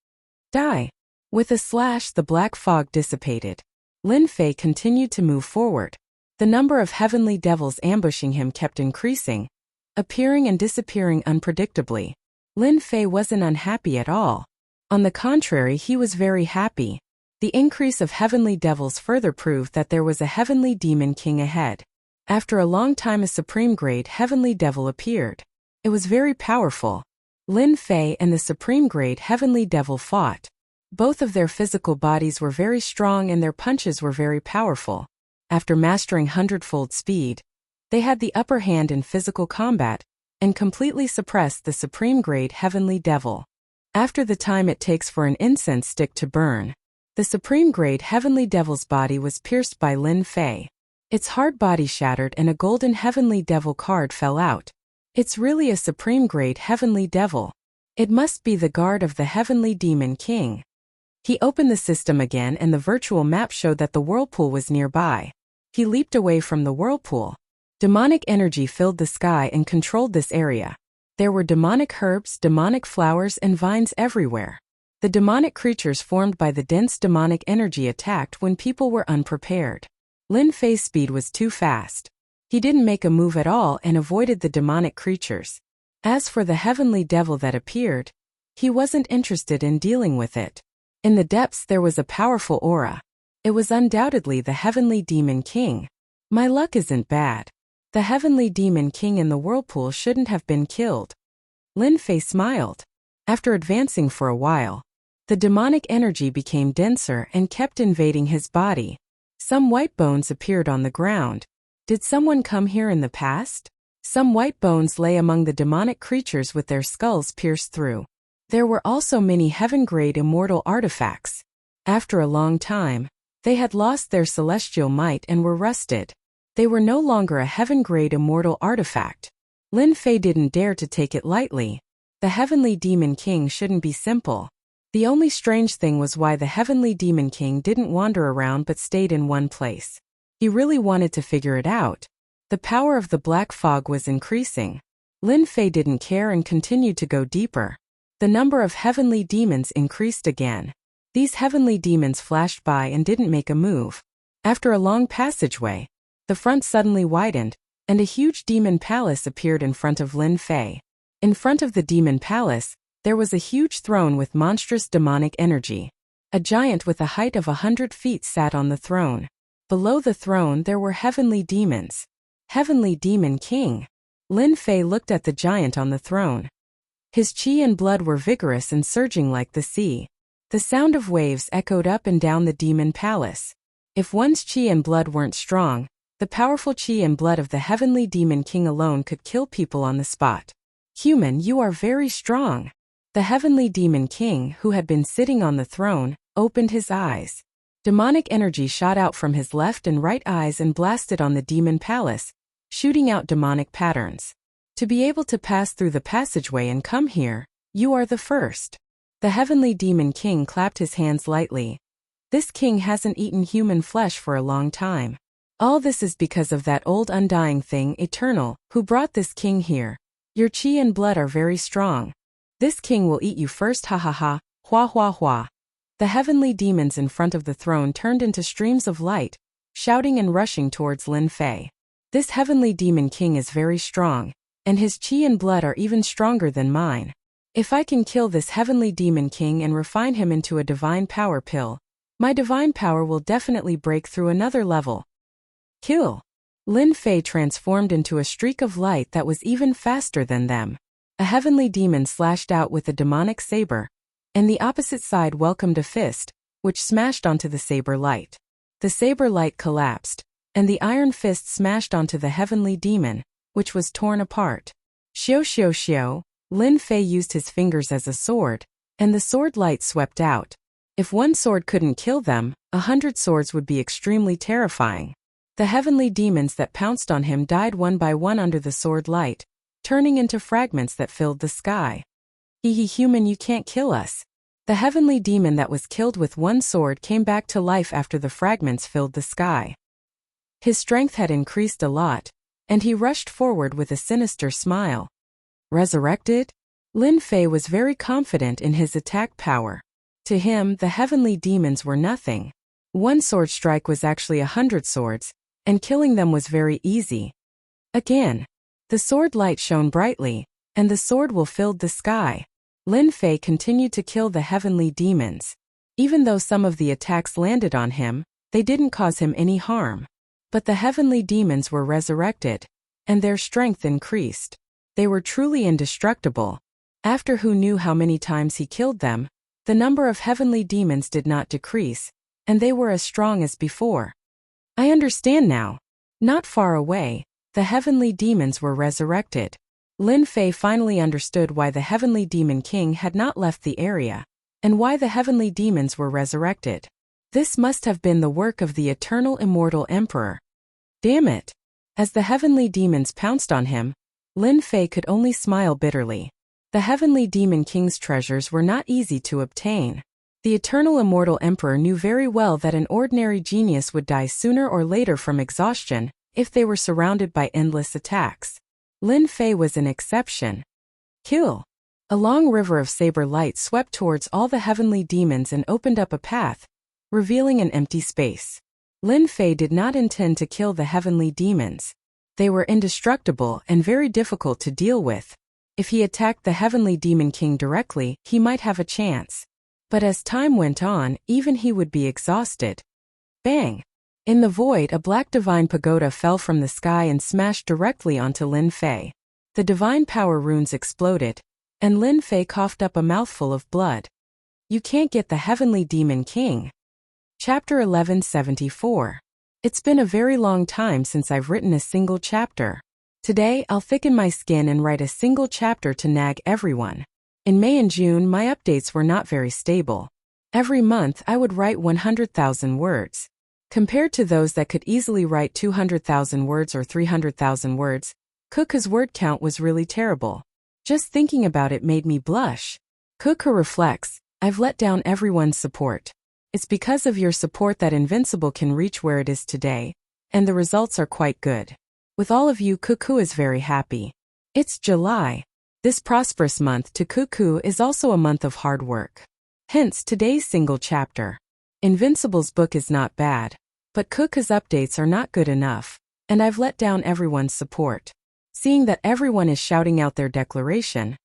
Die. With a slash, the black fog dissipated. Lin Fei continued to move forward. The number of heavenly devils ambushing him kept increasing, appearing and disappearing unpredictably. Lin Fei wasn't unhappy at all. On the contrary, he was very happy. The increase of heavenly devils further proved that there was a heavenly demon king ahead. After a long time, a supreme grade heavenly devil appeared. It was very powerful. Lin Fei and the supreme grade heavenly devil fought. Both of their physical bodies were very strong and their punches were very powerful. After mastering hundredfold speed, they had the upper hand in physical combat and completely suppressed the supreme grade heavenly devil. After the time it takes for an incense stick to burn, the supreme grade heavenly devil's body was pierced by Lin Fei. Its hard body shattered and a golden heavenly devil card fell out. It's really a supreme grade heavenly devil. It must be the guard of the heavenly demon king. He opened the system again and the virtual map showed that the whirlpool was nearby. He leaped away from the whirlpool. Demonic energy filled the sky and controlled this area. There were demonic herbs, demonic flowers, and vines everywhere. The demonic creatures formed by the dense demonic energy attacked when people were unprepared. Lin Fei's speed was too fast. He didn't make a move at all and avoided the demonic creatures. As for the heavenly devil that appeared, he wasn't interested in dealing with it. In the depths there was a powerful aura. It was undoubtedly the heavenly demon king. My luck isn't bad. The heavenly demon king in the whirlpool shouldn't have been killed. Lin Fei smiled. After advancing for a while, the demonic energy became denser and kept invading his body. Some white bones appeared on the ground. Did someone come here in the past? Some white bones lay among the demonic creatures with their skulls pierced through. There were also many heaven-grade immortal artifacts. After a long time, they had lost their celestial might and were rusted. They were no longer a heaven-grade immortal artifact. Lin Fei didn't dare to take it lightly. The heavenly demon king shouldn't be simple. The only strange thing was why the heavenly demon king didn't wander around but stayed in one place. He really wanted to figure it out. The power of the black fog was increasing. Lin Fei didn't care and continued to go deeper. The number of heavenly demons increased again. These heavenly demons flashed by and didn't make a move. After a long passageway, the front suddenly widened, and a huge demon palace appeared in front of Lin Fei. In front of the demon palace, there was a huge throne with monstrous demonic energy. A giant with a height of 100 feet sat on the throne. Below the throne there were heavenly demons. Heavenly Demon King. Lin Fei looked at the giant on the throne. His chi and blood were vigorous and surging like the sea. The sound of waves echoed up and down the demon palace. If one's chi and blood weren't strong, the powerful chi and blood of the heavenly demon king alone could kill people on the spot. Human, you are very strong. The heavenly demon king, who had been sitting on the throne, opened his eyes. Demonic energy shot out from his left and right eyes and blasted on the demon palace, shooting out demonic patterns. To be able to pass through the passageway and come here, you are the first. The heavenly demon king clapped his hands lightly. This king hasn't eaten human flesh for a long time. All this is because of that old undying thing, Eternal, who brought this king here. Your chi and blood are very strong. This king will eat you first, ha ha ha, hua hua hua. The heavenly demons in front of the throne turned into streams of light, shouting and rushing towards Lin Fei. This heavenly demon king is very strong, and his chi and blood are even stronger than mine. If I can kill this heavenly demon king and refine him into a divine power pill, my divine power will definitely break through another level. Kill. Lin Fei transformed into a streak of light that was even faster than them. A heavenly demon slashed out with a demonic saber, and the opposite side welcomed a fist, which smashed onto the saber light. The saber light collapsed, and the iron fist smashed onto the heavenly demon, which was torn apart. Xiao xiao xiao, Lin Fei used his fingers as a sword, and the sword light swept out. If one sword couldn't kill them, 100 swords would be extremely terrifying. The heavenly demons that pounced on him died one by one under the sword light, turning into fragments that filled the sky. Human, you can't kill us. The heavenly demon that was killed with one sword came back to life after the fragments filled the sky. His strength had increased a lot, and he rushed forward with a sinister smile. Resurrected? Lin Fei was very confident in his attack power. To him, the heavenly demons were nothing. One sword strike was actually 100 swords, and killing them was very easy. Again, the sword light shone brightly, and the sword will filled the sky. Lin Fei continued to kill the heavenly demons. Even though some of the attacks landed on him, they didn't cause him any harm. But the heavenly demons were resurrected, and their strength increased. They were truly indestructible. After who knew how many times he killed them, the number of heavenly demons did not decrease, and they were as strong as before. I understand now. Not far away, the heavenly demons were resurrected. Lin Fei finally understood why the heavenly demon king had not left the area, and why the heavenly demons were resurrected. This must have been the work of the eternal immortal emperor. Damn it! As the heavenly demons pounced on him, Lin Fei could only smile bitterly. The heavenly demon king's treasures were not easy to obtain. The eternal immortal emperor knew very well that an ordinary genius would die sooner or later from exhaustion if they were surrounded by endless attacks. Lin Fei was an exception. Kill! A long river of saber light swept towards all the heavenly demons and opened up a path, revealing an empty space. Lin Fei did not intend to kill the heavenly demons. They were indestructible and very difficult to deal with. If he attacked the heavenly demon king directly, he might have a chance. But as time went on, even he would be exhausted. Bang! In the void, a black divine pagoda fell from the sky and smashed directly onto Lin Fei. The divine power runes exploded, and Lin Fei coughed up a mouthful of blood. You can't get the heavenly demon king. Chapter 1174. It's been a very long time since I've written a single chapter. Today, I'll thicken my skin and write a single chapter to nag everyone. In May and June, my updates were not very stable. Every month, I would write 100,000 words. Compared to those that could easily write 200,000 words or 300,000 words, Kuka's word count was really terrible. Just thinking about it made me blush. Kuka reflects, I've let down everyone's support. It's because of your support that Invincible can reach where it is today, and the results are quite good. With all of you, Cuckoo is very happy. It's July. This prosperous month to Cuckoo is also a month of hard work. Hence today's single chapter. Invincible's book is not bad, but Cuckoo's updates are not good enough, and I've let down everyone's support. Seeing that everyone is shouting out their declaration,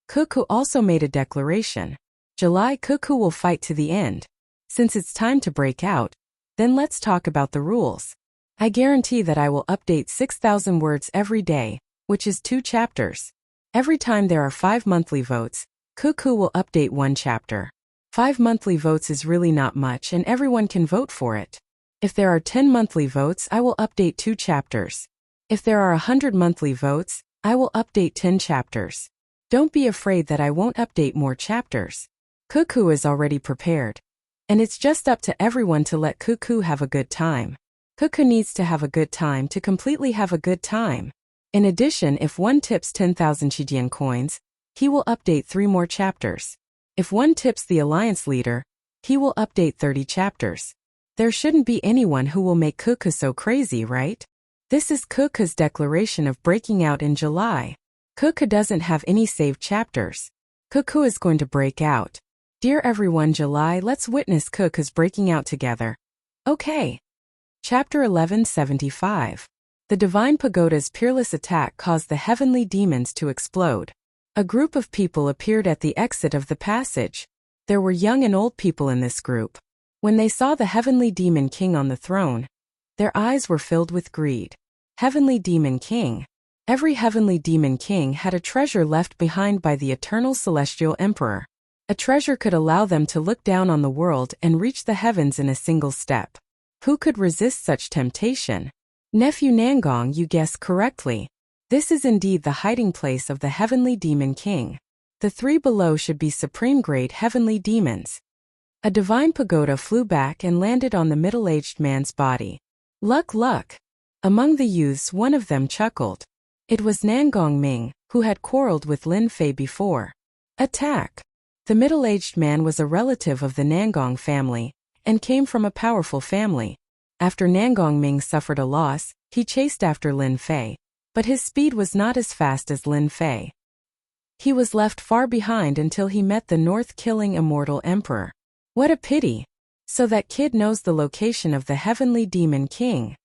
Cuckoo also made a declaration. July, Cuckoo will fight to the end. Since it's time to break out, then let's talk about the rules. I guarantee that I will update 6,000 words every day, which is 2 chapters. Every time there are 5 monthly votes, Cuckoo will update 1 chapter. 5 monthly votes is really not much and everyone can vote for it. If there are 10 monthly votes, I will update 2 chapters. If there are 100 monthly votes, I will update 10 chapters. Don't be afraid that I won't update more chapters. Cuckoo is already prepared. And it's just up to everyone to let Cuckoo have a good time. Cuckoo needs to have a good time to completely have a good time. In addition, if one tips 10,000 Chijian coins, he will update 3 more chapters. If one tips the alliance leader, he will update 30 chapters. There shouldn't be anyone who will make Cuckoo so crazy, right? This is Cuckoo's declaration of breaking out in July. Cuckoo doesn't have any saved chapters. Cuckoo is going to break out. Dear everyone, July, let's witness Cuckoo's breaking out together. Okay. Chapter 1175. The Divine Pagoda's peerless attack caused the heavenly demons to explode. A group of people appeared at the exit of the passage. There were young and old people in this group. When they saw the heavenly demon king on the throne, their eyes were filled with greed. Heavenly Demon King. Every heavenly demon king had a treasure left behind by the eternal celestial emperor. A treasure could allow them to look down on the world and reach the heavens in a single step. Who could resist such temptation? Nephew Nangong, you guessed correctly. This is indeed the hiding place of the heavenly demon king. The 3 below should be supreme-grade heavenly demons. A divine pagoda flew back and landed on the middle-aged man's body. Luck, luck. Among the youths, one of them chuckled. It was Nangong Ming, who had quarreled with Lin Fei before. Attack. The middle-aged man was a relative of the Nangong family, and came from a powerful family. After Nangong Ming suffered a loss, he chased after Lin Fei. But his speed was not as fast as Lin Fei. He was left far behind until he met the North-killing immortal emperor. What a pity! So that kid knows the location of the heavenly demon king.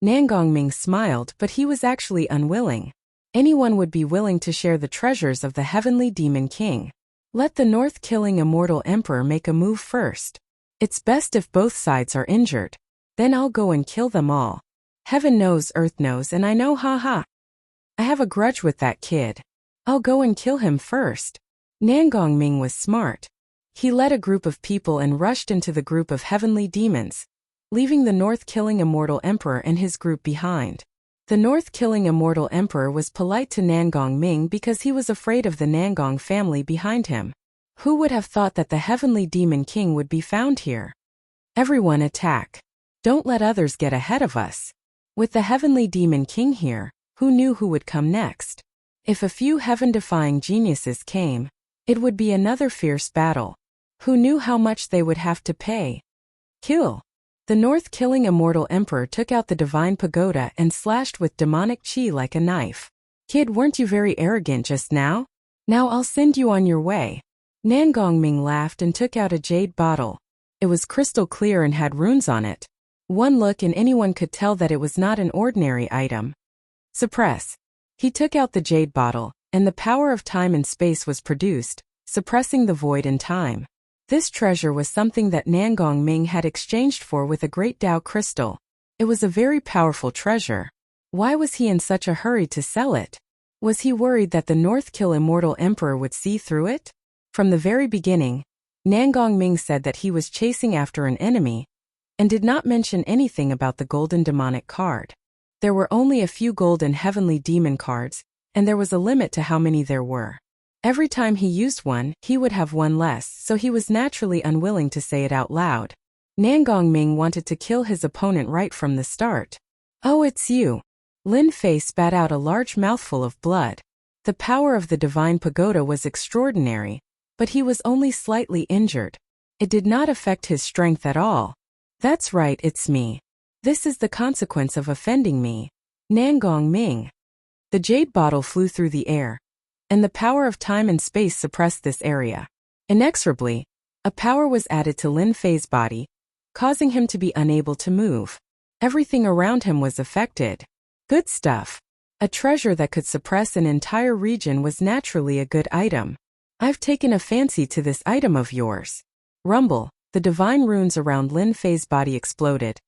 Nangong Ming smiled, but he was actually unwilling. Anyone would be willing to share the treasures of the heavenly demon king. Let the North-killing immortal emperor make a move first. It's best if both sides are injured. Then I'll go and kill them all. Heaven knows, earth knows, and I know, haha. I have a grudge with that kid. I'll go and kill him first. Nangong Ming was smart. He led a group of people and rushed into the group of heavenly demons, leaving the North-killing immortal emperor and his group behind. The North-killing immortal emperor was polite to Nangong Ming because he was afraid of the Nangong family behind him. Who would have thought that the heavenly demon king would be found here? Everyone attack. Don't let others get ahead of us. With the heavenly demon king here, who knew who would come next? If a few heaven-defying geniuses came, it would be another fierce battle. Who knew how much they would have to pay? Kill. The North-killing immortal emperor took out the divine pagoda and slashed with demonic chi like a knife. Kid, weren't you very arrogant just now? Now I'll send you on your way. Nangong Ming laughed and took out a jade bottle. It was crystal clear and had runes on it. One look and anyone could tell that it was not an ordinary item. Suppress. He took out the jade bottle, and the power of time and space was produced, suppressing the void in time. This treasure was something that Nangong Ming had exchanged for with a great Dao crystal. It was a very powerful treasure. Why was he in such a hurry to sell it? Was he worried that the North-kill immortal emperor would see through it? From the very beginning, Nangong Ming said that he was chasing after an enemy, and did not mention anything about the golden demonic card. There were only a few golden heavenly demon cards, and there was a limit to how many there were. Every time he used one, he would have one less, so he was naturally unwilling to say it out loud. Nangong Ming wanted to kill his opponent right from the start. Oh, it's you. Lin Fei spat out a large mouthful of blood. The power of the divine pagoda was extraordinary, but he was only slightly injured. It did not affect his strength at all. That's right, it's me. This is the consequence of offending me. Nangong Ming. The jade bottle flew through the air, and the power of time and space suppressed this area. Inexorably, a power was added to Lin Fei's body, causing him to be unable to move. Everything around him was affected. Good stuff. A treasure that could suppress an entire region was naturally a good item. I've taken a fancy to this item of yours. Rumble, the divine runes around Lin Fei's body exploded,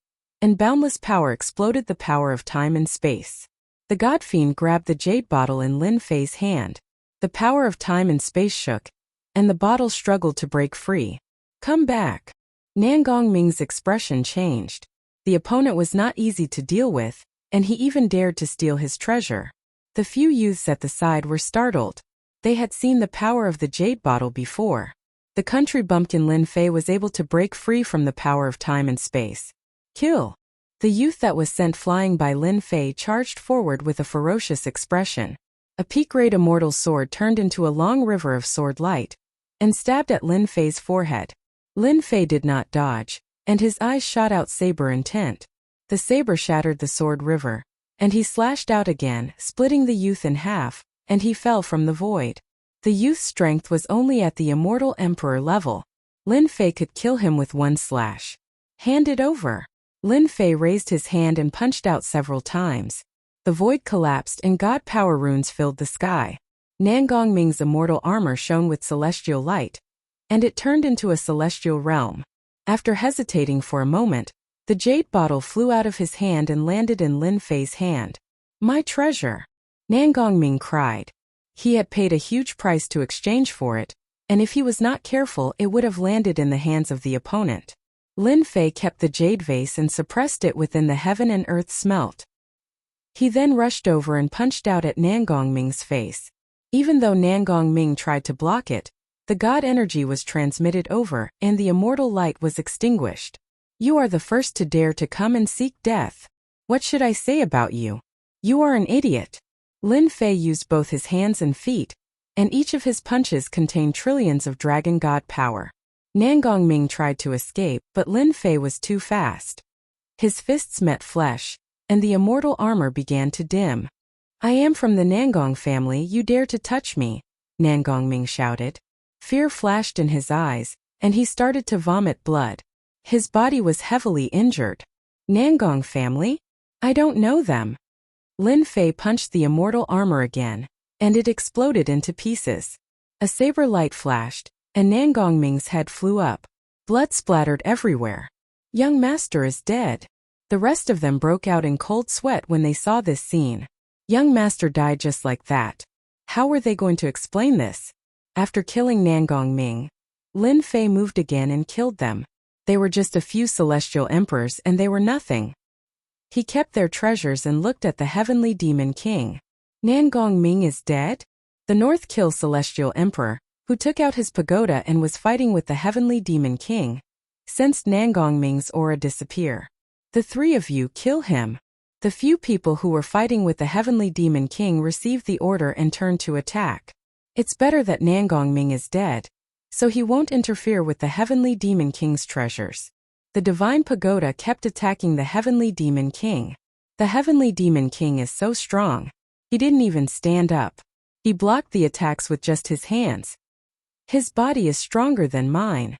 and boundless power exploded the power of time and space. The god fiend grabbed the jade bottle in Lin Fei's hand. The power of time and space shook, and the bottle struggled to break free. Come back. Nangong Ming's expression changed. The opponent was not easy to deal with, and he even dared to steal his treasure. The few youths at the side were startled. They had seen the power of the jade bottle before. The country bumpkin Lin Fei was able to break free from the power of time and space. Kill. The youth that was sent flying by Lin Fei charged forward with a ferocious expression. A peak-grade immortal sword turned into a long river of sword light, and stabbed at Lin Fei's forehead. Lin Fei did not dodge, and his eyes shot out saber intent. The saber shattered the sword river, and he slashed out again, splitting the youth in half, and he fell from the void. The youth's strength was only at the immortal emperor level. Lin Fei could kill him with one slash. Hand it over. Lin Fei raised his hand and punched out several times. The void collapsed and god power runes filled the sky. Nangong Ming's immortal armor shone with celestial light, and it turned into a celestial realm. After hesitating for a moment, the jade bottle flew out of his hand and landed in Lin Fei's hand. My treasure! Nangong Ming cried. He had paid a huge price to exchange for it, and if he was not careful it would have landed in the hands of the opponent. Lin Fei kept the jade vase and suppressed it within the heaven and earth smelt. He then rushed over and punched out at Nangong Ming's face. Even though Nangong Ming tried to block it, the god energy was transmitted over and the immortal light was extinguished. You are the first to dare to come and seek death. What should I say about you? You are an idiot. Lin Fei used both his hands and feet, and each of his punches contained trillions of dragon god power. Nangongming tried to escape, but Lin Fei was too fast. His fists met flesh, and the immortal armor began to dim. "I am from the Nangong family, you dare to touch me," Nangongming shouted. Fear flashed in his eyes, and he started to vomit blood. His body was heavily injured. "Nangong family? I don't know them." Lin Fei punched the immortal armor again, and it exploded into pieces. A saber light flashed, and Nangongming's head flew up. Blood splattered everywhere. "Young master is dead." The rest of them broke out in cold sweat when they saw this scene. Young master died just like that. How were they going to explain this? After killing Nangongming, Lin Fei moved again and killed them. They were just a few celestial emperors and they were nothing. He kept their treasures and looked at the heavenly demon king. Nangongming is dead? The North Kill celestial emperor, who took out his pagoda and was fighting with the heavenly demon king, sensed Nangongming's aura disappear. "The three of you kill him." The few people who were fighting with the heavenly demon king received the order and turned to attack. It's better that Nangongming is dead, so he won't interfere with the heavenly demon king's treasures. The divine pagoda kept attacking the heavenly demon king. The heavenly demon king is so strong. He didn't even stand up. He blocked the attacks with just his hands. His body is stronger than mine.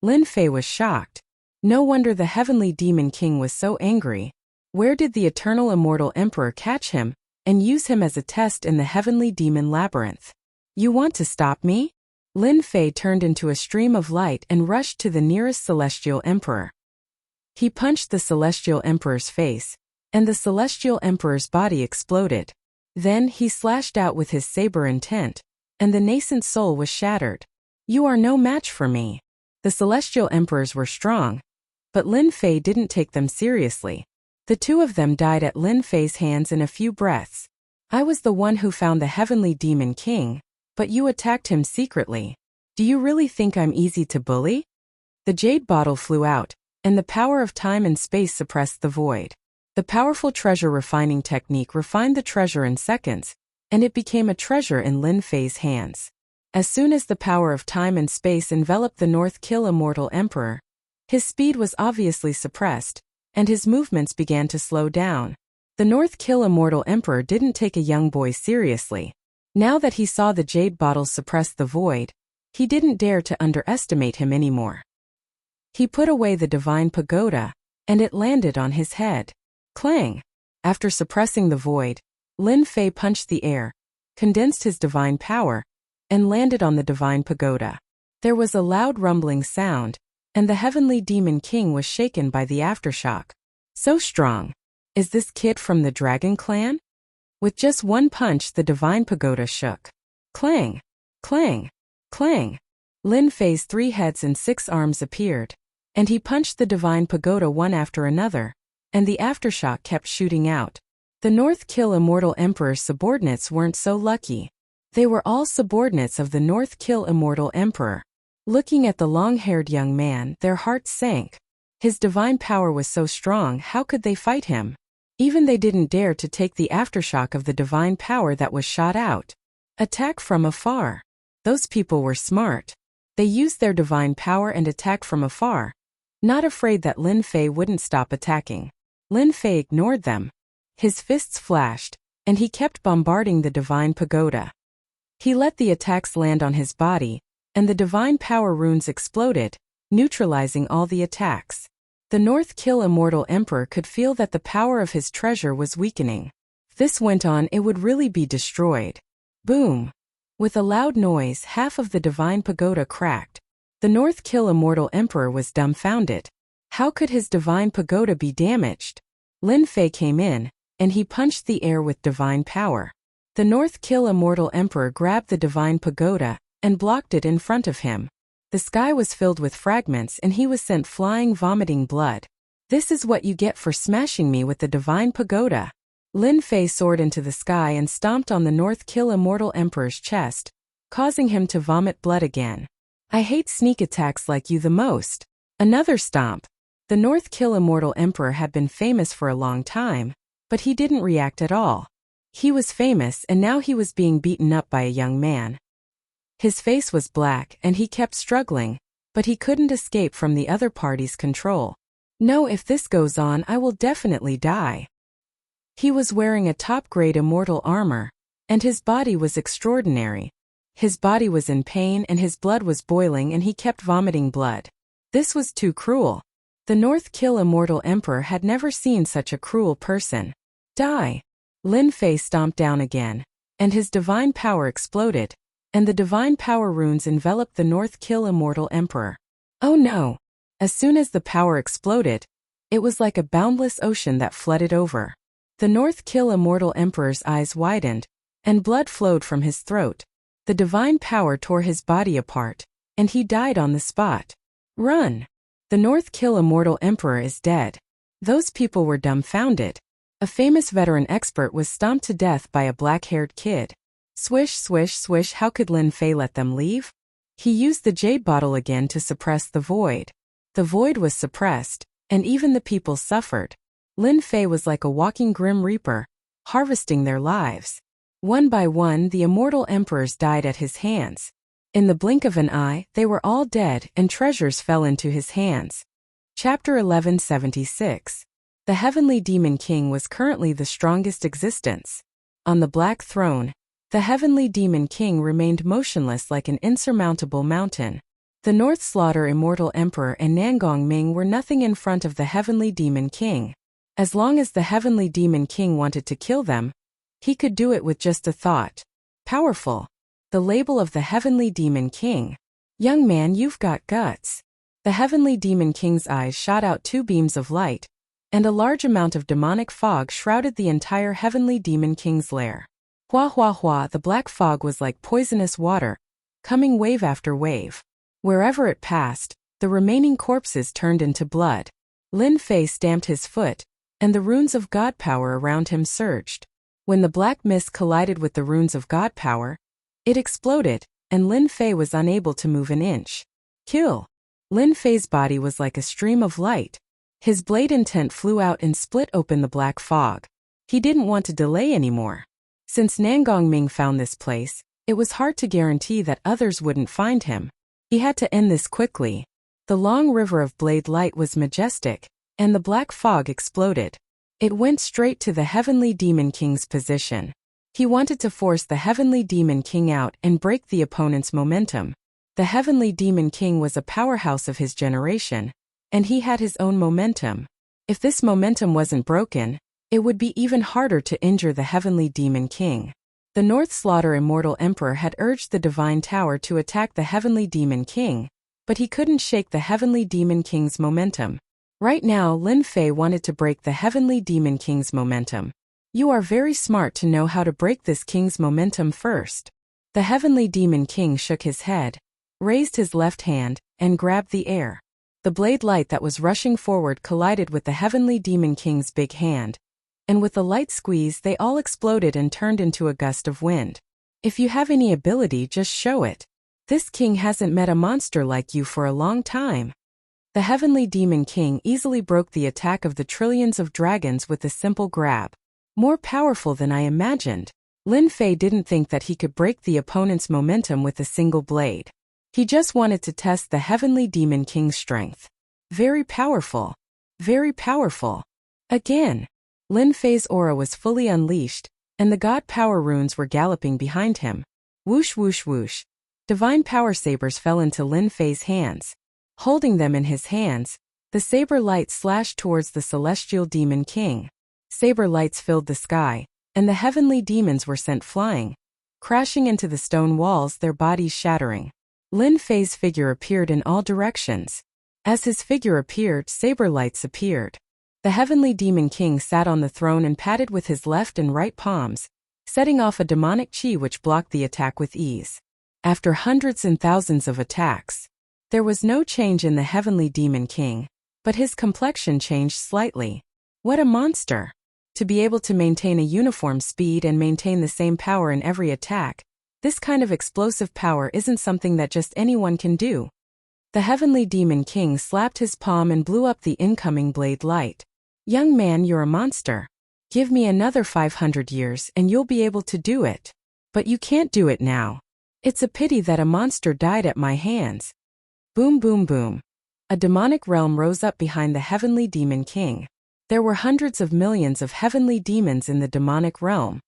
Lin Fei was shocked. No wonder the heavenly demon king was so angry. Where did the eternal immortal emperor catch him and use him as a test in the heavenly demon labyrinth? "You want to stop me?" Lin Fei turned into a stream of light and rushed to the nearest celestial emperor. He punched the celestial emperor's face, and the celestial emperor's body exploded. Then he slashed out with his saber intent, and the nascent soul was shattered. "You are no match for me." The celestial emperors were strong, but Lin Fei didn't take them seriously. The two of them died at Lin Fei's hands in a few breaths. "I was the one who found the heavenly demon king, but you attacked him secretly. Do you really think I'm easy to bully?" The jade bottle flew out, and the power of time and space suppressed the void. The powerful treasure refining technique refined the treasure in seconds, and it became a treasure in Lin Fei's hands. As soon as the power of time and space enveloped the North Kill immortal emperor, his speed was obviously suppressed, and his movements began to slow down. The North Kill immortal emperor didn't take a young boy seriously. Now that he saw the jade bottle suppress the void, he didn't dare to underestimate him anymore. He put away the divine pagoda, and it landed on his head. Clang! After suppressing the void, Lin Fei punched the air, condensed his divine power, and landed on the divine pagoda. There was a loud rumbling sound, and the heavenly demon king was shaken by the aftershock. "So strong. Is this kid from the dragon clan?" With just one punch, the divine pagoda shook. Clang! Clang! Clang! Lin Fei's 3 heads and 6 arms appeared, and he punched the divine pagoda one after another, and the aftershock kept shooting out. The North Kill immortal emperor's subordinates weren't so lucky. They were all subordinates of the North Kill immortal emperor. Looking at the long-haired young man, their hearts sank. His divine power was so strong, how could they fight him? Even they didn't dare to take the aftershock of the divine power that was shot out. Attack from afar. Those people were smart. They used their divine power and attacked from afar, not afraid that Lin Fei wouldn't stop attacking. Lin Fei ignored them. His fists flashed, and he kept bombarding the divine pagoda. He let the attacks land on his body, and the divine power runes exploded, neutralizing all the attacks. The North Kill immortal emperor could feel that the power of his treasure was weakening. If this went on, it would really be destroyed. Boom! With a loud noise, half of the divine pagoda cracked. The North Kill immortal emperor was dumbfounded. How could his divine pagoda be damaged? Lin Fei came in, and he punched the air with divine power. The North Kill immortal emperor grabbed the divine pagoda and blocked it in front of him. The sky was filled with fragments and he was sent flying, vomiting blood. "This is what you get for smashing me with the divine pagoda." Lin Fei soared into the sky and stomped on the North Kill immortal emperor's chest, causing him to vomit blood again. "I hate sneak attacks like you the most." Another stomp. The North Kill immortal emperor had been famous for a long time, but he didn't react at all. He was famous and now he was being beaten up by a young man. His face was black and he kept struggling, but he couldn't escape from the other party's control. No, if this goes on, I will definitely die. He was wearing a top-grade immortal armor, and his body was extraordinary. His body was in pain and his blood was boiling and he kept vomiting blood. This was too cruel. The North Kill Immortal Emperor had never seen such a cruel person. Die! Lin Fei stomped down again, and his divine power exploded, and the divine power runes enveloped the North Kill Immortal Emperor. Oh no! As soon as the power exploded, it was like a boundless ocean that flooded over. The North Kill Immortal Emperor's eyes widened, and blood flowed from his throat. The divine power tore his body apart, and he died on the spot. Run! The North Kill Immortal Emperor is dead. Those people were dumbfounded. A famous veteran expert was stomped to death by a black-haired kid. Swish, swish, swish. How could Lin Fei let them leave? He used the jade bottle again to suppress the void. The void was suppressed, and even the people suffered. Lin Fei was like a walking grim reaper, harvesting their lives. One by one, the immortal emperors died at his hands. In the blink of an eye, they were all dead and treasures fell into his hands. Chapter 1176. The Heavenly Demon King was currently the strongest existence. On the Black Throne, the Heavenly Demon King remained motionless like an insurmountable mountain. The North Slaughter Immortal Emperor and Nangong Ming were nothing in front of the Heavenly Demon King. As long as the Heavenly Demon King wanted to kill them, he could do it with just a thought. Powerful. The label of the Heavenly Demon King. Young man, you've got guts. The Heavenly Demon King's eyes shot out two beams of light, and a large amount of demonic fog shrouded the entire Heavenly Demon King's lair. Hua hua hua, the black fog was like poisonous water, coming wave after wave. Wherever it passed, the remaining corpses turned into blood. Lin Fei stamped his foot, and the runes of God power around him surged. When the black mist collided with the runes of God power, it exploded, and Lin Fei was unable to move an inch. Kill! Lin Fei's body was like a stream of light. His blade intent flew out and split open the black fog. He didn't want to delay anymore. Since Nangong Ming found this place, it was hard to guarantee that others wouldn't find him. He had to end this quickly. The long river of blade light was majestic, and the black fog exploded. It went straight to the Heavenly Demon King's position. He wanted to force the Heavenly Demon King out and break the opponent's momentum. The Heavenly Demon King was a powerhouse of his generation, and he had his own momentum. If this momentum wasn't broken, it would be even harder to injure the Heavenly Demon King. The North Slaughter Immortal Emperor had urged the Divine Tower to attack the Heavenly Demon King, but he couldn't shake the Heavenly Demon King's momentum. Right now, Lin Fei wanted to break the Heavenly Demon King's momentum. You are very smart to know how to break this king's momentum first. The Heavenly Demon King shook his head, raised his left hand, and grabbed the air. The blade light that was rushing forward collided with the Heavenly Demon King's big hand, and with a light squeeze they all exploded and turned into a gust of wind. If you have any ability, just show it. This king hasn't met a monster like you for a long time. The Heavenly Demon King easily broke the attack of the trillions of dragons with a simple grab. More powerful than I imagined. Lin Fei didn't think that he could break the opponent's momentum with a single blade. He just wanted to test the Heavenly Demon King's strength. Very powerful. Very powerful. Again. Lin Fei's aura was fully unleashed, and the God power runes were galloping behind him. Whoosh whoosh whoosh. Divine power sabers fell into Lin Fei's hands. Holding them in his hands, the saber light slashed towards the Celestial Demon King. Saber lights filled the sky, and the heavenly demons were sent flying, crashing into the stone walls, their bodies shattering. Lin Fei's figure appeared in all directions. As his figure appeared, saber lights appeared. The Heavenly Demon King sat on the throne and patted with his left and right palms, setting off a demonic chi which blocked the attack with ease. After hundreds and thousands of attacks, there was no change in the Heavenly Demon King, but his complexion changed slightly. What a monster! To be able to maintain a uniform speed and maintain the same power in every attack, this kind of explosive power isn't something that just anyone can do. The Heavenly Demon King slapped his palm and blew up the incoming blade light. Young man, you're a monster. Give me another 500 years and you'll be able to do it. But you can't do it now. It's a pity that a monster died at my hands. Boom boom boom. A demonic realm rose up behind the heavenly demon king. There were hundreds of millions of heavenly demons in the demonic realm,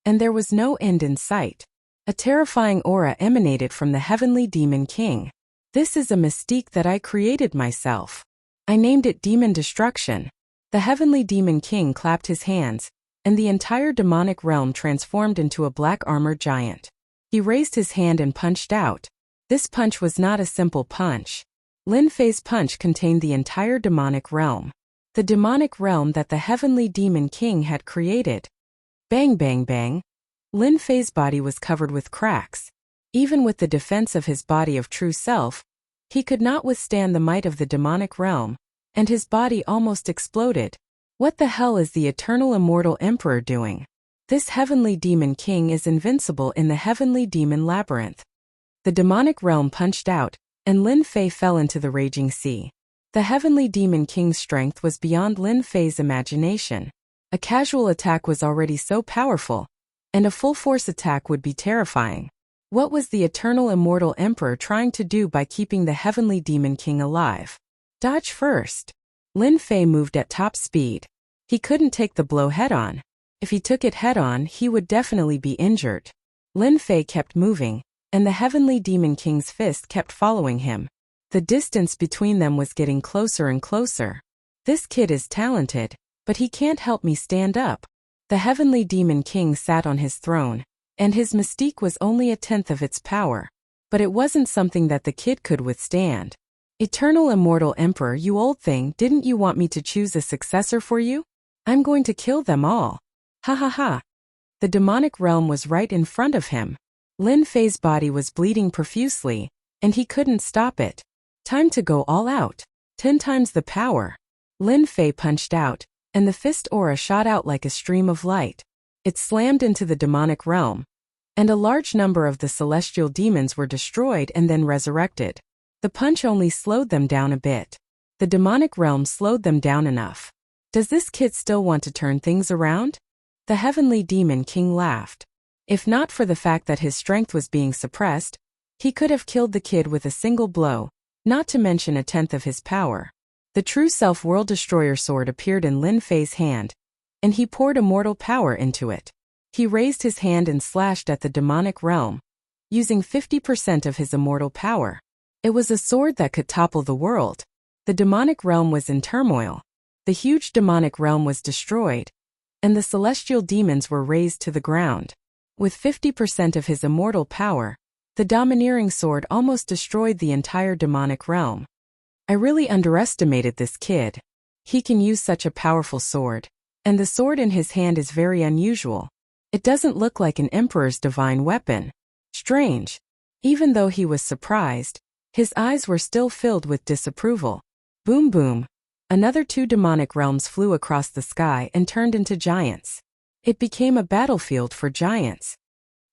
and there was no end in sight. A terrifying aura emanated from the heavenly demon king. This is a mystique that I created myself. I named it Demon Destruction. The heavenly demon king clapped his hands, and the entire demonic realm transformed into a black armored giant. He raised his hand and punched out. This punch was not a simple punch. Lin Fei's punch contained the entire demonic realm. The demonic realm that the heavenly demon king had created. Bang bang bang. Lin Fei's body was covered with cracks. Even with the defense of his body of true self, he could not withstand the might of the demonic realm, and his body almost exploded. What the hell is the eternal immortal emperor doing? This heavenly demon king is invincible in the heavenly demon labyrinth. The demonic realm punched out, and Lin Fei fell into the raging sea. The heavenly demon king's strength was beyond Lin Fei's imagination. A casual attack was already so powerful, and a full-force attack would be terrifying. What was the eternal immortal emperor trying to do by keeping the heavenly demon king alive? Dodge first. Lin Fei moved at top speed. He couldn't take the blow head-on. If he took it head-on, he would definitely be injured. Lin Fei kept moving, and the heavenly demon king's fist kept following him. The distance between them was getting closer and closer. This kid is talented, but he can't help me stand up. The heavenly demon king sat on his throne, and his mystique was only 1/10 of its power. But it wasn't something that the kid could withstand. Eternal immortal emperor, you old thing, didn't you want me to choose a successor for you? I'm going to kill them all. Ha ha ha. The demonic realm was right in front of him. Lin Fei's body was bleeding profusely, and he couldn't stop it. Time to go all out. 10 times the power. Lin Fei punched out, and the fist aura shot out like a stream of light. It slammed into the demonic realm, and a large number of the celestial demons were destroyed and then resurrected. The punch only slowed them down a bit. The demonic realm slowed them down enough. Does this kid still want to turn things around? The heavenly demon king laughed. If not for the fact that his strength was being suppressed, he could have killed the kid with a single blow, not to mention 1/10 of his power. The true self world destroyer sword appeared in Lin Fei's hand, and he poured immortal power into it. He raised his hand and slashed at the demonic realm, using 50% of his immortal power. It was a sword that could topple the world. The demonic realm was in turmoil. The huge demonic realm was destroyed, and the celestial demons were razed to the ground. With 50% of his immortal power, the domineering sword almost destroyed the entire demonic realm. I really underestimated this kid. He can use such a powerful sword, and the sword in his hand is very unusual. It doesn't look like an emperor's divine weapon. Strange. Even though he was surprised, his eyes were still filled with disapproval. Boom boom. Another 2 demonic realms flew across the sky and turned into giants. It became a battlefield for giants.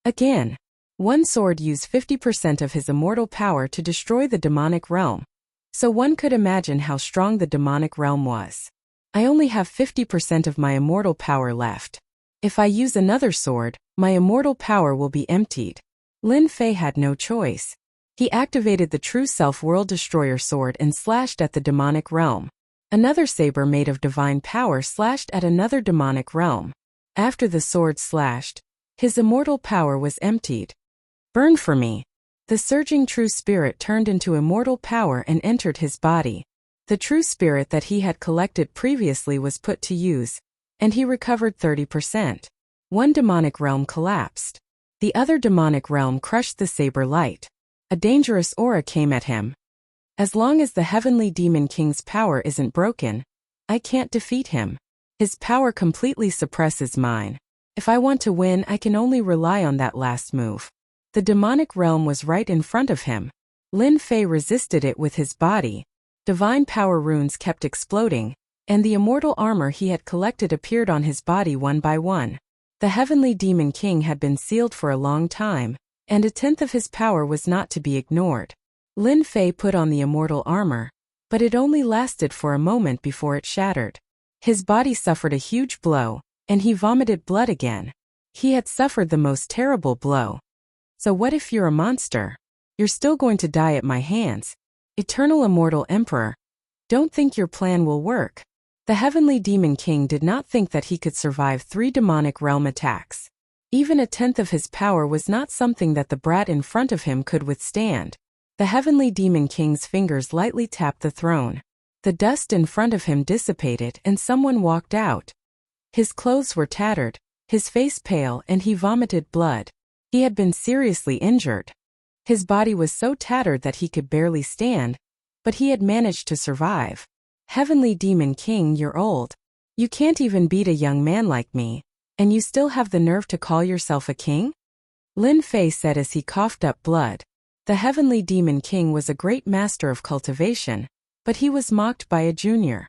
Again, one sword used 50% of his immortal power to destroy the demonic realm. So one could imagine how strong the demonic realm was. I only have 50% of my immortal power left. If I use another sword, my immortal power will be emptied. Lin Fei had no choice. He activated the true self world destroyer sword and slashed at the demonic realm. Another saber made of divine power slashed at another demonic realm. After the sword slashed, his immortal power was emptied. Burn for me. The surging true spirit turned into immortal power and entered his body. The true spirit that he had collected previously was put to use, and he recovered 30%. One demonic realm collapsed. The other demonic realm crushed the saber light. A dangerous aura came at him. As long as the heavenly demon king's power isn't broken, I can't defeat him. His power completely suppresses mine. If I want to win, I can only rely on that last move. The demonic realm was right in front of him. Lin Fei resisted it with his body. Divine power runes kept exploding, and the immortal armor he had collected appeared on his body one by one. The heavenly demon king had been sealed for a long time, and 1/10 of his power was not to be ignored. Lin Fei put on the immortal armor, but it only lasted for a moment before it shattered. His body suffered a huge blow, and he vomited blood again. He had suffered the most terrible blow. So what if you're a monster? You're still going to die at my hands. Eternal immortal emperor. Don't think your plan will work. The heavenly demon king did not think that he could survive 3 demonic realm attacks. Even a tenth of his power was not something that the brat in front of him could withstand. The heavenly demon king's fingers lightly tapped the throne. The dust in front of him dissipated and someone walked out. His clothes were tattered, his face pale, and he vomited blood. He had been seriously injured. His body was so tattered that he could barely stand, but he had managed to survive. Heavenly Demon King, you're old. You can't even beat a young man like me, and you still have the nerve to call yourself a king? Lin Fei said as he coughed up blood. The Heavenly Demon King was a great master of cultivation, but he was mocked by a junior.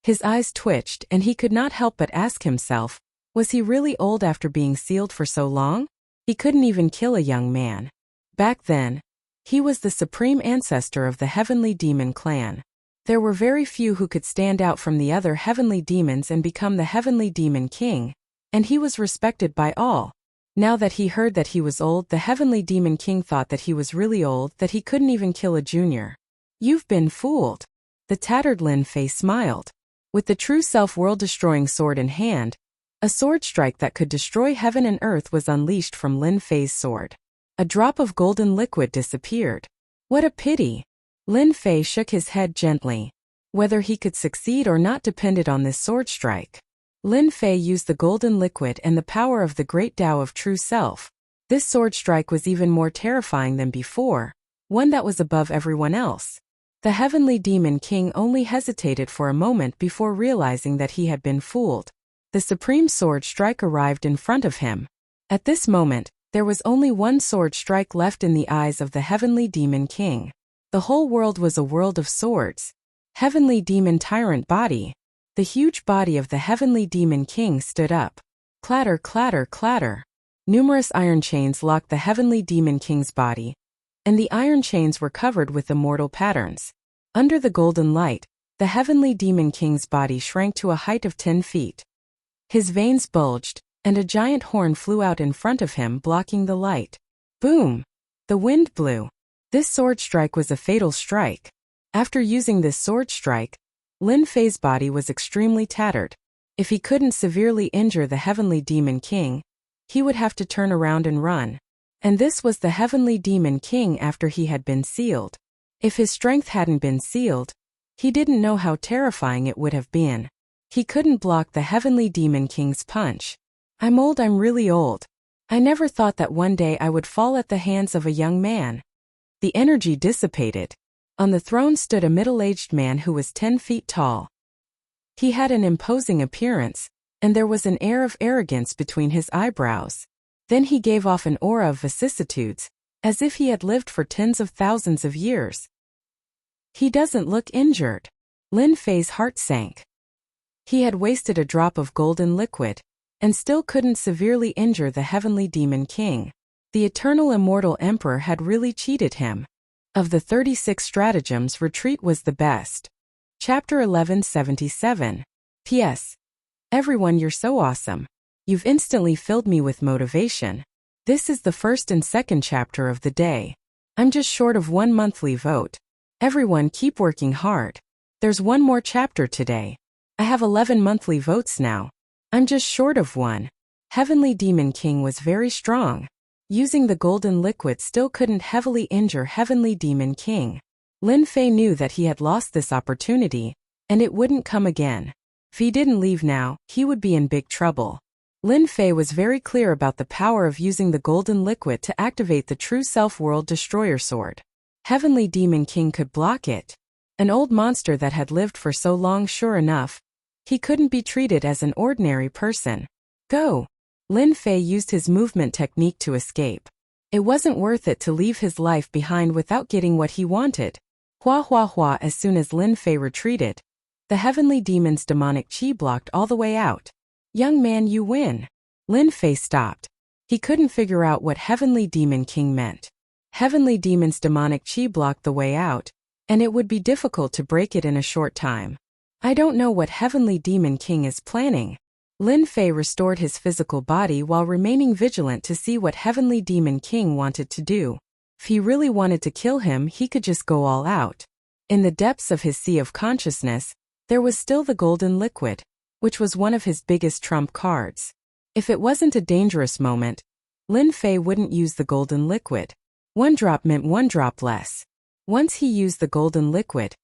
His eyes twitched and he could not help but ask himself, was he really old after being sealed for so long? He couldn't even kill a young man. Back then, he was the supreme ancestor of the Heavenly Demon clan. There were very few who could stand out from the other heavenly demons and become the Heavenly Demon King, and he was respected by all. Now that he heard that he was old, the Heavenly Demon King thought that he was really old, that he couldn't even kill a junior. You've been fooled. The tattered Lin Fei smiled. With the true self world-destroying sword in hand, a sword strike that could destroy heaven and earth was unleashed from Lin Fei's sword. A drop of golden liquid disappeared. What a pity. Lin Fei shook his head gently. Whether he could succeed or not depended on this sword strike. Lin Fei used the golden liquid and the power of the great Tao of true self. This sword strike was even more terrifying than before, one that was above everyone else. The Heavenly Demon King only hesitated for a moment before realizing that he had been fooled. The supreme sword strike arrived in front of him. At this moment, there was only one sword strike left in the eyes of the Heavenly Demon King. The whole world was a world of swords. Heavenly Demon Tyrant Body. The huge body of the Heavenly Demon King stood up. Clatter, clatter, clatter. Numerous iron chains locked the Heavenly Demon King's body, and the iron chains were covered with immortal patterns. Under the golden light, the Heavenly Demon King's body shrank to a height of 10 feet. His veins bulged, and a giant horn flew out in front of him, blocking the light. Boom! The wind blew. This sword strike was a fatal strike. After using this sword strike, Lin Fei's body was extremely tattered. If he couldn't severely injure the Heavenly Demon King, he would have to turn around and run. And this was the Heavenly Demon King after he had been sealed. If his strength hadn't been sealed, he didn't know how terrifying it would have been. He couldn't block the Heavenly Demon King's punch. I'm old, I'm really old. I never thought that one day I would fall at the hands of a young man. The energy dissipated. On the throne stood a middle-aged man who was 10 feet tall. He had an imposing appearance, and there was an air of arrogance between his eyebrows. Then he gave off an aura of vicissitudes, as if he had lived for tens of thousands of years. He doesn't look injured. Lin Fei's heart sank. He had wasted a drop of golden liquid, and still couldn't severely injure the Heavenly Demon King. The eternal immortal emperor had really cheated him. Of the 36 stratagems, retreat was the best. Chapter 1177. P.S. Everyone, you're so awesome. You've instantly filled me with motivation. This is the first and second chapter of the day. I'm just short of 1 monthly vote. Everyone, keep working hard. There's one more chapter today. I have 11 monthly votes now. I'm just short of 1. Heavenly Demon King was very strong. Using the golden liquid still couldn't heavily injure Heavenly Demon King. Lin Fei knew that he had lost this opportunity, and it wouldn't come again. If he didn't leave now, he would be in big trouble. Lin Fei was very clear about the power of using the golden liquid to activate the true self-world destroyer sword. Heavenly Demon King could block it. An old monster that had lived for so long, sure enough. He couldn't be treated as an ordinary person. Go! Lin Fei used his movement technique to escape. It wasn't worth it to leave his life behind without getting what he wanted. Hua hua hua. As soon as Lin Fei retreated, the Heavenly Demon's demonic chi blocked all the way out. Young man, you win. Lin Fei stopped. He couldn't figure out what Heavenly Demon King meant. Heavenly Demon's demonic chi blocked the way out, and it would be difficult to break it in a short time. I don't know what Heavenly Demon King is planning. Lin Fei restored his physical body while remaining vigilant to see what Heavenly Demon King wanted to do. If he really wanted to kill him, he could just go all out. In the depths of his sea of consciousness, there was still the golden liquid, which was one of his biggest trump cards. If it wasn't a dangerous moment, Lin Fei wouldn't use the golden liquid. One drop meant one drop less. Once he used the golden liquid,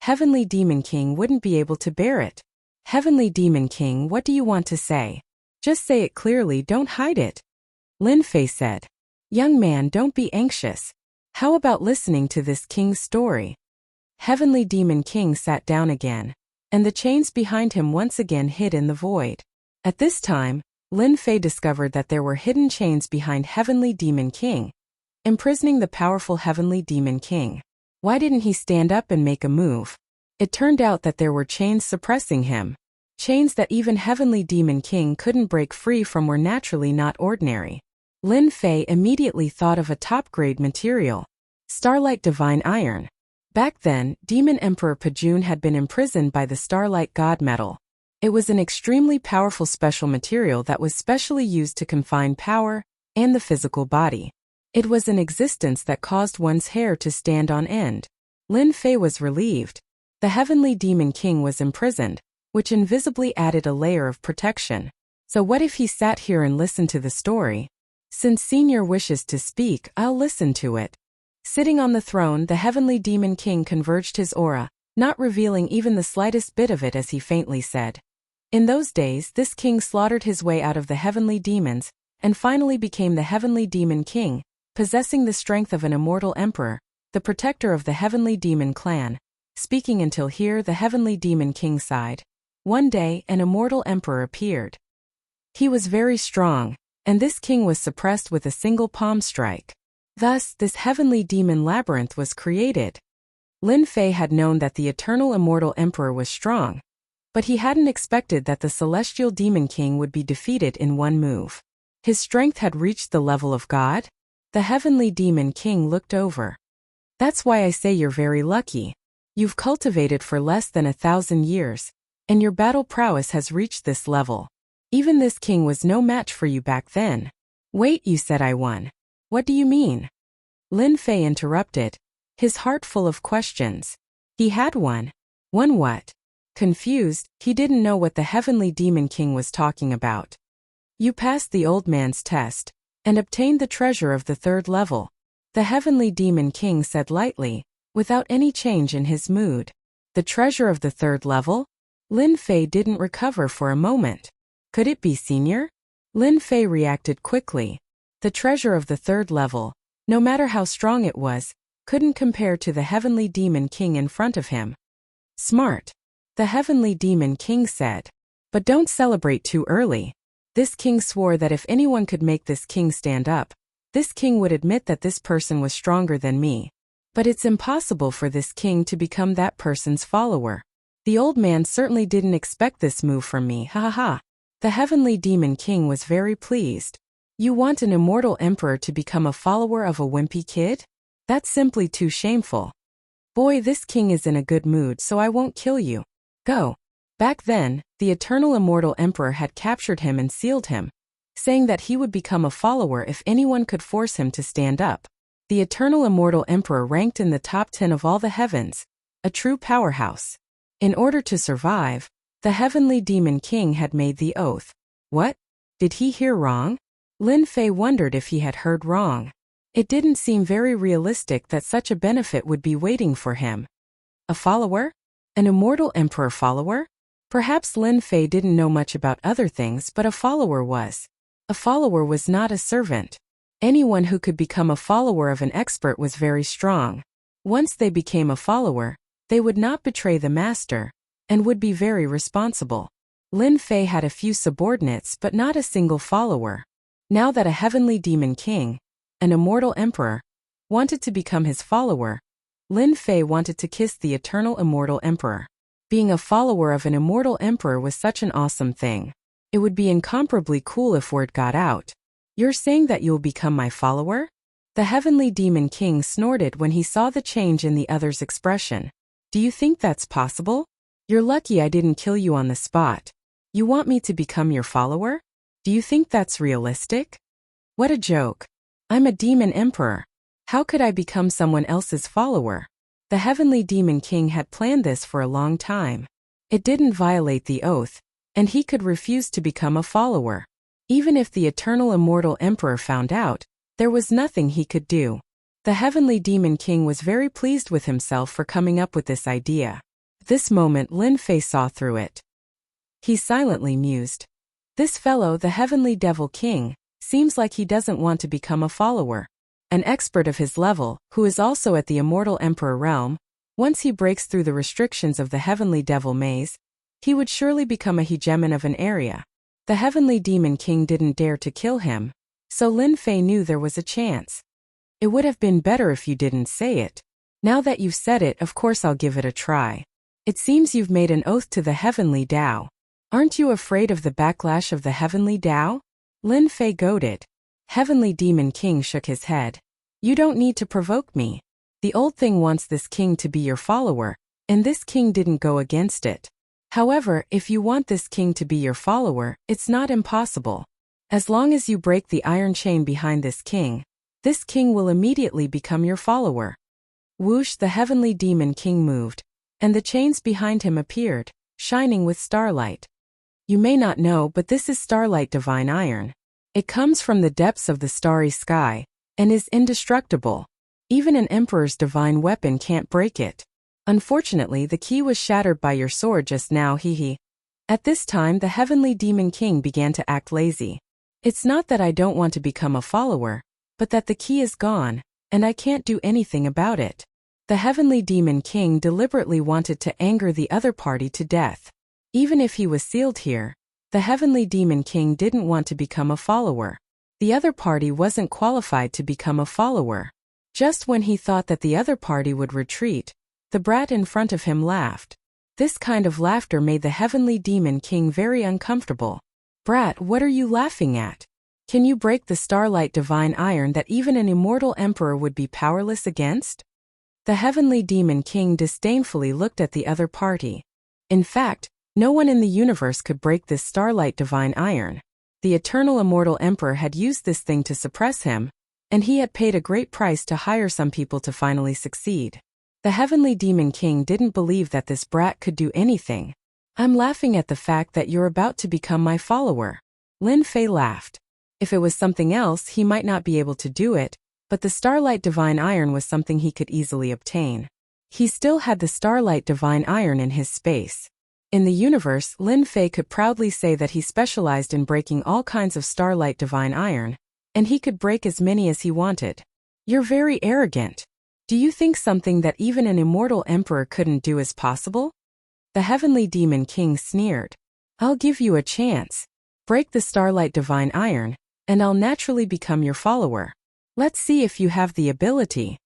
Heavenly Demon King wouldn't be able to bear it. Heavenly Demon King, what do you want to say? Just say it clearly, don't hide it. Lin Fei said. Young man, don't be anxious. How about listening to this king's story? Heavenly Demon King sat down again, and the chains behind him once again hid in the void. At this time, Lin Fei discovered that there were hidden chains behind Heavenly Demon King, imprisoning the powerful Heavenly Demon King. Why didn't he stand up and make a move? It turned out that there were chains suppressing him. Chains that even Heavenly Demon King couldn't break free from were naturally not ordinary. Lin Fei immediately thought of a top-grade material, Starlight Divine Iron. Back then, Demon Emperor Pajun had been imprisoned by the Starlight God Metal. It was an extremely powerful special material that was specially used to confine power and the physical body. It was an existence that caused one's hair to stand on end. Lin Fei was relieved. The Heavenly Demon King was imprisoned, which invisibly added a layer of protection. So what if he sat here and listened to the story? Since Senior wishes to speak, I'll listen to it. Sitting on the throne, the Heavenly Demon King converged his aura, not revealing even the slightest bit of it as he faintly said. In those days, this king slaughtered his way out of the heavenly demons, and finally became the Heavenly Demon King, possessing the strength of an immortal emperor, the protector of the Heavenly Demon clan. Speaking until here, the Heavenly Demon King sighed. One day, an immortal emperor appeared. He was very strong, and this king was suppressed with a single palm strike. Thus, this Heavenly Demon Labyrinth was created. Lin Fei had known that the eternal immortal emperor was strong, but he hadn't expected that the Celestial Demon King would be defeated in one move. His strength had reached the level of God? The Heavenly Demon King looked over. That's why I say you're very lucky. You've cultivated for less than 1,000 years, and your battle prowess has reached this level. Even this king was no match for you back then. Wait, you said I won. What do you mean? Lin Fei interrupted, his heart full of questions. He had won. Won what? Confused, he didn't know what the Heavenly Demon King was talking about. You passed the old man's test, and obtained the treasure of the 3rd level. The Heavenly Demon King said lightly, without any change in his mood. The treasure of the 3rd level? Lin Fei didn't recover for a moment. Could it be Senior? Lin Fei reacted quickly. The treasure of the 3rd level, no matter how strong it was, couldn't compare to the Heavenly Demon King in front of him. Smart. The Heavenly Demon King said. But don't celebrate too early. This king swore that if anyone could make this king stand up, this king would admit that this person was stronger than me. But it's impossible for this king to become that person's follower. The old man certainly didn't expect this move from me, ha ha ha. The Heavenly Demon King was very pleased. You want an immortal emperor to become a follower of a wimpy kid? That's simply too shameful. Boy, this king is in a good mood, so I won't kill you. Go. Back then, the eternal immortal emperor had captured him and sealed him, saying that he would become a follower if anyone could force him to stand up. The eternal immortal emperor ranked in the top 10 of all the heavens, a true powerhouse. In order to survive, the Heavenly Demon King had made the oath. What? Did he hear wrong? Lin Fei wondered if he had heard wrong. It didn't seem very realistic that such a benefit would be waiting for him. A follower? An immortal emperor follower? Perhaps Lin Fei didn't know much about other things, but a follower was. A follower was not a servant. Anyone who could become a follower of an expert was very strong. Once they became a follower, they would not betray the master, and would be very responsible. Lin Fei had a few subordinates but not a single follower. Now that a Heavenly Demon King, an immortal emperor, wanted to become his follower, Lin Fei wanted to kiss the eternal immortal emperor. Being a follower of an immortal emperor was such an awesome thing. It would be incomparably cool if word got out. You're saying that you'll become my follower? The Heavenly Demon King snorted when he saw the change in the other's expression. Do you think that's possible? You're lucky I didn't kill you on the spot. You want me to become your follower? Do you think that's realistic? What a joke. I'm a demon emperor. How could I become someone else's follower? The heavenly demon king had planned this for a long time. It didn't violate the oath, and he could refuse to become a follower. Even if the eternal immortal emperor found out, there was nothing he could do. The heavenly demon king was very pleased with himself for coming up with this idea. At this moment Lin Fei saw through it. He silently mused. This fellow, the heavenly devil king, seems like he doesn't want to become a follower. An expert of his level, who is also at the immortal emperor realm, once he breaks through the restrictions of the heavenly devil maze, he would surely become a hegemon of an area. The heavenly demon king didn't dare to kill him, so Lin Fei knew there was a chance. It would have been better if you didn't say it. Now that you've said it, of course I'll give it a try. It seems you've made an oath to the heavenly Tao. Aren't you afraid of the backlash of the heavenly Tao? Lin Fei goaded. Heavenly demon king shook his head. You don't need to provoke me. The old thing wants this king to be your follower, and this king didn't go against it. However, if you want this king to be your follower, it's not impossible. As long as you break the iron chain behind this king will immediately become your follower. Whoosh, the heavenly demon king moved, and the chains behind him appeared, shining with starlight. You may not know, but this is starlight divine iron. It comes from the depths of the starry sky, and is indestructible. Even an emperor's divine weapon can't break it. Unfortunately, the key was shattered by your sword just now, hee. At this time, the heavenly demon king began to act lazy. It's not that I don't want to become a follower, but that the key is gone, and I can't do anything about it. The heavenly demon king deliberately wanted to anger the other party to death. Even if he was sealed here, the heavenly demon king didn't want to become a follower. The other party wasn't qualified to become a follower. Just when he thought that the other party would retreat, the brat in front of him laughed. This kind of laughter made the heavenly demon king very uncomfortable. Brat, what are you laughing at? Can you break the starlight divine iron that even an immortal emperor would be powerless against? The heavenly demon king disdainfully looked at the other party. In fact, no one in the universe could break this starlight divine iron. The eternal immortal emperor had used this thing to suppress him, and he had paid a great price to hire some people to finally succeed. The heavenly demon king didn't believe that this brat could do anything. I'm laughing at the fact that you're about to become my follower. Lin Fei laughed. If it was something else, he might not be able to do it, but the starlight divine iron was something he could easily obtain. He still had the starlight divine iron in his space. In the universe, Lin Fei could proudly say that he specialized in breaking all kinds of starlight divine iron, and he could break as many as he wanted. You're very arrogant. Do you think something that even an immortal emperor couldn't do is possible? The heavenly demon king sneered. I'll give you a chance. Break the starlight divine iron, and I'll naturally become your follower. Let's see if you have the ability.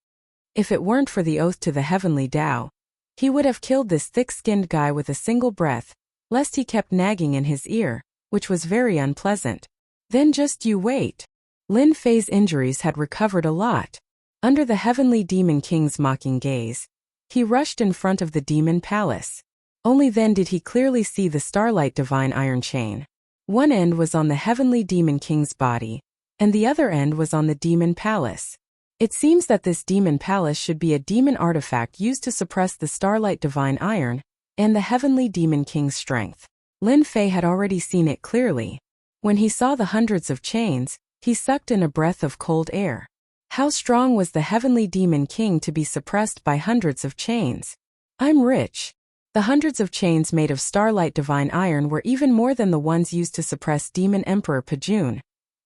If it weren't for the oath to the heavenly Tao, he would have killed this thick-skinned guy with a single breath, lest he kept nagging in his ear, which was very unpleasant. Then just you wait. Lin Fei's injuries had recovered a lot. Under the heavenly demon king's mocking gaze, he rushed in front of the demon palace. Only then did he clearly see the starlight divine iron chain. One end was on the heavenly demon king's body, and the other end was on the demon palace. It seems that this demon palace should be a demon artifact used to suppress the starlight divine iron and the heavenly demon king's strength. Lin Fei had already seen it clearly. When he saw the hundreds of chains, he sucked in a breath of cold air. How strong was the heavenly demon king to be suppressed by hundreds of chains? I'm rich. The hundreds of chains made of starlight divine iron were even more than the ones used to suppress Demon Emperor Pajun.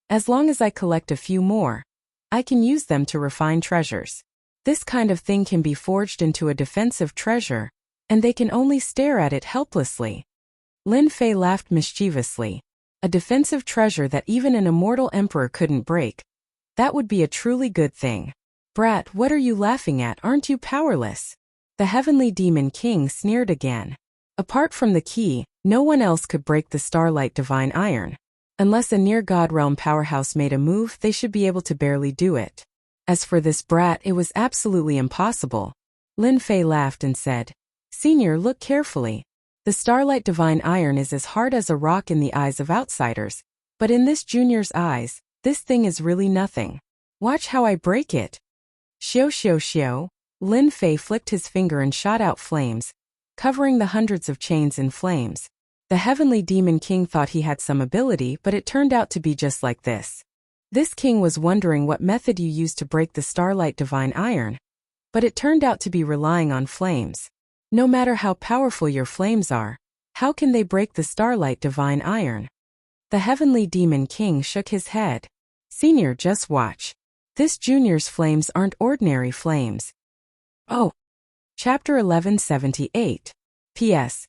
As long as I collect a few more, I can use them to refine treasures. This kind of thing can be forged into a defensive treasure, and they can only stare at it helplessly. Lin Fei laughed mischievously. A defensive treasure that even an immortal emperor couldn't break. That would be a truly good thing. Brat, what are you laughing at? Aren't you powerless? The heavenly demon king sneered again. Apart from the key, no one else could break the starlight divine iron. Unless a near-god realm powerhouse made a move, they should be able to barely do it. As for this brat, it was absolutely impossible. Lin Fei laughed and said, Senior, look carefully. The Starlight Divine Iron is as hard as a rock in the eyes of outsiders, but in this junior's eyes, this thing is really nothing. Watch how I break it. Xiao xiao xiao. Lin Fei flicked his finger and shot out flames, covering the hundreds of chains in flames. The Heavenly Demon King thought he had some ability, but it turned out to be just like this. This king was wondering what method you used to break the Starlight Divine Iron, but it turned out to be relying on flames. No matter how powerful your flames are, how can they break the Starlight Divine Iron? The Heavenly Demon King shook his head. Senior, just watch. This junior's flames aren't ordinary flames. Oh. Chapter 1178. P.S.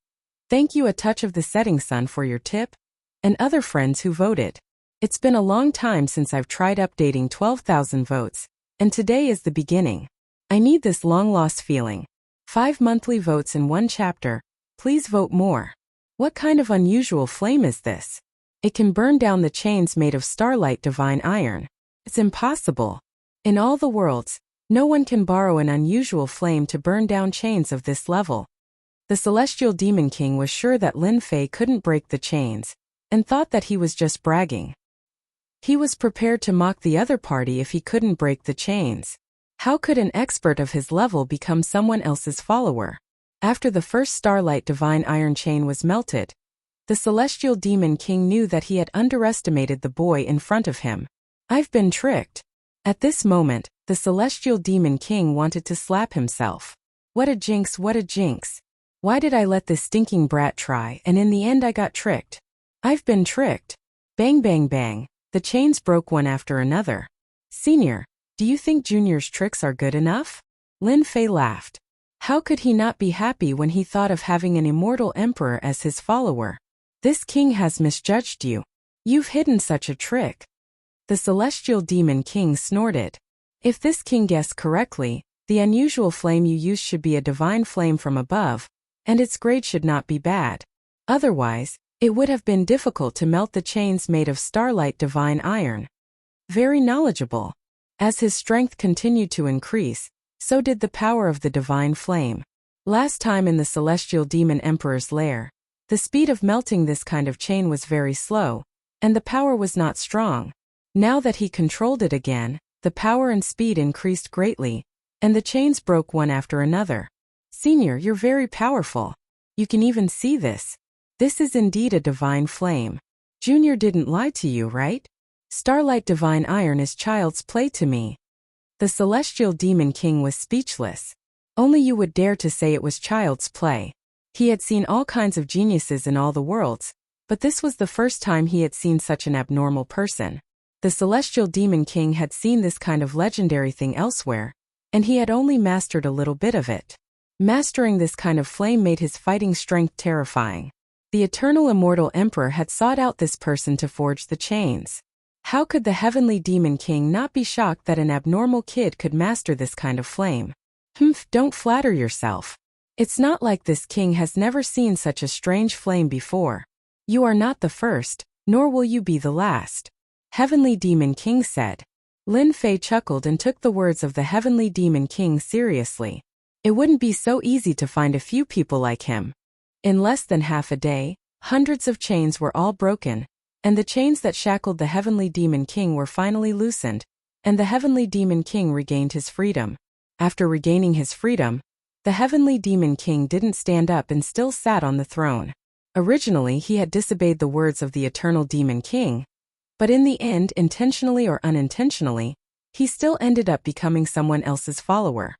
Thank you A Touch of the Setting Sun for your tip, and other friends who voted. It's been a long time since I've tried updating 12,000 votes, and today is the beginning. I need this long-lost feeling. 5 monthly votes in 1 chapter. Please vote more. What kind of unusual flame is this? It can burn down the chains made of Starlight Divine Iron. It's impossible. In all the worlds, no one can borrow an unusual flame to burn down chains of this level. The Celestial Demon King was sure that Lin Fei couldn't break the chains, and thought that he was just bragging. He was prepared to mock the other party if he couldn't break the chains. How could an expert of his level become someone else's follower? After the first Starlight Divine Iron chain was melted, the Celestial Demon King knew that he had underestimated the boy in front of him. I've been tricked. At this moment, the Celestial Demon King wanted to slap himself. What a jinx, what a jinx. Why did I let this stinking brat try, and in the end I got tricked? I've been tricked. Bang bang bang, the chains broke one after another. Senior, do you think Junior's tricks are good enough? Lin Fei laughed. How could he not be happy when he thought of having an immortal emperor as his follower? This king has misjudged you. You've hidden such a trick. The Celestial Demon King snorted. If this king guessed correctly, the unusual flame you used should be a divine flame from above, and its grade should not be bad. Otherwise, it would have been difficult to melt the chains made of Starlight Divine Iron. Very knowledgeable. As his strength continued to increase, so did the power of the divine flame. Last time in the Celestial Demon Emperor's lair, the speed of melting this kind of chain was very slow, and the power was not strong. Now that he controlled it again, the power and speed increased greatly, and the chains broke one after another. Senior, you're very powerful. You can even see this. This is indeed a divine flame. Junior didn't lie to you, right? Starlight Divine Iron is child's play to me. The Celestial Demon King was speechless. Only you would dare to say it was child's play. He had seen all kinds of geniuses in all the worlds, but this was the first time he had seen such an abnormal person. The Celestial Demon King had seen this kind of legendary thing elsewhere, and he had only mastered a little bit of it. Mastering this kind of flame made his fighting strength terrifying. The Eternal Immortal Emperor had sought out this person to forge the chains. How could the Heavenly Demon King not be shocked that an abnormal kid could master this kind of flame? Humph, don't flatter yourself. It's not like this king has never seen such a strange flame before. You are not the first, nor will you be the last. Heavenly Demon King said. Lin Fei chuckled and took the words of the Heavenly Demon King seriously. It wouldn't be so easy to find a few people like him. In less than half a day, hundreds of chains were all broken, and the chains that shackled the Heavenly Demon King were finally loosened, and the Heavenly Demon King regained his freedom. After regaining his freedom, the Heavenly Demon King didn't stand up and still sat on the throne. Originally he had disobeyed the words of the Eternal Demon King, but in the end, intentionally or unintentionally, he still ended up becoming someone else's follower.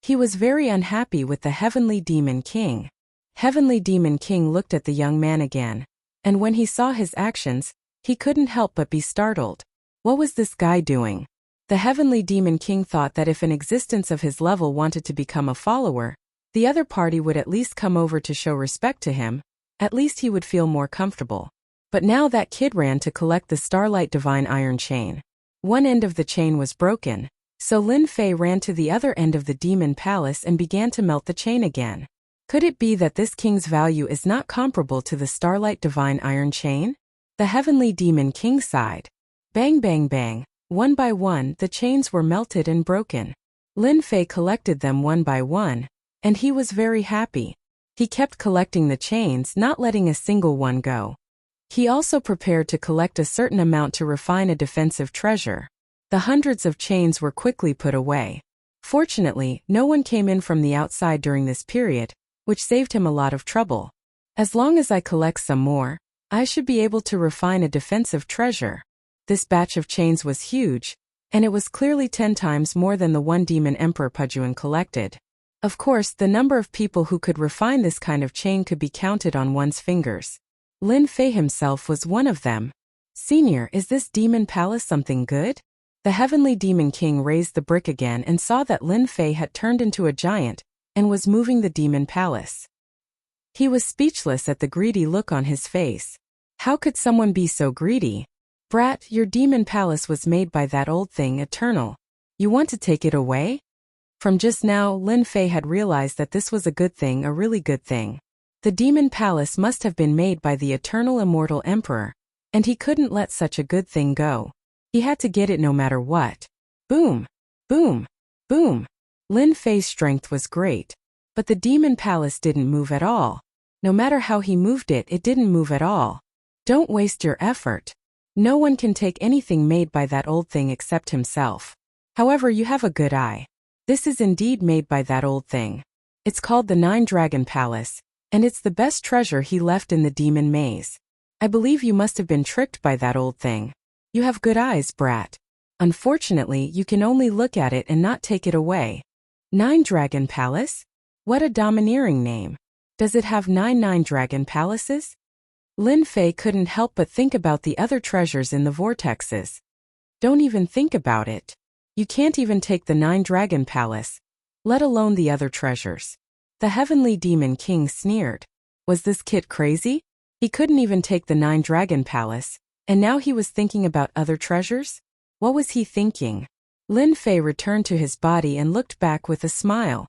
He was very unhappy with the Heavenly Demon King. Heavenly Demon King looked at the young man again, and when he saw his actions, he couldn't help but be startled. What was this guy doing? The Heavenly Demon King thought that if an existence of his level wanted to become a follower, the other party would at least come over to show respect to him, at least he would feel more comfortable. But now that kid ran to collect the Starlight Divine Iron chain. One end of the chain was broken, so Lin Fei ran to the other end of the Demon Palace and began to melt the chain again. Could it be that this king's value is not comparable to the Starlight Divine Iron chain? The Heavenly Demon King sighed. Bang bang bang, one by one the chains were melted and broken. Lin Fei collected them one by one, and he was very happy. He kept collecting the chains, not letting a single one go. He also prepared to collect a certain amount to refine a defensive treasure. The hundreds of chains were quickly put away. Fortunately, no one came in from the outside during this period, which saved him a lot of trouble. As long as I collect some more, I should be able to refine a defensive treasure. This batch of chains was huge, and it was clearly 10 times more than the one Demon Emperor Pujuan collected. Of course, the number of people who could refine this kind of chain could be counted on one's fingers. Lin Fei himself was one of them. Senior, is this demon palace something good? The Heavenly Demon King raised the brick again and saw that Lin Fei had turned into a giant and was moving the demon palace. He was speechless at the greedy look on his face. How could someone be so greedy? Brat, your demon palace was made by that old thing Eternal. You want to take it away? From just now, Lin Fei had realized that this was a good thing, a really good thing. The demon palace must have been made by the eternal immortal emperor, and he couldn't let such a good thing go. He had to get it no matter what. Boom! Boom! Boom! Lin Fei's strength was great, but the demon palace didn't move at all. No matter how he moved it, it didn't move at all. Don't waste your effort. No one can take anything made by that old thing except himself. However, you have a good eye. This is indeed made by that old thing. It's called the Nine Dragon Palace, and it's the best treasure he left in the demon maze. I believe you must have been tricked by that old thing. You have good eyes, brat. Unfortunately, you can only look at it and not take it away. Nine Dragon Palace? What a domineering name. Does it have 9 dragon palaces? Lin Fei couldn't help but think about the other treasures in the vortexes. Don't even think about it. You can't even take the 9 dragon palace, let alone the other treasures. The Heavenly Demon King sneered. Was this kid crazy? He couldn't even take the 9 dragon palace, and now he was thinking about other treasures? What was he thinking? Lin Fei returned to his body and looked back with a smile.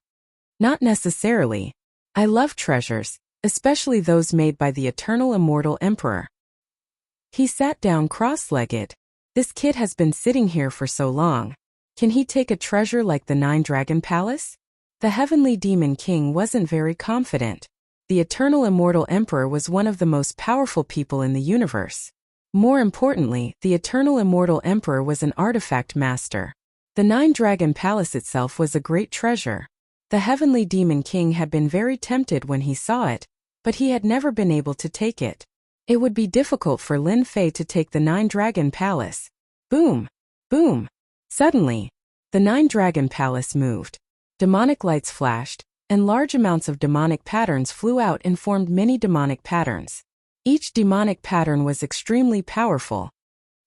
Not necessarily. I love treasures, especially those made by the eternal immortal emperor. He sat down cross-legged. This kid has been sitting here for so long. Can he take a treasure like the 9 dragon palace? The Heavenly Demon King wasn't very confident. The eternal immortal emperor was one of the most powerful people in the universe. More importantly, the eternal immortal emperor was an artifact master. The 9 dragon palace itself was a great treasure. The Heavenly Demon King had been very tempted when he saw it, but he had never been able to take it. It would be difficult for Lin Fei to take the 9 dragon palace. Boom! Boom! Suddenly, the 9 dragon palace moved. Demonic lights flashed, and large amounts of demonic patterns flew out and formed many demonic patterns. Each demonic pattern was extremely powerful.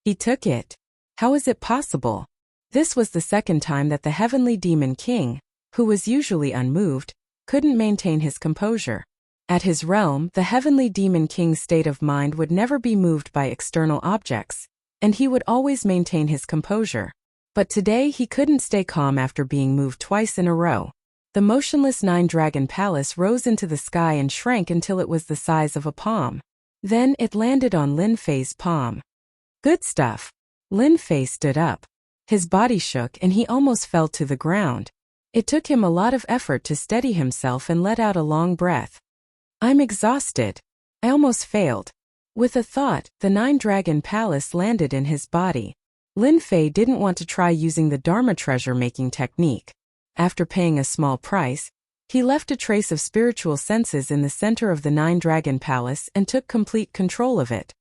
He took it. How is it possible? This was the second time that the Heavenly Demon King, who was usually unmoved, couldn't maintain his composure. At his realm, the Heavenly Demon King's state of mind would never be moved by external objects, and he would always maintain his composure. But today he couldn't stay calm after being moved twice in a row. The motionless 9 dragon palace rose into the sky and shrank until it was the size of a palm. Then it landed on Lin Fei's palm. Good stuff. Lin Fei stood up. His body shook and he almost fell to the ground. It took him a lot of effort to steady himself and let out a long breath. I'm exhausted. I almost failed. With a thought, the 9 dragon palace landed in his body. Lin Fei didn't want to try using the Dharma treasure-making technique. After paying a small price, he left a trace of spiritual senses in the center of the 9 dragon palace and took complete control of it.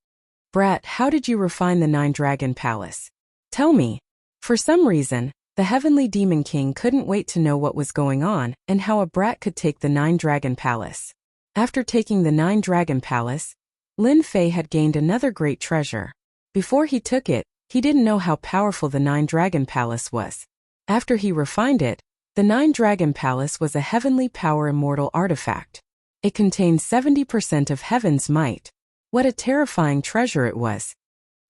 Brat, how did you refine the 9 dragon palace? Tell me. For some reason, the Heavenly Demon King couldn't wait to know what was going on and how a brat could take the 9 dragon palace. After taking the 9 dragon palace, Lin Fei had gained another great treasure. Before he took it, he didn't know how powerful the 9 dragon palace was. After he refined it, the 9 dragon palace was a heavenly power immortal artifact. It contained 70% of heaven's might. What a terrifying treasure it was.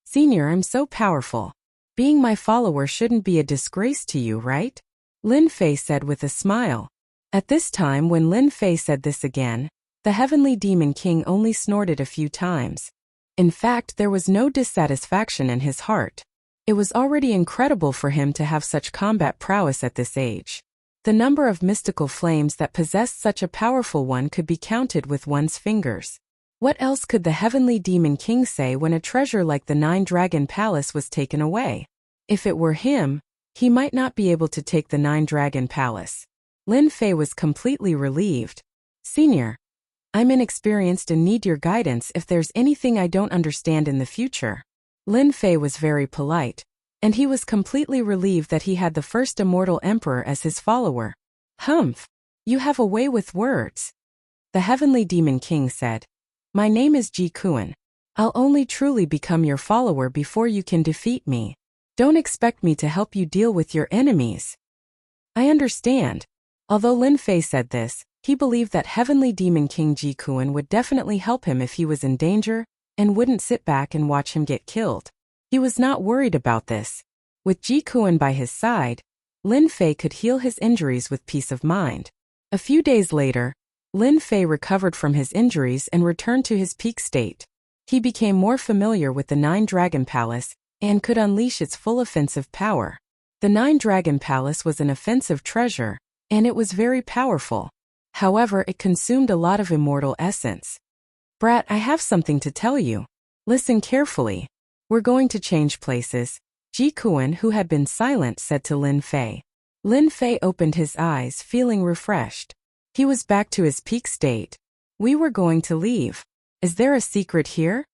Senior, I'm so powerful. Being my follower shouldn't be a disgrace to you, right? Lin Fei said with a smile. At this time, when Lin Fei said this again, the Heavenly Demon King only snorted a few times. In fact, there was no dissatisfaction in his heart. It was already incredible for him to have such combat prowess at this age. The number of mystical flames that possessed such a powerful one could be counted with one's fingers. What else could the heavenly demon king say when a treasure like the 9-Dragon Palace was taken away? If it were him, he might not be able to take the 9-Dragon Palace. Lin Fei was completely relieved. Senior, I'm inexperienced and need your guidance if there's anything I don't understand in the future. Lin Fei was very polite, and he was completely relieved that he had the first immortal emperor as his follower. Humph! You have a way with words. The heavenly demon king said, My name is Ji Kuan. I'll only truly become your follower before you can defeat me. Don't expect me to help you deal with your enemies. I understand. Although Lin Fei said this, he believed that heavenly demon king Ji Kuan would definitely help him if he was in danger, and wouldn't sit back and watch him get killed. He was not worried about this. With Ji Kuan by his side, Lin Fei could heal his injuries with peace of mind. A few days later, Lin Fei recovered from his injuries and returned to his peak state. He became more familiar with the 9-Dragon Palace and could unleash its full offensive power. The 9-Dragon Palace was an offensive treasure, and it was very powerful. However, it consumed a lot of immortal essence. Brat, I have something to tell you. Listen carefully. We're going to change places, Ji Kuan, who had been silent, said to Lin Fei. Lin Fei opened his eyes, feeling refreshed. He was back to his peak state. We were going to leave. Is there a secret here?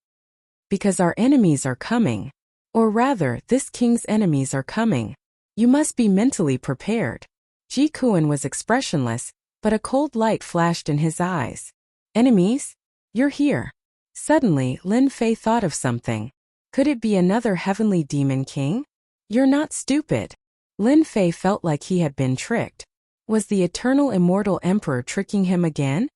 Because our enemies are coming. Or rather, this king's enemies are coming. You must be mentally prepared. Ji Kuan was expressionless, but a cold light flashed in his eyes. Enemies? You're here. Suddenly, Lin Fei thought of something. Could it be another heavenly demon king? You're not stupid. Lin Fei felt like he had been tricked. Was the eternal immortal emperor tricking him again?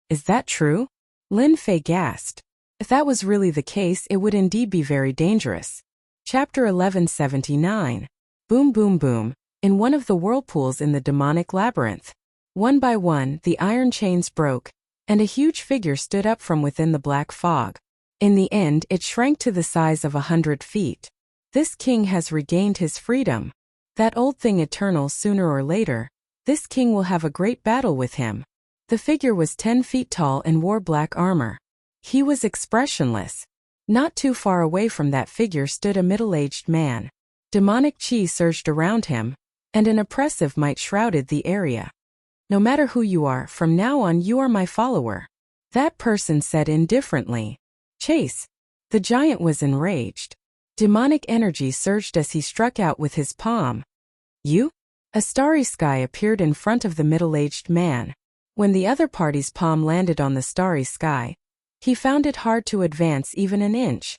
Is that true? Lin Fei gasped. If that was really the case, it would indeed be very dangerous. Chapter 1179. Boom boom boom. In one of the whirlpools in the demonic labyrinth. One by one, the iron chains broke, and a huge figure stood up from within the black fog. In the end, it shrank to the size of 100 feet. This king has regained his freedom. That old thing eternal, sooner or later, this king will have a great battle with him. The figure was 10 feet tall and wore black armor. He was expressionless. Not too far away from that figure stood a middle-aged man. Demonic chi surged around him, and an oppressive might shrouded the area. No matter who you are, from now on you are my follower. That person said indifferently. Chase. The giant was enraged. Demonic energy surged as he struck out with his palm. You? A starry sky appeared in front of the middle-aged man. When the other party's palm landed on the starry sky, he found it hard to advance even an inch.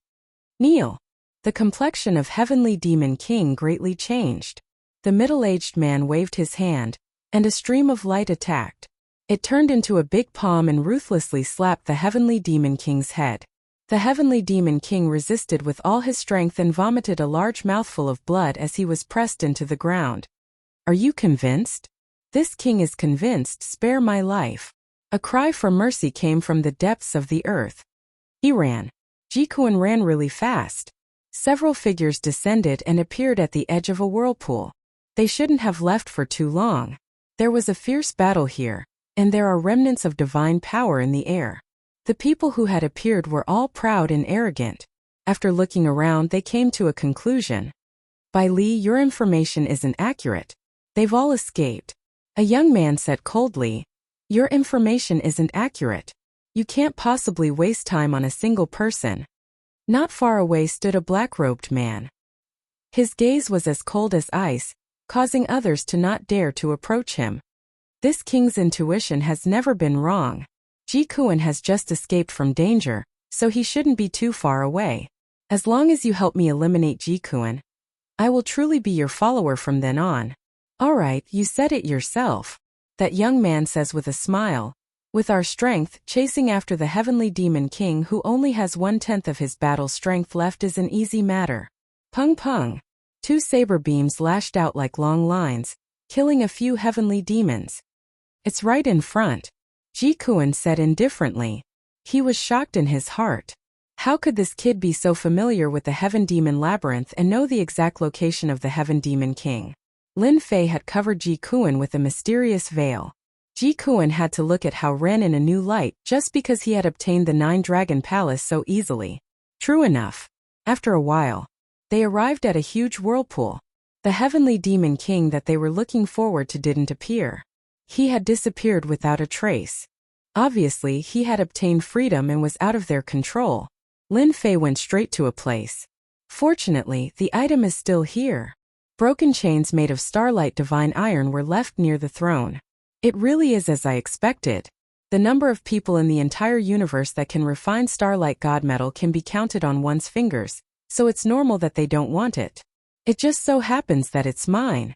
Kneel. The complexion of heavenly demon king greatly changed. The middle-aged man waved his hand, and a stream of light attacked. It turned into a big palm and ruthlessly slapped the heavenly demon king's head. The heavenly demon king resisted with all his strength and vomited a large mouthful of blood as he was pressed into the ground. Are you convinced? This king is convinced. Spare my life. A cry for mercy came from the depths of the earth. He ran. Ji Kuan ran really fast. Several figures descended and appeared at the edge of a whirlpool. They shouldn't have left for too long. There was a fierce battle here, and there are remnants of divine power in the air. The people who had appeared were all proud and arrogant. After looking around, they came to a conclusion. Bai Li, your information isn't accurate. They've all escaped. A young man said coldly, Your information isn't accurate. You can't possibly waste time on a single person. Not far away stood a black-robed man. His gaze was as cold as ice, causing others to not dare to approach him. This king's intuition has never been wrong. Ji Kuan has just escaped from danger, so he shouldn't be too far away. As long as you help me eliminate Ji Kuan, I will truly be your follower from then on. All right, you said it yourself. That young man says with a smile. With our strength, chasing after the heavenly demon king who only has 1/10 of his battle strength left is an easy matter. Pung pung. 2 saber beams lashed out like long lines, killing a few heavenly demons. It's right in front. Ji Kuan said indifferently. He was shocked in his heart. How could this kid be so familiar with the Heaven Demon Labyrinth and know the exact location of the Heaven Demon King? Lin Fei had covered Ji Kuan with a mysterious veil. Ji Kuan had to look at how Ren in a new light just because he had obtained the 9-dragon palace so easily. True enough. After a while, they arrived at a huge whirlpool. The heavenly demon king that they were looking forward to didn't appear. He had disappeared without a trace. Obviously, he had obtained freedom and was out of their control. Lin Fei went straight to a place. Fortunately, the item is still here. Broken chains made of starlight divine iron were left near the throne. It really is as I expected. The number of people in the entire universe that can refine starlight god metal can be counted on one's fingers, so it's normal that they don't want it. It just so happens that it's mine.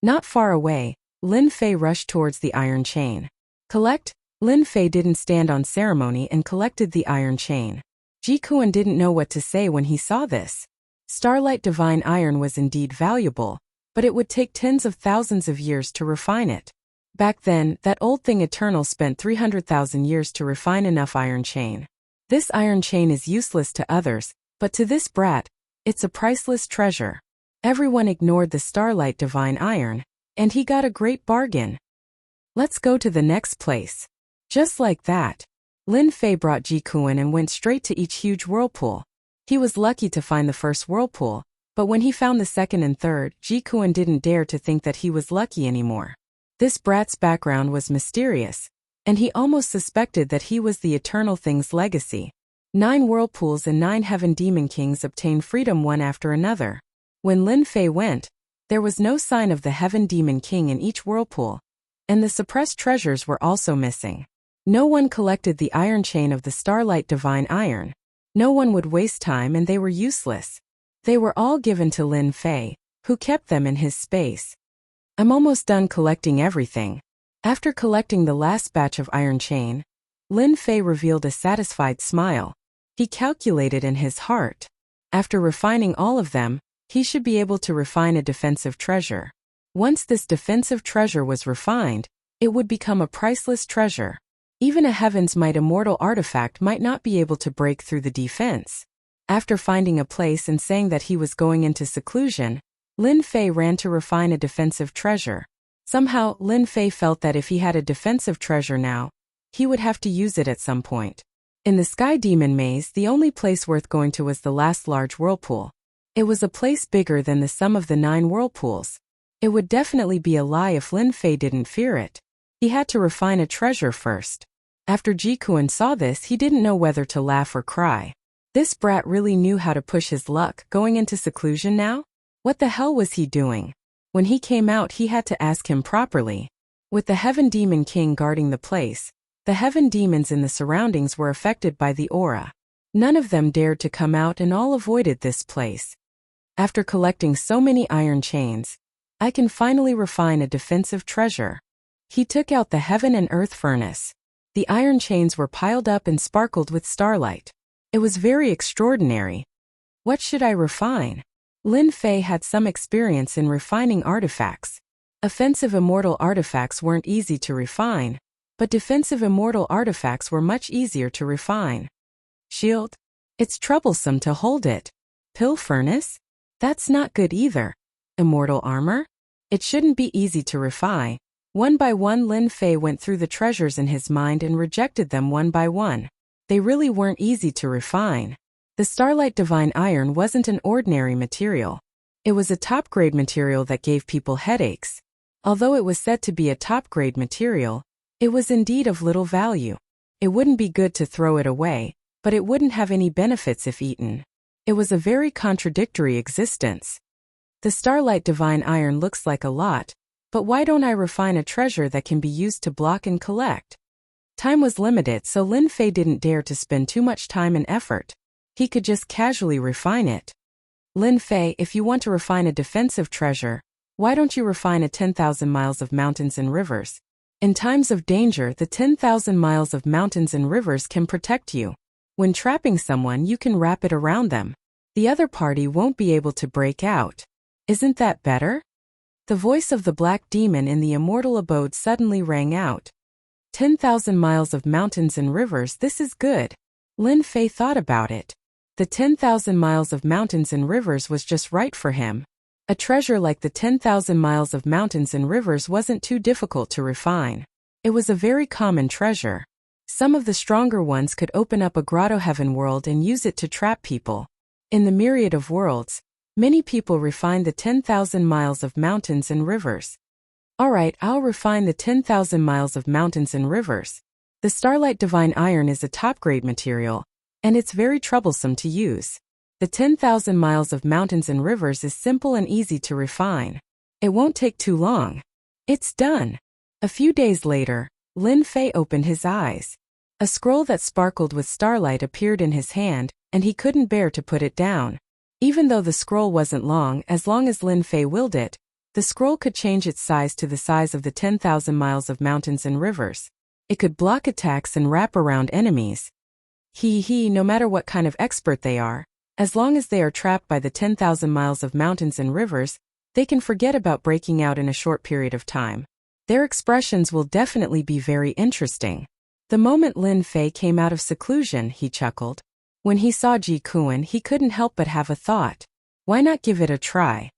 Not far away, Lin Fei rushed towards the iron chain. Collect? Lin Fei didn't stand on ceremony and collected the iron chain. Ji Kuan didn't know what to say when he saw this. Starlight divine iron was indeed valuable, but it would take tens of thousands of years to refine it. Back then, that old thing Eternal spent 300,000 years to refine enough iron chain. This iron chain is useless to others, but to this brat, it's a priceless treasure. Everyone ignored the starlight divine iron, and he got a great bargain. Let's go to the next place. Just like that, Lin Fei brought Ji Kuan and went straight to each huge whirlpool. He was lucky to find the first whirlpool, but when he found the second and third, Ji Kuan didn't dare to think that he was lucky anymore. This brat's background was mysterious, and he almost suspected that he was the Eternal Thing's legacy. 9 whirlpools and 9 heaven demon kings obtained freedom one after another. When Lin Fei went, there was no sign of the heaven demon king in each whirlpool, and the suppressed treasures were also missing. No one collected the iron chain of the starlight divine iron. No one would waste time and they were useless. They were all given to Lin Fei, who kept them in his space. I'm almost done collecting everything. After collecting the last batch of iron chain, Lin Fei revealed a satisfied smile. He calculated in his heart. After refining all of them, he should be able to refine a defensive treasure. Once this defensive treasure was refined, it would become a priceless treasure. Even a Heaven's Might immortal artifact might not be able to break through the defense. After finding a place and saying that he was going into seclusion, Lin Fei ran to refine a defensive treasure. Somehow, Lin Fei felt that if he had a defensive treasure now, he would have to use it at some point. In the Sky Demon Maze, the only place worth going to was the last large whirlpool. It was a place bigger than the sum of the 9 whirlpools. It would definitely be a lie if Lin Fei didn't fear it. He had to refine a treasure first. After Ji Kuan saw this, he didn't know whether to laugh or cry. This brat really knew how to push his luck, going into seclusion now? What the hell was he doing? When he came out, he had to ask him properly. With the Heaven Demon King guarding the place, the heaven demons in the surroundings were affected by the aura. None of them dared to come out and all avoided this place. After collecting so many iron chains, I can finally refine a defensive treasure. He took out the heaven and earth furnace. The iron chains were piled up and sparkled with starlight. It was very extraordinary. What should I refine? Lin Fei had some experience in refining artifacts. Offensive immortal artifacts weren't easy to refine, but defensive immortal artifacts were much easier to refine. Shield? It's troublesome to hold it. Pill furnace? That's not good either. Immortal armor? It shouldn't be easy to refine. One by one, Lin Fei went through the treasures in his mind and rejected them one by one. They really weren't easy to refine. The Starlight Divine Iron wasn't an ordinary material. It was a top-grade material that gave people headaches. Although it was said to be a top-grade material, it was indeed of little value. It wouldn't be good to throw it away, but it wouldn't have any benefits if eaten. It was a very contradictory existence. The Starlight Divine Iron looks like a lot, but why don't I refine a treasure that can be used to block and collect? Time was limited, so Lin Fei didn't dare to spend too much time and effort. He could just casually refine it. Lin Fei, if you want to refine a defensive treasure, why don't you refine a 10,000 miles of mountains and rivers? In times of danger, the 10,000 miles of mountains and rivers can protect you. When trapping someone, you can wrap it around them. The other party won't be able to break out. Isn't that better? The voice of the black demon in the immortal abode suddenly rang out. 10,000 miles of mountains and rivers, this is good. Lin Fei thought about it. The 10,000 miles of mountains and rivers was just right for him. A treasure like the 10,000 miles of mountains and rivers wasn't too difficult to refine. It was a very common treasure. Some of the stronger ones could open up a grotto heaven world and use it to trap people. In the myriad of worlds, many people refine the 10,000 miles of mountains and rivers. Alright, I'll refine the 10,000 miles of mountains and rivers. The Starlight Divine Iron is a top-grade material, and it's very troublesome to use. The 10,000 miles of mountains and rivers is simple and easy to refine. It won't take too long. It's done. A few days later, Lin Fei opened his eyes. A scroll that sparkled with starlight appeared in his hand, and he couldn't bear to put it down. Even though the scroll wasn't long as Lin Fei willed it, the scroll could change its size to the size of the 10,000 miles of mountains and rivers. It could block attacks and wrap around enemies. No matter what kind of expert they are, as long as they are trapped by the 10,000 miles of mountains and rivers, they can forget about breaking out in a short period of time. Their expressions will definitely be very interesting. The moment Lin Fei came out of seclusion, he chuckled. When he saw Ji Kuan, he couldn't help but have a thought. Why not give it a try?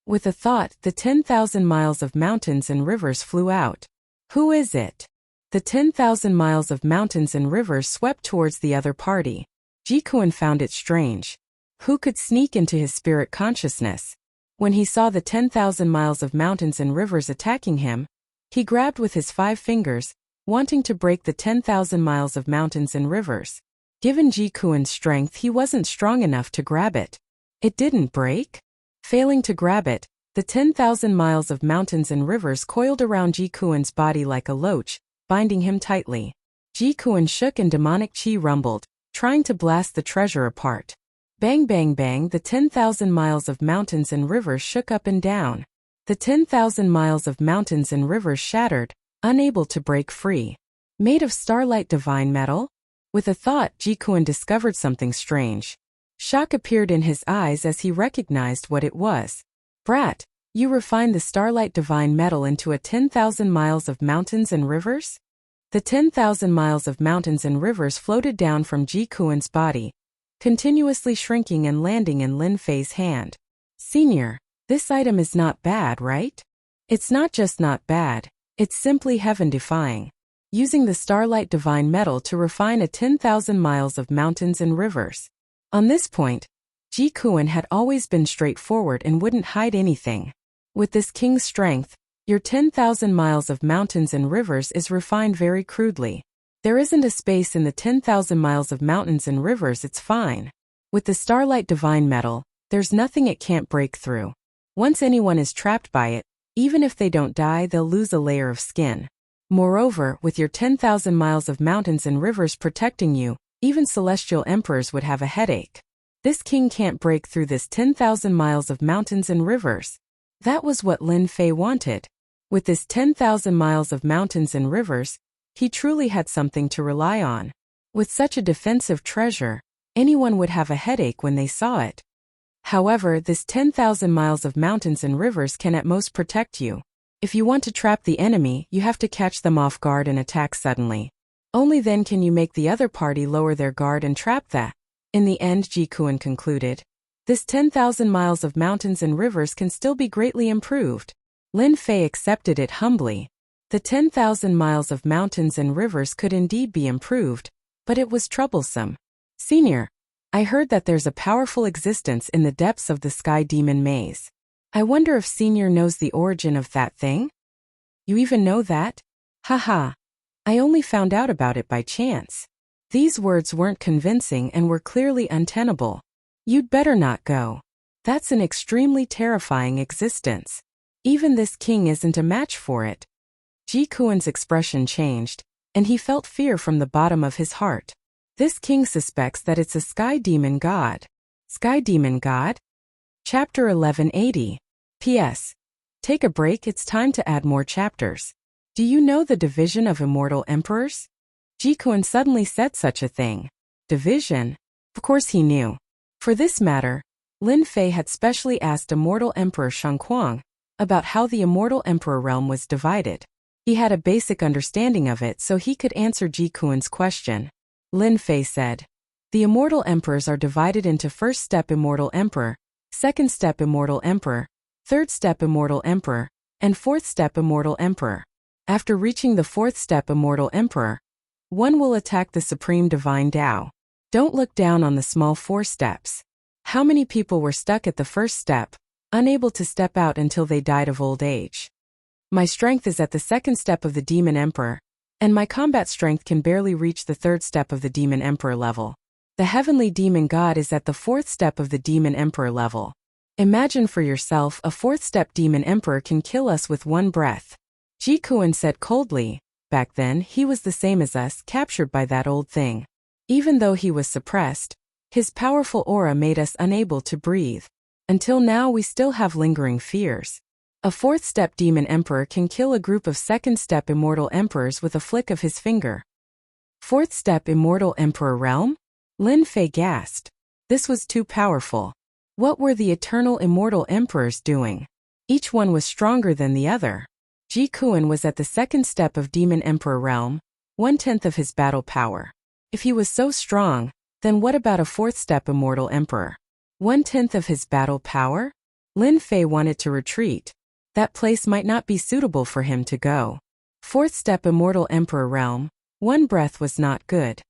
With a thought, the 10,000 miles of mountains and rivers flew out. Who is it? The 10,000 miles of mountains and rivers swept towards the other party. Ji Kuan found it strange. Who could sneak into his spirit consciousness? When he saw the 10,000 miles of mountains and rivers attacking him, he grabbed with his 5 fingers, wanting to break the 10,000 miles of mountains and rivers. Given Ji Kuan's strength, he wasn't strong enough to grab it. It didn't break. Failing to grab it, the 10,000 miles of mountains and rivers coiled around Ji Kuan's body like a loach, binding him tightly. Ji Kuan shook and demonic chi rumbled, trying to blast the treasure apart. Bang bang bang, the 10,000 miles of mountains and rivers shook up and down. The 10,000 miles of mountains and rivers shattered, unable to break free. Made of starlight divine metal? With a thought, Ji Kuan discovered something strange. Shock appeared in his eyes as he recognized what it was. Brat, you refined the starlight divine metal into a 10,000 miles of mountains and rivers? The 10,000 miles of mountains and rivers floated down from Ji Kuan's body, continuously shrinking and landing in Lin Fei's hand. Senior, this item is not bad, right? It's not just not bad, it's simply heaven-defying. Using the starlight divine metal to refine a 10,000 miles of mountains and rivers. On this point, Ji Kuan had always been straightforward and wouldn't hide anything. With this king's strength, your 10,000 miles of mountains and rivers is refined very crudely. There isn't a space in the 10,000 miles of mountains and rivers, it's fine. With the starlight divine metal, there's nothing it can't break through. Once anyone is trapped by it, even if they don't die, they'll lose a layer of skin. Moreover, with your 10,000 miles of mountains and rivers protecting you, even celestial emperors would have a headache. This king can't break through this 10,000 miles of mountains and rivers. That was what Lin Fei wanted. With this 10,000 miles of mountains and rivers, he truly had something to rely on. With such a defensive treasure, anyone would have a headache when they saw it. However, this 10,000 miles of mountains and rivers can at most protect you. If you want to trap the enemy, you have to catch them off guard and attack suddenly. Only then can you make the other party lower their guard and trap that. In the end, Ji Kuan concluded, this 10,000 miles of mountains and rivers can still be greatly improved. Lin Fei accepted it humbly. The 10,000 miles of mountains and rivers could indeed be improved, but it was troublesome. Senior, I heard that there's a powerful existence in the depths of the Sky Demon Maze. I wonder if Senior knows the origin of that thing? You even know that? Haha. I only found out about it by chance. These words weren't convincing and were clearly untenable. You'd better not go. That's an extremely terrifying existence. Even this king isn't a match for it. Ji Kuan's expression changed, and he felt fear from the bottom of his heart. This king suspects that it's a sky demon god. Sky demon god? Chapter 1180. P.S. Take a break, it's time to add more chapters. Do you know the division of immortal emperors? Ji Kuan suddenly said such a thing. Division? Of course he knew. For this matter, Lin Fei had specially asked Immortal Emperor Shangquang about how the Immortal Emperor realm was divided. He had a basic understanding of it, so he could answer Ji Kuan's question. Lin Fei said, the Immortal Emperors are divided into First Step Immortal Emperor, Second Step Immortal Emperor, third step Immortal Emperor, and fourth step Immortal Emperor. After reaching the fourth step Immortal Emperor, one will attack the Supreme Divine Tao. Don't look down on the small 4 steps. How many people were stuck at the first step, unable to step out until they died of old age? My strength is at the second step of the Demon Emperor, and my combat strength can barely reach the third step of the Demon Emperor level. The Heavenly Demon God is at the fourth step of the Demon Emperor level. Imagine for yourself a fourth step Demon Emperor can kill us with one breath. Ji Kuan said coldly. Back then, he was the same as us, captured by that old thing. Even though he was suppressed, his powerful aura made us unable to breathe. Until now we still have lingering fears. A fourth step Demon Emperor can kill a group of second step Immortal Emperors with a flick of his finger. Fourth step Immortal Emperor realm? Lin Fei gasped. This was too powerful. What were the eternal Immortal Emperors doing? Each one was stronger than the other. Ji Kuan was at the second step of Demon Emperor realm, 1/10 of his battle power. If he was so strong, then what about a fourth step Immortal Emperor? 1/10 of his battle power? Lin Fei wanted to retreat. That place might not be suitable for him to go. Fourth step Immortal Emperor realm, 1 breath was not good.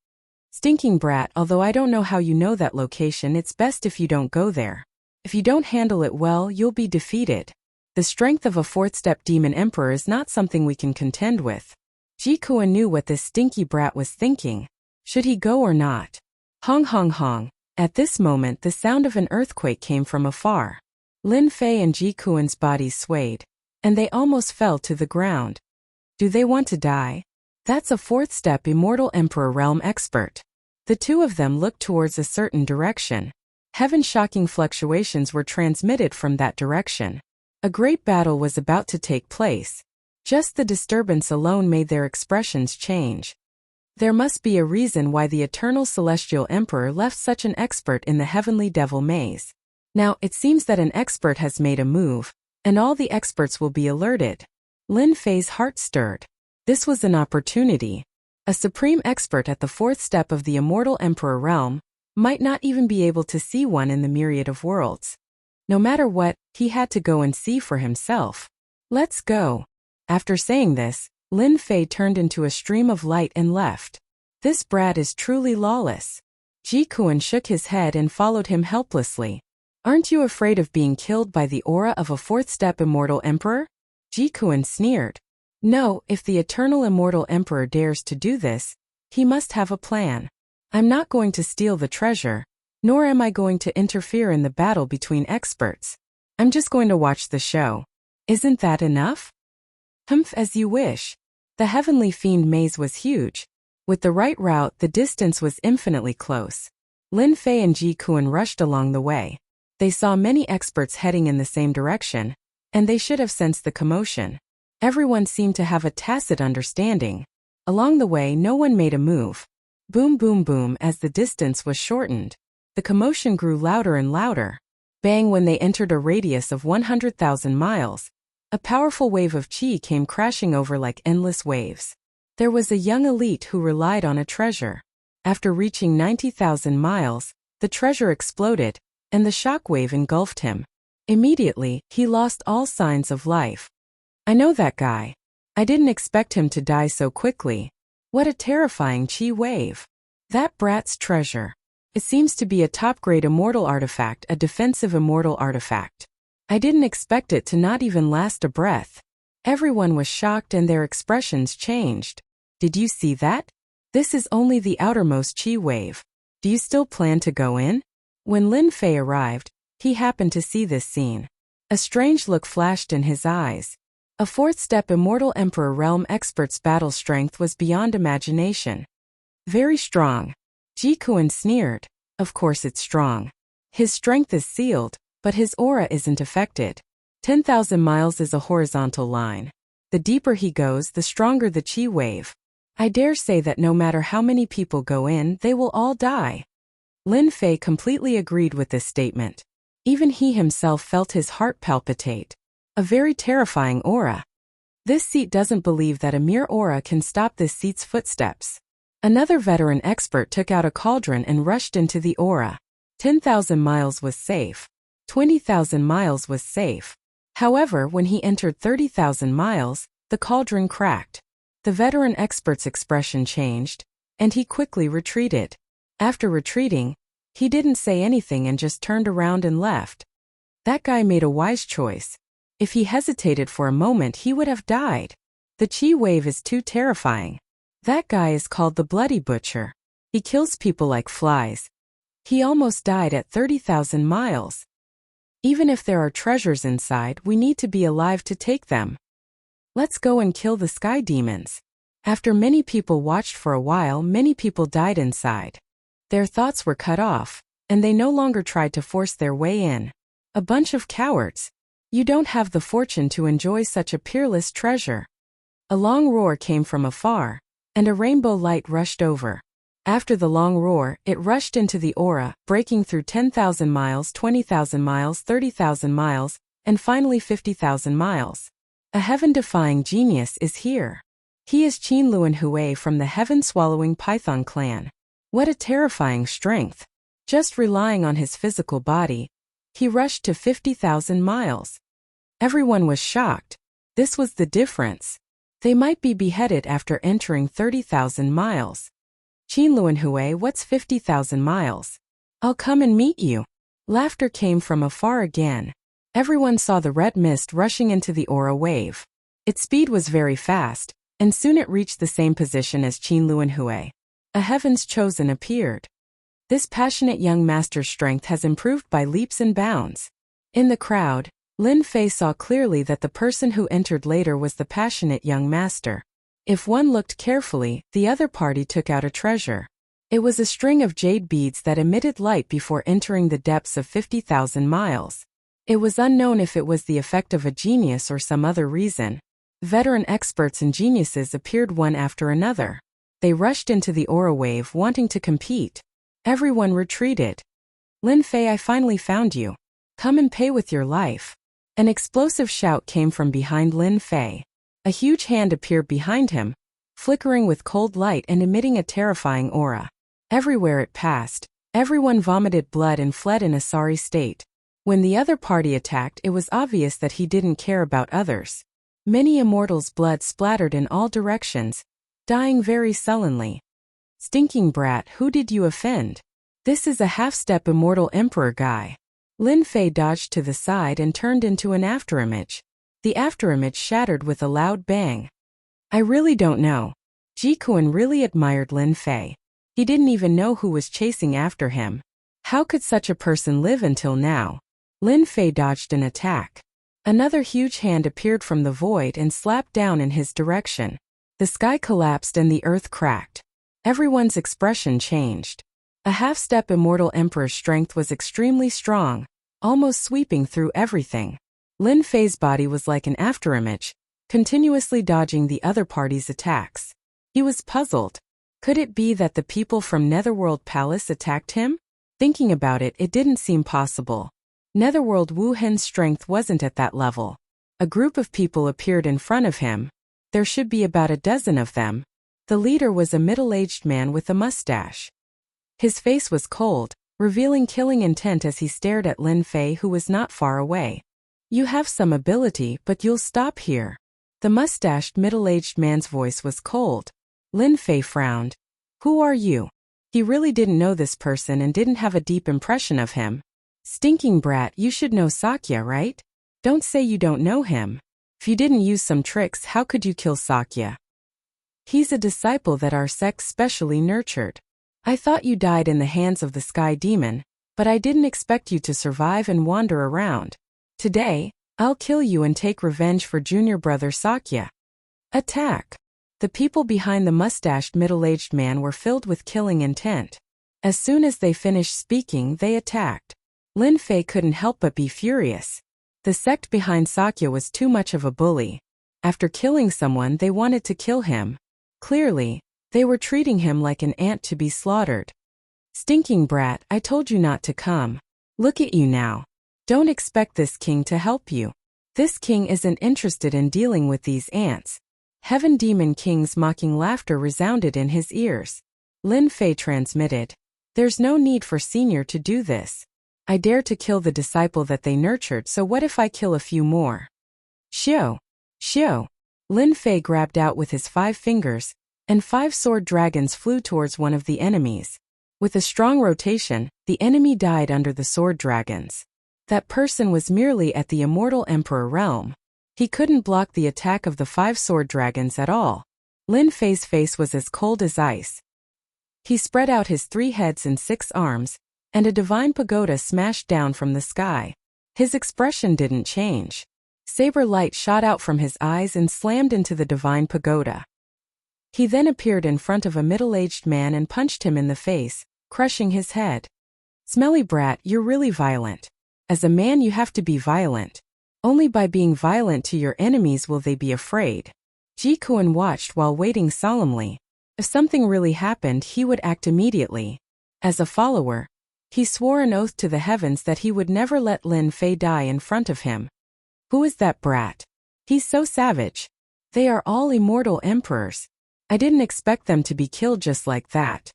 Stinking brat, although I don't know how you know that location, it's best if you don't go there. If you don't handle it well, you'll be defeated. The strength of a fourth step Demon Emperor is not something we can contend with. Ji Kuan knew what this stinky brat was thinking. Should he go or not? Hong hong hong. At this moment the sound of an earthquake came from afar. Lin Fei and Ji Kuan's bodies swayed, and they almost fell to the ground. Do they want to die? That's a fourth step Immortal Emperor realm expert. The two of them looked towards a certain direction. Heaven-shocking fluctuations were transmitted from that direction. A great battle was about to take place. Just the disturbance alone made their expressions change. There must be a reason why the Eternal Celestial Emperor left such an expert in the Heavenly Devil Maze. Now, it seems that an expert has made a move, and all the experts will be alerted. Lin Fei's heart stirred. This was an opportunity. A supreme expert at the fourth step of the Immortal Emperor realm might not even be able to see one in the myriad of worlds. No matter what, he had to go and see for himself. Let's go. After saying this, Lin Fei turned into a stream of light and left. This brat is truly lawless. Ji Kuan shook his head and followed him helplessly. Aren't you afraid of being killed by the aura of a fourth step Immortal Emperor? Ji Kuan sneered. No, if the Eternal Immortal Emperor dares to do this, he must have a plan. I'm not going to steal the treasure, nor am I going to interfere in the battle between experts. I'm just going to watch the show. Isn't that enough? Humph, as you wish. The Heavenly Fiend maze was huge. With the right route, the distance was infinitely close. Lin Fei and Ji Kuan rushed along the way. They saw many experts heading in the same direction, and they should have sensed the commotion. Everyone seemed to have a tacit understanding. Along the way, no one made a move. Boom boom boom as the distance was shortened. The commotion grew louder and louder. Bang when they entered a radius of 100,000 miles. A powerful wave of chi came crashing over like endless waves. There was a young elite who relied on a treasure. After reaching 90,000 miles, the treasure exploded, and the shockwave engulfed him. Immediately, he lost all signs of life. I know that guy. I didn't expect him to die so quickly. What a terrifying chi wave. That brat's treasure. It seems to be a top-grade immortal artifact, a defensive immortal artifact. I didn't expect it to not even last a breath. Everyone was shocked and their expressions changed. Did you see that? This is only the outermost chi wave. Do you still plan to go in? When Lin Fei arrived, he happened to see this scene. A strange look flashed in his eyes. A fourth step Immortal Emperor realm expert's battle strength was beyond imagination. Very strong. Ji Kuan sneered. Of course it's strong. His strength is sealed, but his aura isn't affected. 10,000 miles is a horizontal line. The deeper he goes, the stronger the chi wave. I dare say that no matter how many people go in, they will all die. Lin Fei completely agreed with this statement. Even he himself felt his heart palpitate. A very terrifying aura. This seat doesn't believe that a mere aura can stop this seat's footsteps. Another veteran expert took out a cauldron and rushed into the aura. 10,000 miles was safe. 20,000 miles was safe. However, when he entered 30,000 miles, the cauldron cracked. The veteran expert's expression changed, and he quickly retreated. After retreating, he didn't say anything and just turned around and left. That guy made a wise choice. If he hesitated for a moment, he would have died. The chi wave is too terrifying. That guy is called the Bloody Butcher. He kills people like flies. He almost died at 30,000 miles. Even if there are treasures inside, we need to be alive to take them. Let's go and kill the sky demons. After many people watched for a while, many people died inside. Their thoughts were cut off, and they no longer tried to force their way in. A bunch of cowards. You don't have the fortune to enjoy such a peerless treasure. A long roar came from afar, and a rainbow light rushed over. After the long roar, it rushed into the aura, breaking through 10,000 miles, 20,000 miles, 30,000 miles, and finally 50,000 miles. A heaven-defying genius is here. He is Qin Luanhui from the heaven-swallowing Python clan. What a terrifying strength. Just relying on his physical body, he rushed to 50,000 miles. Everyone was shocked. This was the difference. They might be beheaded after entering 30,000 miles. Qin Luanhui, what's 50,000 miles? I'll come and meet you. Laughter came from afar again. Everyone saw the red mist rushing into the aura wave. Its speed was very fast, and soon it reached the same position as Qin Luanhui. A heaven's chosen appeared. This passionate young master's strength has improved by leaps and bounds. In the crowd, Lin Fei saw clearly that the person who entered later was the passionate young master. If one looked carefully, the other party took out a treasure. It was a string of jade beads that emitted light before entering the depths of 50,000 miles. It was unknown if it was the effect of a genius or some other reason. Veteran experts and geniuses appeared one after another. They rushed into the aura wave wanting to compete. Everyone retreated. Lin Fei, I finally found you. Come and pay with your life. An explosive shout came from behind Lin Fei. A huge hand appeared behind him, flickering with cold light and emitting a terrifying aura. Everywhere it passed, everyone vomited blood and fled in a sorry state. When the other party attacked, it was obvious that he didn't care about others. Many immortals' blood splattered in all directions, dying very sullenly. Stinking brat, who did you offend? This is a half-step immortal emperor guy. Lin Fei dodged to the side and turned into an afterimage. The afterimage shattered with a loud bang. I really don't know. Ji Kuan really admired Lin Fei. He didn't even know who was chasing after him. How could such a person live until now? Lin Fei dodged an attack. Another huge hand appeared from the void and slapped down in his direction. The sky collapsed and the earth cracked. Everyone's expression changed. A half-step immortal emperor's strength was extremely strong, almost sweeping through everything. Lin Fei's body was like an afterimage, continuously dodging the other party's attacks. He was puzzled. Could it be that the people from Netherworld Palace attacked him? Thinking about it, it didn't seem possible. Netherworld Wuhan's strength wasn't at that level. A group of people appeared in front of him. There should be about a dozen of them. The leader was a middle-aged man with a mustache. His face was cold, revealing killing intent as he stared at Lin Fei, who was not far away. You have some ability, but you'll stop here. The mustached middle-aged man's voice was cold. Lin Fei frowned. Who are you? He really didn't know this person and didn't have a deep impression of him. Stinking brat, you should know Sakya, right? Don't say you don't know him. If you didn't use some tricks, how could you kill Sakya? He's a disciple that our sect specially nurtured. I thought you died in the hands of the sky demon, but I didn't expect you to survive and wander around. Today, I'll kill you and take revenge for junior brother Sakya. Attack! The people behind the mustached middle-aged man were filled with killing intent. As soon as they finished speaking, they attacked. Lin Fei couldn't help but be furious. The sect behind Sakya was too much of a bully. After killing someone, they wanted to kill him. Clearly, they were treating him like an ant to be slaughtered. Stinking brat, I told you not to come. Look at you now. Don't expect this king to help you. This king isn't interested in dealing with these ants. Heaven Demon King's mocking laughter resounded in his ears. Lin Fei transmitted. There's no need for senior to do this. I dare to kill the disciple that they nurtured, so what if I kill a few more? Xiao! Xiao! Lin Fei grabbed out with his 5 fingers, and 5 sword dragons flew towards one of the enemies. With a strong rotation, the enemy died under the sword dragons. That person was merely at the immortal emperor realm. He couldn't block the attack of the 5 sword dragons at all. Lin Fei's face was as cold as ice. He spread out his 3 heads and 6 arms, and a divine pagoda smashed down from the sky. His expression didn't change. Saber light shot out from his eyes and slammed into the divine pagoda. He then appeared in front of a middle-aged man and punched him in the face, crushing his head. Smelly brat, you're really violent. As a man you have to be violent. Only by being violent to your enemies will they be afraid. Ji Kuan watched while waiting solemnly. If something really happened, he would act immediately. As a follower, he swore an oath to the heavens that he would never let Lin Fei die in front of him. Who is that brat? He's so savage. They are all immortal emperors. I didn't expect them to be killed just like that.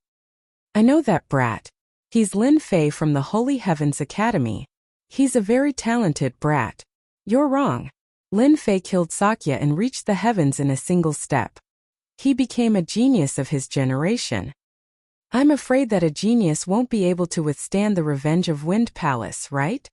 I know that brat. He's Lin Fei from the Holy Heavens Academy. He's a very talented brat. You're wrong. Lin Fei killed Sakya and reached the heavens in a single step. He became a genius of his generation. I'm afraid that a genius won't be able to withstand the revenge of Wind Palace, right?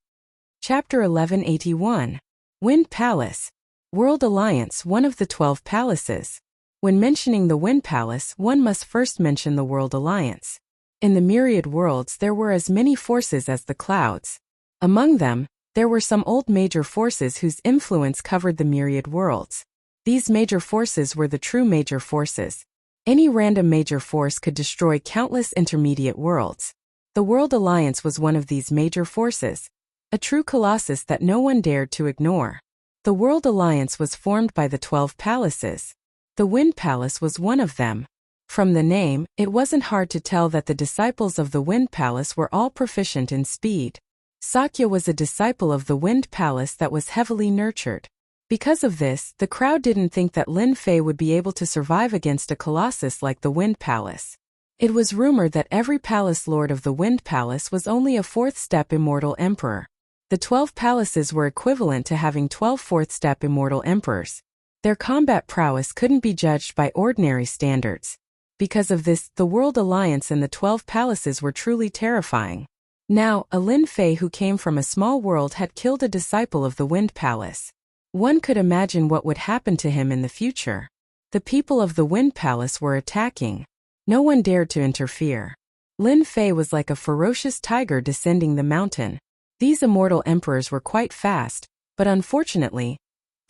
Chapter 1181. Wind Palace. World Alliance, one of the 12 palaces. When mentioning the Wind Palace, one must first mention the World Alliance. In the myriad worlds there were as many forces as the clouds. Among them, there were some old major forces whose influence covered the myriad worlds. These major forces were the true major forces. Any random major force could destroy countless intermediate worlds. The World Alliance was one of these major forces, a true colossus that no one dared to ignore. The World Alliance was formed by the 12 palaces. The Wind Palace was one of them. From the name, it wasn't hard to tell that the disciples of the Wind Palace were all proficient in speed. Sakya was a disciple of the Wind Palace that was heavily nurtured. Because of this, the crowd didn't think that Lin Fei would be able to survive against a colossus like the Wind Palace. It was rumored that every palace lord of the Wind Palace was only a 4th-step immortal emperor. The 12 palaces were equivalent to having 12 4th-step immortal emperors. Their combat prowess couldn't be judged by ordinary standards. Because of this, the World Alliance and the 12 palaces were truly terrifying. Now, a Lin Fei who came from a small world had killed a disciple of the Wind Palace. One could imagine what would happen to him in the future. The people of the Wind Palace were attacking. No one dared to interfere. Lin Fei was like a ferocious tiger descending the mountain. These immortal emperors were quite fast, but unfortunately,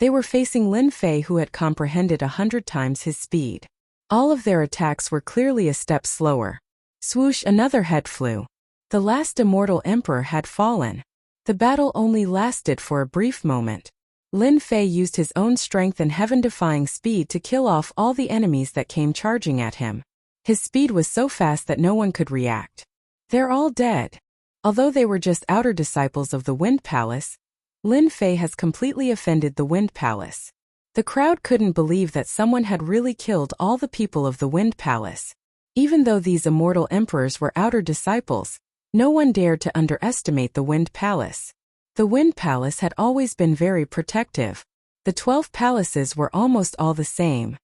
they were facing Lin Fei who had comprehended 100 times his speed. All of their attacks were clearly a step slower. Swoosh, another head flew. The last immortal emperor had fallen. The battle only lasted for a brief moment. Lin Fei used his own strength and heaven-defying speed to kill off all the enemies that came charging at him. His speed was so fast that no one could react. They're all dead. Although they were just outer disciples of the Wind Palace, Lin Fei has completely offended the Wind Palace. The crowd couldn't believe that someone had really killed all the people of the Wind Palace. Even though these immortal emperors were outer disciples, no one dared to underestimate the Wind Palace. The Wind Palace had always been very protective. The 12 palaces were almost all the same.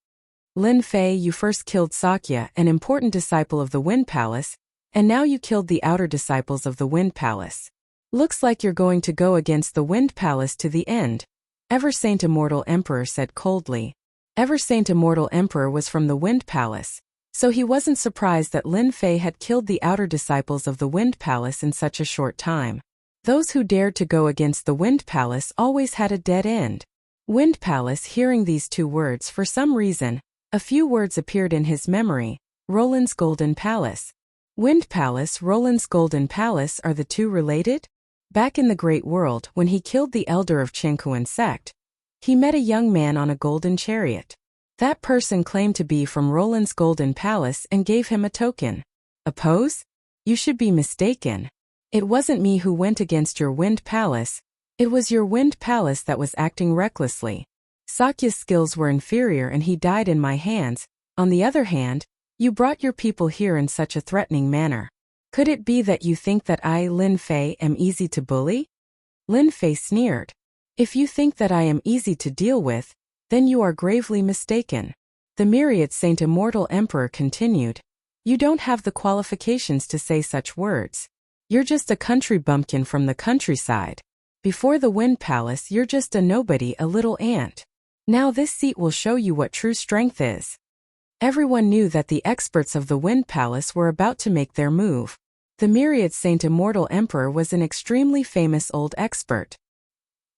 Lin Fei, you first killed Sakya, an important disciple of the Wind Palace, and now you killed the outer disciples of the Wind Palace. Looks like you're going to go against the Wind Palace to the end. Ever Saint Immortal Emperor said coldly. Ever Saint Immortal Emperor was from the Wind Palace, so he wasn't surprised that Lin Fei had killed the outer disciples of the Wind Palace in such a short time. Those who dared to go against the Wind Palace always had a dead end. Wind Palace, hearing these 2 words, for some reason, a few words appeared in his memory. Roland's Golden Palace. Wind Palace, Roland's Golden Palace, are the 2 related? Back in the Great World, when he killed the elder of Qingkuan sect, he met a young man on a golden chariot. That person claimed to be from Roland's Golden Palace and gave him a token. A pose? You should be mistaken. It wasn't me who went against your Wind Palace. It was your Wind Palace that was acting recklessly. Sakya's skills were inferior and he died in my hands. On the other hand, you brought your people here in such a threatening manner. Could it be that you think that I, Lin Fei, am easy to bully? Lin Fei sneered. If you think that I am easy to deal with, then you are gravely mistaken. The myriad Saint Immortal Emperor continued. You don't have the qualifications to say such words. You're just a country bumpkin from the countryside. Before the Wind Palace, you're just a nobody, a little ant. Now this seat will show you what true strength is. Everyone knew that the experts of the Wind Palace were about to make their move. The myriad Saint Immortal Emperor was an extremely famous old expert.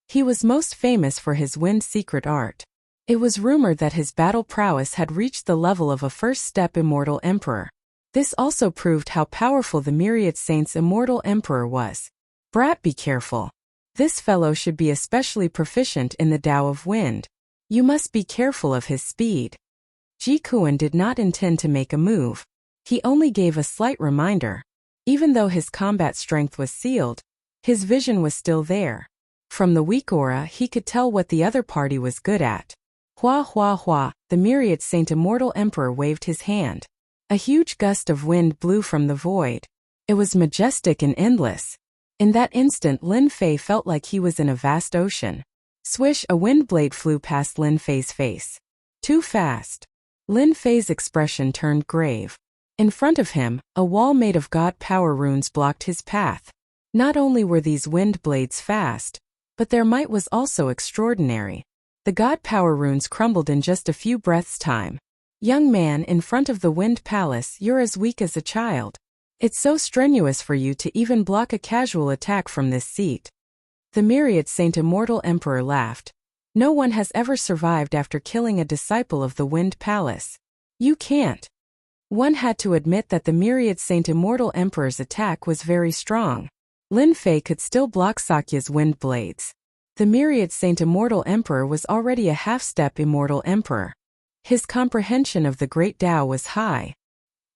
He was most famous for his wind secret art. It was rumored that his battle prowess had reached the level of a first-step immortal emperor. This also proved how powerful the myriad Saint's immortal emperor was. Brat, be careful. This fellow should be especially proficient in the Tao of Wind. You must be careful of his speed. Ji Kuan did not intend to make a move. He only gave a slight reminder. Even though his combat strength was sealed, his vision was still there. From the weak aura, he could tell what the other party was good at. Hua hua hua, the myriad Saint Immortal Emperor waved his hand. A huge gust of wind blew from the void. It was majestic and endless. In that instant, Lin Fei felt like he was in a vast ocean. Swish, a wind blade flew past Lin Fei's face. Too fast. Lin Fei's expression turned grave. In front of him, a wall made of god power runes blocked his path. Not only were these wind blades fast, but their might was also extraordinary. The god power runes crumbled in just a few breaths' time. Young man, in front of the Wind Palace, you're as weak as a child. It's so strenuous for you to even block a casual attack from this seat. The myriad Saint Immortal Emperor laughed. No one has ever survived after killing a disciple of the Wind Palace. You can't. One had to admit that the myriad Saint Immortal Emperor's attack was very strong. Lin Fei could still block Sakya's wind blades. The myriad Saint Immortal Emperor was already a half-step Immortal Emperor. His comprehension of the Great Tao was high.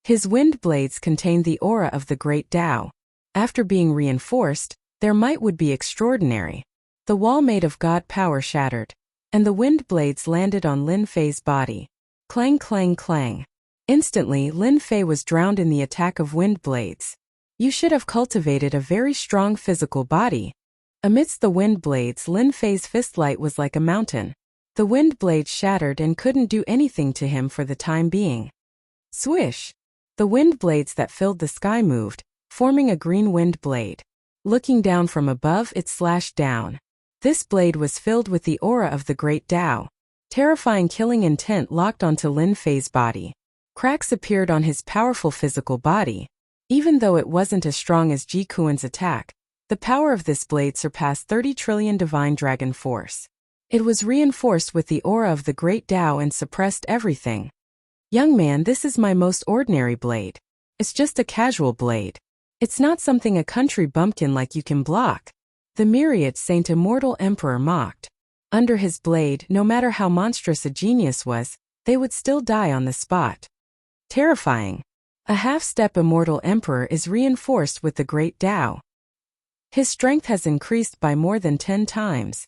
His wind blades contained the aura of the Great Tao. After being reinforced, their might would be extraordinary. The wall made of god power shattered, and the wind blades landed on Lin Fei's body. Clang clang clang. Instantly, Lin Fei was drowned in the attack of wind blades. You should have cultivated a very strong physical body. Amidst the wind blades, Lin Fei's fistlight was like a mountain. The wind blades shattered and couldn't do anything to him for the time being. Swish! The wind blades that filled the sky moved, forming a green wind blade. Looking down from above, it slashed down. This blade was filled with the aura of the Great Tao. Terrifying killing intent locked onto Lin Fei's body. Cracks appeared on his powerful physical body. Even though it wasn't as strong as Ji Kuan's attack, the power of this blade surpassed 30 trillion divine dragon force. It was reinforced with the aura of the Great Tao and suppressed everything. Young man, this is my most ordinary blade. It's just a casual blade. It's not something a country bumpkin like you can block. The myriad Saint Immortal Emperor mocked. Under his blade, no matter how monstrous a genius was, they would still die on the spot. Terrifying. A half-step Immortal Emperor is reinforced with the Great Tao. His strength has increased by more than 10 times.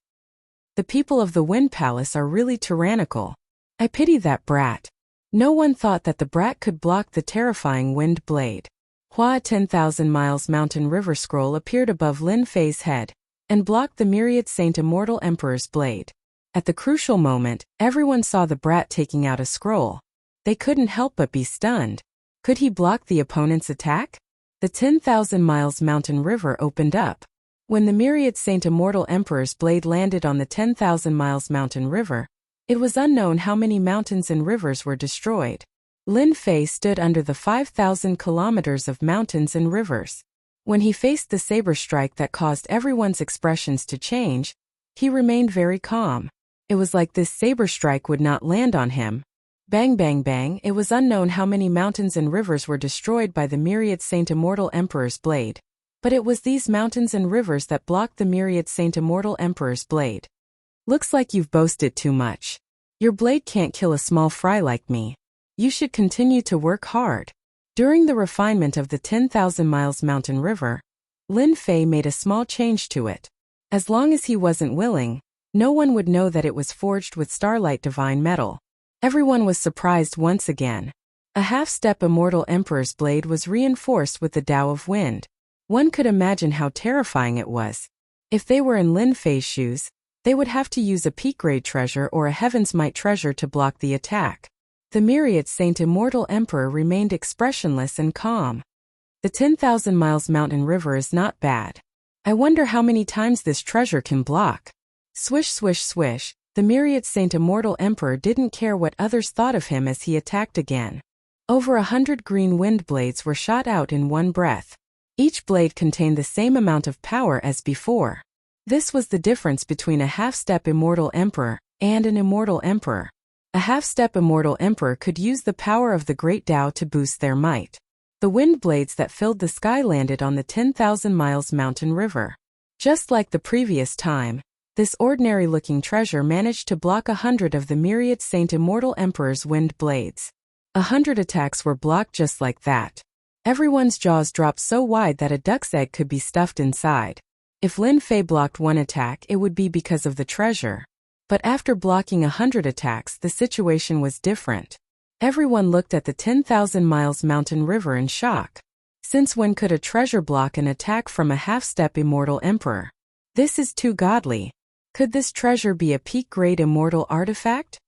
The people of the Wind Palace are really tyrannical. I pity that brat. No one thought that the brat could block the terrifying wind blade. Hua 10,000 miles mountain river scroll appeared above Lin Fei's head, and blocked the myriad Saint Immortal Emperor's blade. At the crucial moment, everyone saw the brat taking out a scroll. They couldn't help but be stunned. Could he block the opponent's attack? The 10,000 miles mountain river opened up. When the myriad Saint Immortal Emperor's blade landed on the 10,000 miles mountain river, it was unknown how many mountains and rivers were destroyed. Lin Fei stood under the 5,000 kilometers of mountains and rivers. When he faced the saber strike that caused everyone's expressions to change, he remained very calm. It was like this saber strike would not land on him. Bang bang bang, it was unknown how many mountains and rivers were destroyed by the myriad Saint Immortal Emperor's blade. But it was these mountains and rivers that blocked the myriad Saint Immortal Emperor's blade. Looks like you've boasted too much. Your blade can't kill a small fry like me. You should continue to work hard. During the refinement of the 10,000 miles mountain river, Lin Fei made a small change to it. As long as he wasn't willing, no one would know that it was forged with starlight divine metal. Everyone was surprised once again. A half-step immortal emperor's blade was reinforced with the Tao of Wind. One could imagine how terrifying it was. If they were in Lin Fei's shoes, they would have to use a peak-grade treasure or a Heaven's Might treasure to block the attack. The myriad Saint Immortal Emperor remained expressionless and calm. The 10,000 miles mountain river is not bad. I wonder how many times this treasure can block. Swish swish swish, the myriad Saint Immortal Emperor didn't care what others thought of him as he attacked again. Over 100 green wind blades were shot out in one breath. Each blade contained the same amount of power as before. This was the difference between a half-step Immortal Emperor and an Immortal Emperor. A half-step Immortal Emperor could use the power of the Great Tao to boost their might. The wind blades that filled the sky landed on the 10,000 miles mountain river. Just like the previous time, this ordinary-looking treasure managed to block 100 of the myriad Saint Immortal Emperor's wind blades. 100 attacks were blocked just like that. Everyone's jaws dropped so wide that a duck's egg could be stuffed inside. If Lin Fei blocked one attack, it would be because of the treasure. But after blocking 100 attacks, the situation was different. Everyone looked at the 10,000 miles mountain river in shock. Since when could a treasure block an attack from a half-step Immortal Emperor? This is too godly. Could this treasure be a peak-grade immortal artifact?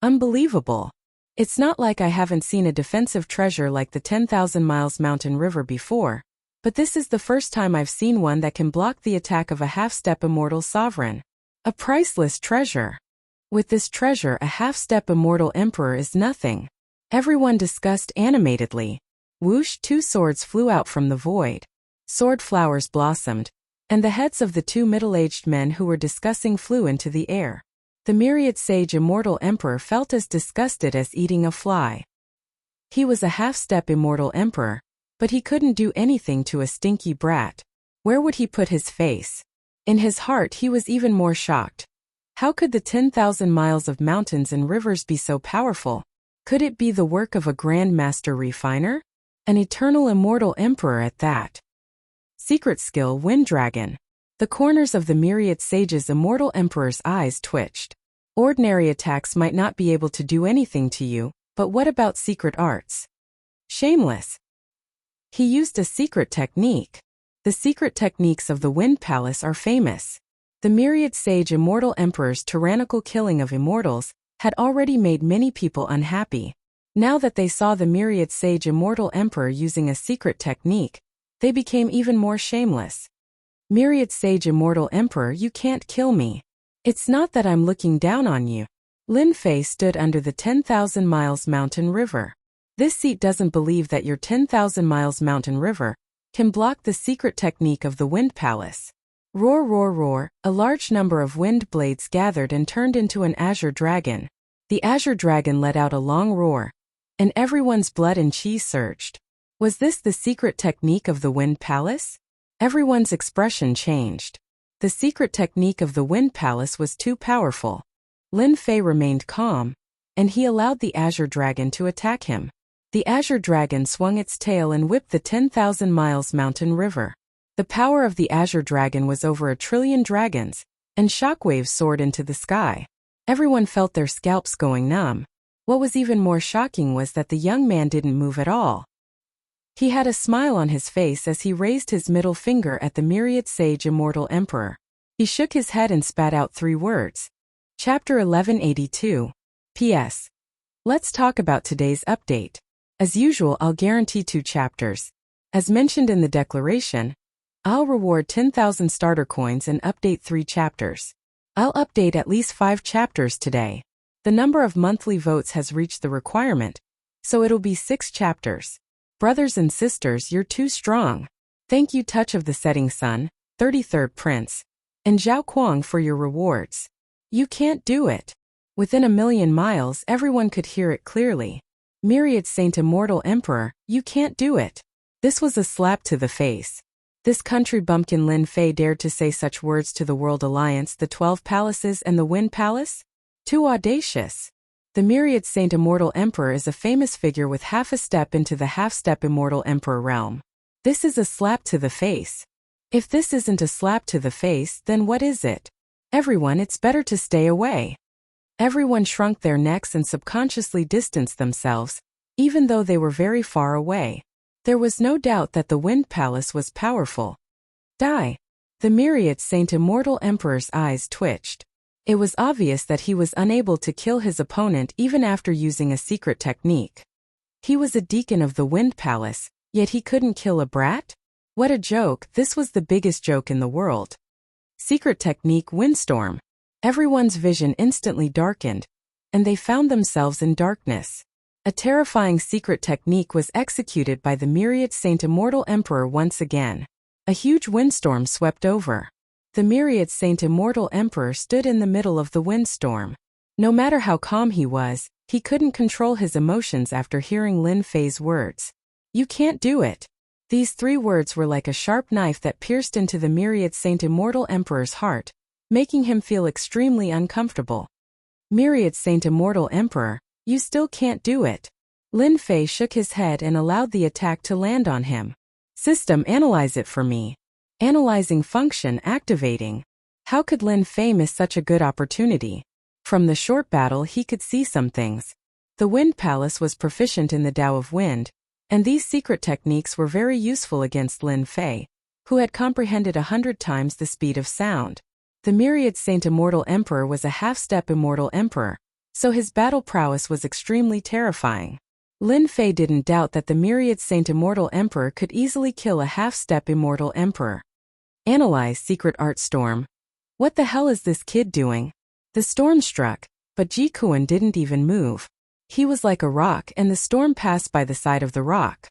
Unbelievable. It's not like I haven't seen a defensive treasure like the 10,000 miles mountain river before, but this is the first time I've seen one that can block the attack of a half-step immortal sovereign. A priceless treasure. With this treasure, a half-step Immortal Emperor is nothing. Everyone discussed animatedly. Whoosh, two swords flew out from the void. Sword flowers blossomed, and the heads of the two middle-aged men who were discussing flew into the air. The myriad sage Immortal Emperor felt as disgusted as eating a fly. He was a half-step Immortal Emperor, but he couldn't do anything to a stinky brat. Where would he put his face? In his heart he was even more shocked. How could the 10,000 miles of mountains and rivers be so powerful? Could it be the work of a Grand Master Refiner? An eternal Immortal Emperor at that. Secret skill Wind Dragon. The corners of the myriad sage's Immortal Emperor's eyes twitched. Ordinary attacks might not be able to do anything to you, but what about secret arts? Shameless. He used a secret technique. The secret techniques of the Wind Palace are famous. The myriad sage Immortal Emperor's tyrannical killing of immortals had already made many people unhappy. Now that they saw the myriad sage Immortal Emperor using a secret technique, they became even more shameless. Myriad sage Immortal Emperor, you can't kill me. It's not that I'm looking down on you. Lin Fei stood under the 10,000 miles mountain river. This seat doesn't believe that your 10,000 miles mountain river can block the secret technique of the Wind Palace. Roar, roar, roar, a large number of wind blades gathered and turned into an azure dragon. The azure dragon let out a long roar, and everyone's blood and chi surged. Was this the secret technique of the Wind Palace? Everyone's expression changed. The secret technique of the Wind Palace was too powerful. Lin Fei remained calm, and he allowed the azure dragon to attack him. The azure dragon swung its tail and whipped the 10,000 miles mountain river. The power of the azure dragon was over 1 trillion dragons, and shockwaves soared into the sky. Everyone felt their scalps going numb. What was even more shocking was that the young man didn't move at all. He had a smile on his face as he raised his middle finger at the myriad sage Immortal Emperor. He shook his head and spat out 3 words. Chapter 1182. P.S. Let's talk about today's update. As usual, I'll guarantee 2 chapters. As mentioned in the declaration, I'll reward 10,000 starter coins and update 3 chapters. I'll update at least 5 chapters today. The number of monthly votes has reached the requirement, so it'll be 6 chapters. Brothers and sisters, you're too strong. Thank you Touch of the Setting Sun, 33rd Prince, and Zhao Kuang for your rewards. You can't do it. Within 1,000,000 miles, everyone could hear it clearly. Myriad Saint Immortal Emperor, you can't do it. This was a slap to the face. This country bumpkin Lin Fei dared to say such words to the World Alliance, the 12 Palaces and the Wind Palace? Too audacious. The myriad Saint Immortal Emperor is a famous figure with half a step into the half-step Immortal Emperor realm. This is a slap to the face. If this isn't a slap to the face, then what is it? Everyone, it's better to stay away. Everyone shrunk their necks and subconsciously distanced themselves, even though they were very far away. There was no doubt that the Wind Palace was powerful. Die! The myriad Saint Immortal Emperor's eyes twitched. It was obvious that he was unable to kill his opponent even after using a secret technique. He was a deacon of the Wind Palace, yet he couldn't kill a brat? What a joke! This was the biggest joke in the world. Secret technique Windstorm. Everyone's vision instantly darkened, and they found themselves in darkness. A terrifying secret technique was executed by the myriad Saint Immortal Emperor once again. A huge windstorm swept over. The myriad Saint Immortal Emperor stood in the middle of the windstorm. No matter how calm he was, he couldn't control his emotions after hearing Lin Fei's words. You can't do it. These 3 words were like a sharp knife that pierced into the myriad Saint Immortal Emperor's heart, making him feel extremely uncomfortable. Myriad Saint Immortal Emperor, you still can't do it. Lin Fei shook his head and allowed the attack to land on him. System, analyze it for me. Analyzing function activating. How could Lin Fei miss such a good opportunity? From the short battle he could see some things. The Wind Palace was proficient in the Tao of Wind, and these secret techniques were very useful against Lin Fei, who had comprehended 100 times the speed of sound. The myriad Saint Immortal Emperor was a half-step Immortal Emperor, so his battle prowess was extremely terrifying. Lin Fei didn't doubt that the myriad Saint Immortal Emperor could easily kill a half-step Immortal Emperor. Analyze secret art storm. What the hell is this kid doing? The storm struck, but Ji Kuan didn't even move. He was like a rock and the storm passed by the side of the rock.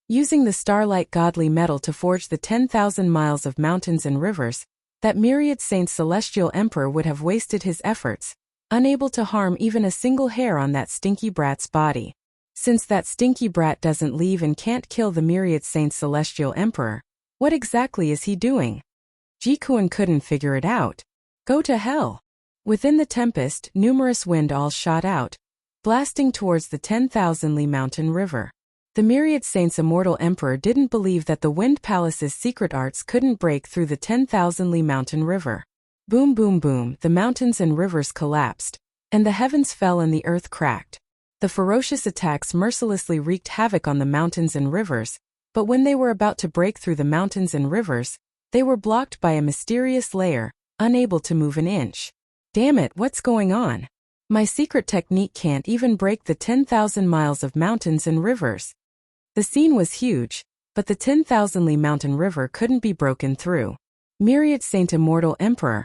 Using the starlight godly metal to forge the 10,000 miles of mountains and rivers, that myriad Saint Celestial Emperor would have wasted his efforts, unable to harm even a single hair on that stinky brat's body. Since that stinky brat doesn't leave and can't kill the myriad Saint Celestial Emperor, what exactly is he doing? Ji Kuan couldn't figure it out. Go to hell. Within the tempest, numerous wind alls shot out, blasting towards the 10,000 Li mountain river. The myriad Saint's Immortal Emperor didn't believe that the Wind Palace's secret arts couldn't break through the 10,000 Li mountain river. Boom boom boom, the mountains and rivers collapsed, and the heavens fell and the earth cracked. The ferocious attacks mercilessly wreaked havoc on the mountains and rivers, but when they were about to break through the mountains and rivers, they were blocked by a mysterious layer, unable to move an inch. Damn it, what's going on? My secret technique can't even break the 10,000 miles of mountains and rivers. The scene was huge, but the 10,000 Li mountain river couldn't be broken through. Myriad Saint Immortal Emperor,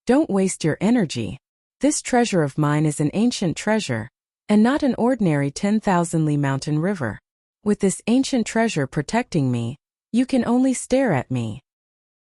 don't waste your energy. This treasure of mine is an ancient treasure, and not an ordinary 10,000 Li mountain river. With this ancient treasure protecting me, you can only stare at me.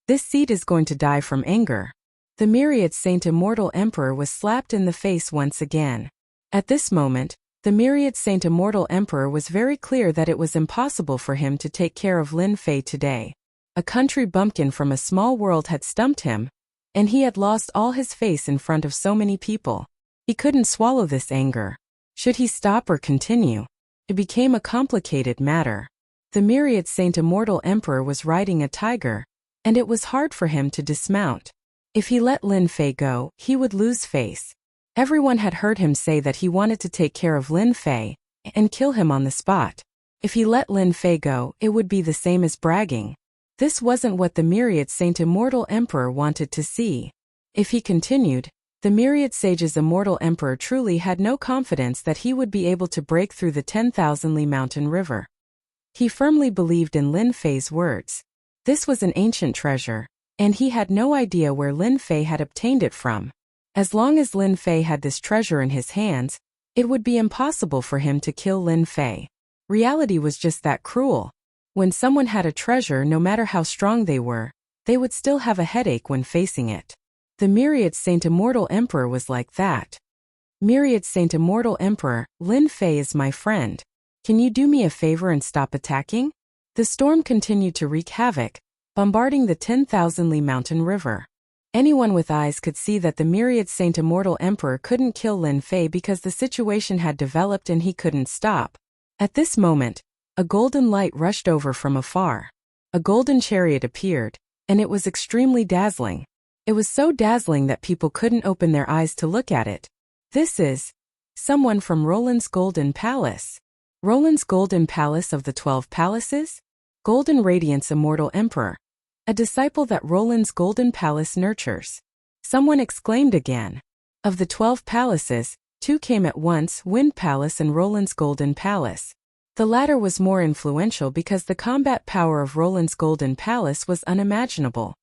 This seed is going to die from anger. The myriad Saint Immortal Emperor was slapped in the face once again. At this moment, the myriad Saint Immortal Emperor was very clear that it was impossible for him to take care of Lin Fei today. A country bumpkin from a small world had stumped him, and he had lost all his face in front of so many people. He couldn't swallow this anger. Should he stop or continue? It became a complicated matter. The myriad Saint Immortal Emperor was riding a tiger, and it was hard for him to dismount. If he let Lin Fei go, he would lose face. Everyone had heard him say that he wanted to take care of Lin Fei and kill him on the spot. If he let Lin Fei go, it would be the same as bragging. This wasn't what the myriad Saint Immortal Emperor wanted to see. If he continued, the myriad Sage's Immortal Emperor truly had no confidence that he would be able to break through the 10,000 Li mountain river. He firmly believed in Lin Fei's words. This was an ancient treasure, and he had no idea where Lin Fei had obtained it from. As long as Lin Fei had this treasure in his hands, it would be impossible for him to kill Lin Fei. Reality was just that cruel. When someone had a treasure, no matter how strong they were, they would still have a headache when facing it. The myriad Saint Immortal Emperor was like that. Myriad Saint Immortal Emperor, Lin Fei is my friend. Can you do me a favor and stop attacking? The storm continued to wreak havoc, bombarding the 10,000 Li mountain river. Anyone with eyes could see that the myriad Saint Immortal Emperor couldn't kill Lin Fei because the situation had developed and he couldn't stop. At this moment, a golden light rushed over from afar. A golden chariot appeared, and it was extremely dazzling. It was so dazzling that people couldn't open their eyes to look at it. This is someone from Roland's Golden Palace. Roland's Golden Palace of the 12 Palaces? Golden Radiance Immortal Emperor. A disciple that Roland's Golden Palace nurtures. Someone exclaimed again. Of the 12 palaces, 2 came at once, Wind Palace and Roland's Golden Palace. The latter was more influential because the combat power of Roland's Golden Palace was unimaginable.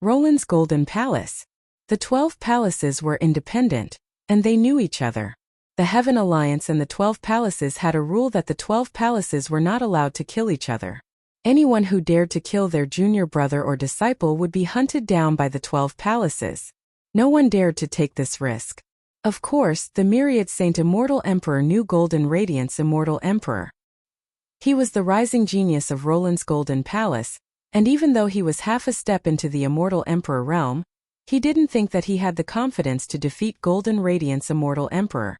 Roland's Golden Palace. The 12 palaces were independent, and they knew each other. The Heaven Alliance and the 12 palaces had a rule that the 12 palaces were not allowed to kill each other. Anyone who dared to kill their junior brother or disciple would be hunted down by the 12 palaces. No one dared to take this risk. Of course, the myriad Saint Immortal Emperor knew Golden Radiance Immortal Emperor. He was the rising genius of Roland's Golden Palace, and even though he was half a step into the Immortal Emperor realm, he didn't think that he had the confidence to defeat Golden Radiance Immortal Emperor.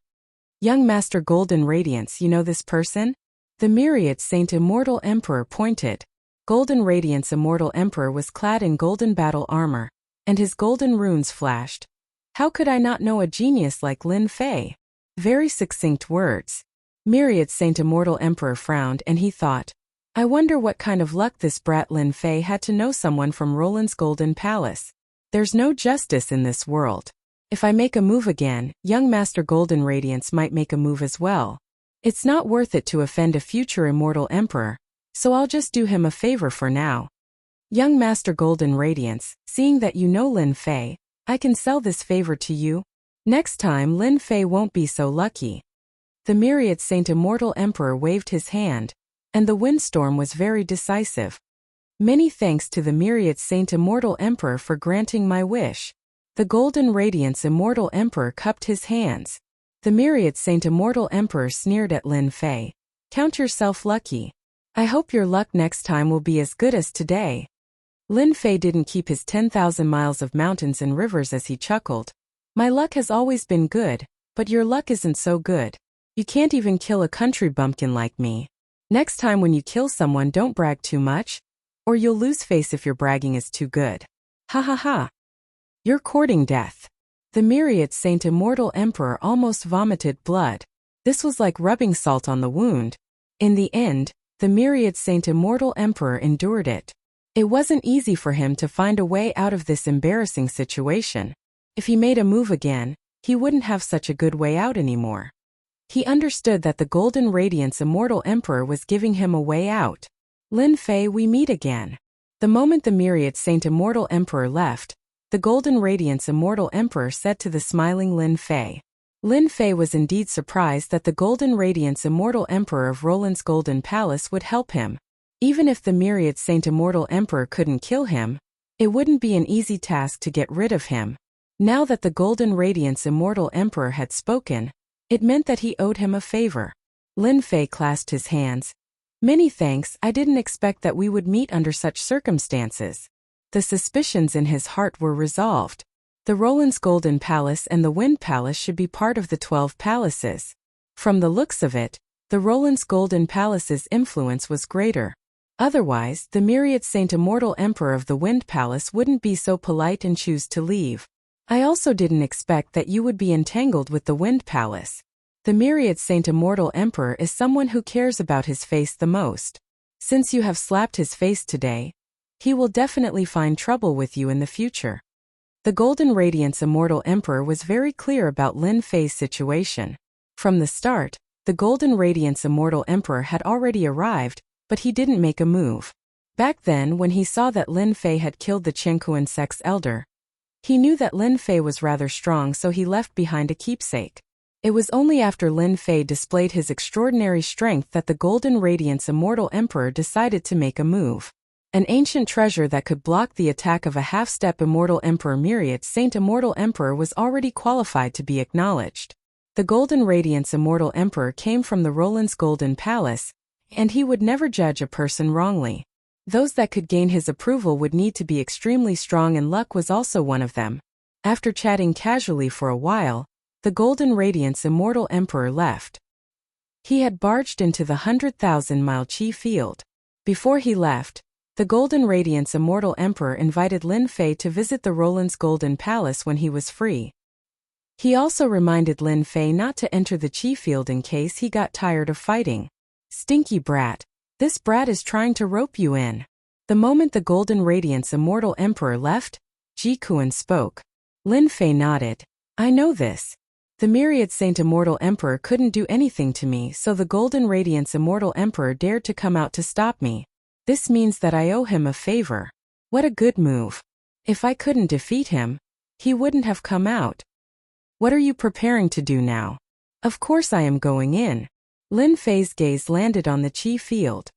Young Master Golden Radiance, you know this person? The myriad Saint Immortal Emperor pointed. Golden Radiance Immortal Emperor was clad in golden battle armor, and his golden runes flashed. How could I not know a genius like Lin Fei? Very succinct words. Myriad Saint Immortal Emperor frowned and he thought, I wonder what kind of luck this brat Lin Fei had to know someone from Roland's Golden Palace. There's no justice in this world. If I make a move again, young Master Golden Radiance might make a move as well. It's not worth it to offend a future immortal emperor, so I'll just do him a favor for now. Young Master Golden Radiance, seeing that you know Lin Fei, I can sell this favor to you. Next time Lin Fei won't be so lucky. The myriad Saint Immortal Emperor waved his hand, and the windstorm was very decisive. Many thanks to the myriad Saint Immortal Emperor for granting my wish. The Golden Radiance Immortal Emperor cupped his hands. The myriad Saint Immortal Emperor sneered at Lin Fei. Count yourself lucky. I hope your luck next time will be as good as today. Lin Fei didn't keep his 10,000 miles of mountains and rivers as he chuckled. My luck has always been good, but your luck isn't so good. You can't even kill a country bumpkin like me. Next time when you kill someone, don't brag too much, or you'll lose face if your bragging is too good. Ha ha ha. You're courting death. The myriad Saint Immortal Emperor almost vomited blood. This was like rubbing salt on the wound. In the end, the myriad Saint Immortal Emperor endured it. It wasn't easy for him to find a way out of this embarrassing situation. If he made a move again, he wouldn't have such a good way out anymore. He understood that the Golden Radiance Immortal Emperor was giving him a way out. Lin Fei, we meet again. The moment the myriad Saint Immortal Emperor left, the Golden Radiance Immortal Emperor said to the smiling Lin Fei. Lin Fei was indeed surprised that the Golden Radiance Immortal Emperor of Roland's Golden Palace would help him. Even if the myriad Saint Immortal Emperor couldn't kill him, it wouldn't be an easy task to get rid of him. Now that the Golden Radiance Immortal Emperor had spoken, it meant that he owed him a favor. Lin Fei clasped his hands. Many thanks, I didn't expect that we would meet under such circumstances. The suspicions in his heart were resolved. The Roland's Golden Palace and the Wind Palace should be part of the 12 palaces. From the looks of it, the Roland's Golden Palace's influence was greater. Otherwise, the myriad Saint Immortal Emperor of the Wind Palace wouldn't be so polite and choose to leave. I also didn't expect that you would be entangled with the Wind Palace. The myriad Saint Immortal Emperor is someone who cares about his face the most. Since you have slapped his face today, he will definitely find trouble with you in the future. The Golden Radiance Immortal Emperor was very clear about Lin Fei's situation. From the start, the Golden Radiance Immortal Emperor had already arrived, but he didn't make a move. Back then, when he saw that Lin Fei had killed the Chenkuan sect's elder, he knew that Lin Fei was rather strong, so he left behind a keepsake. It was only after Lin Fei displayed his extraordinary strength that the Golden Radiance Immortal Emperor decided to make a move. An ancient treasure that could block the attack of a half-step Immortal Emperor. Myriad Saint Immortal Emperor was already qualified to be acknowledged. The Golden Radiance Immortal Emperor came from the Roland's Golden Palace, and he would never judge a person wrongly. Those that could gain his approval would need to be extremely strong, and luck was also one of them. After chatting casually for a while, the Golden Radiance Immortal Emperor left. He had barged into the 100,000-mile Qi field. Before he left, the Golden Radiance Immortal Emperor invited Lin Fei to visit the Roland's Golden Palace when he was free. He also reminded Lin Fei not to enter the Qi field in case he got tired of fighting. Stinky brat. This brat is trying to rope you in. The moment the Golden Radiance Immortal Emperor left, Ji Kuan spoke. Lin Fei nodded. I know this. The Myriad Saint Immortal Emperor couldn't do anything to me, so the Golden Radiance Immortal Emperor dared to come out to stop me. This means that I owe him a favor. What a good move. If I couldn't defeat him, he wouldn't have come out. What are you preparing to do now? Of course I am going in. Lin Fei's gaze landed on the Qi field.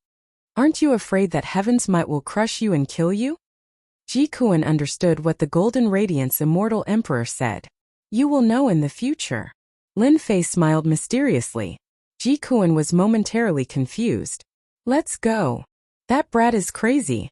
Aren't you afraid that Heaven's might will crush you and kill you? Ji Kuan understood what the Golden Radiance Immortal Emperor said. You will know in the future. Lin Fei smiled mysteriously. Ji Kuan was momentarily confused. Let's go. That brat is crazy.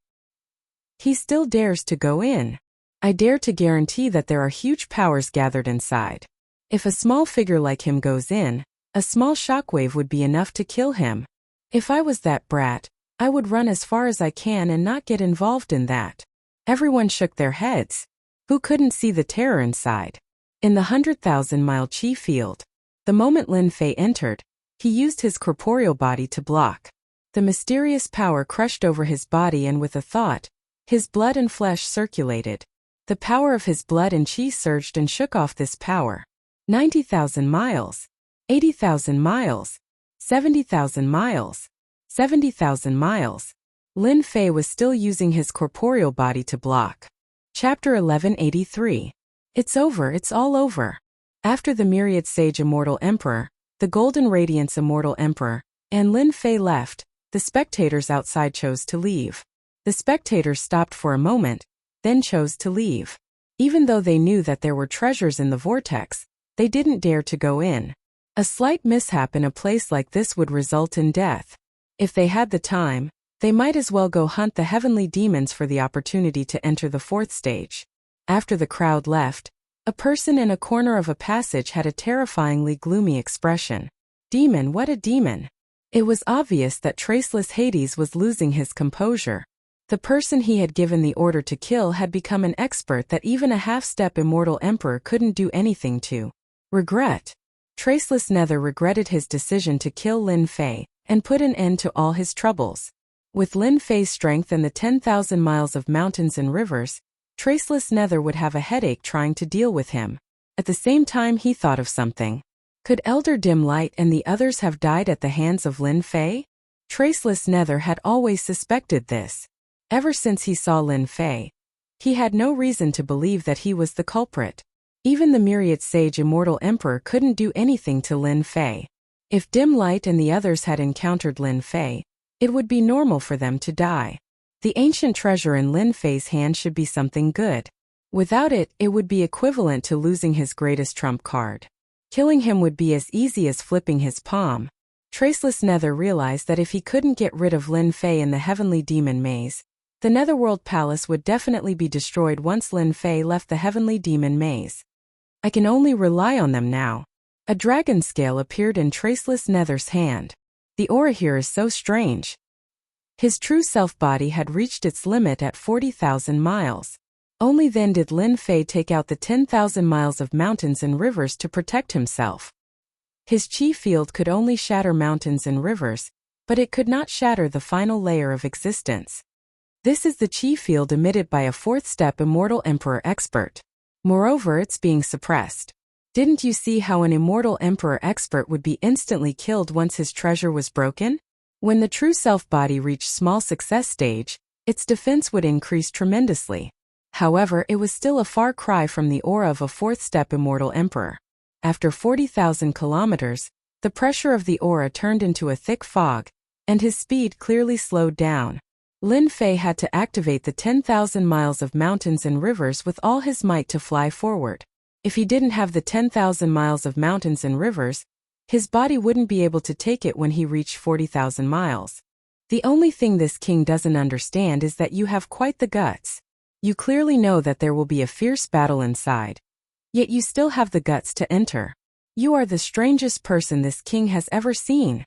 He still dares to go in. I dare to guarantee that there are huge powers gathered inside. If a small figure like him goes in, a small shockwave would be enough to kill him. If I was that brat, I would run as far as I can and not get involved in that. Everyone shook their heads. Who couldn't see the terror inside? In the 100,000-mile Qi field, the moment Lin Fei entered, he used his corporeal body to block. The mysterious power crushed over his body, and with a thought, his blood and flesh circulated. The power of his blood and Qi surged and shook off this power. 90,000 miles. 80,000 miles. 70,000 miles. 70,000 miles. Lin Fei was still using his corporeal body to block. Chapter 1183. It's over, it's all over. After the Myriad Sage Immortal Emperor, the Golden Radiance Immortal Emperor, and Lin Fei left, the spectators outside chose to leave. The spectators stopped for a moment, then chose to leave. Even though they knew that there were treasures in the vortex, they didn't dare to go in. A slight mishap in a place like this would result in death. If they had the time, they might as well go hunt the heavenly demons for the opportunity to enter the fourth stage. After the crowd left, a person in a corner of a passage had a terrifyingly gloomy expression. Demon, what a demon! It was obvious that Traceless Hades was losing his composure. The person he had given the order to kill had become an expert that even a half-step immortal emperor couldn't do anything to. Regret. Traceless Nether regretted his decision to kill Lin Fei and put an end to all his troubles. With Lin Fei's strength and the 10,000 miles of mountains and rivers, Traceless Nether would have a headache trying to deal with him. At the same time, he thought of something. Could Elder Dim Light and the others have died at the hands of Lin Fei? Traceless Nether had always suspected this. Ever since he saw Lin Fei, he had no reason to believe that he was the culprit. Even the Myriad Sage Immortal Emperor couldn't do anything to Lin Fei. If Dim Light and the others had encountered Lin Fei, it would be normal for them to die. The ancient treasure in Lin Fei's hand should be something good. Without it, it would be equivalent to losing his greatest trump card. Killing him would be as easy as flipping his palm. Traceless Nether realized that if he couldn't get rid of Lin Fei in the Heavenly Demon Maze, the Netherworld Palace would definitely be destroyed once Lin Fei left the Heavenly Demon Maze. I can only rely on them now. A dragon scale appeared in Traceless Nether's hand. The aura here is so strange. His true self-body had reached its limit at 40,000 miles. Only then did Lin Fei take out the 10,000 miles of mountains and rivers to protect himself. His Qi field could only shatter mountains and rivers, but it could not shatter the final layer of existence. This is the Qi field emitted by a fourth-step Immortal Emperor expert. Moreover, it's being suppressed. Didn't you see how an Immortal Emperor expert would be instantly killed once his treasure was broken? When the true self-body reached small success stage, its defense would increase tremendously. However, it was still a far cry from the aura of a fourth-step Immortal Emperor. After 40,000 kilometers, the pressure of the aura turned into a thick fog, and his speed clearly slowed down. Lin Fei had to activate the 10,000 miles of mountains and rivers with all his might to fly forward. If he didn't have the 10,000 miles of mountains and rivers, his body wouldn't be able to take it when he reached 40,000 miles. The only thing this king doesn't understand is that you have quite the guts. You clearly know that there will be a fierce battle inside. Yet you still have the guts to enter. You are the strangest person this king has ever seen.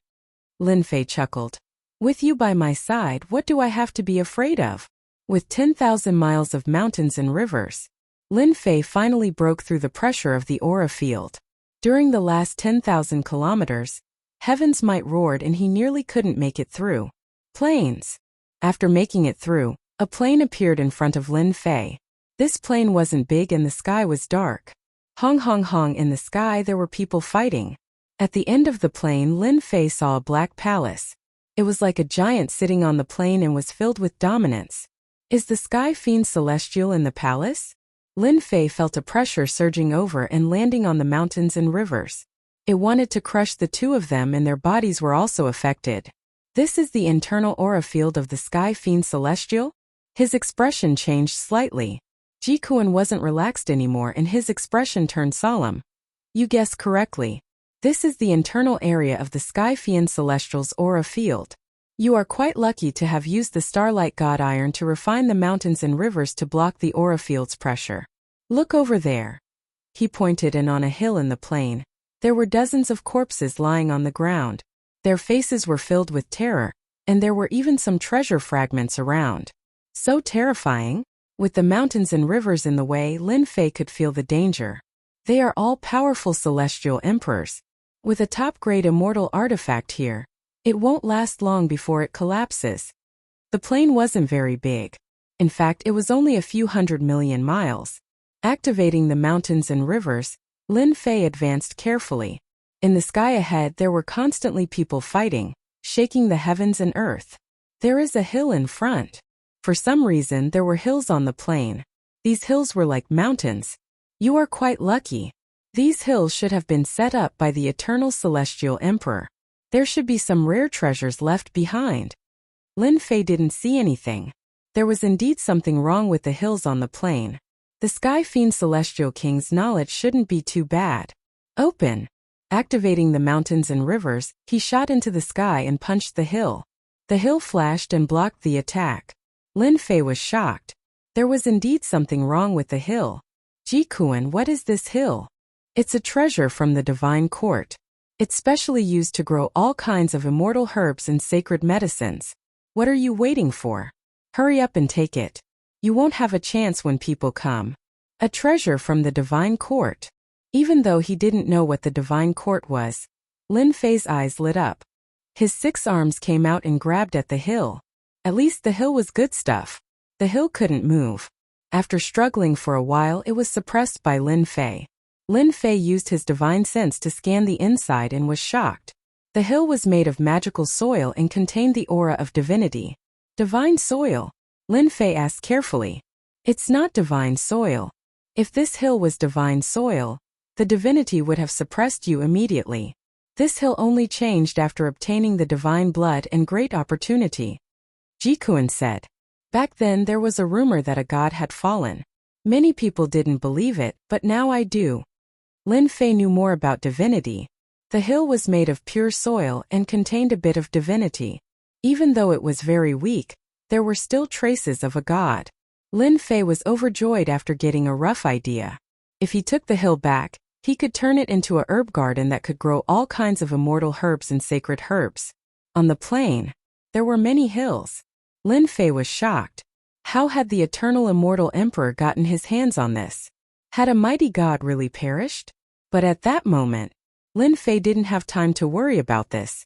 Lin Fei chuckled. With you by my side, what do I have to be afraid of? With 10,000 miles of mountains and rivers, Lin Fei finally broke through the pressure of the aura field. During the last 10,000 kilometers, Heavens might roared and he nearly couldn't make it through. Planes. After making it through, a plane appeared in front of Lin Fei. This plane wasn't big and the sky was dark. Hong hong hong, in the sky there were people fighting. At the end of the plane Lin Fei saw a black palace. It was like a giant sitting on the plane and was filled with dominance. Is the sky fiend celestial in the palace? Lin Fei felt a pressure surging over and landing on the mountains and rivers. It wanted to crush the two of them and their bodies were also affected. This is the internal aura field of the sky fiend celestial? His expression changed slightly. Jikuan wasn't relaxed anymore and his expression turned solemn. You guessed correctly. This is the internal area of the Sky Fiend Celestial's aura field. You are quite lucky to have used the Starlight God Iron to refine the mountains and rivers to block the aura field's pressure. Look over there. He pointed, and on a hill in the plain, there were dozens of corpses lying on the ground. Their faces were filled with terror, and there were even some treasure fragments around. So terrifying. With the mountains and rivers in the way, Lin Fei could feel the danger. They are all powerful celestial emperors. With a top-grade immortal artifact here, it won't last long before it collapses. The plane wasn't very big. In fact, it was only a few 100 million miles. Activating the mountains and rivers, Lin Fei advanced carefully. In the sky ahead there were constantly people fighting, shaking the heavens and earth. There is a hill in front. For some reason there were hills on the plane. These hills were like mountains. You are quite lucky. These hills should have been set up by the Eternal Celestial Emperor. There should be some rare treasures left behind. Lin Fei didn't see anything. There was indeed something wrong with the hills on the plane. The Sky Fiend Celestial King's knowledge shouldn't be too bad. Open. Activating the mountains and rivers, he shot into the sky and punched the hill. The hill flashed and blocked the attack. Lin Fei was shocked. There was indeed something wrong with the hill. Jikuan, what is this hill? It's a treasure from the Divine Court. It's specially used to grow all kinds of immortal herbs and sacred medicines. What are you waiting for? Hurry up and take it. You won't have a chance when people come. A treasure from the Divine Court. Even though he didn't know what the Divine Court was, Lin Fei's eyes lit up. His 6 arms came out and grabbed at the hill. At least the hill was good stuff. The hill couldn't move. After struggling for a while, it was suppressed by Lin Fei. Lin Fei used his divine sense to scan the inside and was shocked. The hill was made of magical soil and contained the aura of divinity. Divine soil? Lin Fei asked carefully. It's not divine soil. If this hill was divine soil, the divinity would have suppressed you immediately. This hill only changed after obtaining the divine blood and great opportunity. Jikuan said. Back then there was a rumor that a god had fallen. Many people didn't believe it, but now I do. Lin Fei knew more about divinity. The hill was made of pure soil and contained a bit of divinity. Even though it was very weak, there were still traces of a god. Lin Fei was overjoyed after getting a rough idea. If he took the hill back, he could turn it into a herb garden that could grow all kinds of immortal herbs and sacred herbs. On the plain, there were many hills. Lin Fei was shocked. How had the eternal immortal emperor gotten his hands on this? Had a mighty god really perished? But at that moment, Lin Fei didn't have time to worry about this.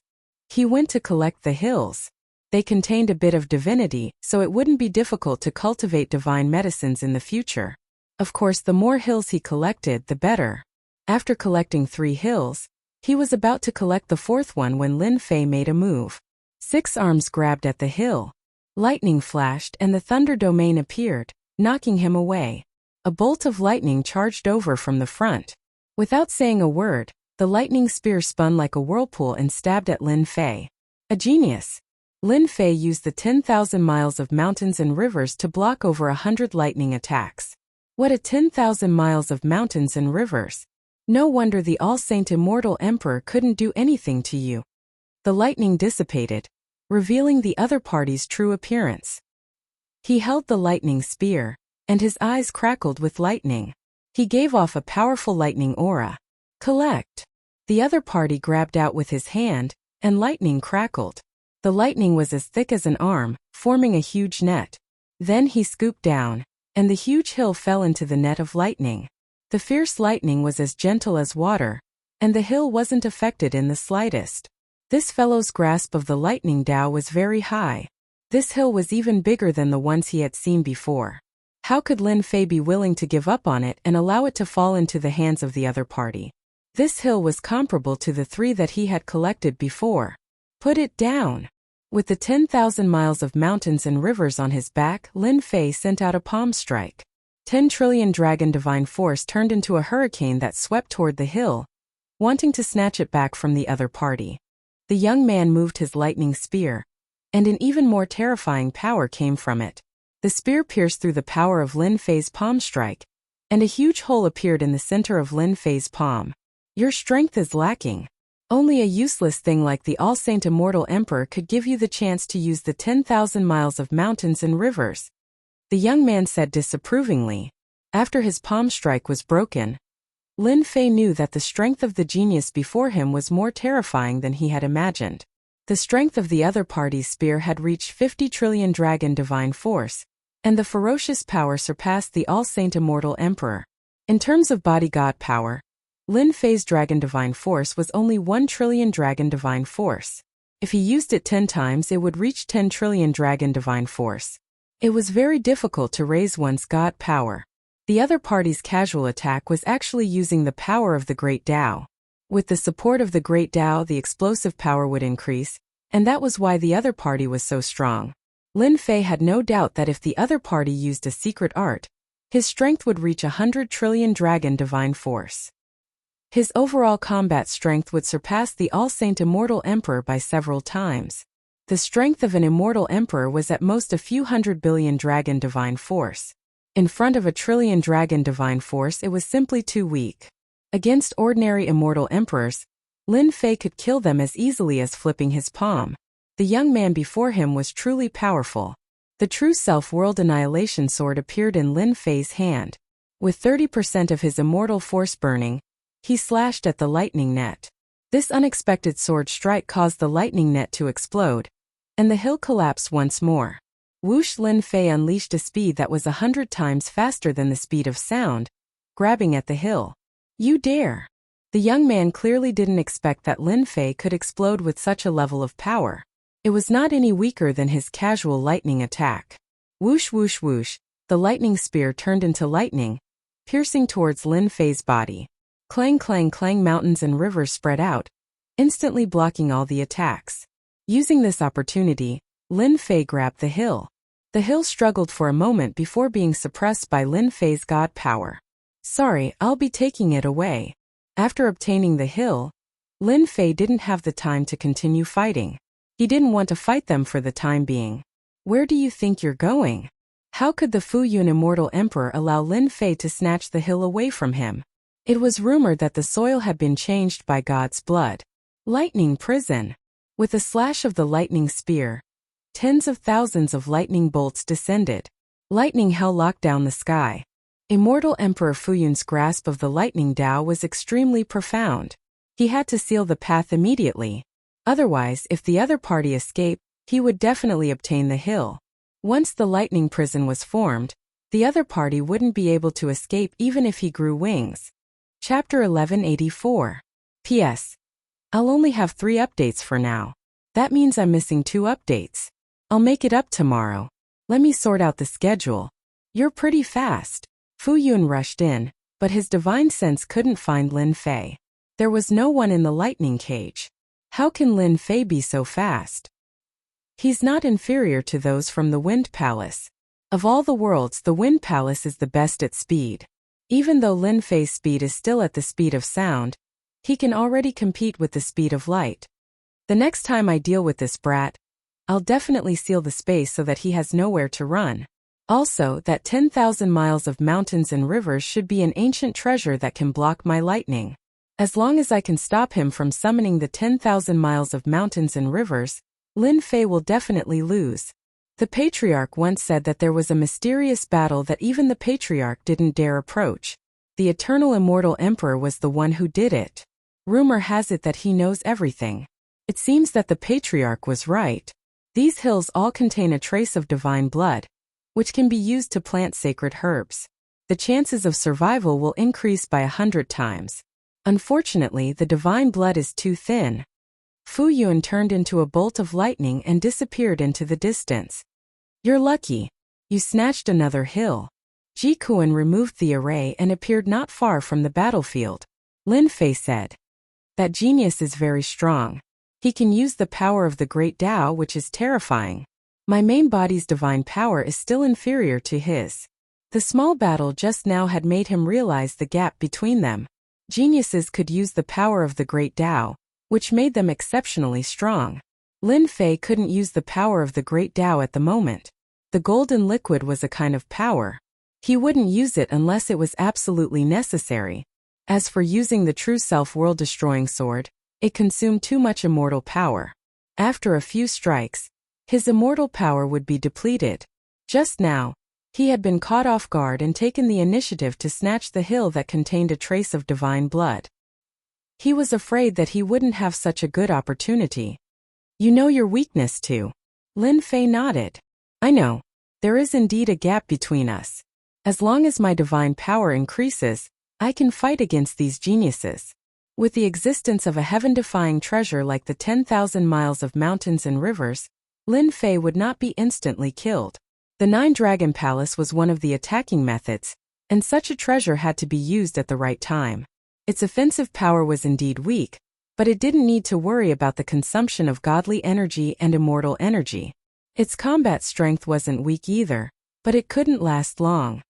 He went to collect the hills. They contained a bit of divinity, so it wouldn't be difficult to cultivate divine medicines in the future. Of course, the more hills he collected, the better. After collecting 3 hills, he was about to collect the 4th one when Lin Fei made a move. 6 arms grabbed at the hill. Lightning flashed and the thunder domain appeared, knocking him away. A bolt of lightning charged over from the front. Without saying a word, the lightning spear spun like a whirlpool and stabbed at Lin Fei. A genius. Lin Fei used the 10,000 miles of mountains and rivers to block over 100 lightning attacks. What a 10,000 miles of mountains and rivers. No wonder the all-saint immortal emperor couldn't do anything to you. The lightning dissipated, revealing the other party's true appearance. He held the lightning spear, and his eyes crackled with lightning. He gave off a powerful lightning aura. Collect. The other party grabbed out with his hand, and lightning crackled. The lightning was as thick as an arm, forming a huge net. Then he scooped down, and the huge hill fell into the net of lightning. The fierce lightning was as gentle as water, and the hill wasn't affected in the slightest. This fellow's grasp of the lightning Tao was very high. This hill was even bigger than the ones he had seen before. How could Lin Fei be willing to give up on it and allow it to fall into the hands of the other party? This hill was comparable to the 3 that he had collected before. Put it down. With the 10,000 miles of mountains and rivers on his back, Lin Fei sent out a palm strike. 10 trillion dragon divine force turned into a hurricane that swept toward the hill, wanting to snatch it back from the other party. The young man moved his lightning spear, and an even more terrifying power came from it. The spear pierced through the power of Lin Fei's palm strike, and a huge hole appeared in the center of Lin Fei's palm. Your strength is lacking. Only a useless thing like the All-Saint Immortal Emperor could give you the chance to use the 10,000 miles of mountains and rivers, the young man said disapprovingly. After his palm strike was broken, Lin Fei knew that the strength of the genius before him was more terrifying than he had imagined. The strength of the other party's spear had reached 50 trillion dragon divine force, and the ferocious power surpassed the All-Saint Immortal Emperor. In terms of body god power, Lin Fei's dragon divine force was only 1 trillion dragon divine force. If he used it 10 times, it would reach 10 trillion dragon divine force. It was very difficult to raise one's god power. The other party's casual attack was actually using the power of the Great Tao. With the support of the Great Tao, the explosive power would increase, and that was why the other party was so strong. Lin Fei had no doubt that if the other party used a secret art, his strength would reach 100 trillion dragon divine force. His overall combat strength would surpass the All-Saint Immortal Emperor by several times. The strength of an immortal emperor was at most a few hundred billion dragon divine force. In front of a trillion dragon divine force, it was simply too weak. Against ordinary immortal emperors, Lin Fei could kill them as easily as flipping his palm. The young man before him was truly powerful. The true self-world annihilation sword appeared in Lin Fei's hand. With 30% of his immortal force burning, he slashed at the lightning net. This unexpected sword strike caused the lightning net to explode, and the hill collapsed once more. Whoosh! Lin Fei unleashed a speed that was 100 times faster than the speed of sound, grabbing at the hill. You dare! The young man clearly didn't expect that Lin Fei could explode with such a level of power. It was not any weaker than his casual lightning attack. Whoosh whoosh whoosh, the lightning spear turned into lightning, piercing towards Lin Fei's body. Clang clang clang, mountains and rivers spread out, instantly blocking all the attacks. Using this opportunity, Lin Fei grabbed the hill. The hill struggled for a moment before being suppressed by Lin Fei's god power. Sorry, I'll be taking it away. After obtaining the hill, Lin Fei didn't have the time to continue fighting. He didn't want to fight them for the time being. Where do you think you're going? How could the Fuyun Immortal Emperor allow Lin Fei to snatch the hill away from him? It was rumored that the soil had been changed by God's blood. Lightning prison. With a slash of the lightning spear, tens of thousands of lightning bolts descended. Lightning hell locked down the sky. Immortal Emperor Fuyun's grasp of the lightning Tao was extremely profound. He had to seal the path immediately. Otherwise, if the other party escaped, he would definitely obtain the hill. Once the lightning prison was formed, the other party wouldn't be able to escape even if he grew wings. Chapter 1184. P.S. I'll only have 3 updates for now. That means I'm missing 2 updates. I'll make it up tomorrow. Let me sort out the schedule. You're pretty fast. Fuyun rushed in, but his divine sense couldn't find Lin Fei. There was no one in the lightning cage. How can Lin Fei be so fast? He's not inferior to those from the Wind Palace. Of all the worlds, the Wind Palace is the best at speed. Even though Lin Fei's speed is still at the speed of sound, he can already compete with the speed of light. The next time I deal with this brat, I'll definitely seal the space so that he has nowhere to run. Also, that 10,000 miles of mountains and rivers should be an ancient treasure that can block my lightning. As long as I can stop him from summoning the 10,000 miles of mountains and rivers, Lin Fei will definitely lose. The Patriarch once said that there was a mysterious battle that even the Patriarch didn't dare approach. The Eternal Immortal Emperor was the one who did it. Rumor has it that he knows everything. It seems that the Patriarch was right. These hills all contain a trace of divine blood, which can be used to plant sacred herbs. The chances of survival will increase by 100 times. Unfortunately, the divine blood is too thin. Fu Yun turned into a bolt of lightning and disappeared into the distance. You're lucky. You snatched another hill. Ji Kuan removed the array and appeared not far from the battlefield. Lin Fei said, that genius is very strong. He can use the power of the great Tao, which is terrifying. My main body's divine power is still inferior to his. The small battle just now had made him realize the gap between them. Geniuses could use the power of the great Tao, which made them exceptionally strong. Lin Fei couldn't use the power of the great Tao at the moment. The golden liquid was a kind of power. He wouldn't use it unless it was absolutely necessary. As for using the true self world-destroying sword, it consumed too much immortal power. After a few strikes, his immortal power would be depleted. Just now, he had been caught off guard and taken the initiative to snatch the hill that contained a trace of divine blood. He was afraid that he wouldn't have such a good opportunity. You know your weakness too. Lin Fei nodded. I know. There is indeed a gap between us. As long as my divine power increases, I can fight against these geniuses. With the existence of a heaven-defying treasure like the 10,000 miles of mountains and rivers, Lin Fei would not be instantly killed. The Nine-Dragon Palace was one of the attacking methods, and such a treasure had to be used at the right time. Its offensive power was indeed weak, but it didn't need to worry about the consumption of godly energy and immortal energy. Its combat strength wasn't weak either, but it couldn't last long.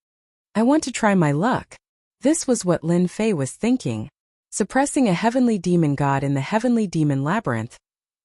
I want to try my luck. This was what Lin Fei was thinking. Suppressing a heavenly demon god in the heavenly demon labyrinth,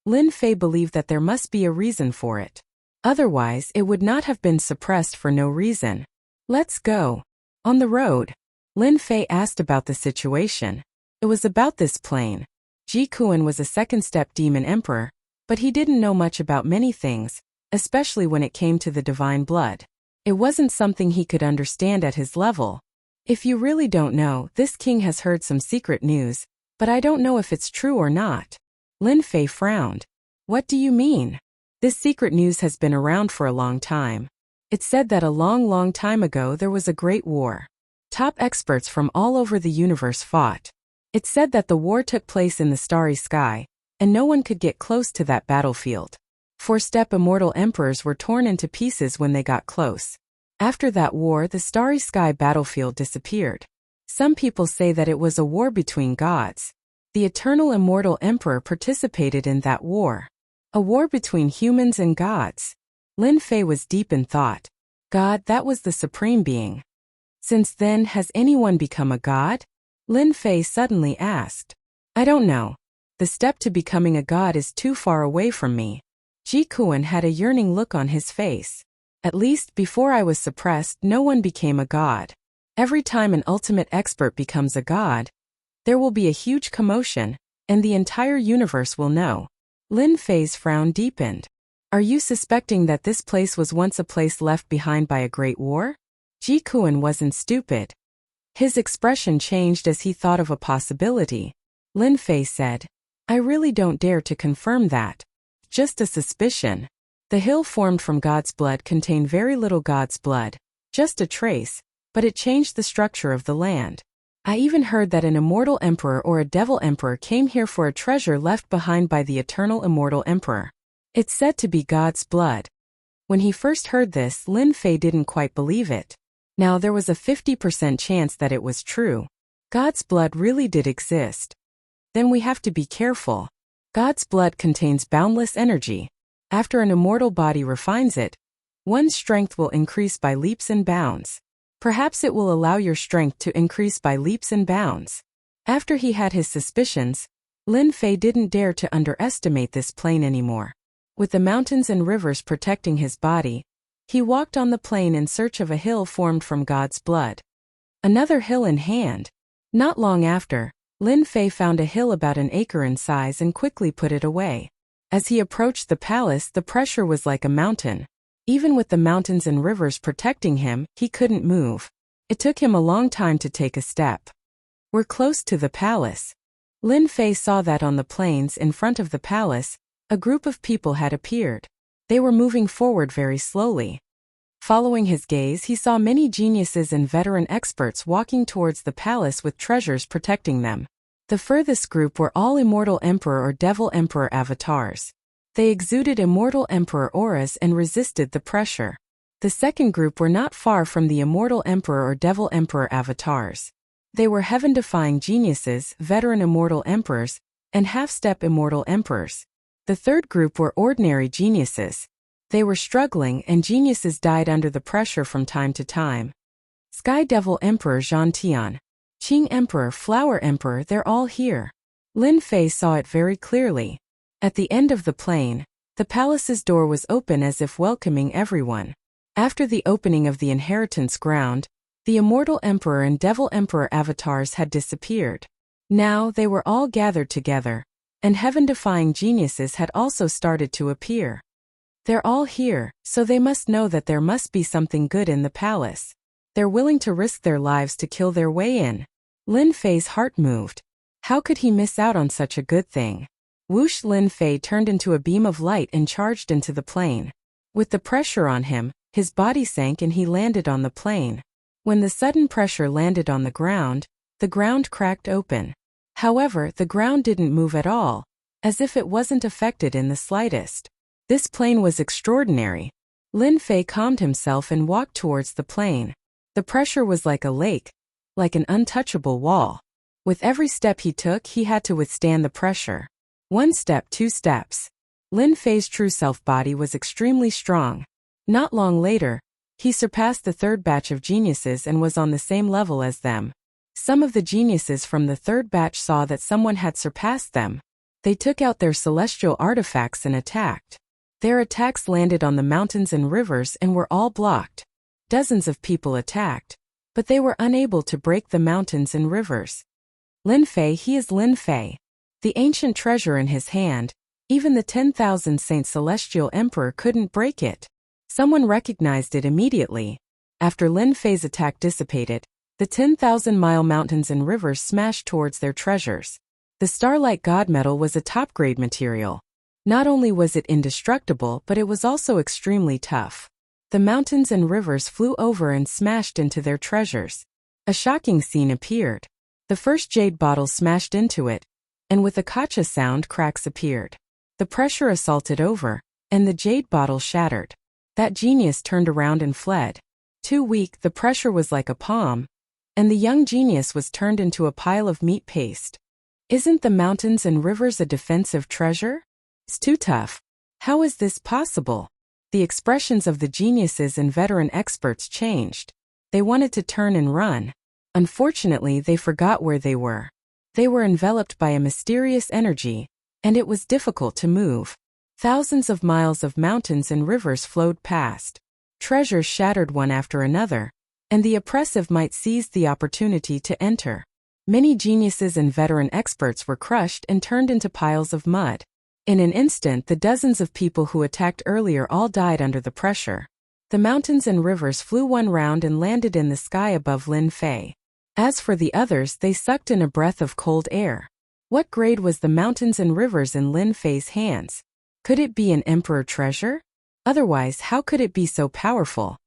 Lin Fei believed that there must be a reason for it. Otherwise, it would not have been suppressed for no reason. Let's go. On the road, Lin Fei asked about the situation. It was about this plane. Ji Kuan was a second-step demon emperor, but he didn't know much about many things, especially when it came to the divine blood. It wasn't something he could understand at his level. If you really don't know, this king has heard some secret news, but I don't know if it's true or not. Lin Fei frowned. What do you mean? This secret news has been around for a long time. It's said that a long time ago there was a great war. Top experts from all over the universe fought. It's said that the war took place in the starry sky, and no one could get close to that battlefield. 4-step immortal emperors were torn into pieces when they got close. After that war, the starry sky battlefield disappeared. Some people say that it was a war between gods. The eternal immortal emperor participated in that war. A war between humans and gods. Lin Fei was deep in thought. God, that was the supreme being. Since then, has anyone become a god? Lin Fei suddenly asked. I don't know. The step to becoming a god is too far away from me. Ji Kuan had a yearning look on his face. At least before I was suppressed, no one became a god. Every time an ultimate expert becomes a god, there will be a huge commotion, and the entire universe will know. Lin Fei's frown deepened. Are you suspecting that this place was once a place left behind by a great war? Ji Kuan wasn't stupid. His expression changed as he thought of a possibility. Lin Fei said, I really don't dare to confirm that. Just a suspicion. The hill formed from God's blood contained very little God's blood, just a trace, but it changed the structure of the land. I even heard that an immortal emperor or a devil emperor came here for a treasure left behind by the eternal immortal emperor. It's said to be God's blood. When he first heard this, Lin Fei didn't quite believe it. Now there was a 50% chance that it was true. God's blood really did exist. Then we have to be careful. God's blood contains boundless energy. After an immortal body refines it, one's strength will increase by leaps and bounds. Perhaps it will allow your strength to increase by leaps and bounds. After he had his suspicions, Lin Fei didn't dare to underestimate this plane anymore. With the mountains and rivers protecting his body, he walked on the plain in search of a hill formed from God's blood. Another hill in hand. Not long after, Lin Fei found a hill about an acre in size and quickly put it away. As he approached the palace, the pressure was like a mountain. Even with the mountains and rivers protecting him, he couldn't move. It took him a long time to take a step. We're close to the palace. Lin Fei saw that on the plains in front of the palace, a group of people had appeared. They were moving forward very slowly. Following his gaze, he saw many geniuses and veteran experts walking towards the palace with treasures protecting them. The furthest group were all Immortal Emperor or Devil Emperor avatars. They exuded Immortal Emperor auras and resisted the pressure. The second group were not far from the Immortal Emperor or Devil Emperor avatars. They were heaven-defying geniuses, veteran Immortal Emperors, and half-step Immortal Emperors. The third group were ordinary geniuses. They were struggling, and geniuses died under the pressure from time to time. Sky Devil Emperor Zhantian, Qing Emperor, Flower Emperor, they're all here. Lin Fei saw it very clearly. At the end of the plain, the palace's door was open as if welcoming everyone. After the opening of the inheritance ground, the Immortal Emperor and Devil Emperor avatars had disappeared. Now they were all gathered together, and heaven-defying geniuses had also started to appear. They're all here, so they must know that there must be something good in the palace. They're willing to risk their lives to kill their way in. Lin Fei's heart moved. How could he miss out on such a good thing? Whoosh! Lin Fei turned into a beam of light and charged into the plane. With the pressure on him, his body sank and he landed on the plane. When the sudden pressure landed on the ground cracked open. However, the ground didn't move at all, as if it wasn't affected in the slightest. This plane was extraordinary. Lin Fei calmed himself and walked towards the plane. The pressure was like a lake, like an untouchable wall. With every step he took, he had to withstand the pressure. 1 step, 2 steps. Lin Fei's true self body was extremely strong. Not long later, he surpassed the third batch of geniuses and was on the same level as them. Some of the geniuses from the third batch saw that someone had surpassed them. They took out their celestial artifacts and attacked. Their attacks landed on the mountains and rivers and were all blocked. Dozens of people attacked, but they were unable to break the mountains and rivers. Lin Fei, he is Lin Fei. The ancient treasure in his hand, even the 10,000 Saint Celestial Emperor couldn't break it. Someone recognized it immediately. After Lin Fei's attack dissipated, the 10,000-mile mountains and rivers smashed towards their treasures. The Starlight God Metal was a top-grade material. Not only was it indestructible, but it was also extremely tough. The mountains and rivers flew over and smashed into their treasures. A shocking scene appeared. The first jade bottle smashed into it, and with a kacha sound, cracks appeared. The pressure assaulted over, and the jade bottle shattered. That genius turned around and fled. Too weak, the pressure was like a palm, and the young genius was turned into a pile of meat paste. Isn't the mountains and rivers a defensive treasure? It's too tough. How is this possible? The expressions of the geniuses and veteran experts changed. They wanted to turn and run. Unfortunately, they forgot where they were. They were enveloped by a mysterious energy, and it was difficult to move. Thousands of miles of mountains and rivers flowed past. Treasures shattered one after another, and the oppressive might seized the opportunity to enter. Many geniuses and veteran experts were crushed and turned into piles of mud. In an instant, the dozens of people who attacked earlier all died under the pressure. The mountains and rivers flew one round and landed in the sky above Lin Fei. As for the others, they sucked in a breath of cold air. What grade was the mountains and rivers in Lin Fei's hands? Could it be an emperor treasure? Otherwise, how could it be so powerful?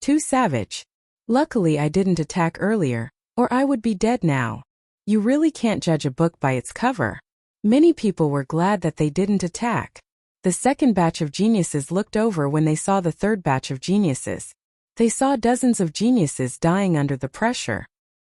Too savage. Luckily I didn't attack earlier, or I would be dead now. You really can't judge a book by its cover. Many people were glad that they didn't attack. The second batch of geniuses looked over when they saw the third batch of geniuses. They saw dozens of geniuses dying under the pressure.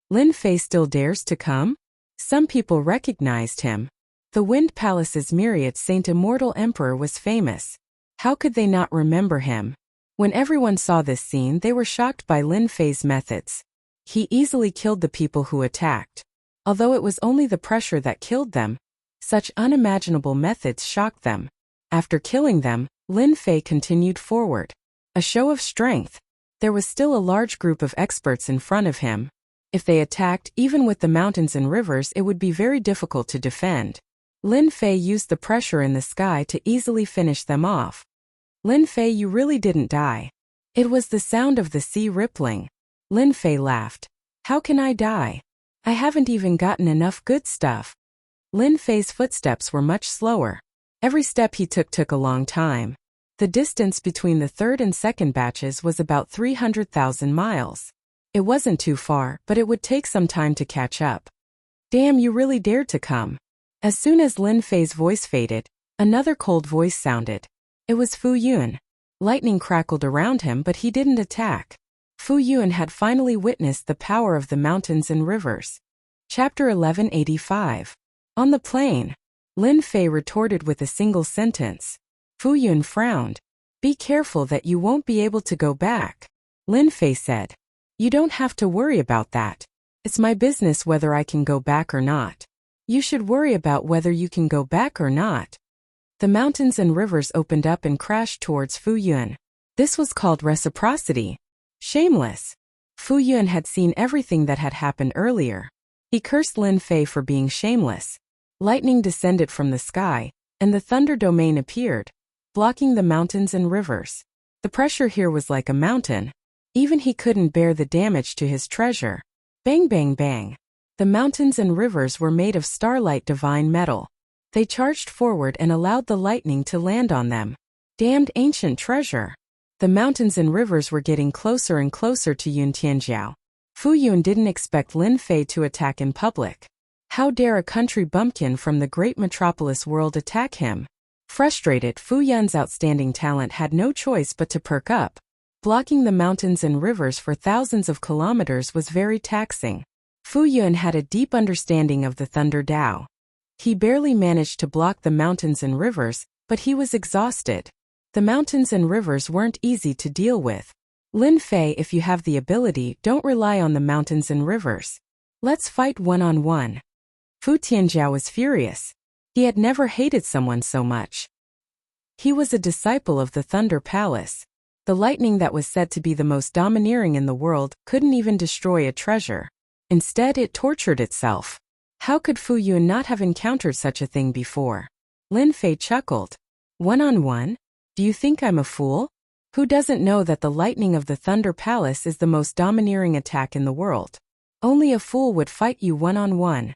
Lin Fei still dares to come? Some people recognized him. The Wind Palace's myriad Saint Immortal Emperor was famous. How could they not remember him? When everyone saw this scene, they were shocked by Lin Fei's methods. He easily killed the people who attacked. Although it was only the pressure that killed them, such unimaginable methods shocked them. After killing them, Lin Fei continued forward. A show of strength. There was still a large group of experts in front of him. If they attacked, even with the mountains and rivers, it would be very difficult to defend. Lin Fei used the pressure in the sky to easily finish them off. Lin Fei, you really didn't die. It was the sound of the sea rippling. Lin Fei laughed. How can I die? I haven't even gotten enough good stuff. Lin Fei's footsteps were much slower. Every step he took a long time. The distance between the third and second batches was about 300,000 miles. It wasn't too far, but it would take some time to catch up. Damn, you really dared to come. As soon as Lin Fei's voice faded, another cold voice sounded. It was Fu Yun. Lightning crackled around him, but he didn't attack. Fu Yun had finally witnessed the power of the mountains and rivers. Chapter 1185. On the plain. Lin Fei retorted with a single sentence. Fu Yun frowned. Be careful that you won't be able to go back. Lin Fei said. You don't have to worry about that. It's my business whether I can go back or not. You should worry about whether you can go back or not. The mountains and rivers opened up and crashed towards Fu Yun. This was called reciprocity. Shameless. Fu Yun had seen everything that had happened earlier. He cursed Lin Fei for being shameless. Lightning descended from the sky, and the thunder domain appeared, blocking the mountains and rivers. The pressure here was like a mountain. Even he couldn't bear the damage to his treasure. Bang bang bang. The mountains and rivers were made of starlight divine metal. They charged forward and allowed the lightning to land on them. Damned ancient treasure. The mountains and rivers were getting closer and closer to Yun Tianjiao. Fu Yun didn't expect Lin Fei to attack in public. How dare a country bumpkin from the great metropolis world attack him? Frustrated, Fu Yun's outstanding talent had no choice but to perk up. Blocking the mountains and rivers for thousands of kilometers was very taxing. Fu Yun had a deep understanding of the Thunder Dao. He barely managed to block the mountains and rivers, but he was exhausted. The mountains and rivers weren't easy to deal with. Lin Fei, if you have the ability, don't rely on the mountains and rivers. Let's fight one-on-one. Fu Tianjiao was furious. He had never hated someone so much. He was a disciple of the Thunder Palace. The lightning that was said to be the most domineering in the world couldn't even destroy a treasure. Instead, it tortured itself. How could Fu Yun not have encountered such a thing before? Lin Fei chuckled. One-on-one? Do you think I'm a fool? Who doesn't know that the lightning of the Thunder Palace is the most domineering attack in the world? Only a fool would fight you one-on-one.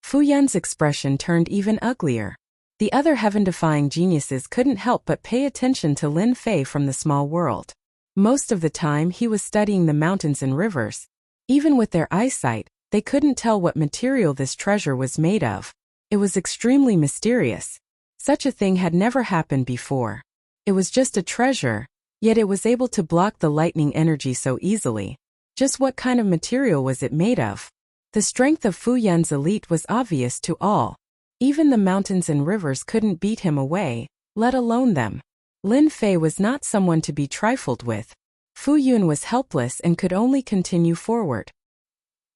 Fu Yun's expression turned even uglier. The other heaven-defying geniuses couldn't help but pay attention to Lin Fei from the small world. Most of the time he was studying the mountains and rivers. Even with their eyesight, they couldn't tell what material this treasure was made of. It was extremely mysterious. Such a thing had never happened before. It was just a treasure, yet it was able to block the lightning energy so easily. Just what kind of material was it made of? The strength of Fu Yun's elite was obvious to all. Even the mountains and rivers couldn't beat him away, let alone them. Lin Fei was not someone to be trifled with. Fu Yun was helpless and could only continue forward.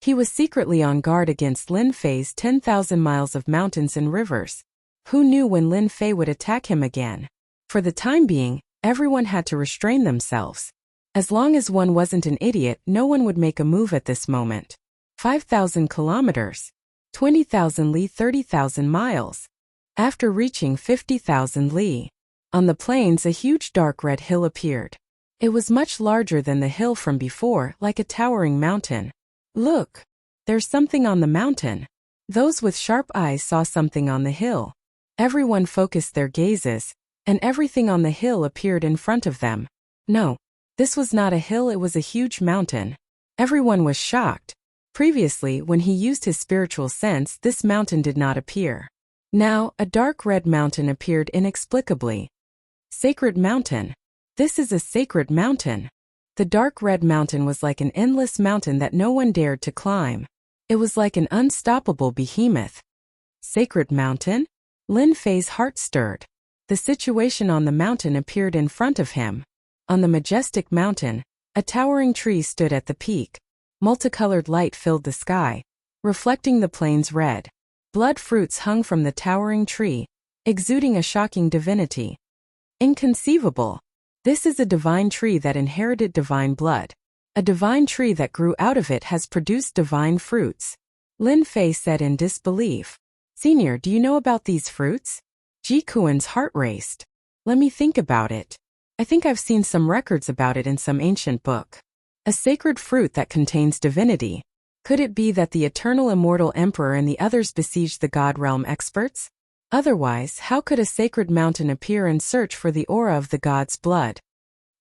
He was secretly on guard against Lin Fei's 10,000 miles of mountains and rivers. Who knew when Lin Fei would attack him again? For the time being, everyone had to restrain themselves. As long as one wasn't an idiot, no one would make a move at this moment. 5,000 kilometers. 20,000 li, 30,000 miles. After reaching 50,000 li, on the plains a huge dark red hill appeared. It was much larger than the hill from before, like a towering mountain. Look! There's something on the mountain. Those with sharp eyes saw something on the hill. Everyone focused their gazes, and everything on the hill appeared in front of them. No, this was not a hill, it was a huge mountain. Everyone was shocked. Previously, when he used his spiritual sense, this mountain did not appear. Now, a dark red mountain appeared inexplicably. Sacred mountain. This is a sacred mountain. The dark red mountain was like an endless mountain that no one dared to climb. It was like an unstoppable behemoth. Sacred mountain? Lin Fei's heart stirred. The situation on the mountain appeared in front of him. On the majestic mountain, a towering tree stood at the peak. Multicolored light filled the sky, reflecting the plains red. Blood fruits hung from the towering tree, exuding a shocking divinity. Inconceivable. This is a divine tree that inherited divine blood. A divine tree that grew out of it has produced divine fruits. Lin Fei said in disbelief. Senior, do you know about these fruits? Ji Kuan's heart raced. Let me think about it. I think I've seen some records about it in some ancient book. A sacred fruit that contains divinity. Could it be that the eternal immortal emperor and the others besieged the god realm experts? Otherwise, how could a sacred mountain appear and search for the aura of the god's blood?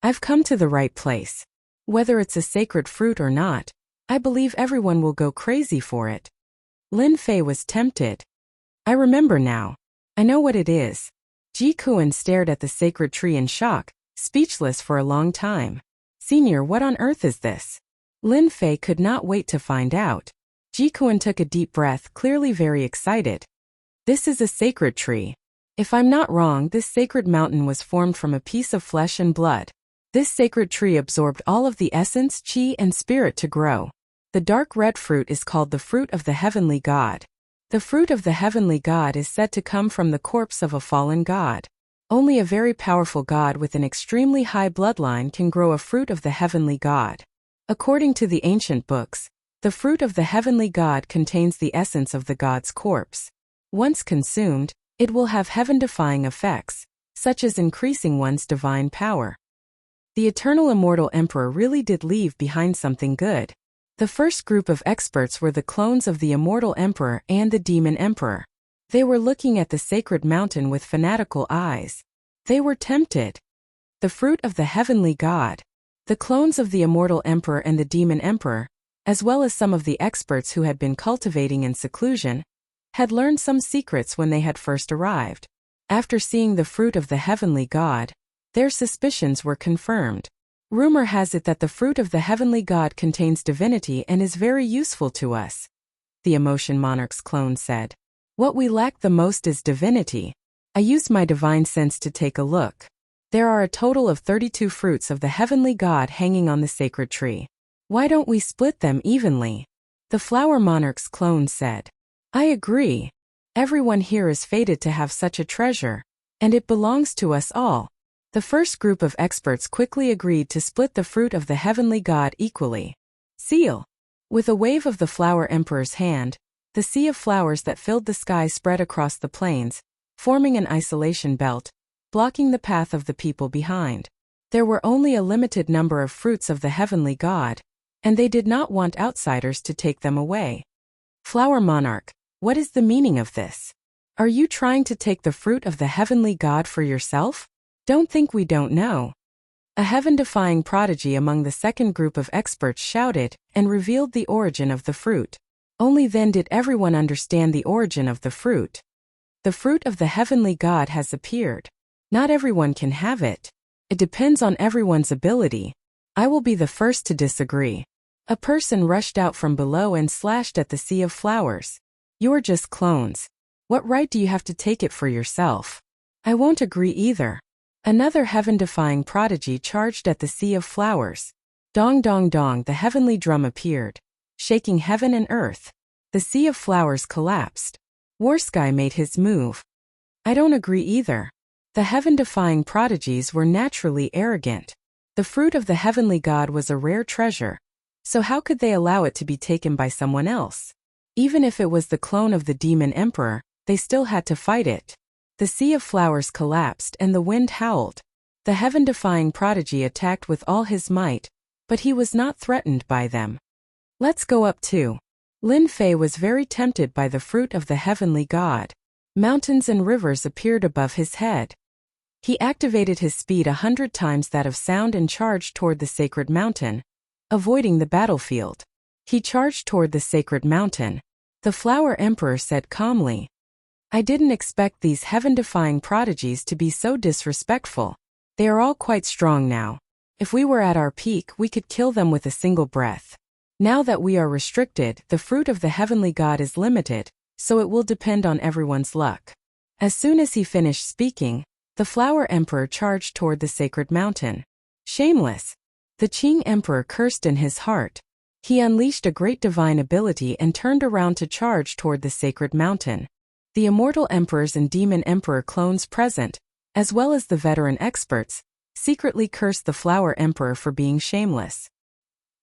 I've come to the right place. Whether it's a sacred fruit or not, I believe everyone will go crazy for it. Lin Fei was tempted. I remember now. I know what it is. Ji Kuan stared at the sacred tree in shock, speechless for a long time. Senior, what on earth is this? Lin Fei could not wait to find out. Ji Kuan took a deep breath, clearly very excited. This is a sacred tree. If I'm not wrong, this sacred mountain was formed from a piece of flesh and blood. This sacred tree absorbed all of the essence, qi, and spirit to grow. The dark red fruit is called the fruit of the heavenly god. The fruit of the heavenly god is said to come from the corpse of a fallen god. Only a very powerful god with an extremely high bloodline can grow a fruit of the heavenly god. According to the ancient books, the fruit of the heavenly god contains the essence of the god's corpse. Once consumed, it will have heaven-defying effects, such as increasing one's divine power. The eternal immortal emperor really did leave behind something good. The first group of experts were the clones of the immortal emperor and the demon emperor. They were looking at the sacred mountain with fanatical eyes. They were tempted. The fruit of the heavenly god. The clones of the immortal emperor and the demon emperor, as well as some of the experts who had been cultivating in seclusion, had learned some secrets when they had first arrived. After seeing the fruit of the heavenly god, their suspicions were confirmed. Rumor has it that the fruit of the heavenly god contains divinity and is very useful to us. The Emotion Monarch's clone said. What we lack the most is divinity. I used my divine sense to take a look. There are a total of 32 fruits of the heavenly god hanging on the sacred tree. Why don't we split them evenly? The Flower Monarch's clone said. I agree. Everyone here is fated to have such a treasure, and it belongs to us all. The first group of experts quickly agreed to split the fruit of the heavenly god equally. Seal. With a wave of the Flower Emperor's hand, the sea of flowers that filled the sky spread across the plains, forming an isolation belt, blocking the path of the people behind. There were only a limited number of fruits of the heavenly god, and they did not want outsiders to take them away. Flower Monarch, what is the meaning of this? Are you trying to take the fruit of the heavenly god for yourself? Don't think we don't know. A heaven-defying prodigy among the second group of experts shouted and revealed the origin of the fruit. Only then did everyone understand the origin of the fruit. The fruit of the heavenly god has appeared. Not everyone can have it. It depends on everyone's ability. I will be the first to disagree. A person rushed out from below and slashed at the sea of flowers. You're just clones. What right do you have to take it for yourself? I won't agree either. Another heaven-defying prodigy charged at the sea of flowers. Dong dong dong, the heavenly drum appeared, shaking heaven and earth. The sea of flowers collapsed. Warsky made his move. I don't agree either. The heaven-defying prodigies were naturally arrogant. The fruit of the heavenly god was a rare treasure, so how could they allow it to be taken by someone else? Even if it was the clone of the demon emperor, they still had to fight it. The sea of flowers collapsed and the wind howled. The heaven-defying prodigy attacked with all his might, but he was not threatened by them. Let's go up too. Lin Fei was very tempted by the fruit of the heavenly god. Mountains and rivers appeared above his head. He activated his speed 100 times that of sound and charged toward the sacred mountain, avoiding the battlefield. He charged toward the sacred mountain. The Flower Emperor said calmly, I didn't expect these heaven-defying prodigies to be so disrespectful. They are all quite strong now. If we were at our peak, we could kill them with a single breath. Now that we are restricted, the fruit of the heavenly god is limited, so it will depend on everyone's luck. As soon as he finished speaking, the Flower Emperor charged toward the sacred mountain. Shameless! The Qing Emperor cursed in his heart. He unleashed a great divine ability and turned around to charge toward the sacred mountain. The immortal emperors and demon emperor clones present, as well as the veteran experts, secretly cursed the Flower Emperor for being shameless.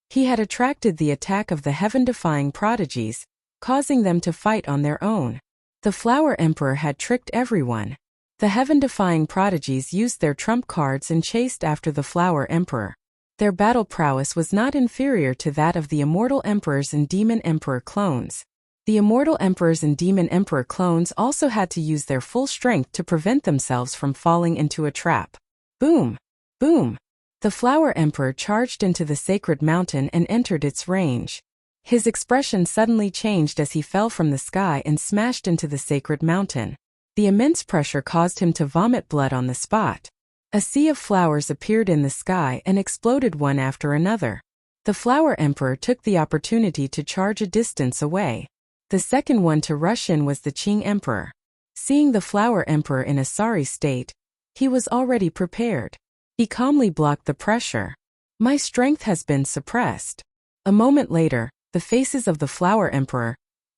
He had attracted the attack of the heaven-defying prodigies, causing them to fight on their own. The Flower Emperor had tricked everyone. The heaven-defying prodigies used their trump cards and chased after the Flower Emperor. Their battle prowess was not inferior to that of the immortal emperors and demon emperor clones. The immortal emperors and demon emperor clones also had to use their full strength to prevent themselves from falling into a trap. Boom! Boom! The Flower Emperor charged into the sacred mountain and entered its range. His expression suddenly changed as he fell from the sky and smashed into the sacred mountain. The immense pressure caused him to vomit blood on the spot. A sea of flowers appeared in the sky and exploded one after another. The Flower Emperor took the opportunity to charge a distance away. The second one to rush in was the Qing Emperor. Seeing the Flower Emperor in a sorry state, he was already prepared. He calmly blocked the pressure. My strength has been suppressed. A moment later, the faces of the Flower Emperor,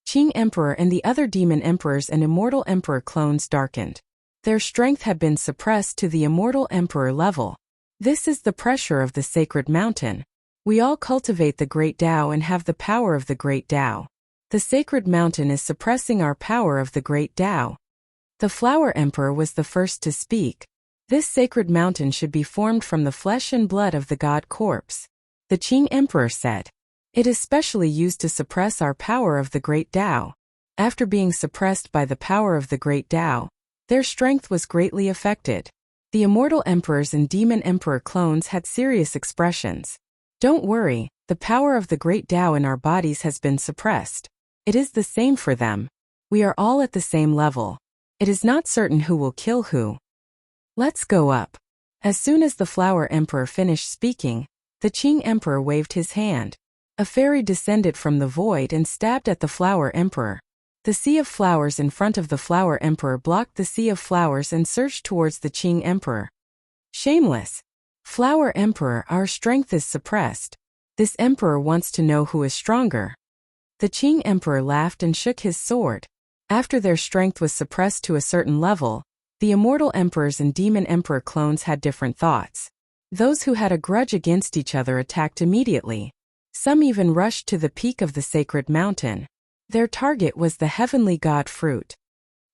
Qing Emperor and the other Demon Emperors and Immortal Emperor clones darkened. Their strength had been suppressed to the Immortal Emperor level. This is the pressure of the sacred mountain. We all cultivate the great Tao and have the power of the great Tao. The sacred mountain is suppressing our power of the great Tao. The Flower Emperor was the first to speak. This sacred mountain should be formed from the flesh and blood of the god corpse. The Qing Emperor said. It is specially used to suppress our power of the great Tao. After being suppressed by the power of the great Tao, their strength was greatly affected. The Immortal Emperors and Demon Emperor clones had serious expressions. Don't worry, the power of the great Tao in our bodies has been suppressed. It is the same for them. We are all at the same level. It is not certain who will kill who. Let's go up. As soon as the Flower Emperor finished speaking, the Qing Emperor waved his hand. A fairy descended from the void and stabbed at the Flower Emperor. The sea of flowers in front of the Flower Emperor blocked the sea of flowers and surged towards the Qing Emperor. Shameless. Flower Emperor, our strength is suppressed. This emperor wants to know who is stronger. The Qing Emperor laughed and shook his sword. After their strength was suppressed to a certain level, the Immortal Emperors and Demon Emperor clones had different thoughts. Those who had a grudge against each other attacked immediately. Some even rushed to the peak of the sacred mountain. Their target was the heavenly god fruit.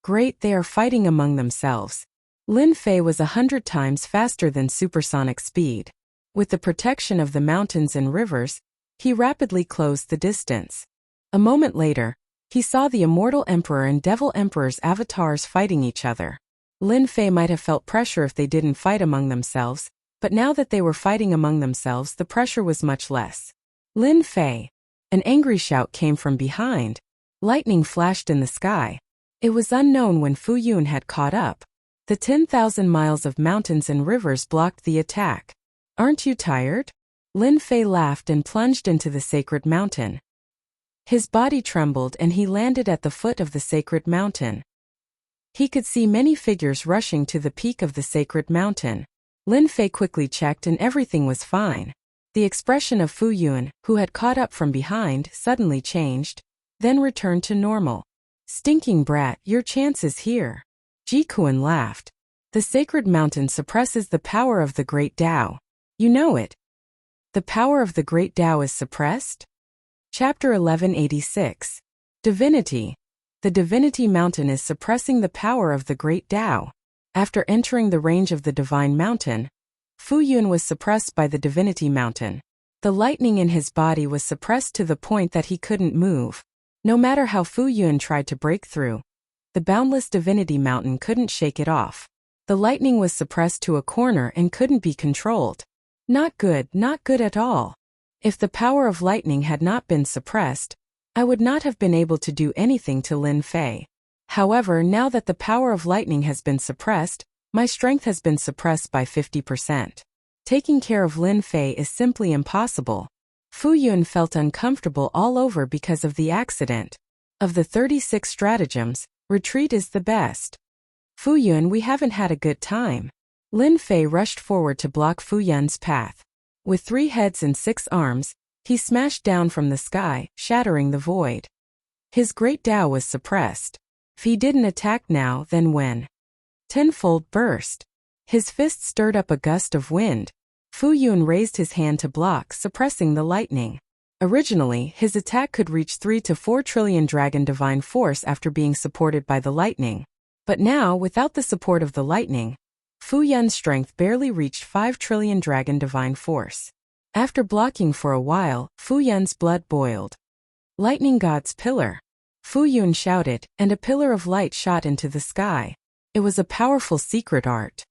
Great, they are fighting among themselves. Lin Fei was 100 times faster than supersonic speed. With the protection of the mountains and rivers, he rapidly closed the distance. A moment later, he saw the Immortal Emperor and Devil Emperor's avatars fighting each other. Lin Fei might have felt pressure if they didn't fight among themselves, but now that they were fighting among themselves, the pressure was much less. Lin Fei! An angry shout came from behind. Lightning flashed in the sky. It was unknown when Fu Yun had caught up. The 10,000 miles of mountains and rivers blocked the attack. Aren't you tired? Lin Fei laughed and plunged into the sacred mountain. His body trembled and he landed at the foot of the sacred mountain. He could see many figures rushing to the peak of the sacred mountain. Lin Fei quickly checked and everything was fine. The expression of Fu Yun, who had caught up from behind, suddenly changed, then returned to normal. Stinking brat, your chance is here. Ji Kuan laughed. The sacred mountain suppresses the power of the great Tao. You know it. The power of the great Tao is suppressed? Chapter 1186. Divinity. The Divinity Mountain is suppressing the power of the great Tao. After entering the range of the Divine Mountain, Fu Yun was suppressed by the Divinity Mountain. The lightning in his body was suppressed to the point that he couldn't move. No matter how Fu Yun tried to break through, the boundless Divinity Mountain couldn't shake it off. The lightning was suppressed to a corner and couldn't be controlled. Not good at all. If the power of lightning had not been suppressed, I would not have been able to do anything to Lin Fei. However, now that the power of lightning has been suppressed, my strength has been suppressed by 50%. Taking care of Lin Fei is simply impossible. Fu Yun felt uncomfortable all over because of the accident. Of the 36 stratagems, retreat is the best. Fu Yun, we haven't had a good time. Lin Fei rushed forward to block Fu Yun's path. With 3 heads and 6 arms, he smashed down from the sky, shattering the void. His great Tao was suppressed. If he didn't attack now, then when? Tenfold burst. His fist stirred up a gust of wind. Fu Yun raised his hand to block, suppressing the lightning. Originally, his attack could reach 3 to 4 trillion dragon divine force after being supported by the lightning. But now, without the support of the lightning, Fu Yun's strength barely reached 5 trillion dragon divine force. After blocking for a while, Fu Yun's blood boiled. Lightning God's pillar. Fu Yun shouted, and a pillar of light shot into the sky. It was a powerful secret art.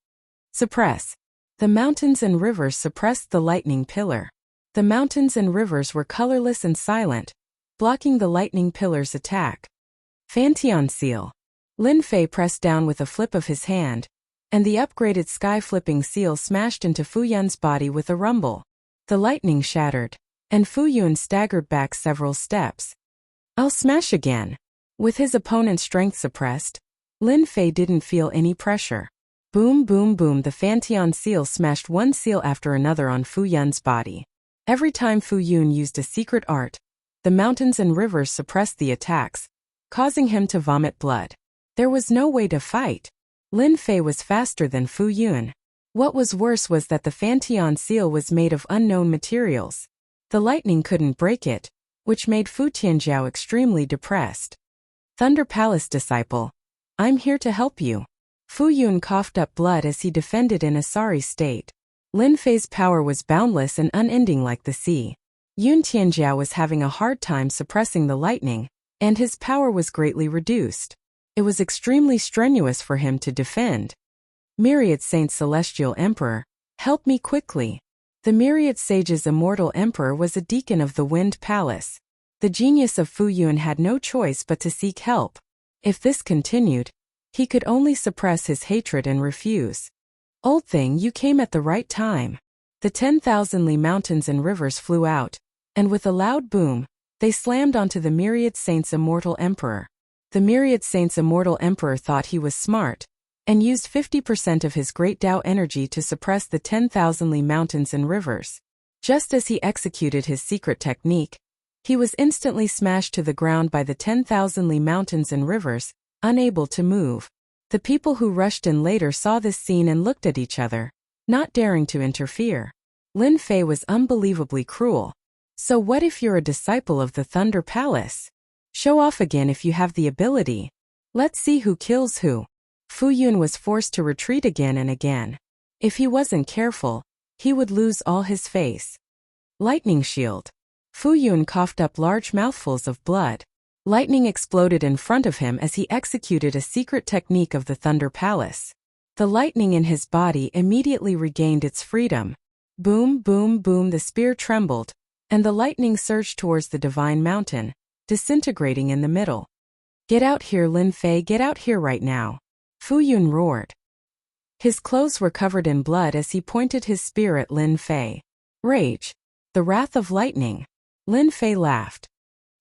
Suppress. The mountains and rivers suppressed the lightning pillar. The mountains and rivers were colorless and silent, blocking the lightning pillar's attack. Fanteon seal. Lin Fei pressed down with a flip of his hand, and the upgraded sky-flipping seal smashed into Fu Yun's body with a rumble. The lightning shattered, and Fu Yun staggered back several steps. I'll smash again. With his opponent's strength suppressed, Lin Fei didn't feel any pressure. Boom boom boom, the Fanteon seal smashed one seal after another on Fu Yun's body. Every time Fu Yun used a secret art, the mountains and rivers suppressed the attacks, causing him to vomit blood. There was no way to fight. Lin Fei was faster than Fu Yun. What was worse was that the Fanteon seal was made of unknown materials. The lightning couldn't break it, which made Fu Tianjiao extremely depressed. Thunder Palace disciple. I'm here to help you. Fu Yun coughed up blood as he defended in a sorry state. Lin Fei's power was boundless and unending like the sea. Yun Tianjiao was having a hard time suppressing the lightning, and his power was greatly reduced. It was extremely strenuous for him to defend. Myriad Saint Celestial Emperor, help me quickly. The Myriad Sage's immortal emperor was a deacon of the Wind Palace. The genius of Fu Yun had no choice but to seek help. If this continued, he could only suppress his hatred and refuse. Old thing, you came at the right time. The 10,000 Li mountains and rivers flew out, and with a loud boom, they slammed onto the Myriad Saint's immortal emperor. The Myriad Saint's immortal emperor thought he was smart, and used 50% of his great Tao energy to suppress the 10,000 Li mountains and rivers. Just as he executed his secret technique, he was instantly smashed to the ground by the 10,000 Li mountains and rivers, unable to move. The people who rushed in later saw this scene and looked at each other, not daring to interfere. Lin Fei was unbelievably cruel. So what if you're a disciple of the Thunder Palace? Show off again if you have the ability. Let's see who kills who. Fu Yun was forced to retreat again and again. If he wasn't careful, he would lose all his face. Lightning shield. Fu Yun coughed up large mouthfuls of blood. Lightning exploded in front of him as he executed a secret technique of the Thunder Palace. The lightning in his body immediately regained its freedom. Boom, boom, boom, the spear trembled, and the lightning surged towards the Divine Mountain, disintegrating in the middle. Get out here, Lin Fei, get out here right now. Fu Yun roared. His clothes were covered in blood as he pointed his spear at Lin Fei. Rage. The wrath of lightning. Lin Fei laughed.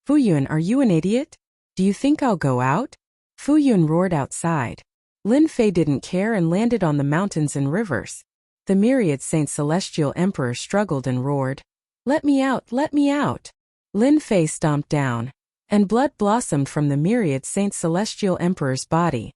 Fu Yun, are you an idiot? Do you think I'll go out? Fu Yun roared outside. Lin Fei didn't care and landed on the mountains and rivers. The Myriad Saint Celestial Emperor struggled and roared. Let me out, let me out. Lin Fei stomped down, and blood blossomed from the Myriad Saint Celestial Emperor's body.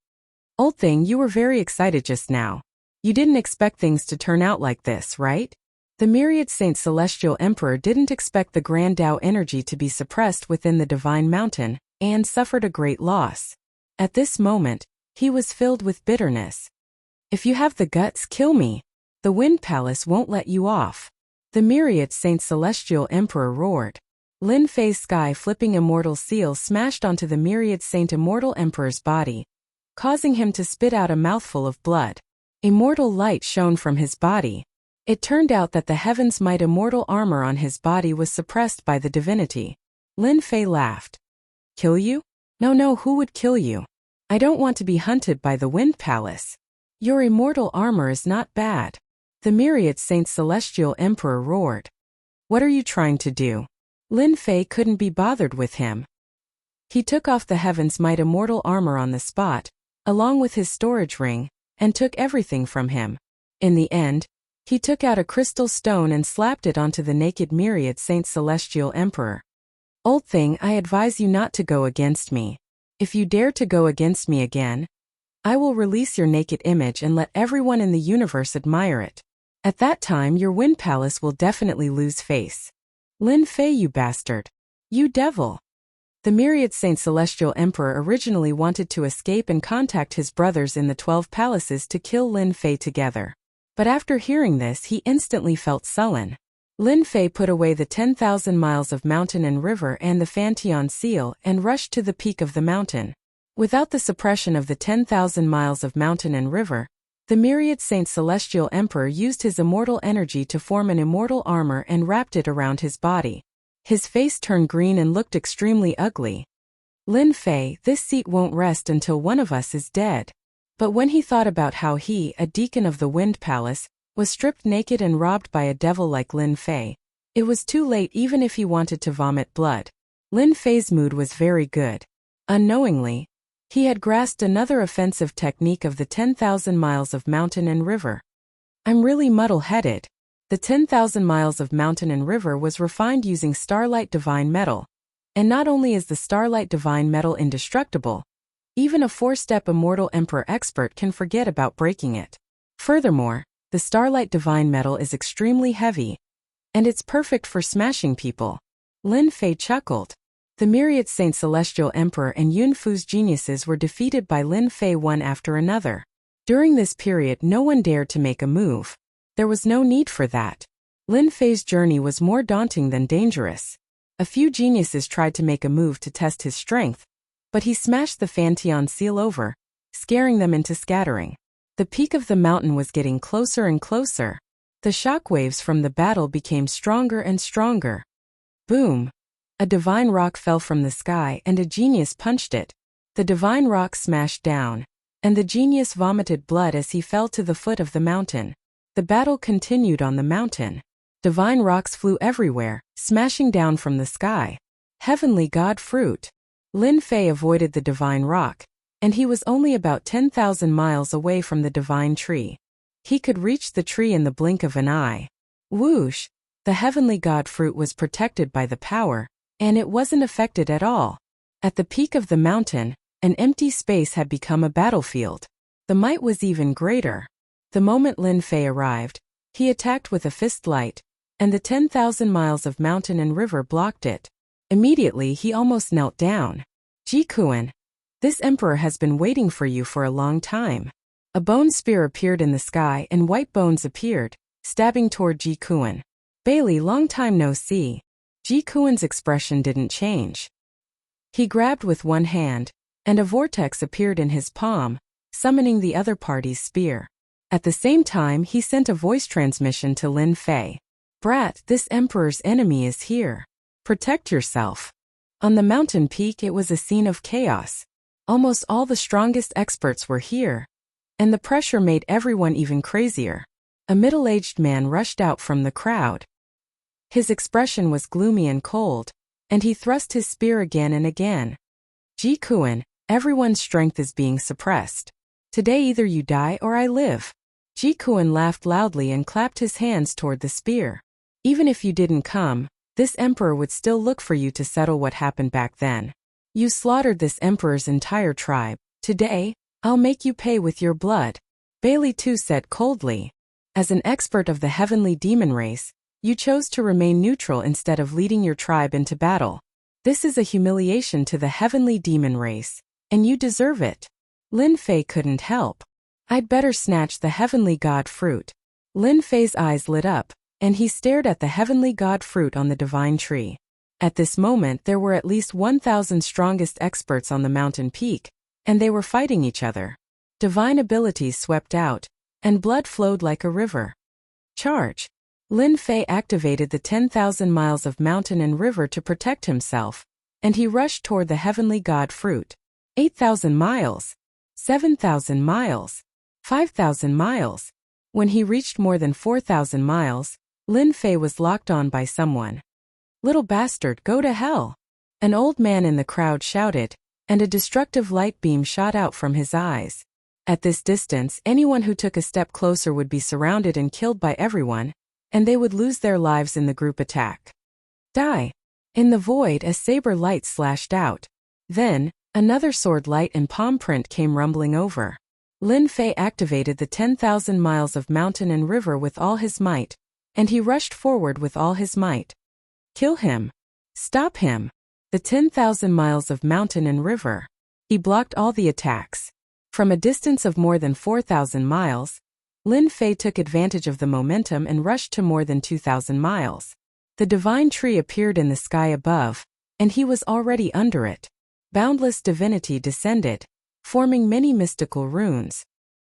Old thing, you were very excited just now. You didn't expect things to turn out like this, right? The Myriad Saint Celestial Emperor didn't expect the Grand Tao energy to be suppressed within the Divine Mountain, and suffered a great loss. At this moment, he was filled with bitterness. If you have the guts, kill me. The Wind Palace won't let you off. The Myriad Saint Celestial Emperor roared. Lin Fei's sky-flipping immortal seal smashed onto the Myriad Saint Immortal Emperor's body, causing him to spit out a mouthful of blood. Immortal light shone from his body. It turned out that the Heaven's Might immortal armor on his body was suppressed by the divinity. Lin Fei laughed. Kill you? No, who would kill you? I don't want to be hunted by the Wind Palace. Your immortal armor is not bad. The Myriad Saint Celestial Emperor roared. What are you trying to do? Lin Fei couldn't be bothered with him. He took off the Heaven's Might immortal armor on the spot, along with his storage ring, and took everything from him. In the end, he took out a crystal stone and slapped it onto the naked Myriad Saint Celestial Emperor. Old thing, I advise you not to go against me. If you dare to go against me again, I will release your naked image and let everyone in the universe admire it. At that time, your Wind Palace will definitely lose face. Lin Fei, you bastard. You devil. The Myriad Saint Celestial Emperor originally wanted to escape and contact his brothers in the 12 palaces to kill Lin Fei together. But after hearing this, he instantly felt sullen. Lin Fei put away the 10,000 miles of mountain and river and the Fanteon seal and rushed to the peak of the mountain. Without the suppression of the 10,000 miles of mountain and river, the Myriad Saint Celestial Emperor used his immortal energy to form an immortal armor and wrapped it around his body. His face turned green and looked extremely ugly. Lin Fei, this seat won't rest until one of us is dead. But when he thought about how he, a deacon of the Wind Palace, was stripped naked and robbed by a devil like Lin Fei, it was too late even if he wanted to vomit blood. Lin Fei's mood was very good. Unknowingly, he had grasped another offensive technique of the 10,000 miles of mountain and river. I'm really muddle-headed. The 10,000 miles of mountain and river was refined using Starlight Divine Metal. And not only is the Starlight Divine Metal indestructible, even a 4-step Immortal Emperor expert can forget about breaking it. Furthermore, the Starlight Divine Metal is extremely heavy, and it's perfect for smashing people. Lin Fei chuckled. The myriad Saint Celestial Emperor and Yun Fu's geniuses were defeated by Lin Fei one after another. During this period no one dared to make a move. There was no need for that. Lin Fei's journey was more daunting than dangerous. A few geniuses tried to make a move to test his strength, but he smashed the Fantian seal over, scaring them into scattering. The peak of the mountain was getting closer and closer. The shock waves from the battle became stronger and stronger. Boom! A divine rock fell from the sky and a genius punched it. The divine rock smashed down, and the genius vomited blood as he fell to the foot of the mountain. The battle continued on the mountain. Divine rocks flew everywhere, smashing down from the sky. Heavenly God Fruit. Lin Fei avoided the divine rock, and he was only about 10,000 miles away from the divine tree. He could reach the tree in the blink of an eye. Whoosh! The Heavenly God Fruit was protected by the power, and it wasn't affected at all. At the peak of the mountain, an empty space had become a battlefield. The might was even greater. The moment Lin Fei arrived, he attacked with a fist light, and the 10,000 miles of mountain and river blocked it. Immediately he almost knelt down. Ji Kuan, this emperor has been waiting for you for a long time. A bone spear appeared in the sky and white bones appeared, stabbing toward Ji Kuan. Bailey, long time no see. Ji Kuan's expression didn't change. He grabbed with one hand, and a vortex appeared in his palm, summoning the other party's spear. At the same time he sent a voice transmission to Lin Fei. Brat, this emperor's enemy is here. Protect yourself. On the mountain peak it was a scene of chaos. Almost all the strongest experts were here, and the pressure made everyone even crazier. A middle-aged man rushed out from the crowd. His expression was gloomy and cold, and he thrust his spear again and again. Ji Kuan, everyone's strength is being suppressed. Today either you die or I live. Ji Kuan laughed loudly and clapped his hands toward the spear. Even if you didn't come, this emperor would still look for you to settle what happened back then. You slaughtered this emperor's entire tribe. Today, I'll make you pay with your blood. Bailey too said coldly. As an expert of the heavenly demon race, you chose to remain neutral instead of leading your tribe into battle. This is a humiliation to the heavenly demon race, and you deserve it. Lin Fei couldn't help. I'd better snatch the Heavenly God Fruit. Lin Fei's eyes lit up, and he stared at the Heavenly God Fruit on the divine tree. At this moment there were at least 1,000 strongest experts on the mountain peak, and they were fighting each other. Divine abilities swept out, and blood flowed like a river. Charge! Lin Fei activated the 10,000 miles of mountain and river to protect himself, and he rushed toward the Heavenly God Fruit. 8,000 miles. 7,000 miles. 5,000 miles. When he reached more than 4,000 miles, Lin Fei was locked on by someone. Little bastard, go to hell! An old man in the crowd shouted, and a destructive light beam shot out from his eyes. At this distance, anyone who took a step closer would be surrounded and killed by everyone, and they would lose their lives in the group attack. Die! In the void a saber light slashed out. Then, another sword light and palm print came rumbling over. Lin Fei activated the 10,000 miles of mountain and river with all his might, and he rushed forward with all his might. Kill him! Stop him! The 10,000 miles of mountain and river. He blocked all the attacks. From a distance of more than 4,000 miles, Lin Fei took advantage of the momentum and rushed to more than 2,000 miles. The divine tree appeared in the sky above, and he was already under it. Boundless divinity descended, forming many mystical runes.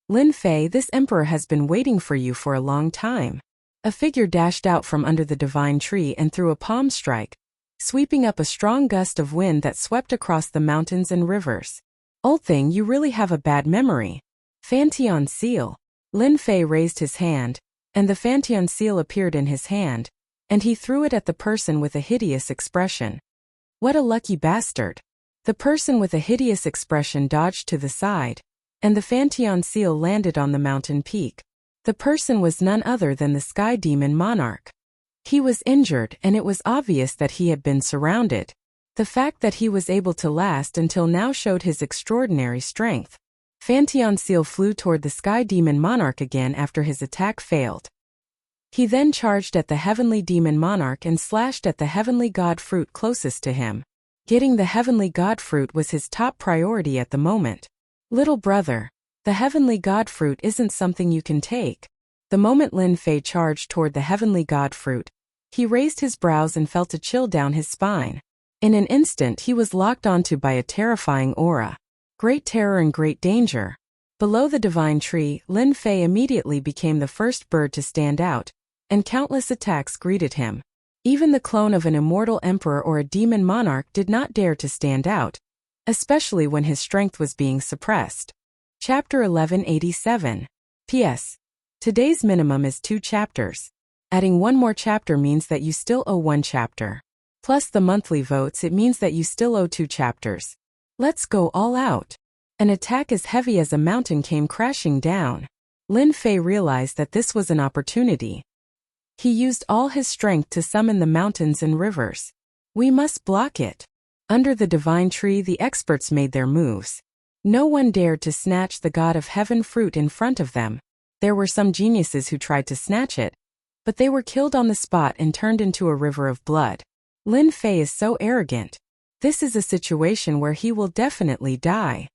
Lin Fei, this emperor has been waiting for you for a long time. A figure dashed out from under the divine tree and threw a palm strike, sweeping up a strong gust of wind that swept across the mountains and rivers. Old thing, you really have a bad memory. Fantion seal. Lin Fei raised his hand, and the Fantion seal appeared in his hand, and he threw it at the person with a hideous expression. What a lucky bastard. The person with a hideous expression dodged to the side, and the Fantion seal landed on the mountain peak. The person was none other than the sky demon Monarch. He was injured, and it was obvious that he had been surrounded. The fact that he was able to last until now showed his extraordinary strength. Fantion seal flew toward the sky demon Monarch again after his attack failed. He then charged at the heavenly demon Monarch and slashed at the heavenly god fruit closest to him. Getting the heavenly god fruit was his top priority at the moment. Little brother, the heavenly god fruit isn't something you can take. The moment Lin Fei charged toward the heavenly god fruit, he raised his brows and felt a chill down his spine. In an instant he was locked onto by a terrifying aura. Great terror and great danger. Below the divine tree, Lin Fei immediately became the first bird to stand out, and countless attacks greeted him. Even the clone of an immortal emperor or a demon monarch did not dare to stand out, especially when his strength was being suppressed. Chapter 1187. P.S. Today's minimum is 2 chapters. Adding one more chapter means that you still owe 1 chapter. Plus the monthly votes, it means that you still owe 2 chapters. Let's go all out. An attack as heavy as a mountain came crashing down. Lin Fei realized that this was an opportunity. He used all his strength to summon the mountains and rivers. We must block it. Under the divine tree, the experts made their moves. No one dared to snatch the god of heaven fruit in front of them. There were some geniuses who tried to snatch it, but they were killed on the spot and turned into a river of blood. Lin Fei is so arrogant. This is a situation where he will definitely die.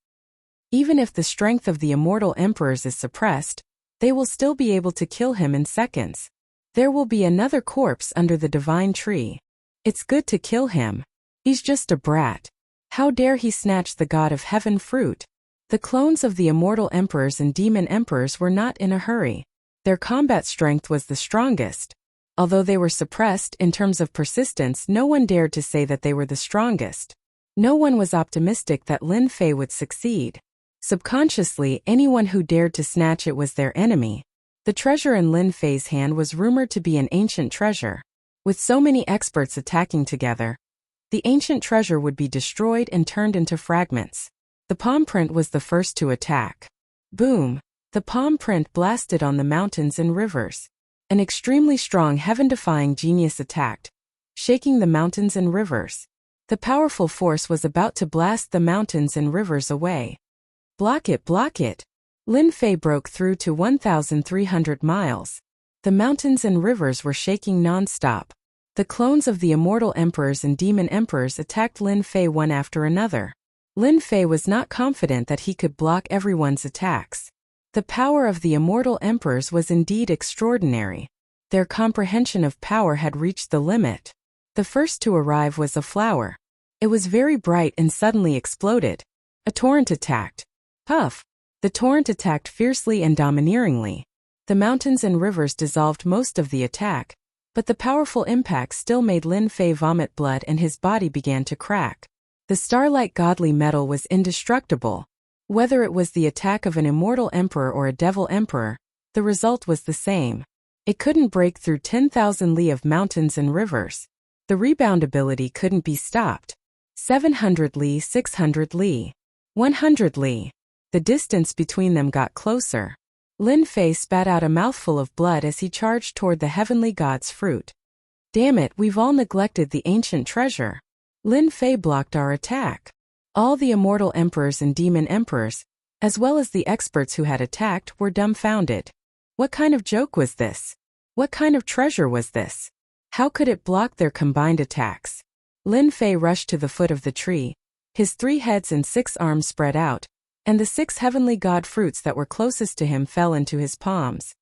Even if the strength of the immortal emperors is suppressed, they will still be able to kill him in seconds. There will be another corpse under the divine tree. It's good to kill him. He's just a brat. How dare he snatch the god of heaven fruit? The clones of the immortal emperors and demon emperors were not in a hurry. Their combat strength was the strongest. Although they were suppressed in terms of persistence, no one dared to say that they were the strongest. No one was optimistic that Lin Fei would succeed. Subconsciously, anyone who dared to snatch it was their enemy. The treasure in Lin Fei's hand was rumored to be an ancient treasure. With so many experts attacking together, the ancient treasure would be destroyed and turned into fragments. The palm print was the first to attack. Boom! The palm print blasted on the mountains and rivers. An extremely strong heaven-defying genius attacked, shaking the mountains and rivers. The powerful force was about to blast the mountains and rivers away. Block it, block it! Lin Fei broke through to 1,300 miles. The mountains and rivers were shaking non-stop. The clones of the immortal emperors and demon emperors attacked Lin Fei one after another. Lin Fei was not confident that he could block everyone's attacks. The power of the immortal emperors was indeed extraordinary. Their comprehension of power had reached the limit. The first to arrive was a flower. It was very bright and suddenly exploded. A torrent attacked. Puff! The torrent attacked fiercely and domineeringly. The mountains and rivers dissolved most of the attack, but the powerful impact still made Lin Fei vomit blood and his body began to crack. The starlight godly metal was indestructible. Whether it was the attack of an immortal emperor or a devil emperor, the result was the same. It couldn't break through 10,000 li of mountains and rivers. The rebound ability couldn't be stopped. 700 li, 600 li, 100 li. The distance between them got closer. Lin Fei spat out a mouthful of blood as he charged toward the heavenly god's fruit. Damn it, we've all neglected the ancient treasure. Lin Fei blocked our attack. All the immortal emperors and demon emperors, as well as the experts who had attacked, were dumbfounded. What kind of joke was this? What kind of treasure was this? How could it block their combined attacks? Lin Fei rushed to the foot of the tree, his 3 heads and 6 arms spread out, and the 6 heavenly god fruits that were closest to him fell into his palms.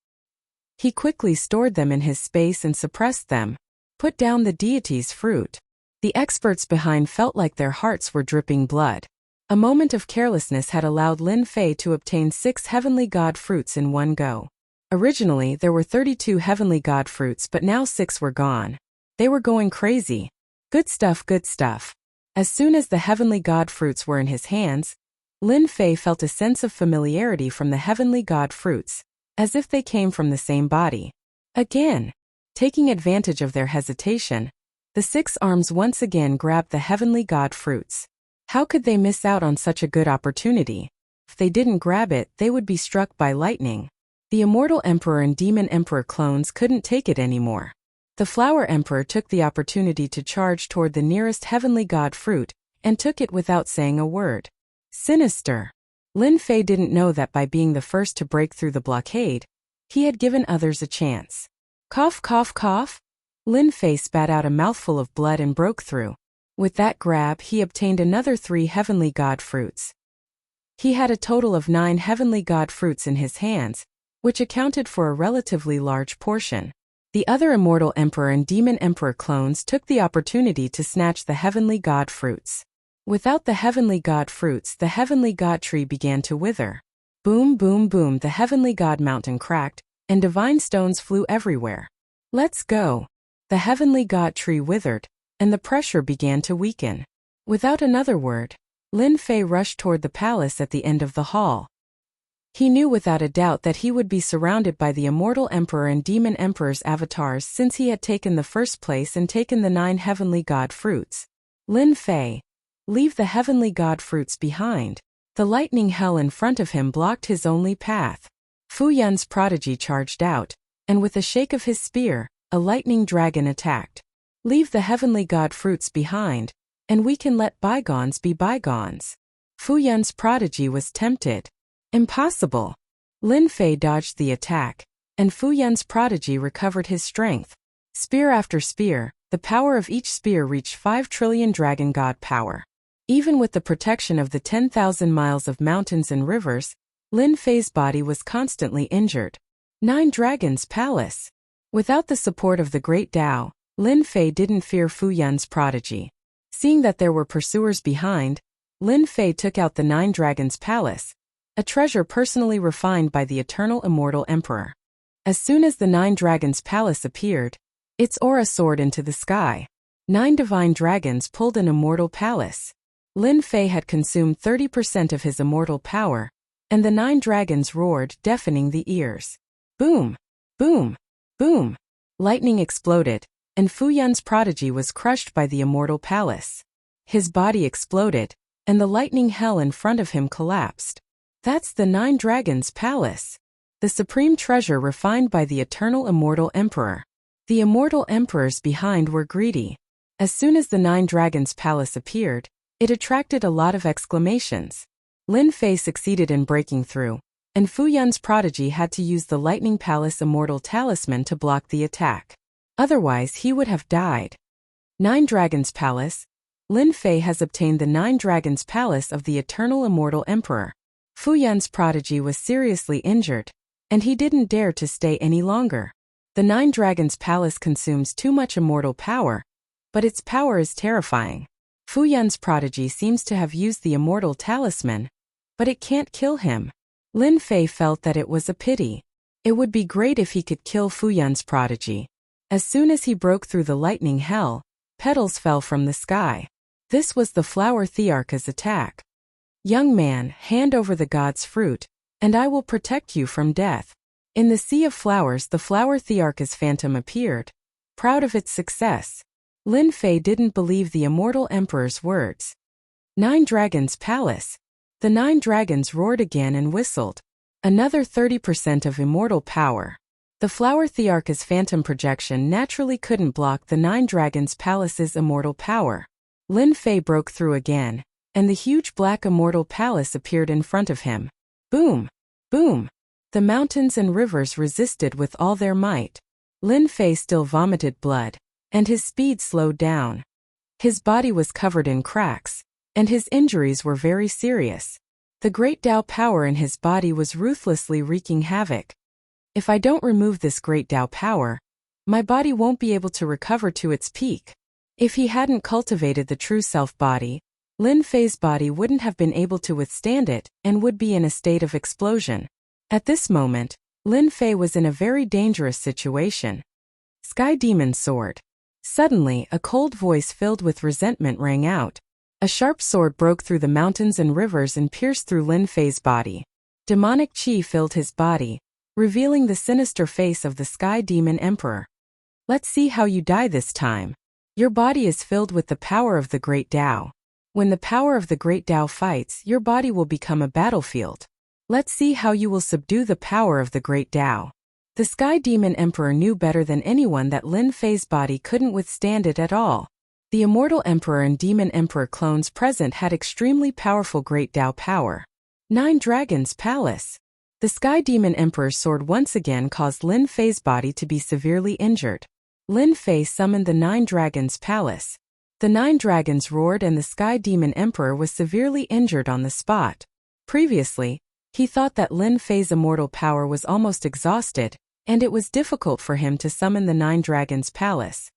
He quickly stored them in his space and suppressed them. Put down the deity's fruit. The experts behind felt like their hearts were dripping blood. A moment of carelessness had allowed Lin Fei to obtain 6 heavenly god fruits in one go. Originally, there were 32 heavenly god fruits, but now 6 were gone. They were going crazy. Good stuff, good stuff. As soon as the heavenly god fruits were in his hands, Lin Fei felt a sense of familiarity from the heavenly god fruits, as if they came from the same body. Again, taking advantage of their hesitation, the 6 arms once again grabbed the heavenly god fruits. How could they miss out on such a good opportunity? If they didn't grab it, they would be struck by lightning. The Immortal Emperor and Demon Emperor clones couldn't take it anymore. The Flower Emperor took the opportunity to charge toward the nearest heavenly god fruit, and took it without saying a word. Sinister. Lin Fei didn't know that by being the first to break through the blockade, he had given others a chance. Cough, cough, cough. Lin Fei spat out a mouthful of blood and broke through. With that grab, he obtained another 3 heavenly god fruits. He had a total of 9 heavenly god fruits in his hands, which accounted for a relatively large portion. The other Immortal Emperor and Demon Emperor clones took the opportunity to snatch the heavenly god fruits. Without the heavenly god fruits, the heavenly god tree began to wither. Boom, boom, boom, the heavenly god mountain cracked, and divine stones flew everywhere. Let's go. The heavenly god tree withered, and the pressure began to weaken. Without another word, Lin Fei rushed toward the palace at the end of the hall. He knew without a doubt that he would be surrounded by the Immortal Emperor and Demon Emperor's avatars since he had taken the first place and taken the 9 heavenly god fruits. Lin Fei, leave the heavenly god fruits behind. The lightning hell in front of him blocked his only path. Fu Yun's prodigy charged out, and with a shake of his spear, a lightning dragon attacked. Leave the heavenly god fruits behind, and we can let bygones be bygones. Fu Yun's prodigy was tempted. Impossible. Lin Fei dodged the attack, and Fu Yun's prodigy recovered his strength. Spear after spear, the power of each spear reached 5 trillion dragon god power. Even with the protection of the 10,000 miles of mountains and rivers, Lin Fei's body was constantly injured. 9 Dragons Palace. Without the support of the Great Tao, Lin Fei didn't fear Fu Yun's prodigy. Seeing that there were pursuers behind, Lin Fei took out the 9 Dragons Palace, a treasure personally refined by the Eternal Immortal Emperor. As soon as the 9 Dragons Palace appeared, its aura soared into the sky. 9 divine dragons pulled an immortal palace. Lin Fei had consumed 30% of his immortal power, and the 9 dragons roared, deafening the ears. Boom! Boom! Boom! Lightning exploded, and Fu Yun's prodigy was crushed by the immortal palace. His body exploded, and the lightning hell in front of him collapsed. That's the 9 Dragons Palace. The supreme treasure refined by the Eternal Immortal Emperor. The immortal emperors behind were greedy. As soon as the 9 Dragons Palace appeared, it attracted a lot of exclamations. Lin Fei succeeded in breaking through, and Fu Yun's prodigy had to use the Lightning Palace Immortal Talisman to block the attack. Otherwise he would have died. 9 Dragons Palace. Lin Fei has obtained the 9 Dragons Palace of the Eternal Immortal Emperor. Fu Yun's prodigy was seriously injured, and he didn't dare to stay any longer. The 9 Dragons Palace consumes too much immortal power, but its power is terrifying. Fu Yun's prodigy seems to have used the immortal talisman, but it can't kill him. Lin Fei felt that it was a pity. It would be great if he could kill Fu Yun's prodigy. As soon as he broke through the lightning hell, petals fell from the sky. This was the flower Thearcha's attack. Young man, hand over the god's fruit, and I will protect you from death. In the sea of flowers, the flower Thearcha's phantom appeared. Proud of its success, Lin Fei didn't believe the immortal emperor's words. 9 Dragons Palace. The 9 dragons roared again and whistled. Another 30% of immortal power. The flower Thearcha's phantom projection naturally couldn't block the 9 Dragons Palace's immortal power. Lin Fei broke through again, and the huge black immortal palace appeared in front of him. Boom! Boom! The mountains and rivers resisted with all their might. Lin Fei still vomited blood, and his speed slowed down. His body was covered in cracks, and his injuries were very serious. The great Tao power in his body was ruthlessly wreaking havoc. If I don't remove this great Tao power, my body won't be able to recover to its peak. If he hadn't cultivated the true self-body, Lin Fei's body wouldn't have been able to withstand it and would be in a state of explosion. At this moment, Lin Fei was in a very dangerous situation. Sky Demon Sword. Suddenly, a cold voice filled with resentment rang out. A sharp sword broke through the mountains and rivers and pierced through Lin Fei's body. Demonic chi filled his body, revealing the sinister face of the Sky Demon Emperor. Let's see how you die this time. Your body is filled with the power of the Great Tao. When the power of the Great Tao fights, your body will become a battlefield. Let's see how you will subdue the power of the Great Tao. The Sky Demon Emperor knew better than anyone that Lin Fei's body couldn't withstand it at all. The Immortal Emperor and Demon Emperor clones present had extremely powerful Great Tao power. 9 Dragons Palace. The Sky Demon Emperor's sword once again caused Lin Fei's body to be severely injured. Lin Fei summoned the 9 Dragons Palace. The 9 dragons roared and the Sky Demon Emperor was severely injured on the spot. Previously, he thought that Lin Fei's immortal power was almost exhausted, and it was difficult for him to summon the 9 Dragons Palace.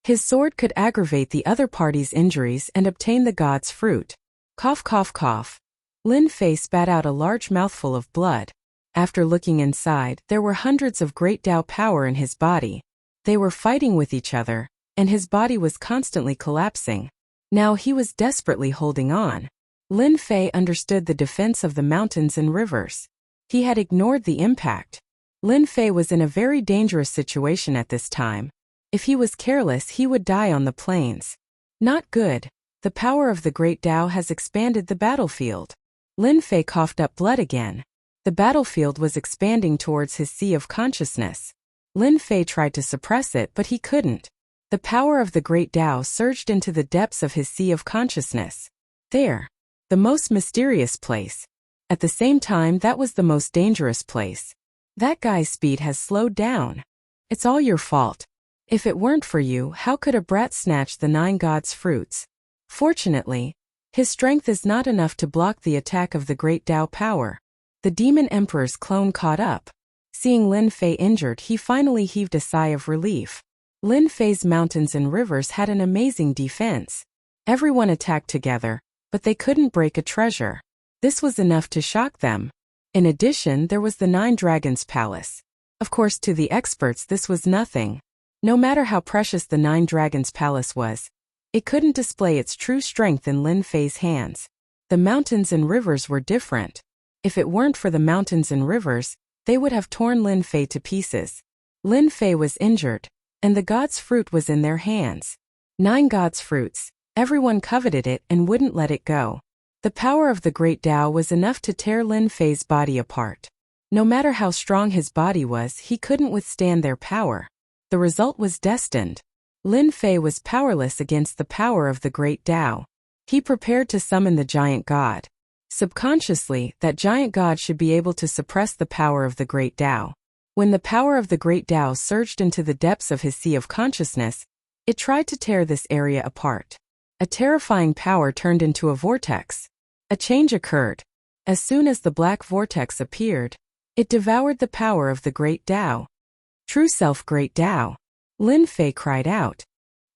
His sword could aggravate the other party's injuries and obtain the god's fruit. Cough cough cough. Lin Fei spat out a large mouthful of blood. After looking inside, there were hundreds of Great Tao power in his body. They were fighting with each other, and his body was constantly collapsing. Now he was desperately holding on. Lin Fei understood the defense of the mountains and rivers. He had ignored the impact. Lin Fei was in a very dangerous situation at this time. If he was careless, he would die on the plains. Not good. The power of the Great Tao has expanded the battlefield. Lin Fei coughed up blood again. The battlefield was expanding towards his sea of consciousness. Lin Fei tried to suppress it, but he couldn't. The power of the Great Tao surged into the depths of his sea of consciousness. There. The most mysterious place. At the same time, that was the most dangerous place. That guy's speed has slowed down. It's all your fault. If it weren't for you, how could a brat snatch the 9 gods' fruits? Fortunately, his strength is not enough to block the attack of the Great Tao power. The Demon Emperor's clone caught up. Seeing Lin Fei injured, he finally heaved a sigh of relief. Lin Fei's mountains and rivers had an amazing defense. Everyone attacked together, but they couldn't break a treasure. This was enough to shock them. In addition, there was the 9 Dragons Palace. Of course, to the experts this was nothing. No matter how precious the 9 Dragons Palace was, it couldn't display its true strength in Lin Fei's hands. The mountains and rivers were different. If it weren't for the mountains and rivers, they would have torn Lin Fei to pieces. Lin Fei was injured, and the god's fruit was in their hands. 9 god's fruits. Everyone coveted it and wouldn't let it go. The power of the Great Tao was enough to tear Lin Fei's body apart. No matter how strong his body was, he couldn't withstand their power. The result was destined. Lin Fei was powerless against the power of the Great Tao. He prepared to summon the giant god. Subconsciously, that giant god should be able to suppress the power of the Great Tao. When the power of the Great Tao surged into the depths of his sea of consciousness, it tried to tear this area apart. A terrifying power turned into a vortex. A change occurred. As soon as the black vortex appeared, it devoured the power of the Great Tao. True Self Great Tao. Lin Fei cried out.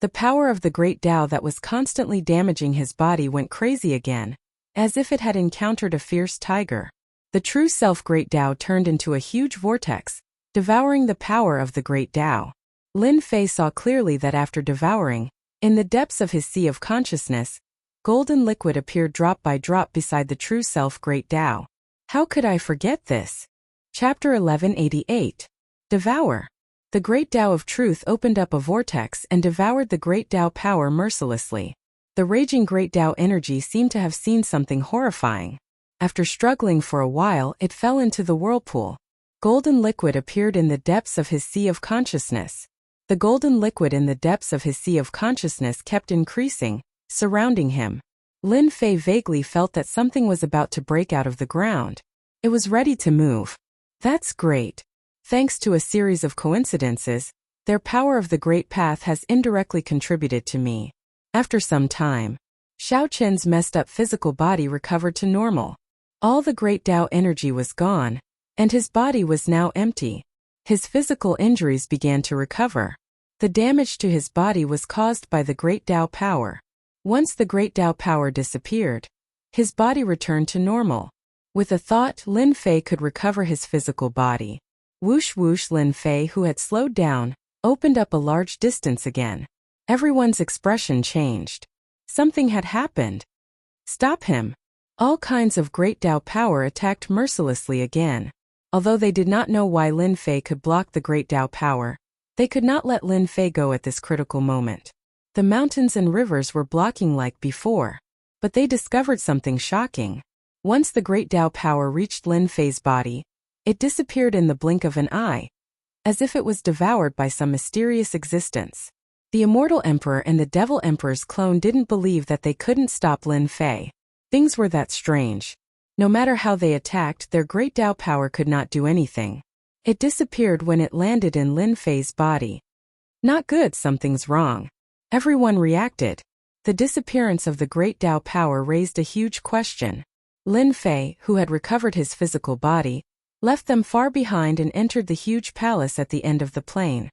The power of the Great Tao that was constantly damaging his body went crazy again, as if it had encountered a fierce tiger. The True Self Great Tao turned into a huge vortex, devouring the power of the Great Tao. Lin Fei saw clearly that after devouring, in the depths of his sea of consciousness, golden liquid appeared drop by drop beside the True Self Great Tao. How could I forget this? Chapter 1188. Devour. The Great Tao of Truth opened up a vortex and devoured the Great Tao power mercilessly. The raging Great Tao energy seemed to have seen something horrifying. After struggling for a while, it fell into the whirlpool. Golden liquid appeared in the depths of his sea of consciousness. The golden liquid in the depths of his sea of consciousness kept increasing, surrounding him. Lin Fei vaguely felt that something was about to break out of the ground. It was ready to move. That's great. Thanks to a series of coincidences, their power of the Great Path has indirectly contributed to me. After some time, Xiao Qin's messed up physical body recovered to normal. All the Great Tao energy was gone, and his body was now empty. His physical injuries began to recover. The damage to his body was caused by the Great Tao power. Once the Great Tao power disappeared, his body returned to normal. With a thought, Lin Fei could recover his physical body. Whoosh whoosh. Lin Fei, who had slowed down, opened up a large distance again. Everyone's expression changed. Something had happened. Stop him! All kinds of great Tao power attacked mercilessly again. Although they did not know why Lin Fei could block the great Tao power, they could not let Lin Fei go at this critical moment. The mountains and rivers were blocking like before. But they discovered something shocking. Once the great Tao power reached Lin Fei's body, it disappeared in the blink of an eye, as if it was devoured by some mysterious existence. The Immortal Emperor and the Devil Emperor's clone didn't believe that they couldn't stop Lin Fei. Things were that strange. No matter how they attacked, their great Tao power could not do anything. It disappeared when it landed in Lin Fei's body. Not good, something's wrong. Everyone reacted. The disappearance of the great Tao power raised a huge question. Lin Fei, who had recovered his physical body, left them far behind and entered the huge palace at the end of the plain.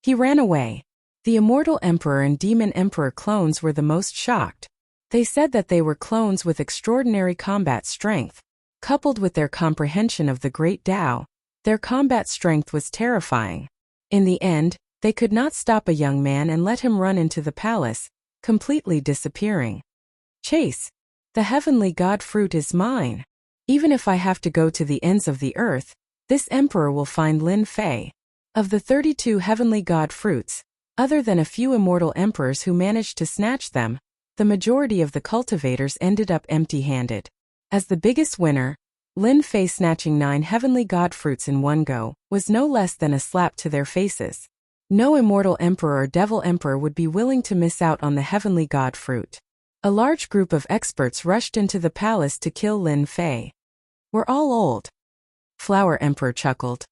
He ran away. The Immortal Emperor and Demon Emperor clones were the most shocked. They said that they were clones with extraordinary combat strength. Coupled with their comprehension of the great Tao, their combat strength was terrifying. In the end, they could not stop a young man and let him run into the palace, completely disappearing. Chase! The heavenly god fruit is mine. Even if I have to go to the ends of the earth, this emperor will find Lin Fei. Of the 32 heavenly god fruits, other than a few immortal emperors who managed to snatch them, the majority of the cultivators ended up empty-handed. As the biggest winner, Lin Fei snatching 9 heavenly god fruits in one go was no less than a slap to their faces. No immortal emperor or devil emperor would be willing to miss out on the heavenly god fruit. A large group of experts rushed into the palace to kill Lin Fei. We're all old. Flower Emperor chuckled.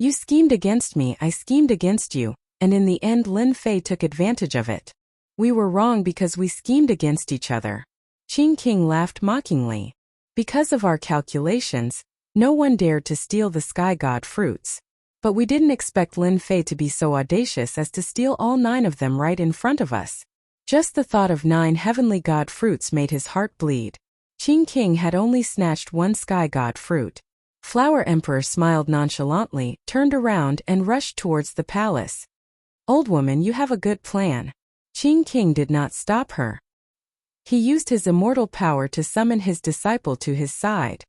You schemed against me, I schemed against you, and in the end Lin Fei took advantage of it. We were wrong because we schemed against each other. Qing King laughed mockingly. Because of our calculations, no one dared to steal the sky god fruits. But we didn't expect Lin Fei to be so audacious as to steal all 9 of them right in front of us. Just the thought of 9 heavenly god fruits made his heart bleed. Qing King had only snatched 1 sky god fruit. Flower Emperor smiled nonchalantly, turned around and rushed towards the palace. Old woman, you have a good plan. Qing King did not stop her. He used his immortal power to summon his disciple to his side.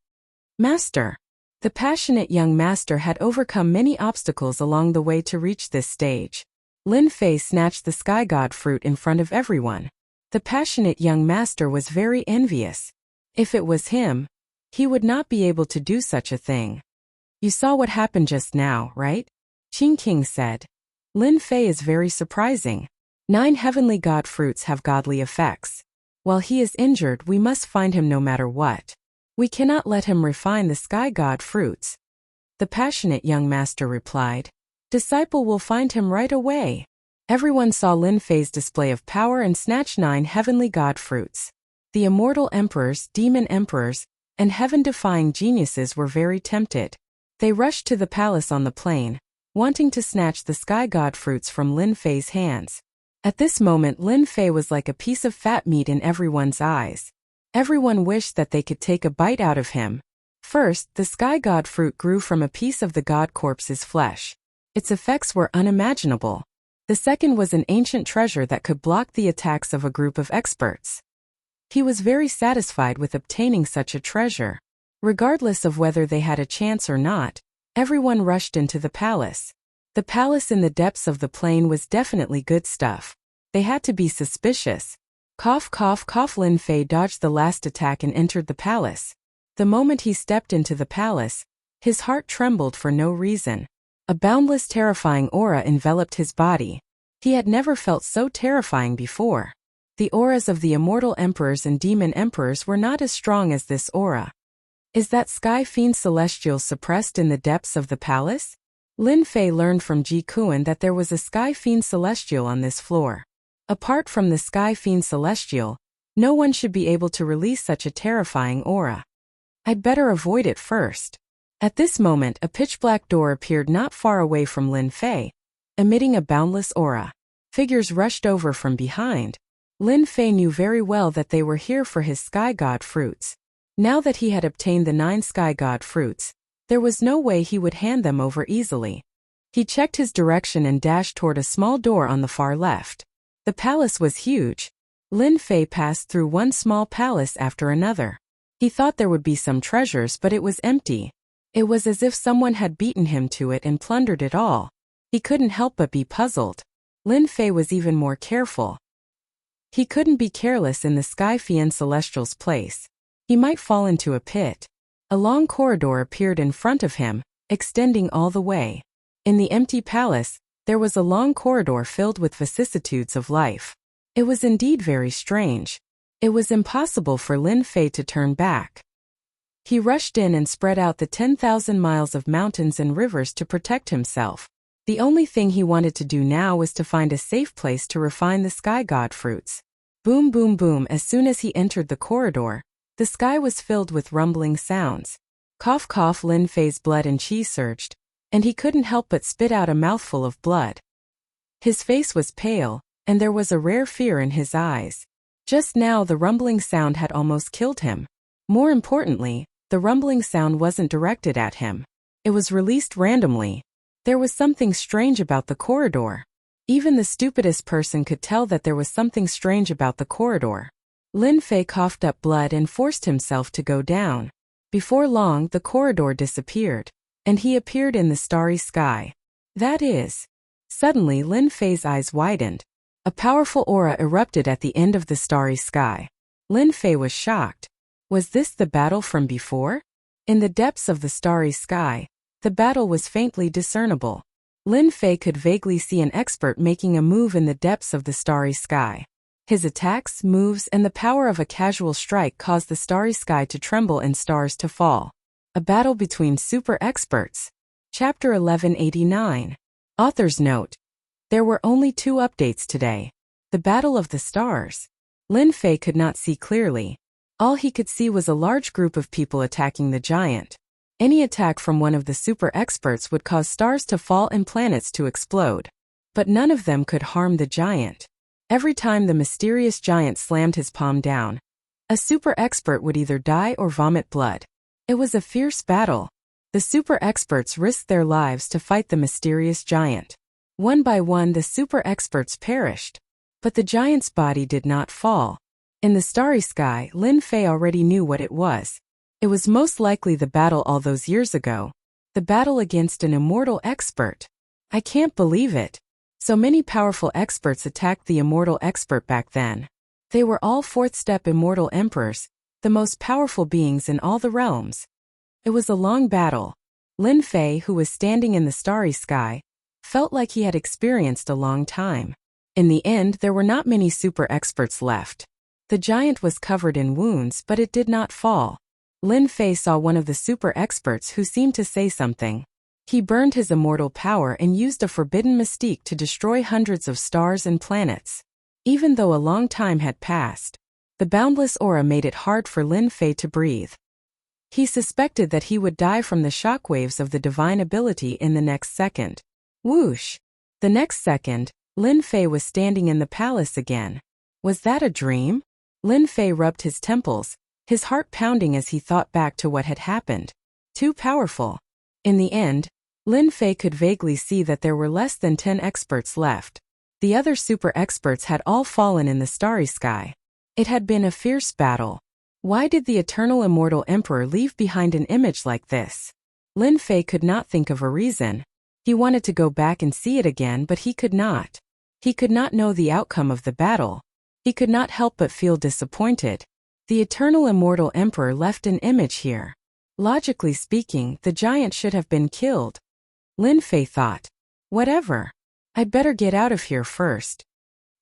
Master! The passionate young master had overcome many obstacles along the way to reach this stage. Lin Fei snatched the sky god fruit in front of everyone. The passionate young master was very envious. If it was him, he would not be able to do such a thing. You saw what happened just now, right? Qing King said. Lin Fei is very surprising. 9 heavenly god fruits have godly effects. While he is injured, we must find him no matter what. We cannot let him refine the sky god fruits. The passionate young master replied. Disciple will find him right away. Everyone saw Lin Fei's display of power and snatched 9 heavenly god fruits. The immortal emperors, demon emperors, and heaven-defying geniuses were very tempted. They rushed to the palace on the plain, wanting to snatch the sky god fruits from Lin Fei's hands. At this moment Lin Fei was like a piece of fat meat in everyone's eyes. Everyone wished that they could take a bite out of him. First, the sky god fruit grew from a piece of the god corpse's flesh. Its effects were unimaginable. The second was an ancient treasure that could block the attacks of a group of experts. He was very satisfied with obtaining such a treasure. Regardless of whether they had a chance or not, everyone rushed into the palace. The palace in the depths of the plain was definitely good stuff. They had to be suspicious. Cough, cough, cough. Lin Fei dodged the last attack and entered the palace. The moment he stepped into the palace, his heart trembled for no reason. A boundless, terrifying aura enveloped his body. He had never felt so terrifying before. The auras of the immortal emperors and demon emperors were not as strong as this aura. Is that sky fiend celestial suppressed in the depths of the palace? Lin Fei learned from Ji Kuan that there was a sky fiend celestial on this floor. Apart from the sky fiend celestial, no one should be able to release such a terrifying aura. I'd better avoid it first. At this moment a pitch-black door appeared not far away from Lin Fei, emitting a boundless aura. Figures rushed over from behind. Lin Fei knew very well that they were here for his sky god fruits. Now that he had obtained the 9 sky god fruits, there was no way he would hand them over easily. He checked his direction and dashed toward a small door on the far left. The palace was huge. Lin Fei passed through one small palace after another. He thought there would be some treasures, but it was empty. It was as if someone had beaten him to it and plundered it all. He couldn't help but be puzzled. Lin Fei was even more careful. He couldn't be careless in the Sky Fian Celestial's place. He might fall into a pit. A long corridor appeared in front of him, extending all the way. In the empty palace, there was a long corridor filled with vicissitudes of life. It was indeed very strange. It was impossible for Lin Fei to turn back. He rushed in and spread out the 10,000 miles of mountains and rivers to protect himself. The only thing he wanted to do now was to find a safe place to refine the sky god fruits. Boom, boom, boom. As soon as he entered the corridor, the sky was filled with rumbling sounds. Cough, cough. Lin Fei's blood and chi surged, and he couldn't help but spit out a mouthful of blood. His face was pale, and there was a rare fear in his eyes. Just now the rumbling sound had almost killed him. More importantly, the rumbling sound wasn't directed at him. It was released randomly. There was something strange about the corridor. Even the stupidest person could tell that there was something strange about the corridor. Lin Fei coughed up blood and forced himself to go down. Before long, the corridor disappeared, and he appeared in the starry sky. That is. Suddenly Lin Fei's eyes widened. A powerful aura erupted at the end of the starry sky. Lin Fei was shocked. Was this the battle from before? In the depths of the starry sky, the battle was faintly discernible. Lin Fei could vaguely see an expert making a move in the depths of the starry sky. His attacks, moves, and the power of a casual strike caused the starry sky to tremble and stars to fall. A battle between super experts. Chapter 1189. Author's note. There were only 2 updates today. The Battle of the Stars. Lin Fei could not see clearly. All he could see was a large group of people attacking the giant. Any attack from one of the super experts would cause stars to fall and planets to explode. But none of them could harm the giant. Every time the mysterious giant slammed his palm down, a super expert would either die or vomit blood. It was a fierce battle. The super experts risked their lives to fight the mysterious giant. One by one the super experts perished. But the giant's body did not fall. In the starry sky, Lin Fei already knew what it was. It was most likely the battle all those years ago. The battle against an immortal expert. I can't believe it. So many powerful experts attacked the immortal expert back then. They were all 4th-step immortal emperors, the most powerful beings in all the realms. It was a long battle. Lin Fei, who was standing in the starry sky, felt like he had experienced a long time. In the end, there were not many super experts left. The giant was covered in wounds, but it did not fall. Lin Fei saw one of the super experts who seemed to say something. He burned his immortal power and used a forbidden mystique to destroy hundreds of stars and planets. Even though a long time had passed, the boundless aura made it hard for Lin Fei to breathe. He suspected that he would die from the shockwaves of the divine ability in the next second. Whoosh! The next second, Lin Fei was standing in the palace again. Was that a dream? Lin Fei rubbed his temples, his heart pounding as he thought back to what had happened. Too powerful. In the end, Lin Fei could vaguely see that there were less than 10 experts left. The other super experts had all fallen in the starry sky. It had been a fierce battle. Why did the eternal immortal emperor leave behind an image like this? Lin Fei could not think of a reason. He wanted to go back and see it again, but he could not. He could not know the outcome of the battle. He could not help but feel disappointed. The eternal immortal emperor left an image here. Logically speaking, the giant should have been killed. Lin Fei thought. Whatever. I'd better get out of here first.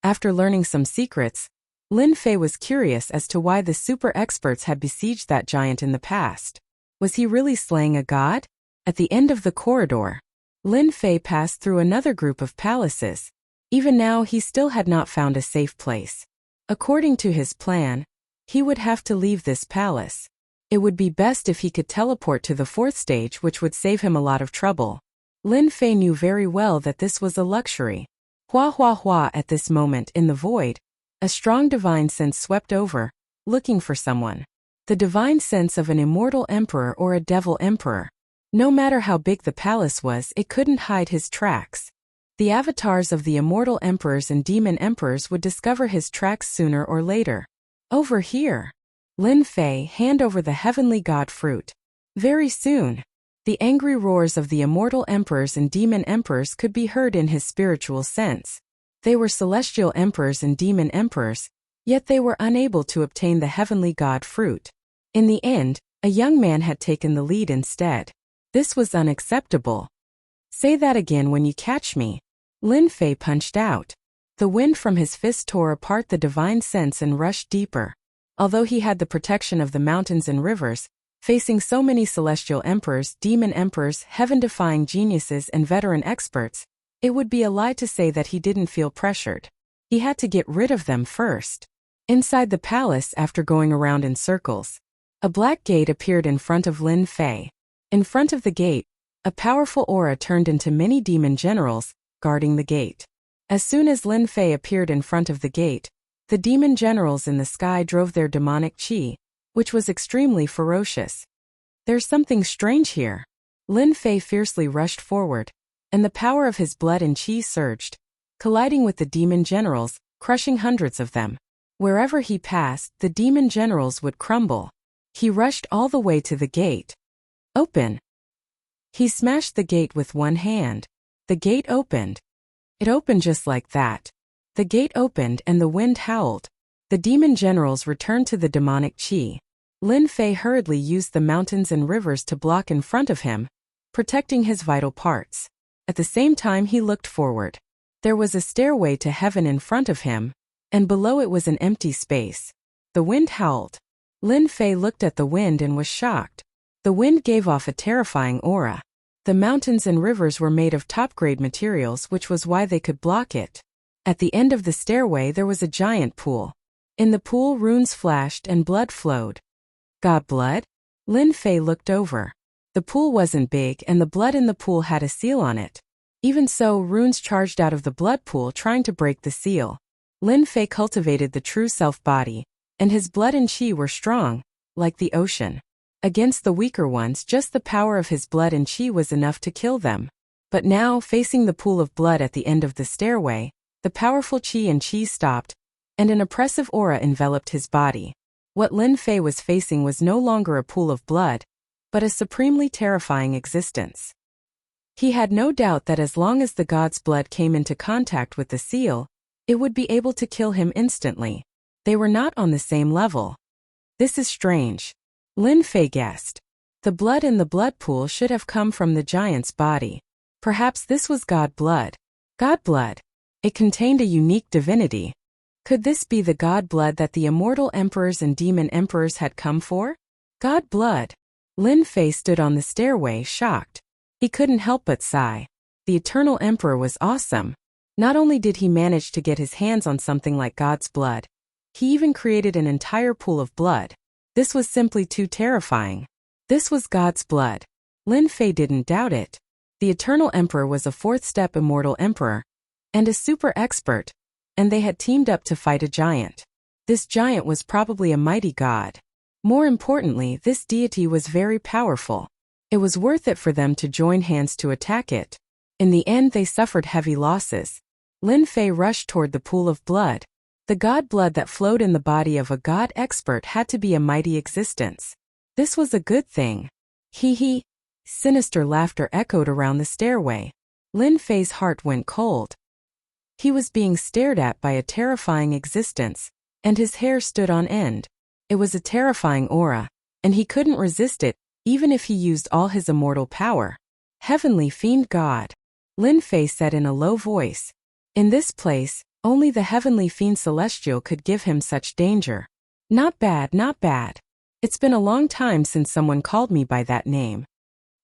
After learning some secrets, Lin Fei was curious as to why the super experts had besieged that giant in the past. Was he really slaying a god? At the end of the corridor, Lin Fei passed through another group of palaces. Even now he still had not found a safe place. According to his plan, he would have to leave this palace. It would be best if he could teleport to the 4th stage, which would save him a lot of trouble. Lin Fei knew very well that this was a luxury. Hua hua hua. At this moment in the void, a strong divine sense swept over, looking for someone. The divine sense of an immortal emperor or a devil emperor. No matter how big the palace was, it couldn't hide his tracks. The avatars of the immortal emperors and demon emperors would discover his tracks sooner or later. Over here. Lin Fei, hand over the heavenly god fruit. Very soon. The angry roars of the immortal emperors and demon emperors could be heard in his spiritual sense. They were celestial emperors and demon emperors, yet they were unable to obtain the heavenly god fruit. In the end, a young man had taken the lead instead. This was unacceptable. Say that again when you catch me. Lin Fei punched out. The wind from his fist tore apart the divine sense and rushed deeper. Although he had the protection of the mountains and rivers, facing so many celestial emperors, demon emperors, heaven-defying geniuses, and veteran experts, it would be a lie to say that he didn't feel pressured. He had to get rid of them first. Inside the palace, after going around in circles, a black gate appeared in front of Lin Fei. In front of the gate, a powerful aura turned into many demon generals, guarding the gate. As soon as Lin Fei appeared in front of the gate, the demon generals in the sky drove their demonic chi, which was extremely ferocious. There's something strange here. Lin Fei fiercely rushed forward, and the power of his blood and chi surged, colliding with the demon generals, crushing hundreds of them. Wherever he passed, the demon generals would crumble. He rushed all the way to the gate. Open! He smashed the gate with one hand. The gate opened. It opened just like that. The gate opened and the wind howled. The demon generals returned to the demonic chi. Lin Fei hurriedly used the mountains and rivers to block in front of him, protecting his vital parts. At the same time he looked forward. There was a stairway to heaven in front of him, and below it was an empty space. The wind howled. Lin Fei looked at the wind and was shocked. The wind gave off a terrifying aura. The mountains and rivers were made of top-grade materials, which was why they could block it. At the end of the stairway there was a giant pool. In the pool runes flashed and blood flowed. God blood? Lin Fei looked over. The pool wasn't big and the blood in the pool had a seal on it. Even so, runes charged out of the blood pool trying to break the seal. Lin Fei cultivated the true self-body, and his blood and chi were strong, like the ocean. Against the weaker ones, just the power of his blood and chi was enough to kill them. But now, facing the pool of blood at the end of the stairway, the powerful chi and chi stopped, and an oppressive aura enveloped his body. What Lin Fei was facing was no longer a pool of blood, but a supremely terrifying existence. He had no doubt that as long as the god's blood came into contact with the seal, it would be able to kill him instantly. They were not on the same level. This is strange. Lin Fei guessed. The blood in the blood pool should have come from the giant's body. Perhaps this was god blood. God blood. It contained a unique divinity. Could this be the god blood that the immortal emperors and demon emperors had come for? God blood. Lin Fei stood on the stairway, shocked. He couldn't help but sigh. The eternal emperor was awesome. Not only did he manage to get his hands on something like God's blood, he even created an entire pool of blood. This was simply too terrifying. This was God's blood. Lin Fei didn't doubt it. The eternal emperor was a fourth-step immortal emperor, and a super expert, and they had teamed up to fight a giant. This giant was probably a mighty god. More importantly, this deity was very powerful. It was worth it for them to join hands to attack it. In the end they suffered heavy losses. Lin Fei rushed toward the pool of blood. The god blood that flowed in the body of a god expert had to be a mighty existence. This was a good thing. Hee hee. Sinister laughter echoed around the stairway. Lin Fei's heart went cold. He was being stared at by a terrifying existence, and his hair stood on end. It was a terrifying aura, and he couldn't resist it, even if he used all his immortal power. Heavenly fiend god. Lin Fei said in a low voice. In this place, only the heavenly fiend celestial could give him such danger. Not bad, not bad. It's been a long time since someone called me by that name.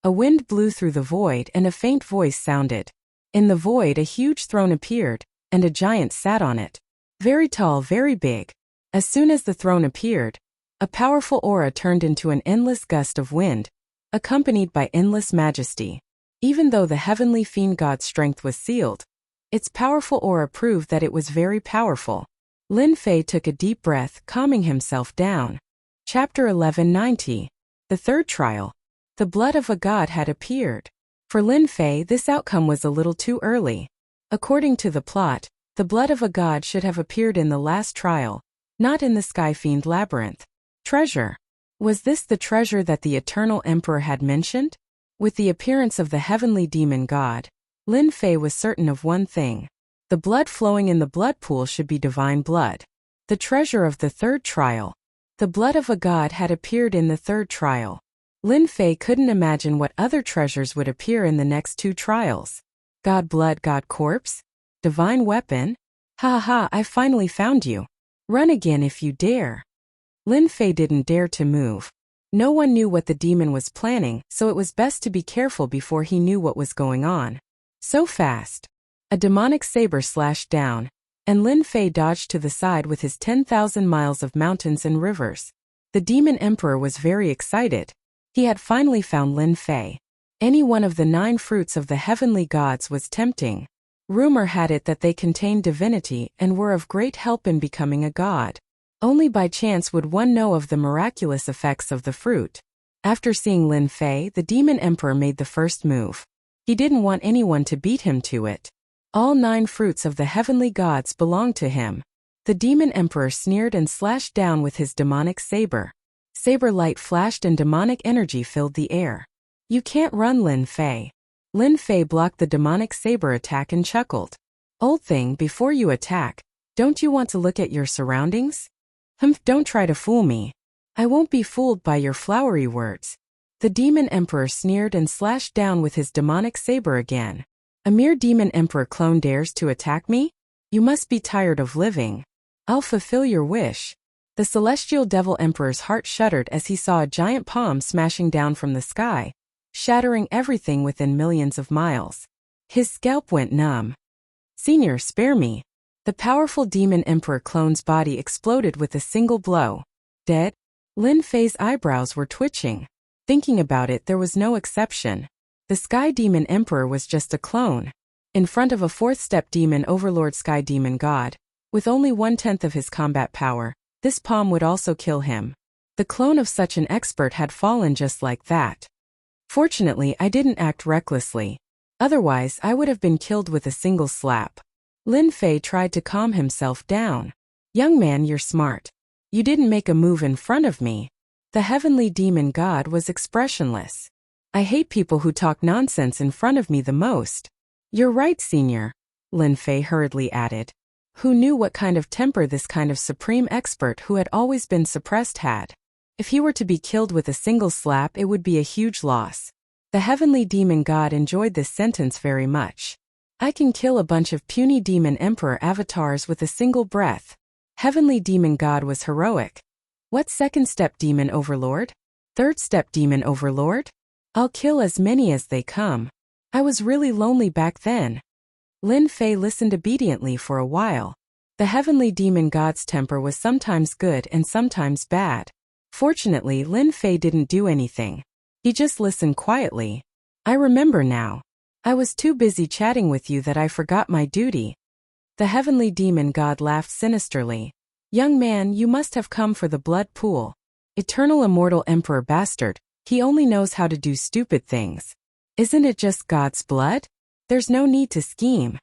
A wind blew through the void and a faint voice sounded. In the void a huge throne appeared, and a giant sat on it. Very tall, very big. As soon as the throne appeared, a powerful aura turned into an endless gust of wind, accompanied by endless majesty. Even though the heavenly fiend god's strength was sealed, its powerful aura proved that it was very powerful. Lin Fei took a deep breath, calming himself down. Chapter 1190. The third trial. The blood of a god had appeared. For Lin Fei, this outcome was a little too early. According to the plot, the blood of a god should have appeared in the last trial, not in the Skyfiend labyrinth. Treasure. Was this the treasure that the Eternal Emperor had mentioned? With the appearance of the heavenly demon god, Lin Fei was certain of one thing. The blood flowing in the blood pool should be divine blood. The treasure of the third trial. The blood of a god had appeared in the third trial. Lin Fei couldn't imagine what other treasures would appear in the next two trials. God blood, god corpse? Divine weapon? Ha ha, I finally found you. Run again if you dare. Lin Fei didn't dare to move. No one knew what the demon was planning, so it was best to be careful before he knew what was going on. So fast. A demonic saber slashed down, and Lin Fei dodged to the side with his 10,000 miles of mountains and rivers. The demon emperor was very excited. He had finally found Lin Fei. Any one of the 9 fruits of the heavenly gods was tempting. Rumor had it that they contained divinity and were of great help in becoming a god. Only by chance would one know of the miraculous effects of the fruit. After seeing Lin Fei, the demon emperor made the first move. He didn't want anyone to beat him to it. All 9 fruits of the heavenly gods belonged to him. The demon emperor sneered and slashed down with his demonic saber. Saber light flashed and demonic energy filled the air. You can't run, Lin Fei. Lin Fei blocked the demonic saber attack and chuckled. Old thing, before you attack, don't you want to look at your surroundings? Don't try to fool me. I won't be fooled by your flowery words. The demon emperor sneered and slashed down with his demonic saber again. A mere demon emperor clone dares to attack me? You must be tired of living. I'll fulfill your wish. The celestial devil emperor's heart shuddered as he saw a giant palm smashing down from the sky, shattering everything within millions of miles. His scalp went numb. Senior, spare me. The powerful demon emperor clone's body exploded with a single blow. Dead? Lin Fei's eyebrows were twitching. Thinking about it, there was no exception. The Sky Demon Emperor was just a clone. In front of a 4th-step demon overlord Sky Demon God, with only 1/10 of his combat power, this palm would also kill him. The clone of such an expert had fallen just like that. Fortunately, I didn't act recklessly. Otherwise, I would have been killed with a single slap. Lin Fei tried to calm himself down. Young man, you're smart. You didn't make a move in front of me. The heavenly demon god was expressionless. I hate people who talk nonsense in front of me the most. You're right, senior, Lin Fei hurriedly added. Who knew what kind of temper this kind of supreme expert who had always been suppressed had? If he were to be killed with a single slap, it would be a huge loss. The heavenly demon god enjoyed this sentence very much. I can kill a bunch of puny demon emperor avatars with a single breath. Heavenly demon god was heroic. What 2nd-step demon overlord? 3rd-step demon overlord? I'll kill as many as they come. I was really lonely back then. Lin Fei listened obediently for a while. The heavenly demon god's temper was sometimes good and sometimes bad. Fortunately, Lin Fei didn't do anything. He just listened quietly. I remember now. I was too busy chatting with you that I forgot my duty. The heavenly demon god laughed sinisterly. Young man, you must have come for the blood pool. Eternal immortal emperor bastard, he only knows how to do stupid things. Isn't it just God's blood? There's no need to scheme.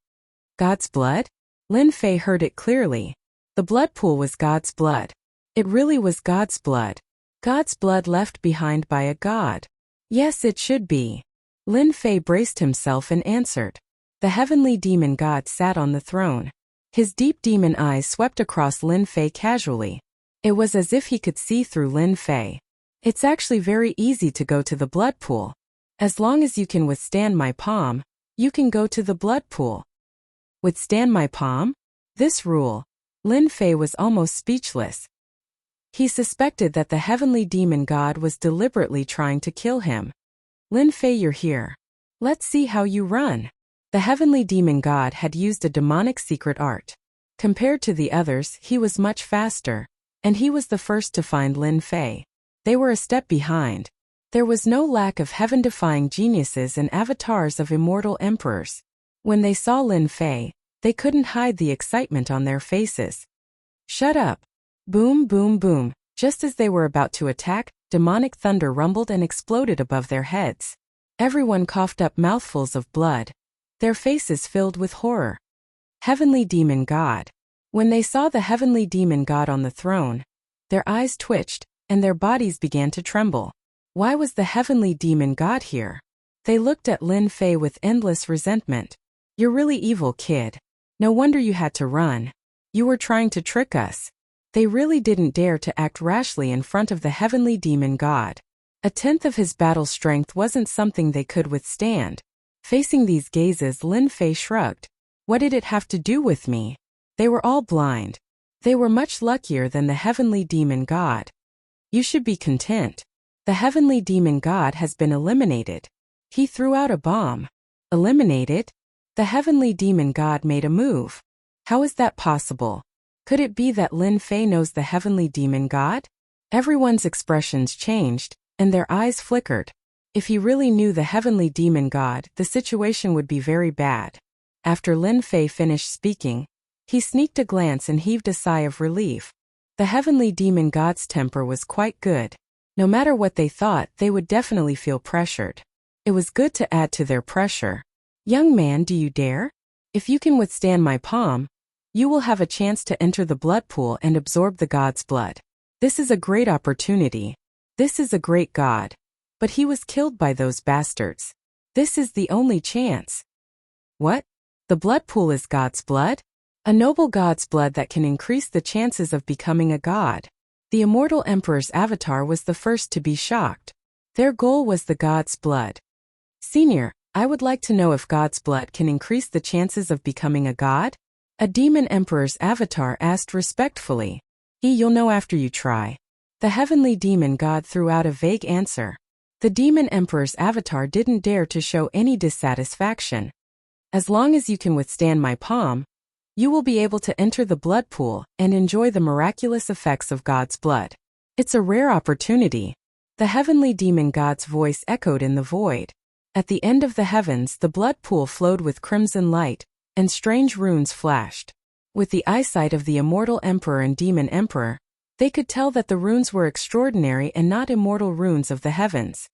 God's blood? Lin Fei heard it clearly. The blood pool was God's blood. It really was God's blood. God's blood left behind by a god. Yes, it should be. Lin Fei braced himself and answered. The heavenly demon god sat on the throne. His deep demon eyes swept across Lin Fei casually. It was as if he could see through Lin Fei. It's actually very easy to go to the blood pool. As long as you can withstand my palm, you can go to the blood pool. Withstand my palm? This rule. Lin Fei was almost speechless. He suspected that the heavenly demon god was deliberately trying to kill him. Lin Fei, you're here. Let's see how you run. The heavenly demon god had used a demonic secret art. Compared to the others, he was much faster, and he was the first to find Lin Fei. They were a step behind. There was no lack of heaven-defying geniuses and avatars of immortal emperors. When they saw Lin Fei, they couldn't hide the excitement on their faces. Shut up. Boom, boom, boom. Just as they were about to attack, demonic thunder rumbled and exploded above their heads. Everyone coughed up mouthfuls of blood. their faces filled with horror. Heavenly Demon God. When they saw the Heavenly Demon God on the throne, their eyes twitched, and their bodies began to tremble. Why was the Heavenly Demon God here? They looked at Lin Fei with endless resentment. You're really evil, kid. No wonder you had to run. You were trying to trick us. They really didn't dare to act rashly in front of the Heavenly Demon God. A tenth of his battle strength wasn't something they could withstand. Facing these gazes, Lin Fei shrugged. What did it have to do with me? They were all blind. They were much luckier than the Heavenly Demon God. You should be content. The Heavenly Demon God has been eliminated. He threw out a bomb. Eliminated? The Heavenly Demon God made a move. How is that possible? Could it be that Lin Fei knows the Heavenly Demon God? Everyone's expressions changed, and their eyes flickered. If he really knew the Heavenly Demon God, the situation would be very bad. After Lin Fei finished speaking, he sneaked a glance and heaved a sigh of relief. The Heavenly Demon God's temper was quite good. No matter what they thought, they would definitely feel pressured. It was good to add to their pressure. Young man, do you dare? If you can withstand my palm, you will have a chance to enter the blood pool and absorb the god's blood. This is a great opportunity. This is a great god. But he was killed by those bastards. This is the only chance. What? The blood pool is God's blood? A noble God's blood that can increase the chances of becoming a god. The immortal emperor's avatar was the first to be shocked. Their goal was the god's blood. Senior, I would like to know if God's blood can increase the chances of becoming a god? A demon emperor's avatar asked respectfully. You'll know after you try. The Heavenly Demon God threw out a vague answer. The demon emperor's avatar didn't dare to show any dissatisfaction. As long as you can withstand my palm, you will be able to enter the blood pool and enjoy the miraculous effects of God's blood. It's a rare opportunity. The Heavenly Demon God's voice echoed in the void. At the end of the heavens, the blood pool flowed with crimson light, and strange runes flashed. With the eyesight of the immortal emperor and demon emperor, they could tell that the runes were extraordinary and not immortal runes of the heavens.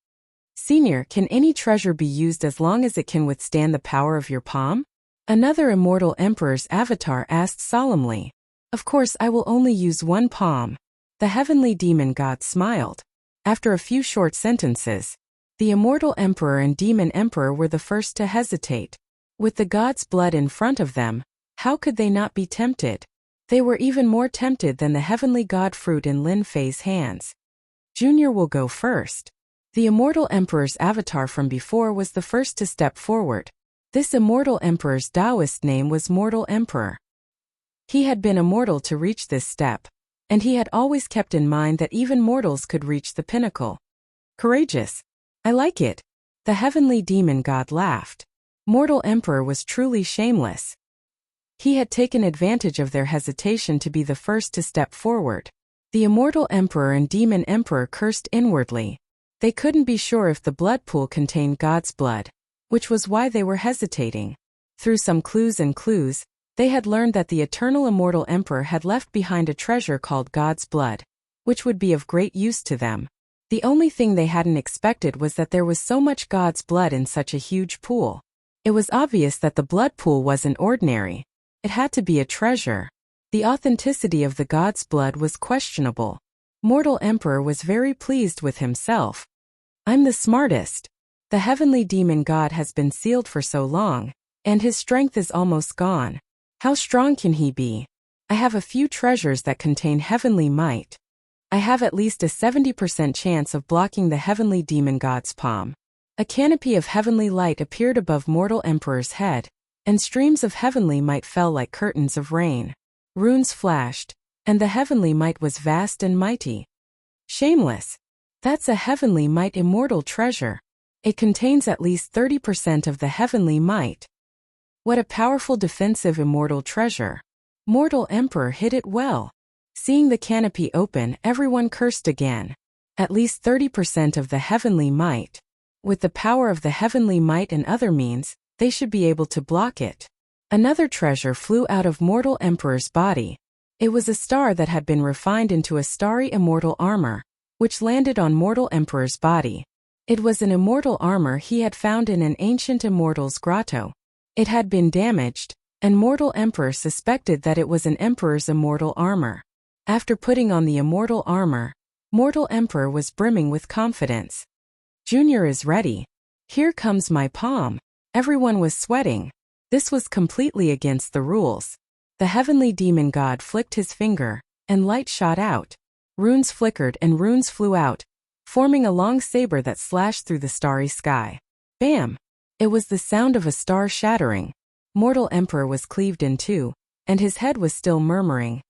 Senior, can any treasure be used as long as it can withstand the power of your palm? Another immortal emperor's avatar asked solemnly. Of course, I will only use one palm. The Heavenly Demon God smiled. After a few short sentences, the immortal emperor and demon emperor were the first to hesitate. With the god's blood in front of them, how could they not be tempted? They were even more tempted than the heavenly god fruit in Lin Fei's hands. Junior will go first. The immortal emperor's avatar from before was the first to step forward. This immortal emperor's Taoist name was Mortal Emperor. He had been immortal to reach this step, and he had always kept in mind that even mortals could reach the pinnacle. Courageous. I like it. The Heavenly Demon God laughed. Mortal Emperor was truly shameless. He had taken advantage of their hesitation to be the first to step forward. The immortal emperor and demon emperor cursed inwardly. They couldn't be sure if the blood pool contained God's blood, which was why they were hesitating. Through some clues, they had learned that the eternal immortal emperor had left behind a treasure called God's blood, which would be of great use to them. The only thing they hadn't expected was that there was so much God's blood in such a huge pool. It was obvious that the blood pool wasn't ordinary. It had to be a treasure. The authenticity of the God's blood was questionable. Mortal Emperor was very pleased with himself. I'm the smartest. The Heavenly Demon God has been sealed for so long, and his strength is almost gone. How strong can he be? I have a few treasures that contain heavenly might. I have at least a 70% chance of blocking the Heavenly Demon God's palm. A canopy of heavenly light appeared above Mortal Emperor's head, and streams of heavenly might fell like curtains of rain. Runes flashed, and the heavenly might was vast and mighty. Shameless. That's a heavenly might immortal treasure. It contains at least 30% of the heavenly might. What a powerful defensive immortal treasure. Mortal Emperor hid it well. Seeing the canopy open, everyone cursed again. At least 30% of the heavenly might. With the power of the heavenly might and other means, they should be able to block it. Another treasure flew out of Mortal Emperor's body. It was a star that had been refined into a starry immortal armor, which landed on Mortal Emperor's body. It was an immortal armor he had found in an ancient immortal's grotto. It had been damaged, and Mortal Emperor suspected that it was an emperor's immortal armor. After putting on the immortal armor, Mortal Emperor was brimming with confidence. Junior is ready. Here comes my palm. Everyone was sweating. This was completely against the rules. The heavenly demon god flicked his finger, and light shot out. Runes flickered and runes flew out, forming a long saber that slashed through the starry sky. Bam! It was the sound of a star shattering. Mortal Emperor was cleaved in two, and his head was still murmuring,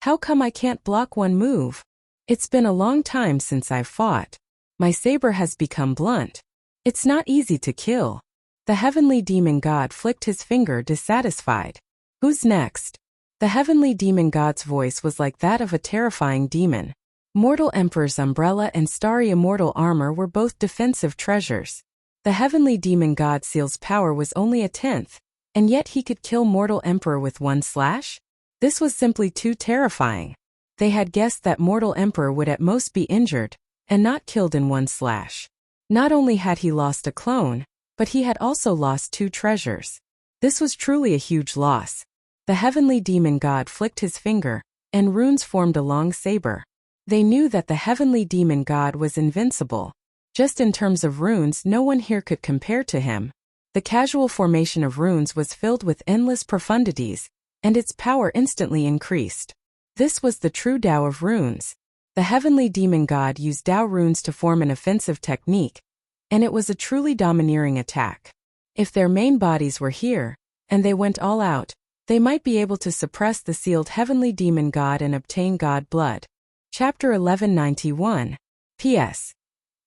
"How come I can't block one move? It's been a long time since I've fought. My saber has become blunt. It's not easy to kill." The heavenly demon god flicked his finger dissatisfied. "Who's next?" The heavenly demon god's voice was like that of a terrifying demon. Mortal Emperor's umbrella and starry immortal armor were both defensive treasures. The heavenly demon god seal's power was only a tenth, and yet he could kill Mortal Emperor with one slash? This was simply too terrifying. They had guessed that Mortal Emperor would at most be injured, and not killed in one slash. Not only had he lost a clone, but he had also lost two treasures. This was truly a huge loss. The heavenly demon god flicked his finger, and runes formed a long saber. They knew that the heavenly demon god was invincible. Just in terms of runes, no one here could compare to him. The casual formation of runes was filled with endless profundities, and its power instantly increased. This was the true Tao of runes. The heavenly demon god used Tao runes to form an offensive technique, and it was a truly domineering attack. If their main bodies were here, and they went all out, they might be able to suppress the sealed heavenly demon god and obtain god blood. Chapter 1191. P.S.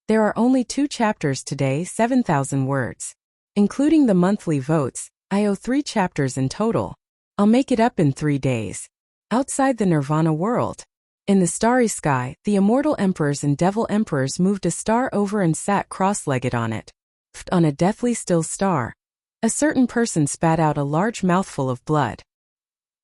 There are only 2 chapters today, 7,000 words. Including the monthly votes, I owe 3 chapters in total. I'll make it up in 3 days. Outside the Nirvana world. In the starry sky, the immortal emperors and devil emperors moved a star over and sat cross-legged on it. On a deathly still star, a certain person spat out a large mouthful of blood.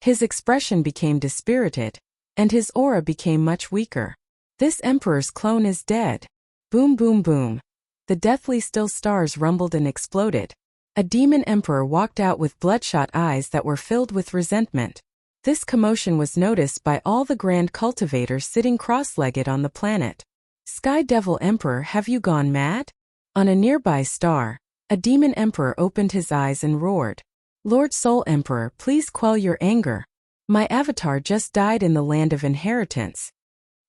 His expression became dispirited, and his aura became much weaker. This emperor's clone is dead. Boom boom boom. The deathly still stars rumbled and exploded. A demon emperor walked out with bloodshot eyes that were filled with resentment. This commotion was noticed by all the grand cultivators sitting cross-legged on the planet. Sky Devil Emperor, have you gone mad? On a nearby star, a demon emperor opened his eyes and roared. Lord Soul Emperor, please quell your anger. My avatar just died in the land of inheritance.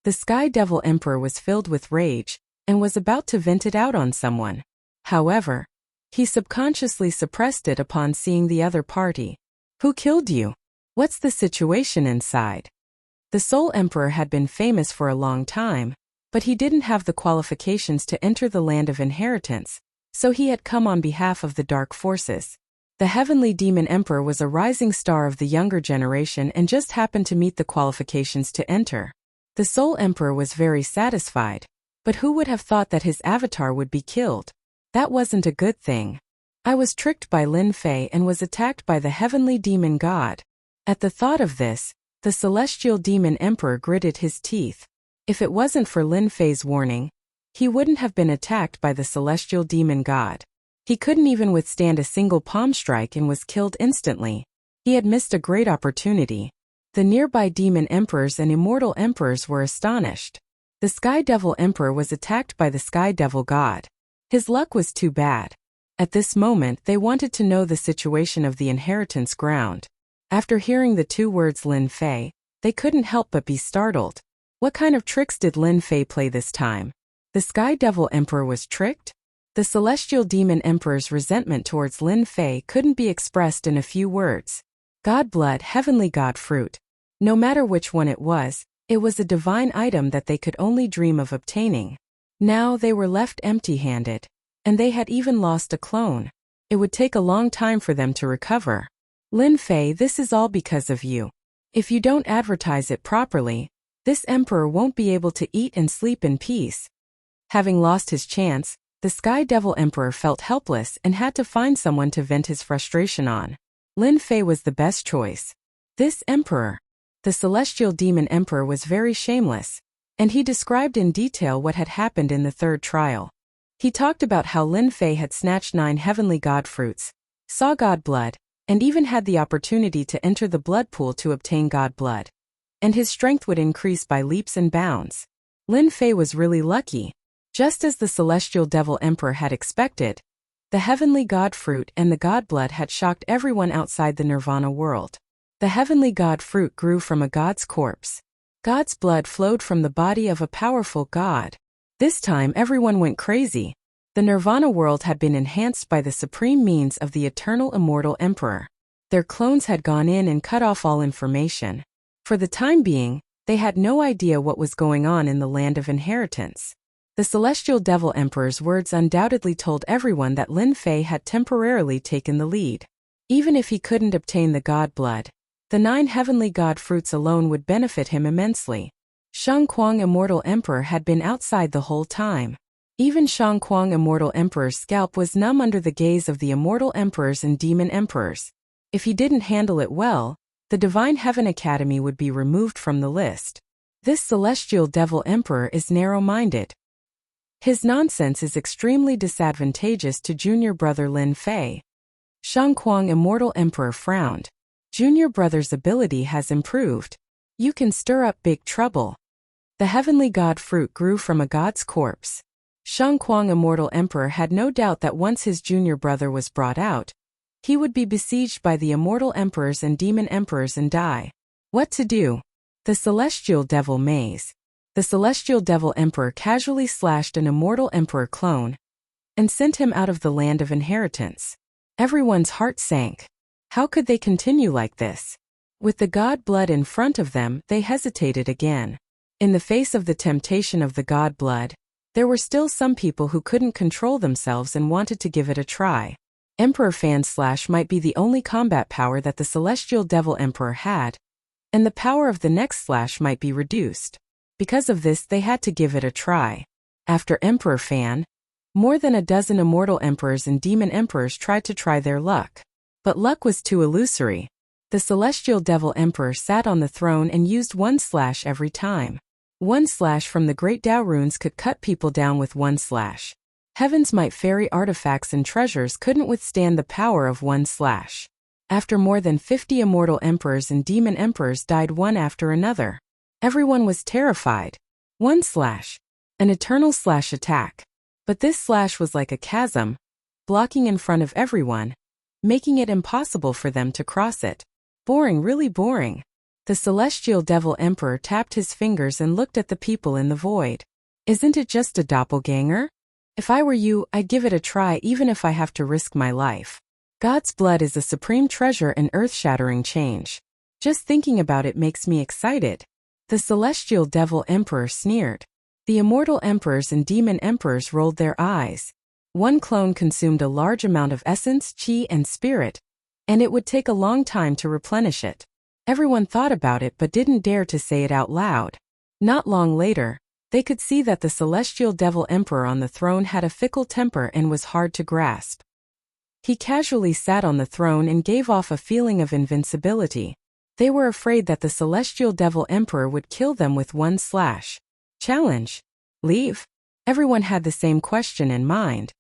The Sky Devil Emperor was filled with rage, and was about to vent it out on someone. However, he subconsciously suppressed it upon seeing the other party. Who killed you? What's the situation inside? The Soul Emperor had been famous for a long time, but he didn't have the qualifications to enter the land of inheritance, so he had come on behalf of the dark forces. The heavenly demon emperor was a rising star of the younger generation and just happened to meet the qualifications to enter. The Soul Emperor was very satisfied, but who would have thought that his avatar would be killed? That wasn't a good thing. I was tricked by Lin Fei and was attacked by the heavenly demon god. At the thought of this, the celestial demon emperor gritted his teeth. If it wasn't for Lin Fei's warning, he wouldn't have been attacked by the celestial demon god. He couldn't even withstand a single palm strike and was killed instantly. He had missed a great opportunity. The nearby demon emperors and immortal emperors were astonished. The Sky Devil Emperor was attacked by the Sky Devil god. His luck was too bad. At this moment they wanted to know the situation of the inheritance ground. After hearing the 2 words Lin Fei, they couldn't help but be startled. What kind of tricks did Lin Fei play this time? The Sky Devil Emperor was tricked? The Celestial Demon Emperor's resentment towards Lin Fei couldn't be expressed in a few words. God blood, heavenly god fruit. No matter which one it was a divine item that they could only dream of obtaining. Now they were left empty-handed. And they had even lost a clone. It would take a long time for them to recover. Lin Fei, this is all because of you. If you don't advertise it properly, this emperor won't be able to eat and sleep in peace. Having lost his chance, the Sky Devil Emperor felt helpless and had to find someone to vent his frustration on. Lin Fei was the best choice. This emperor, the Celestial Demon Emperor, was very shameless, and he described in detail what had happened in the 3rd trial. He talked about how Lin Fei had snatched 9 heavenly god fruits, saw god blood, and even had the opportunity to enter the blood pool to obtain god blood. And his strength would increase by leaps and bounds. Lin Fei was really lucky. Just as the celestial devil emperor had expected, the heavenly god fruit and the god blood had shocked everyone outside the nirvana world. The heavenly god fruit grew from a god's corpse. God's blood flowed from the body of a powerful god. This time everyone went crazy. The nirvana world had been enhanced by the supreme means of the eternal immortal emperor. Their clones had gone in and cut off all information. For the time being, they had no idea what was going on in the land of inheritance. The celestial devil emperor's words undoubtedly told everyone that Lin Fei had temporarily taken the lead. Even if he couldn't obtain the god blood, the 9 heavenly god fruits alone would benefit him immensely. Shang Kuang immortal emperor had been outside the whole time. Even Shang Kuang immortal emperor's scalp was numb under the gaze of the immortal emperors and demon emperors. If he didn't handle it well, the Divine Heaven Academy would be removed from the list. This celestial devil emperor is narrow-minded. His nonsense is extremely disadvantageous to junior brother Lin Fei. Shang Kuang immortal emperor frowned. Junior brother's ability has improved. You can stir up big trouble. The heavenly god fruit grew from a god's corpse. Shang Kuang immortal emperor had no doubt that once his junior brother was brought out, he would be besieged by the immortal emperors and demon emperors and die. What to do? The celestial devil maze. The celestial devil emperor casually slashed an immortal emperor clone and sent him out of the land of inheritance. Everyone's heart sank. How could they continue like this? With the god blood in front of them, they hesitated again. In the face of the temptation of the god blood, there were still some people who couldn't control themselves and wanted to give it a try. Emperor Fan Slash might be the only combat power that the celestial devil emperor had, and the power of the next slash might be reduced. Because of this, they had to give it a try. After Emperor Fan, more than a dozen immortal emperors and demon emperors tried to try their luck. But luck was too illusory. The celestial devil emperor sat on the throne and used 1 slash every time. 1 slash from the great Tao runes could cut people down with 1 slash. Heaven's might fairy artifacts and treasures couldn't withstand the power of 1 slash. After more than 50 immortal emperors and demon emperors died one after another. Everyone was terrified. 1 slash. An eternal slash attack. But this slash was like a chasm, blocking in front of everyone, making it impossible for them to cross it. Boring, really boring. The celestial devil emperor tapped his fingers and looked at the people in the void. Isn't it just a doppelganger? If I were you, I'd give it a try even if I have to risk my life. God's blood is a supreme treasure and earth-shattering change. Just thinking about it makes me excited. The celestial devil emperor sneered. The immortal emperors and demon emperors rolled their eyes. 1 clone consumed a large amount of essence, chi, and spirit, and it would take a long time to replenish it. Everyone thought about it but didn't dare to say it out loud. Not long later, they could see that the celestial devil emperor on the throne had a fickle temper and was hard to grasp. He casually sat on the throne and gave off a feeling of invincibility. They were afraid that the celestial devil emperor would kill them with 1 slash. Challenge? Leave? Everyone had the same question in mind.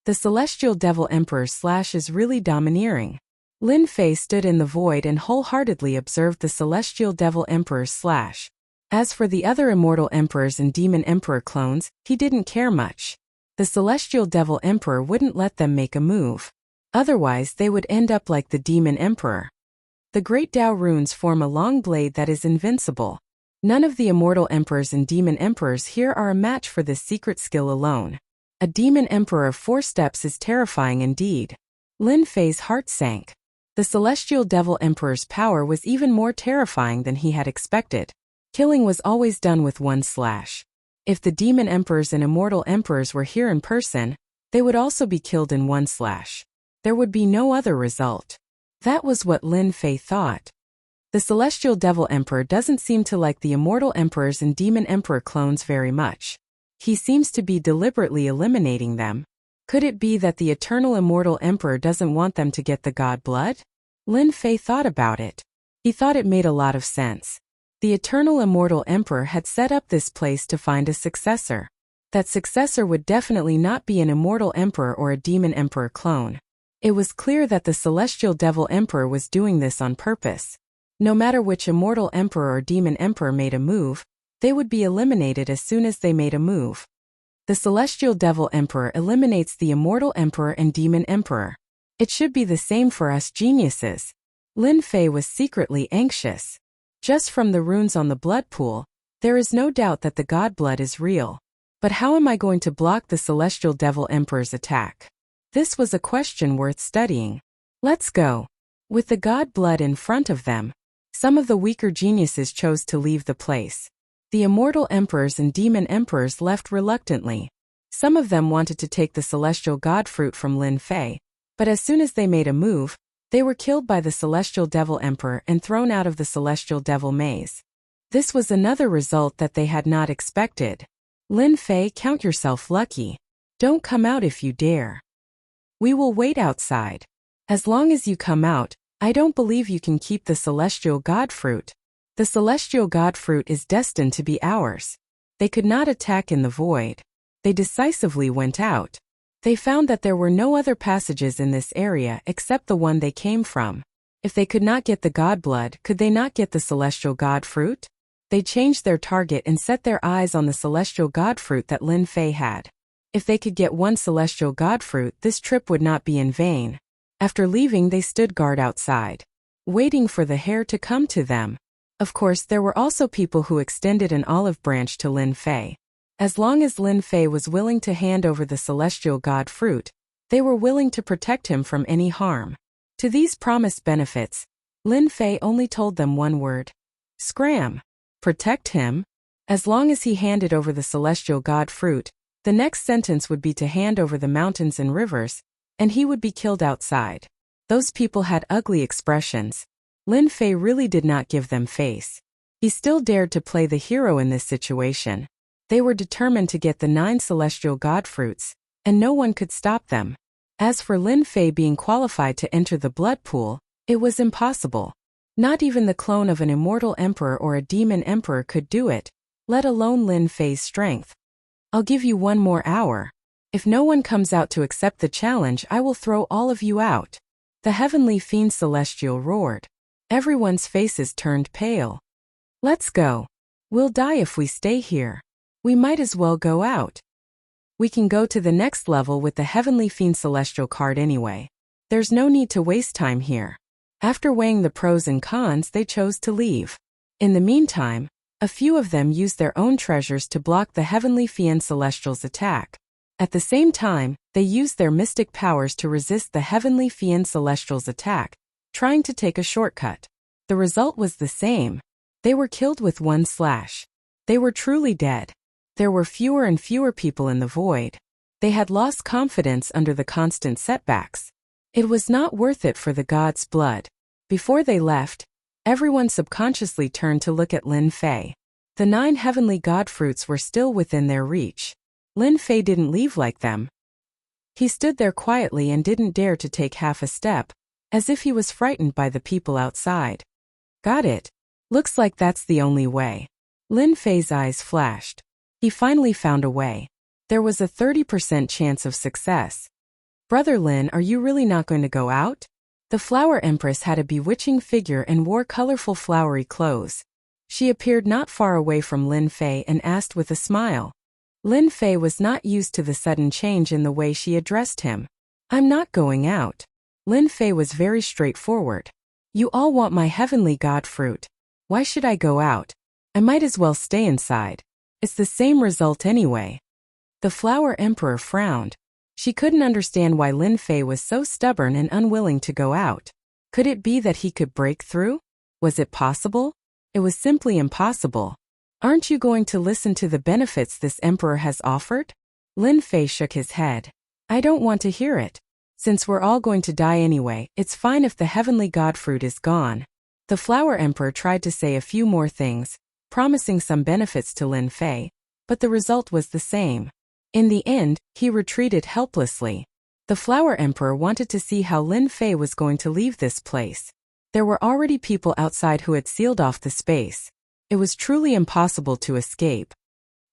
The celestial devil emperor's slash is really domineering. Lin Fei stood in the void and wholeheartedly observed the celestial devil emperor's slash. As for the other immortal emperors and demon emperor clones, he didn't care much. The celestial devil emperor wouldn't let them make a move. Otherwise, they would end up like the demon emperor. The great Tao runes form a long blade that is invincible. None of the immortal emperors and demon emperors here are a match for this secret skill alone. A demon emperor of 4 steps is terrifying indeed. Lin Fei's heart sank. The celestial devil emperor's power was even more terrifying than he had expected. Killing was always done with 1 slash. If the demon emperors and immortal emperors were here in person, they would also be killed in 1 slash. There would be no other result. That was what Lin Fei thought. The celestial devil emperor doesn't seem to like the immortal emperors and demon emperor clones very much. He seems to be deliberately eliminating them. Could it be that the eternal immortal emperor doesn't want them to get the god blood? Lin Fei thought about it. He thought it made a lot of sense. The eternal immortal emperor had set up this place to find a successor. That successor would definitely not be an immortal emperor or a demon emperor clone. It was clear that the celestial devil emperor was doing this on purpose. No matter which immortal emperor or demon emperor made a move, they would be eliminated as soon as they made a move. The celestial devil emperor eliminates the immortal emperor and demon emperor. It should be the same for us geniuses. Lin Fei was secretly anxious. Just from the runes on the blood pool, there is no doubt that the god blood is real. But how am I going to block the celestial devil emperor's attack? This was a question worth studying. Let's go. With the god blood in front of them, some of the weaker geniuses chose to leave the place. The immortal emperors and demon emperors left reluctantly. Some of them wanted to take the celestial god fruit from Lin Fei, but as soon as they made a move, they were killed by the celestial devil emperor and thrown out of the celestial devil maze. This was another result that they had not expected. Lin Fei, count yourself lucky. Don't come out if you dare. We will wait outside. As long as you come out, I don't believe you can keep the celestial god fruit. The celestial god fruit is destined to be ours. They could not attack in the void. They decisively went out. They found that there were no other passages in this area except the one they came from. If they could not get the god blood, could they not get the celestial god fruit? They changed their target and set their eyes on the celestial god fruit that Lin Fei had. If they could get one celestial god fruit, this trip would not be in vain. After leaving, they stood guard outside, waiting for the heir to come to them. Of course, there were also people who extended an olive branch to Lin Fei. As long as Lin Fei was willing to hand over the celestial god fruit, they were willing to protect him from any harm. To these promised benefits, Lin Fei only told them one word. Scram. Protect him? As long as he handed over the celestial god fruit, the next sentence would be to hand over the mountains and rivers, and he would be killed outside. Those people had ugly expressions. Lin Fei really did not give them face. He still dared to play the hero in this situation. They were determined to get the 9 celestial god fruits, and no one could stop them. As for Lin Fei being qualified to enter the blood pool, it was impossible. Not even the clone of an immortal emperor or a demon emperor could do it, let alone Lin Fei's strength. I'll give you 1 more hour. If no one comes out to accept the challenge, I will throw all of you out. The heavenly fiend celestial roared. Everyone's faces turned pale. Let's go. We'll die if we stay here. We might as well go out. We can go to the next level with the heavenly fiend celestial card anyway. There's no need to waste time here. After weighing the pros and cons, they chose to leave. In the meantime, a few of them used their own treasures to block the heavenly fiend celestial's attack. At the same time, they used their mystic powers to resist the heavenly fiend celestial's attack, trying to take a shortcut. The result was the same. They were killed with 1 slash. They were truly dead. There were fewer and fewer people in the void. They had lost confidence under the constant setbacks. It was not worth it for the god's blood. Before they left, everyone subconsciously turned to look at Lin Fei. The 9 heavenly god fruits were still within their reach. Lin Fei didn't leave like them. He stood there quietly and didn't dare to take half a step, as if he was frightened by the people outside. Got it. Looks like that's the only way. Lin Fei's eyes flashed. He finally found a way. There was a 30% chance of success. Brother Lin, are you really not going to go out? The flower empress had a bewitching figure and wore colorful flowery clothes. She appeared not far away from Lin Fei and asked with a smile. Lin Fei was not used to the sudden change in the way she addressed him. I'm not going out. Lin Fei was very straightforward. You all want my heavenly god fruit. Why should I go out? I might as well stay inside. It's the same result anyway. The flower emperor frowned. She couldn't understand why Lin Fei was so stubborn and unwilling to go out. Could it be that he could break through? Was it possible? It was simply impossible. Aren't you going to listen to the benefits this emperor has offered? Lin Fei shook his head. I don't want to hear it. Since we're all going to die anyway, it's fine if the heavenly god fruit is gone. The flower emperor tried to say a few more things, promising some benefits to Lin Fei, but the result was the same. In the end, he retreated helplessly. The flower emperor wanted to see how Lin Fei was going to leave this place. There were already people outside who had sealed off the space. It was truly impossible to escape.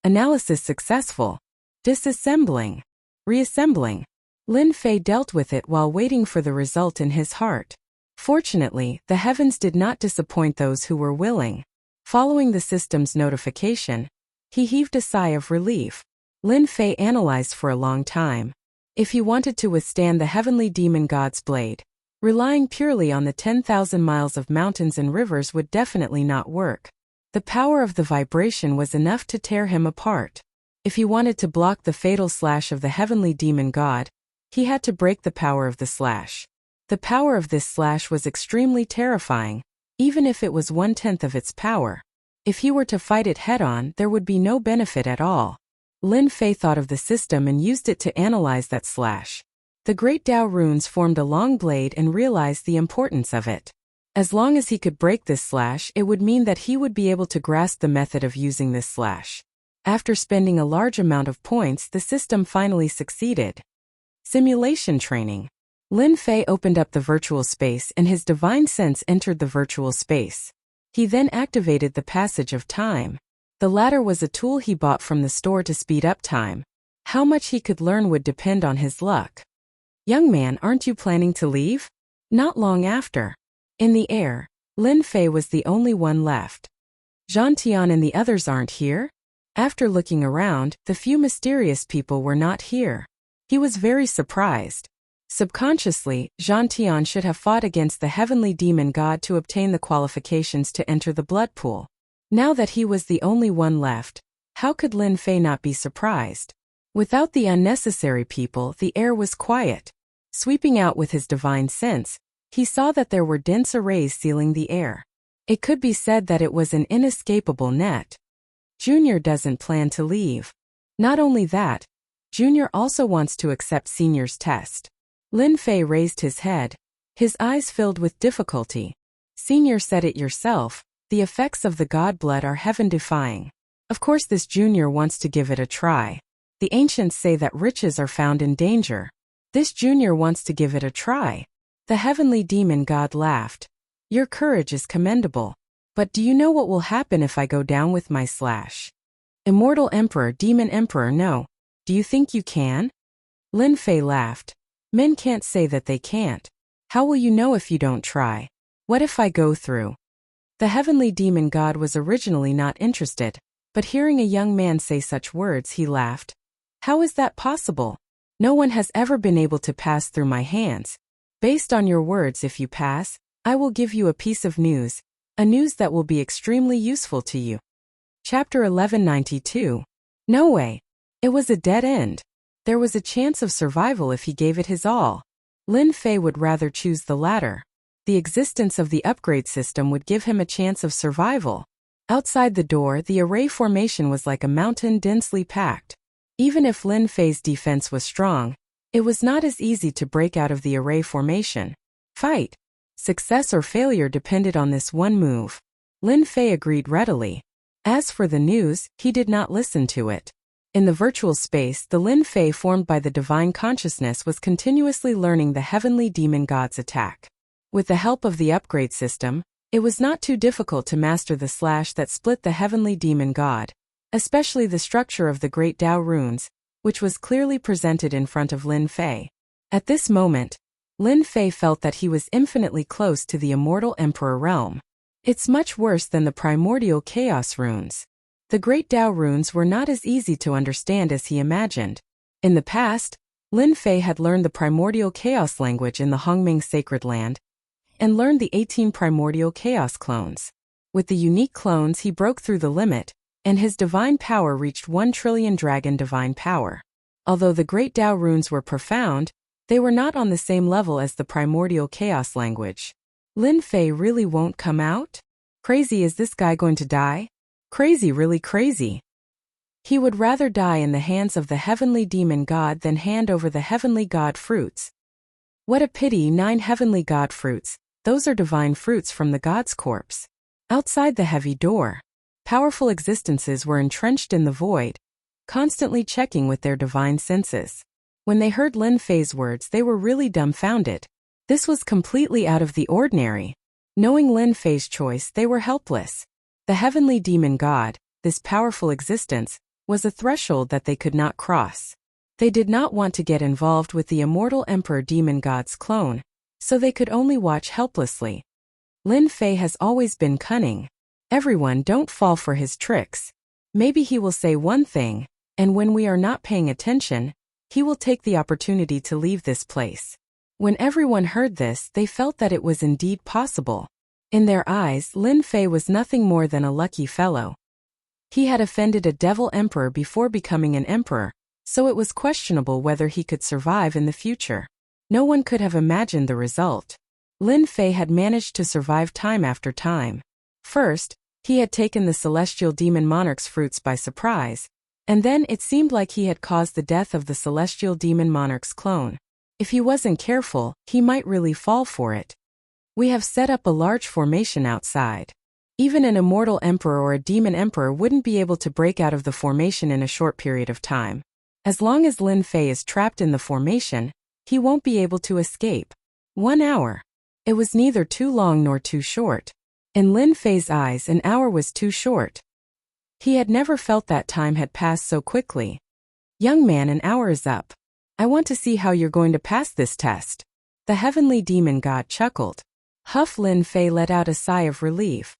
Analysis successful. Disassembling. Reassembling. Lin Fei dealt with it while waiting for the result in his heart. Fortunately, the heavens did not disappoint those who were willing. Following the system's notification, he heaved a sigh of relief. Lin Fei analyzed for a long time. If he wanted to withstand the heavenly demon god's blade, relying purely on the 10,000 miles of mountains and rivers would definitely not work. The power of the vibration was enough to tear him apart. If he wanted to block the fatal slash of the heavenly demon god, he had to break the power of the slash. The power of this slash was extremely terrifying, even if it was 1/10 of its power. If he were to fight it head-on, there would be no benefit at all. Lin Fei thought of the system and used it to analyze that slash. The Great Tao runes formed a long blade and realized the importance of it. As long as he could break this slash, it would mean that he would be able to grasp the method of using this slash. After spending a large amount of points, the system finally succeeded. Simulation training. Lin Fei opened up the virtual space and his divine sense entered the virtual space. He then activated the passage of time. The latter was a tool he bought from the store to speed up time. How much he could learn would depend on his luck. Young man, aren't you planning to leave? Not long after. In the air, Lin Fei was the only one left. Zhang Tian and the others aren't here? After looking around, the few mysterious people were not here. He was very surprised. Subconsciously, Zhang Tian should have fought against the heavenly demon god to obtain the qualifications to enter the blood pool. Now that he was the only one left, how could Lin Fei not be surprised? Without the unnecessary people, the air was quiet. Sweeping out with his divine sense, he saw that there were dense arrays sealing the air. It could be said that it was an inescapable net. Junior doesn't plan to leave. Not only that, Junior also wants to accept Senior's test. Lin Fei raised his head. His eyes filled with difficulty. Senior said it yourself, the effects of the god blood are heaven-defying. Of course this Junior wants to give it a try. The ancients say that riches are found in danger. This Junior wants to give it a try. The heavenly demon god laughed. Your courage is commendable. But do you know what will happen if I go down with my slash? Immortal Emperor, Demon Emperor, no. Do you think you can? Lin Fei laughed. Men can't say that they can't. How will you know if you don't try? What if I go through? The heavenly demon god was originally not interested, but hearing a young man say such words, he laughed. How is that possible? No one has ever been able to pass through my hands. Based on your words, if you pass, I will give you a piece of news, a news that will be extremely useful to you. Chapter 1192. No way. It was a dead end. There was a chance of survival if he gave it his all. Lin Fei would rather choose the latter. The existence of the upgrade system would give him a chance of survival. Outside the door, the array formation was like a mountain densely packed. Even if Lin Fei's defense was strong, it was not as easy to break out of the array formation. Fight. Success or failure depended on this one move. Lin Fei agreed readily. As for the news, he did not listen to it. In the virtual space, the Lin Fei formed by the divine consciousness was continuously learning the heavenly demon god's attack. With the help of the upgrade system, it was not too difficult to master the slash that split the heavenly demon god, especially the structure of the Great Tao runes, which was clearly presented in front of Lin Fei. At this moment, Lin Fei felt that he was infinitely close to the immortal emperor realm. It's much worse than the primordial chaos runes. The Great Tao runes were not as easy to understand as he imagined. In the past, Lin Fei had learned the primordial chaos language in the Hongming Sacred Land, and learned the 18 primordial chaos clones. With the unique clones, he broke through the limit, and his divine power reached 1 trillion dragon divine power. Although the Great Tao runes were profound, they were not on the same level as the primordial chaos language. Lin Fei really won't come out? Crazy, is this guy going to die? Crazy, really crazy. He would rather die in the hands of the heavenly demon god than hand over the heavenly god fruits. What a pity, 9 heavenly god fruits, those are divine fruits from the god's corpse. Outside the heavy door, powerful existences were entrenched in the void, constantly checking with their divine senses. When they heard Lin Fei's words, they were really dumbfounded. This was completely out of the ordinary. Knowing Lin Fei's choice, they were helpless. The heavenly demon god, this powerful existence, was a threshold that they could not cross. They did not want to get involved with the immortal Emperor Demon God's clone, so they could only watch helplessly. Lin Fei has always been cunning. Everyone don't fall for his tricks. Maybe he will say one thing, and when we are not paying attention, he will take the opportunity to leave this place. When everyone heard this, they felt that it was indeed possible. In their eyes, Lin Fei was nothing more than a lucky fellow. He had offended a devil emperor before becoming an emperor, so it was questionable whether he could survive in the future. No one could have imagined the result. Lin Fei had managed to survive time after time. First, he had taken the celestial demon Monarch's fruits by surprise, and then it seemed like he had caused the death of the celestial demon Monarch's clone. If he wasn't careful, he might really fall for it. We have set up a large formation outside. Even an immortal emperor or a demon emperor wouldn't be able to break out of the formation in a short period of time. As long as Lin Fei is trapped in the formation, he won't be able to escape. 1 hour. It was neither too long nor too short. In Lin Fei's eyes, an hour was too short. He had never felt that time had passed so quickly. Young man, an hour is up. I want to see how you're going to pass this test. The heavenly demon god chuckled. Huff. Lin Fei let out a sigh of relief.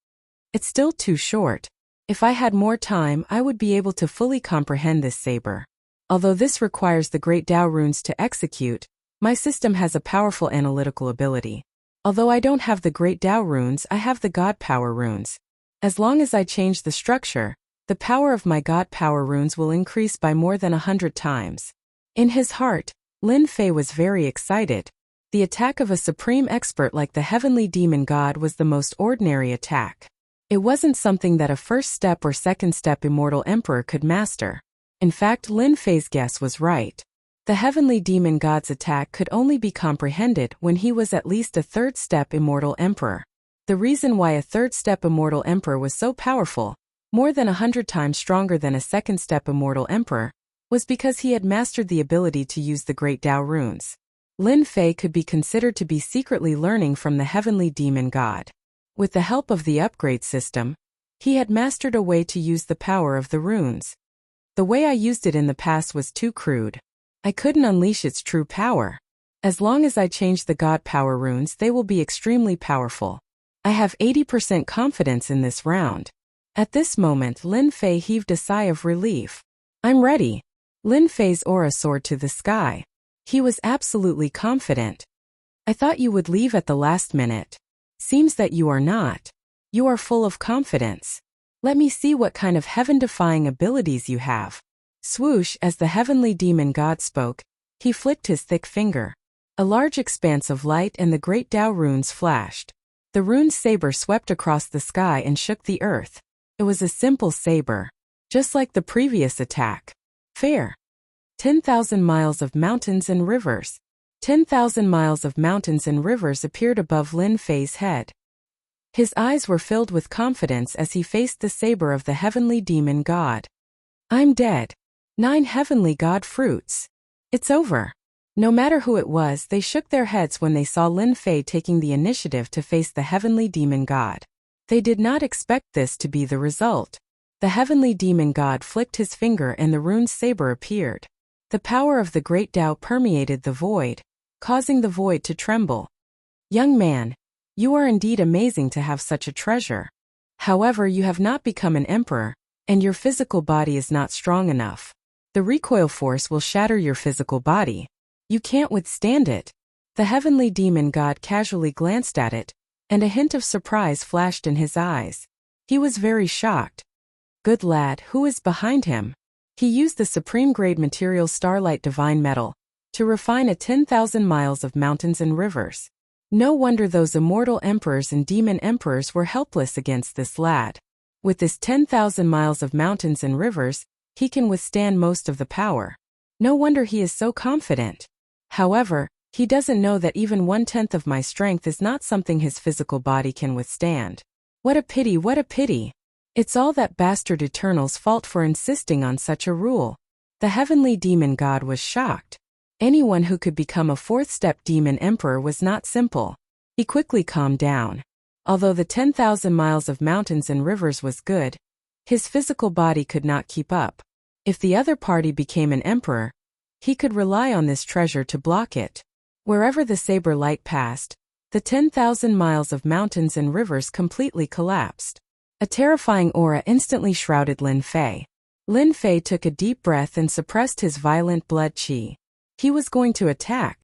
It's still too short. If I had more time, I would be able to fully comprehend this saber. Although this requires the great Tao runes to execute, my system has a powerful analytical ability. Although I don't have the great Tao runes, I have the God power runes. As long as I change the structure, the power of my God power runes will increase by more than 100 times. In his heart, Lin Fei was very excited. The attack of a supreme expert like the heavenly demon god was the most ordinary attack. It wasn't something that a first step or second step immortal emperor could master. In fact, Lin Fei's guess was right. The heavenly demon god's attack could only be comprehended when he was at least a third-step immortal emperor. The reason why a third-step immortal emperor was so powerful, more than 100 times stronger than a second-step immortal emperor, was because he had mastered the ability to use the great Tao runes. Lin Fei could be considered to be secretly learning from the heavenly demon god. With the help of the upgrade system, he had mastered a way to use the power of the runes. The way I used it in the past was too crude. I couldn't unleash its true power. As long as I change the God power runes, they will be extremely powerful. I have 80% confidence in this round. At this moment, Lin Fei heaved a sigh of relief. I'm ready. Lin Fei's aura soared to the sky. He was absolutely confident. I thought you would leave at the last minute. Seems that you are not. You are full of confidence. Let me see what kind of heaven-defying abilities you have. Swoosh. As the heavenly demon god spoke, he flicked his thick finger. A large expanse of light and the great Tao runes flashed. The rune saber swept across the sky and shook the earth. It was a simple saber, just like the previous attack. Fair. 10,000 miles of mountains and rivers. 10,000 miles of mountains and rivers appeared above Lin Fei's head. His eyes were filled with confidence as he faced the saber of the heavenly demon god. I'm dead. 9 heavenly god fruits. It's over. No matter who it was, they shook their heads when they saw Lin Fei taking the initiative to face the heavenly demon god. They did not expect this to be the result. The heavenly demon god flicked his finger and the rune saber appeared. The power of the great Tao permeated the void, causing the void to tremble. Young man, you are indeed amazing to have such a treasure. However, you have not become an emperor, and your physical body is not strong enough. The recoil force will shatter your physical body. You can't withstand it. The heavenly demon god casually glanced at it, and a hint of surprise flashed in his eyes. He was very shocked. Good lad, who is behind him? He used the supreme grade material Starlight Divine Metal to refine a 10,000 miles of mountains and rivers. No wonder those immortal emperors and demon emperors were helpless against this lad. With this 10,000 miles of mountains and rivers, he can withstand most of the power. No wonder he is so confident. However, he doesn't know that even 1/10 of my strength is not something his physical body can withstand. What a pity, what a pity. It's all that bastard Eternal's fault for insisting on such a rule. The heavenly demon god was shocked. Anyone who could become a 4th-step demon emperor was not simple. He quickly calmed down. Although the 10,000 miles of mountains and rivers was good, his physical body could not keep up. If the other party became an emperor, He could rely on this treasure to block it. Wherever the saber light passed, the 10,000 miles of mountains and rivers completely collapsed. A terrifying aura instantly shrouded Lin Fei. Lin Fei took a deep breath and suppressed his violent blood qi. He was going to attack,